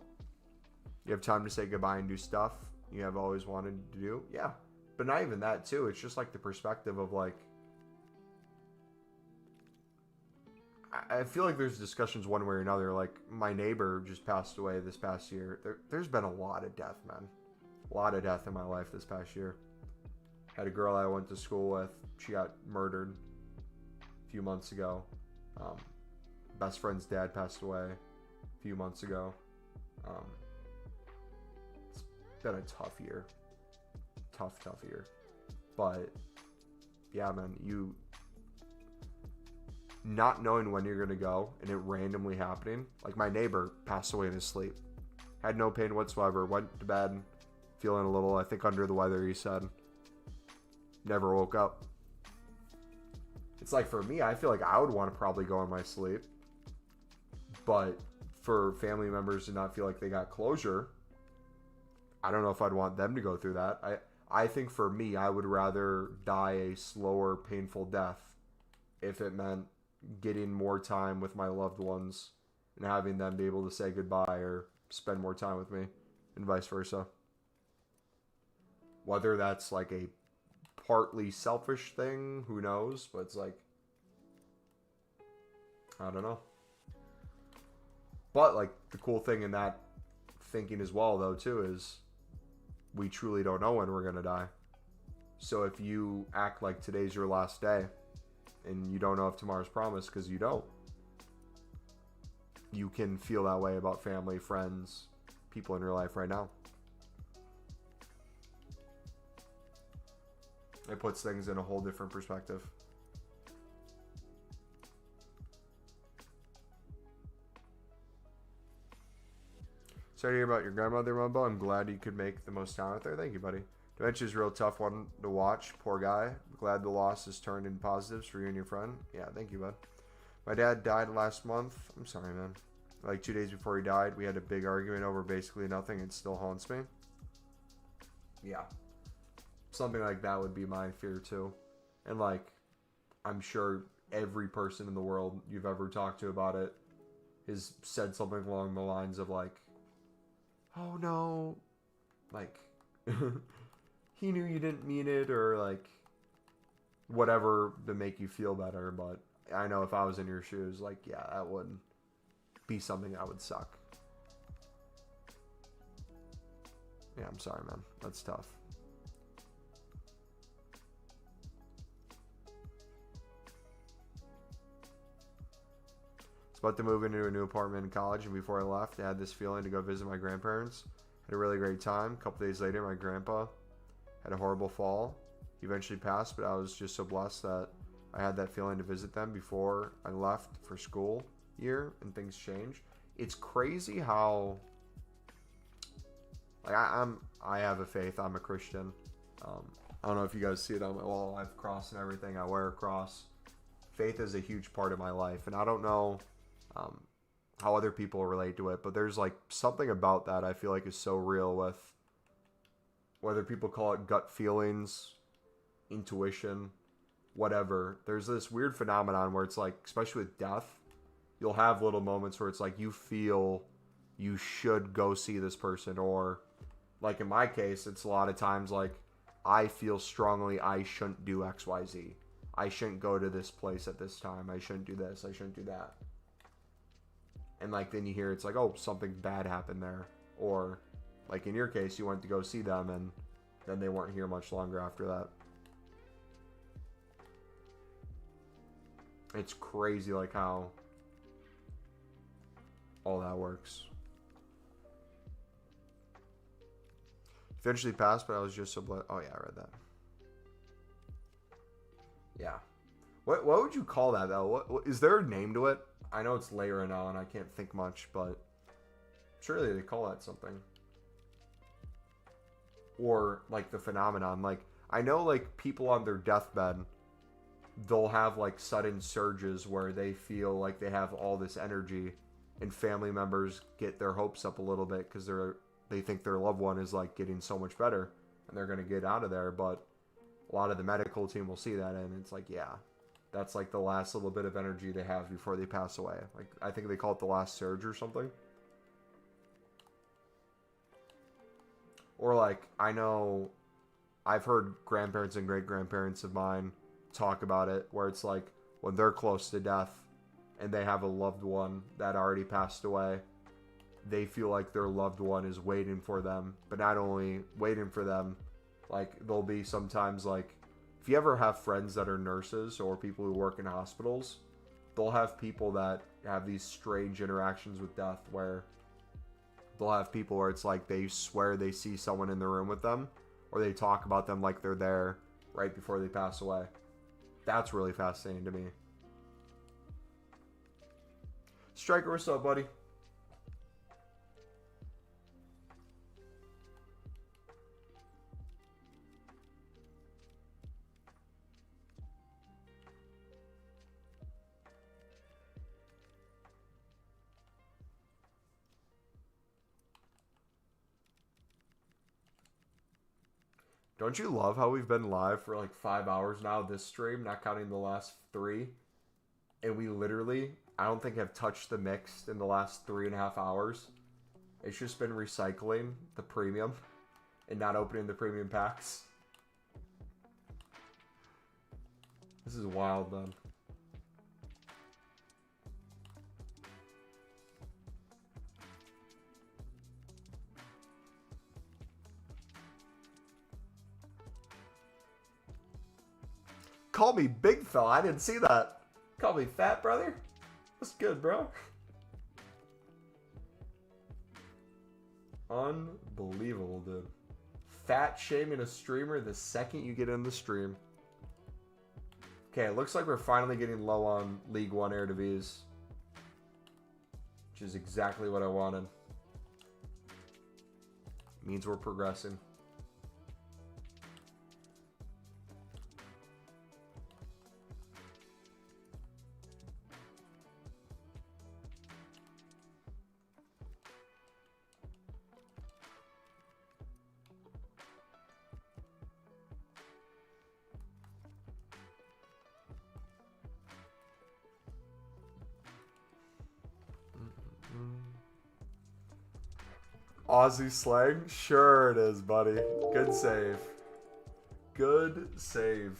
You have time to say goodbye and do stuff you have always wanted to do. Yeah. But not even that too. It's just like the perspective of like, I feel like there's discussions one way or another. Like my neighbor just passed away this past year. There's been a lot of death, man. A lot of death in my life this past year. Had a girl I went to school with. She got murdered a few months ago. Best friend's dad passed away a few months ago. It's been a tough year. Tough year. But yeah, man, you not knowing when you're going to go and it randomly happening. Like my neighbor passed away in his sleep. Had no pain whatsoever. Went to bed feeling a little, I think, under the weather, he said. Never woke up. It's like, for me, I feel like I would want to probably go in my sleep. But for family members to not feel like they got closure, I don't know if I'd want them to go through that. I think for me, I would rather die a slower, painful death if it meant getting more time with my loved ones and having them be able to say goodbye or spend more time with me, and vice versa. Whether that's like a partly selfish thing, who knows? But it's like, I don't know. But like, the cool thing in that thinking as well, though, too, is we truly don't know when we're gonna die. So if you act like today's your last day and you don't know if tomorrow's promised, because you don't, you can feel that way about family, friends, people in your life right now. It puts things in a whole different perspective. Sorry to hear about your grandmother, Mumbo. I'm glad you could make the most time out there. Thank you, buddy. Dementia's a real tough one to watch. Poor guy. Glad the loss has turned into positives for you and your friend. Yeah, thank you, bud. My dad died last month. I'm sorry, man. Like 2 days before he died, we had a big argument over basically nothing. It still haunts me. Yeah. Something like that would be my fear, too. And, like, I'm sure every person in the world you've ever talked to about it has said something along the lines of, like, oh, no. Like, he knew you didn't mean it, or, like, whatever to make you feel better. But I know if I was in your shoes, like, yeah, that would be something that would suck. Yeah, I'm sorry, man. That's tough. I was about to move into a new apartment in college, and before I left, I had this feeling to go visit my grandparents. Had a really great time. A couple days later, my grandpa had a horrible fall. He eventually passed, but I was just so blessed that I had that feeling to visit them before I left for school year, and things changed. It's crazy how, like, I have a faith. I'm a Christian. I don't know if you guys see it on my wall. I have a cross and everything. I wear a cross. Faith is a huge part of my life, and I don't know how other people relate to it, but there's like something about that I feel like is so real, with whether people call it gut feelings, intuition, whatever. There's this weird phenomenon where it's like, especially with death, you'll have little moments where it's like you feel you should go see this person, or like in my case, it's a lot of times like I feel strongly I shouldn't do XYZ. I shouldn't go to this place at this time. I shouldn't do this. I shouldn't do that. And like then you hear it's like, oh, something bad happened there. Or like in your case, you went to go see them and then they weren't here much longer after that. It's crazy like how all that works. Eventually passed, but I was just so blessed. Oh yeah, I read that. Yeah. What would you call that though? What is there a name to it? I know it's layer now and I can't think much, but surely they call that something. Or like the phenomenon, like I know like people on their deathbed, they'll have like sudden surges where they feel like they have all this energy, and family members get their hopes up a little bit because they think their loved one is like getting so much better and they're going to get out of there. But a lot of the medical team will see that and it's like, yeah, that's like the last little bit of energy they have before they pass away. Like I think they call it the last surge or something. Or like I know I've heard grandparents and great grandparents of mine talk about it where it's like when they're close to death and they have a loved one that already passed away, they feel like their loved one is waiting for them. But not only waiting for them, like there'll be sometimes like, if you ever have friends that are nurses or people who work in hospitals, they'll have people that have these strange interactions with death where they'll have people where it's like they swear they see someone in the room with them, or they talk about them like they're there right before they pass away. That's really fascinating to me. Striker, what's up, buddy? Don't you love how we've been live for like 5 hours now this stream, not counting the last 3? And we literally, I don't think have touched the mixed in the last 3.5 hours. It's just been recycling the premium and not opening the premium packs. This is wild, then. Call me big fella. I didn't see that. Call me fat, brother. That's good, bro. Unbelievable, dude. Fat shaming a streamer the second you get in the stream. Okay, it looks like we're finally getting low on League One Eredivisie, which is exactly what I wanted. Means we're progressing. Aussie slang? Sure it is, buddy. Good save. Good save.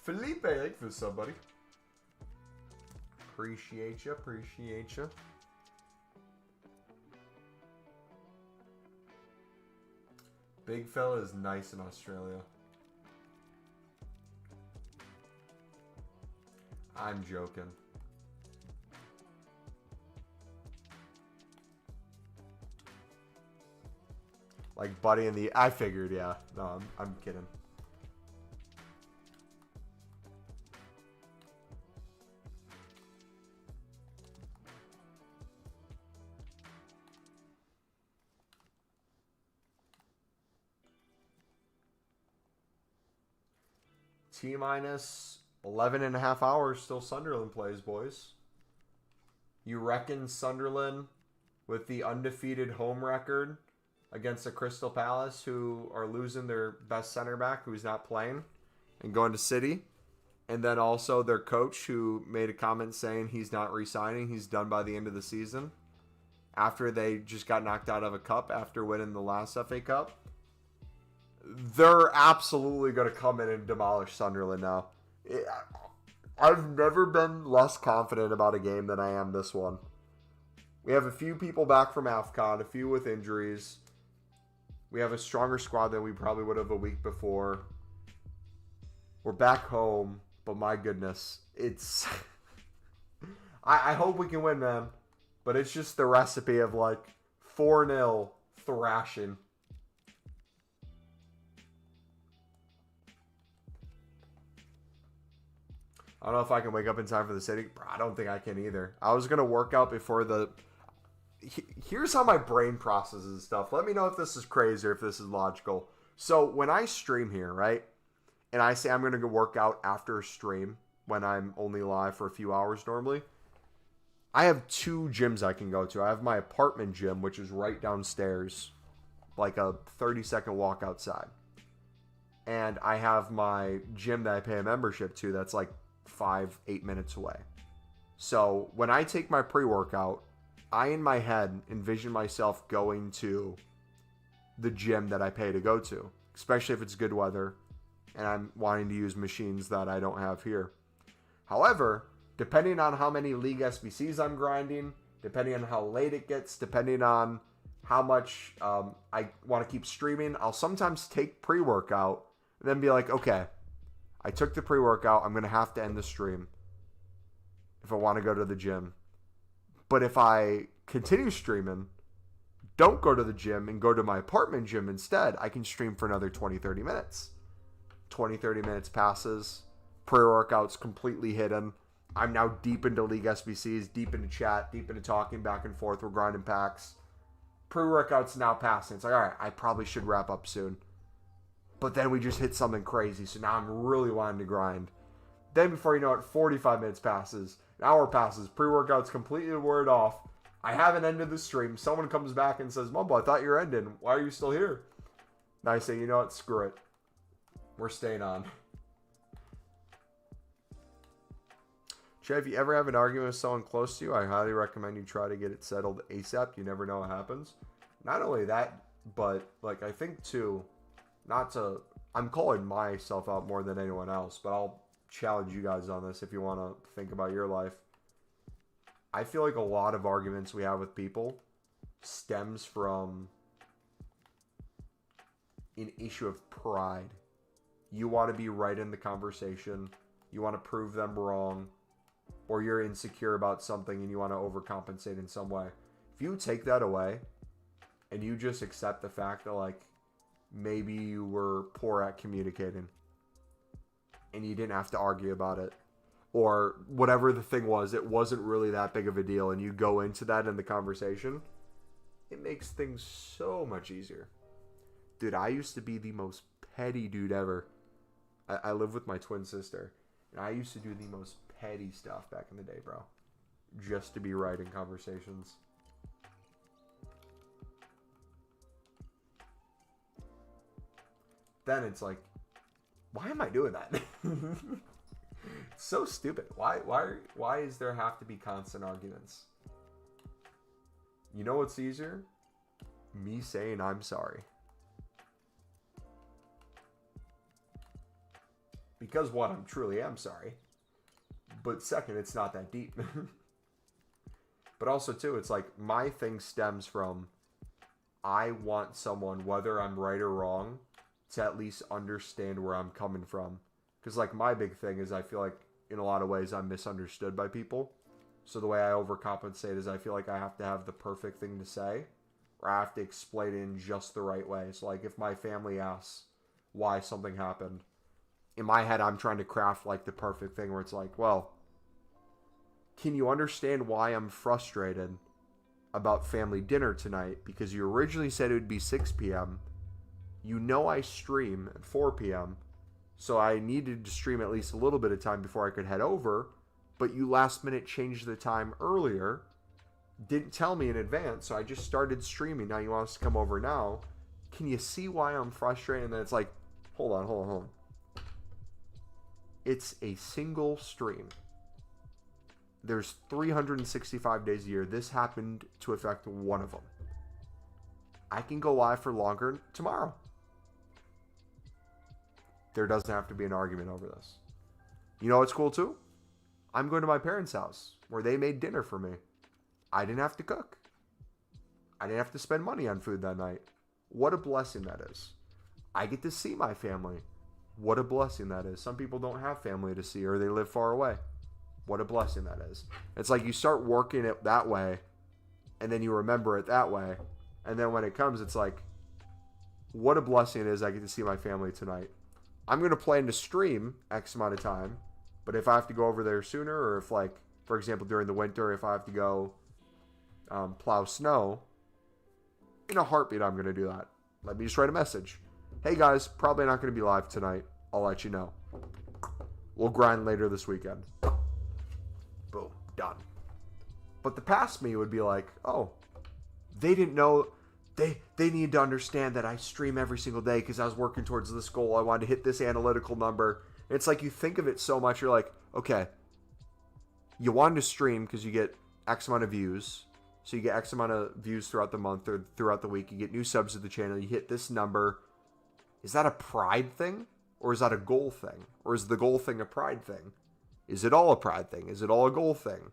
Felipe, thank you for somebody. Appreciate you, appreciate you. Big fella is nice in Australia. I'm joking. Like Buddy in the... I figured, yeah. No, I'm kidding. T-minus 11.5 hours still Sunderland plays, boys. You reckon Sunderland, with the undefeated home record against the Crystal Palace, who are losing their best center back who's not playing and going to City, and then also their coach who made a comment saying he's not re-signing, he's done by the end of the season, after they just got knocked out of a cup after winning the last FA Cup. They're absolutely going to come in and demolish Sunderland now. I've never been less confident about a game than I am this one. We have a few people back from AFCON, a few with injuries. We have a stronger squad than we probably would have a week before. We're back home, but my goodness, it's... I hope we can win, man. But it's just the recipe of like 4-0 thrashing. I don't know if I can wake up in time for the city. I don't think I can either. I was going to work out before the... Here's how my brain processes stuff. Let me know if this is crazy or if this is logical. So when I stream here, right, and I say I'm going to go work out after a stream when I'm only live for a few hours normally, I have 2 gyms I can go to. I have my apartment gym, which is right downstairs, like a 30-second walk outside. And I have my gym that I pay a membership to that's like 5-8 minutes away. So when I take my pre-workout, I, in my head, envision myself going to the gym that I pay to go to, especially if it's good weather and I'm wanting to use machines that I don't have here. However, depending on how many League SBCs I'm grinding, depending on how late it gets, depending on how much I want to keep streaming, I'll sometimes take pre-workout and then be like, okay, I took the pre-workout, I'm going to have to end the stream if I want to go to the gym. But if I continue streaming, don't go to the gym and go to my apartment gym instead, I can stream for another 20-30 minutes. 20-30 minutes passes, pre-workout's completely hidden. I'm now deep into League SBCs, deep into chat, deep into talking back and forth. We're grinding packs. Pre-workout's now passing. It's like, all right, I probably should wrap up soon. But then we just hit something crazy, so now I'm really wanting to grind. Then before you know it, 45 minutes passes. An hour passes. Pre-workout's completely word off. I haven't ended the stream. Someone comes back and says, Mumbo, I thought you were ending. Why are you still here? And I say, you know what? Screw it. We're staying on. Chad, if you ever have an argument with someone close to you, I highly recommend you try to get it settled ASAP. You never know what happens. Not only that, but like I think too, I'm calling myself out more than anyone else, but I'll challenge you guys on this if you want to think about your life. I feel like a lot of arguments we have with people stems from an issue of pride. You want to be right in the conversation. You want to prove them wrong. Or you're insecure about something and you want to overcompensate in some way. If you take that away and you just accept the fact that like maybe you were poor at communicating and you didn't have to argue about it, or whatever the thing was, it wasn't really that big of a deal, and you go into that in the conversation, it makes things so much easier. Dude, I used to be the most petty dude ever. I live with my twin sister, and I used to do the most petty stuff back in the day, bro. Just to be right in conversations. Then it's like, why am I doing that? It's so stupid. Why is there have to be constant arguments? You know what's easier? Me saying I'm sorry. Because one, I'm truly am sorry. But second, it's not that deep. But also too, it's like my thing stems from I want someone, whether I'm right or wrong, to at least understand where I'm coming from. Because like my big thing is I feel like in a lot of ways I'm misunderstood by people. So the way I overcompensate is I feel like I have to have the perfect thing to say, or I have to explain it in just the right way. So like if my family asks why something happened, in my head I'm trying to craft like the perfect thing where it's like, well, can you understand why I'm frustrated about family dinner tonight? Because you originally said it would be 6 p.m. You know I stream at 4 p.m., so I needed to stream at least a little bit of time before I could head over, but you last minute changed the time earlier, didn't tell me in advance, so I just started streaming. Now you want us to come over now. Can you see why I'm frustrated? And then it's like, hold on. It's a single stream. There's 365 days a year. This happened to affect one of them. I can go live for longer tomorrow. There doesn't have to be an argument over this. You know what's cool too? I'm going to my parents' house where they made dinner for me. I didn't have to cook. I didn't have to spend money on food that night. What a blessing that is. I get to see my family. What a blessing that is. Some people don't have family to see or they live far away. What a blessing that is. It's like you start working it that way and then you remember it that way. And then when it comes, it's like, what a blessing it is I get to see my family tonight. I'm going to plan to stream X amount of time, but if I have to go over there sooner, or if like, for example, during the winter, if I have to go plow snow, in a heartbeat, I'm going to do that. Let me just write a message. Hey guys, probably not going to be live tonight. I'll let you know. We'll grind later this weekend. Boom, done. But the past me would be like, oh, they didn't know. They need to understand that I stream every single day because I was working towards this goal. I wanted to hit this analytical number. And it's like you think of it so much. You're like, okay, you wanted to stream because you get X amount of views. So you get X amount of views throughout the month or throughout the week. You get new subs to the channel. You hit this number. Is that a pride thing? Or is that a goal thing? Or is the goal thing a pride thing? Is it all a pride thing? Is it all a goal thing?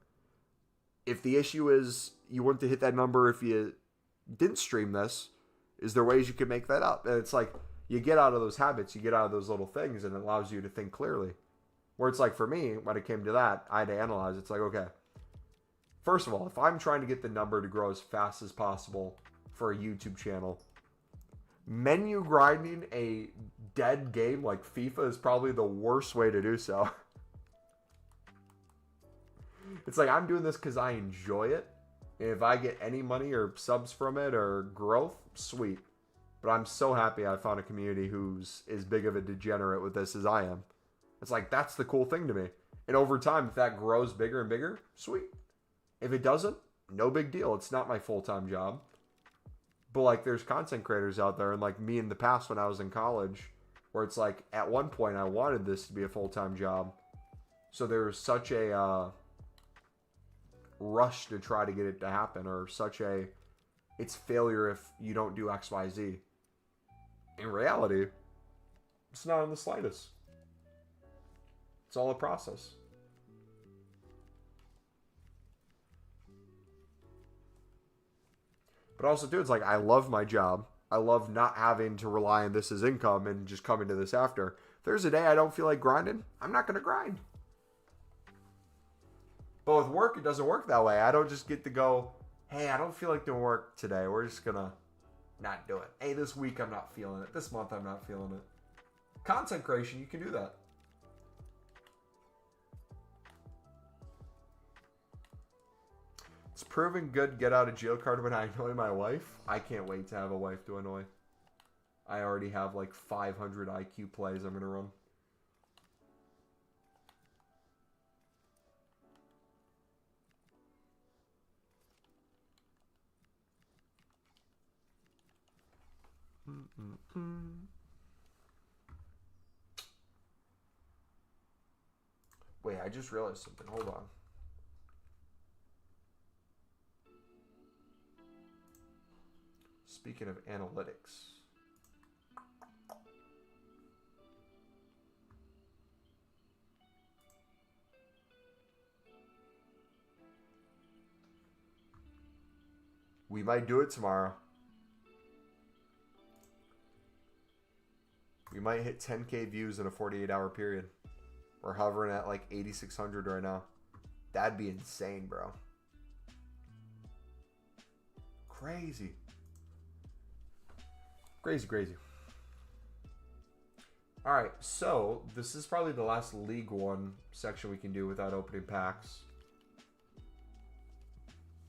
If the issue is you want to hit that number if you didn't stream this, is there ways you can make that up? And it's like you get out of those habits, you get out of those little things, and it allows you to think clearly. Where it's like for me, when it came to that, I had to analyze. It's like, okay, first of all, if I'm trying to get the number to grow as fast as possible for a YouTube channel, menu grinding a dead game like FIFA is probably the worst way to do so. It's like I'm doing this because I enjoy it. And if I get any money or subs from it or growth, sweet. But I'm so happy I found a community who's as big of a degenerate with this as I am. It's like, that's the cool thing to me. And over time, if that grows bigger and bigger, sweet. If it doesn't, no big deal. It's not my full-time job. But like, there's content creators out there, and like me in the past when I was in college, where it's like at one point I wanted this to be a full-time job, so there was such a rush to try to get it to happen, or such a it's failure if you don't do X, Y, Z. In reality, it's not in the slightest. It's all a process. But also, too, it's like I love my job. I love not having to rely on this as income and just coming to this after. If there's a day I don't feel like grinding, I'm not going to grind. But with work, it doesn't work that way. I don't just get to go, hey, I don't feel like doing work today. We're just going to not do it. Hey, this week I'm not feeling it. This month I'm not feeling it. Content creation, you can do that. It's proven good get out of jail card when I annoy my wife. I can't wait to have a wife to annoy. I already have like 500 IQ plays I'm going to run. Wait, I just realized something. Hold on. Speaking of analytics. We might do it tomorrow. We might hit 10K views in a 48-hour period. We're hovering at like 8,600 right now. That'd be insane, bro. Crazy. Crazy, crazy. All right, so this is probably the last League One section we can do without opening packs.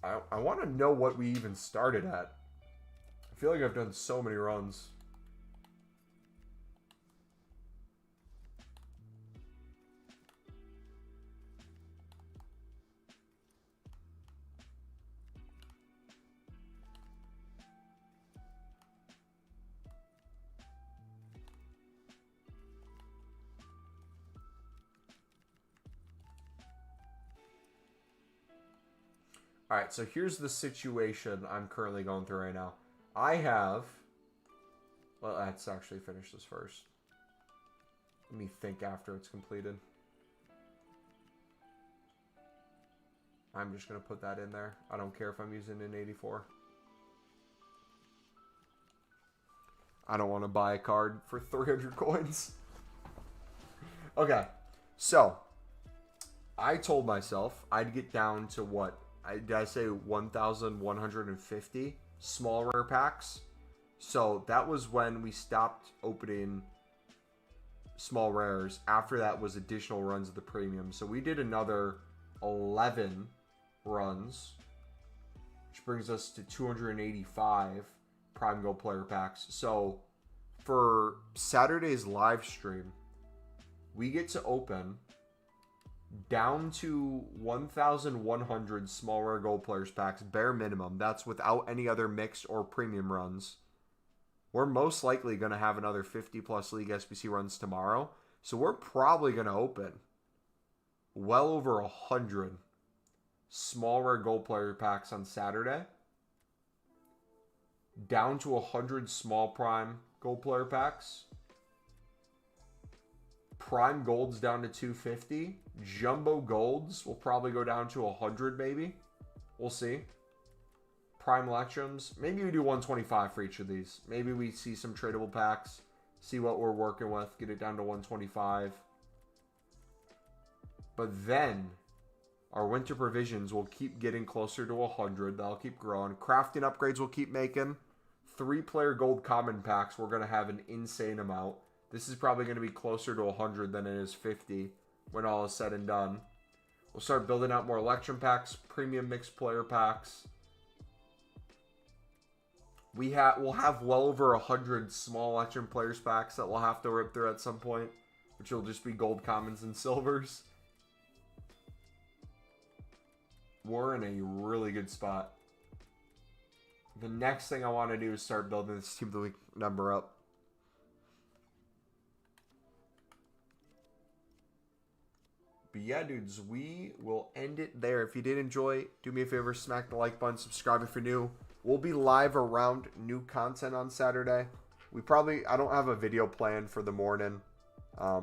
I want to know what we even started at. I feel like I've done so many runs. All right, so here's the situation I'm currently going through right now. I have... Well, let's actually finish this first. Let me think after it's completed. I'm just going to put that in there. I don't care if I'm using an 84. I don't want to buy a card for 300 coins. Okay, so I told myself I'd get down to what? Did I say 1,150 small rare packs? So that was when we stopped opening small rares. After that was additional runs of the premium. So we did another 11 runs, which brings us to 285 Prime Gold player packs. So for Saturday's live stream, we get to open down to 1,100 small rare gold players packs, bare minimum. That's without any other mixed or premium runs. We're most likely going to have another 50 plus League SBC runs tomorrow. So we're probably going to open well over 100 small rare gold player packs on Saturday. Down to 100 small prime gold player packs. Prime golds down to 250. Jumbo golds will probably go down to 100 maybe. We'll see. Prime electrums. Maybe we do 125 for each of these. Maybe we see some tradable packs. See what we're working with. Get it down to 125. But then our winter provisions will keep getting closer to 100. That'll keep growing. Crafting upgrades will keep making. 3-player gold common packs. We're going to have an insane amount. This is probably going to be closer to 100 than it is 50 when all is said and done. We'll start building out more Electrum packs, premium mixed player packs. We'll have well over 100 small Electrum players packs that we'll have to rip through at some point, which will just be gold commons and silvers. We're in a really good spot. the next thing I want to do is start building this Team of the Week number up. But yeah, dudes, we will end it there. If you did enjoy, do me a favor, smack the like button, subscribe if you're new. We'll be live around new content on Saturday. I don't have a video planned for the morning. I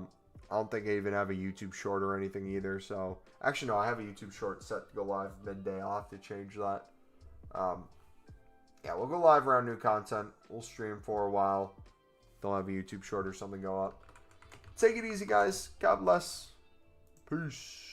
don't think I even have a YouTube short or anything either. So, actually, no, I have a YouTube short set to go live midday. I'll have to change that. Yeah, we'll go live around new content. We'll stream for a while. They'll have a YouTube short or something go up. Take it easy, guys. God bless. Peace.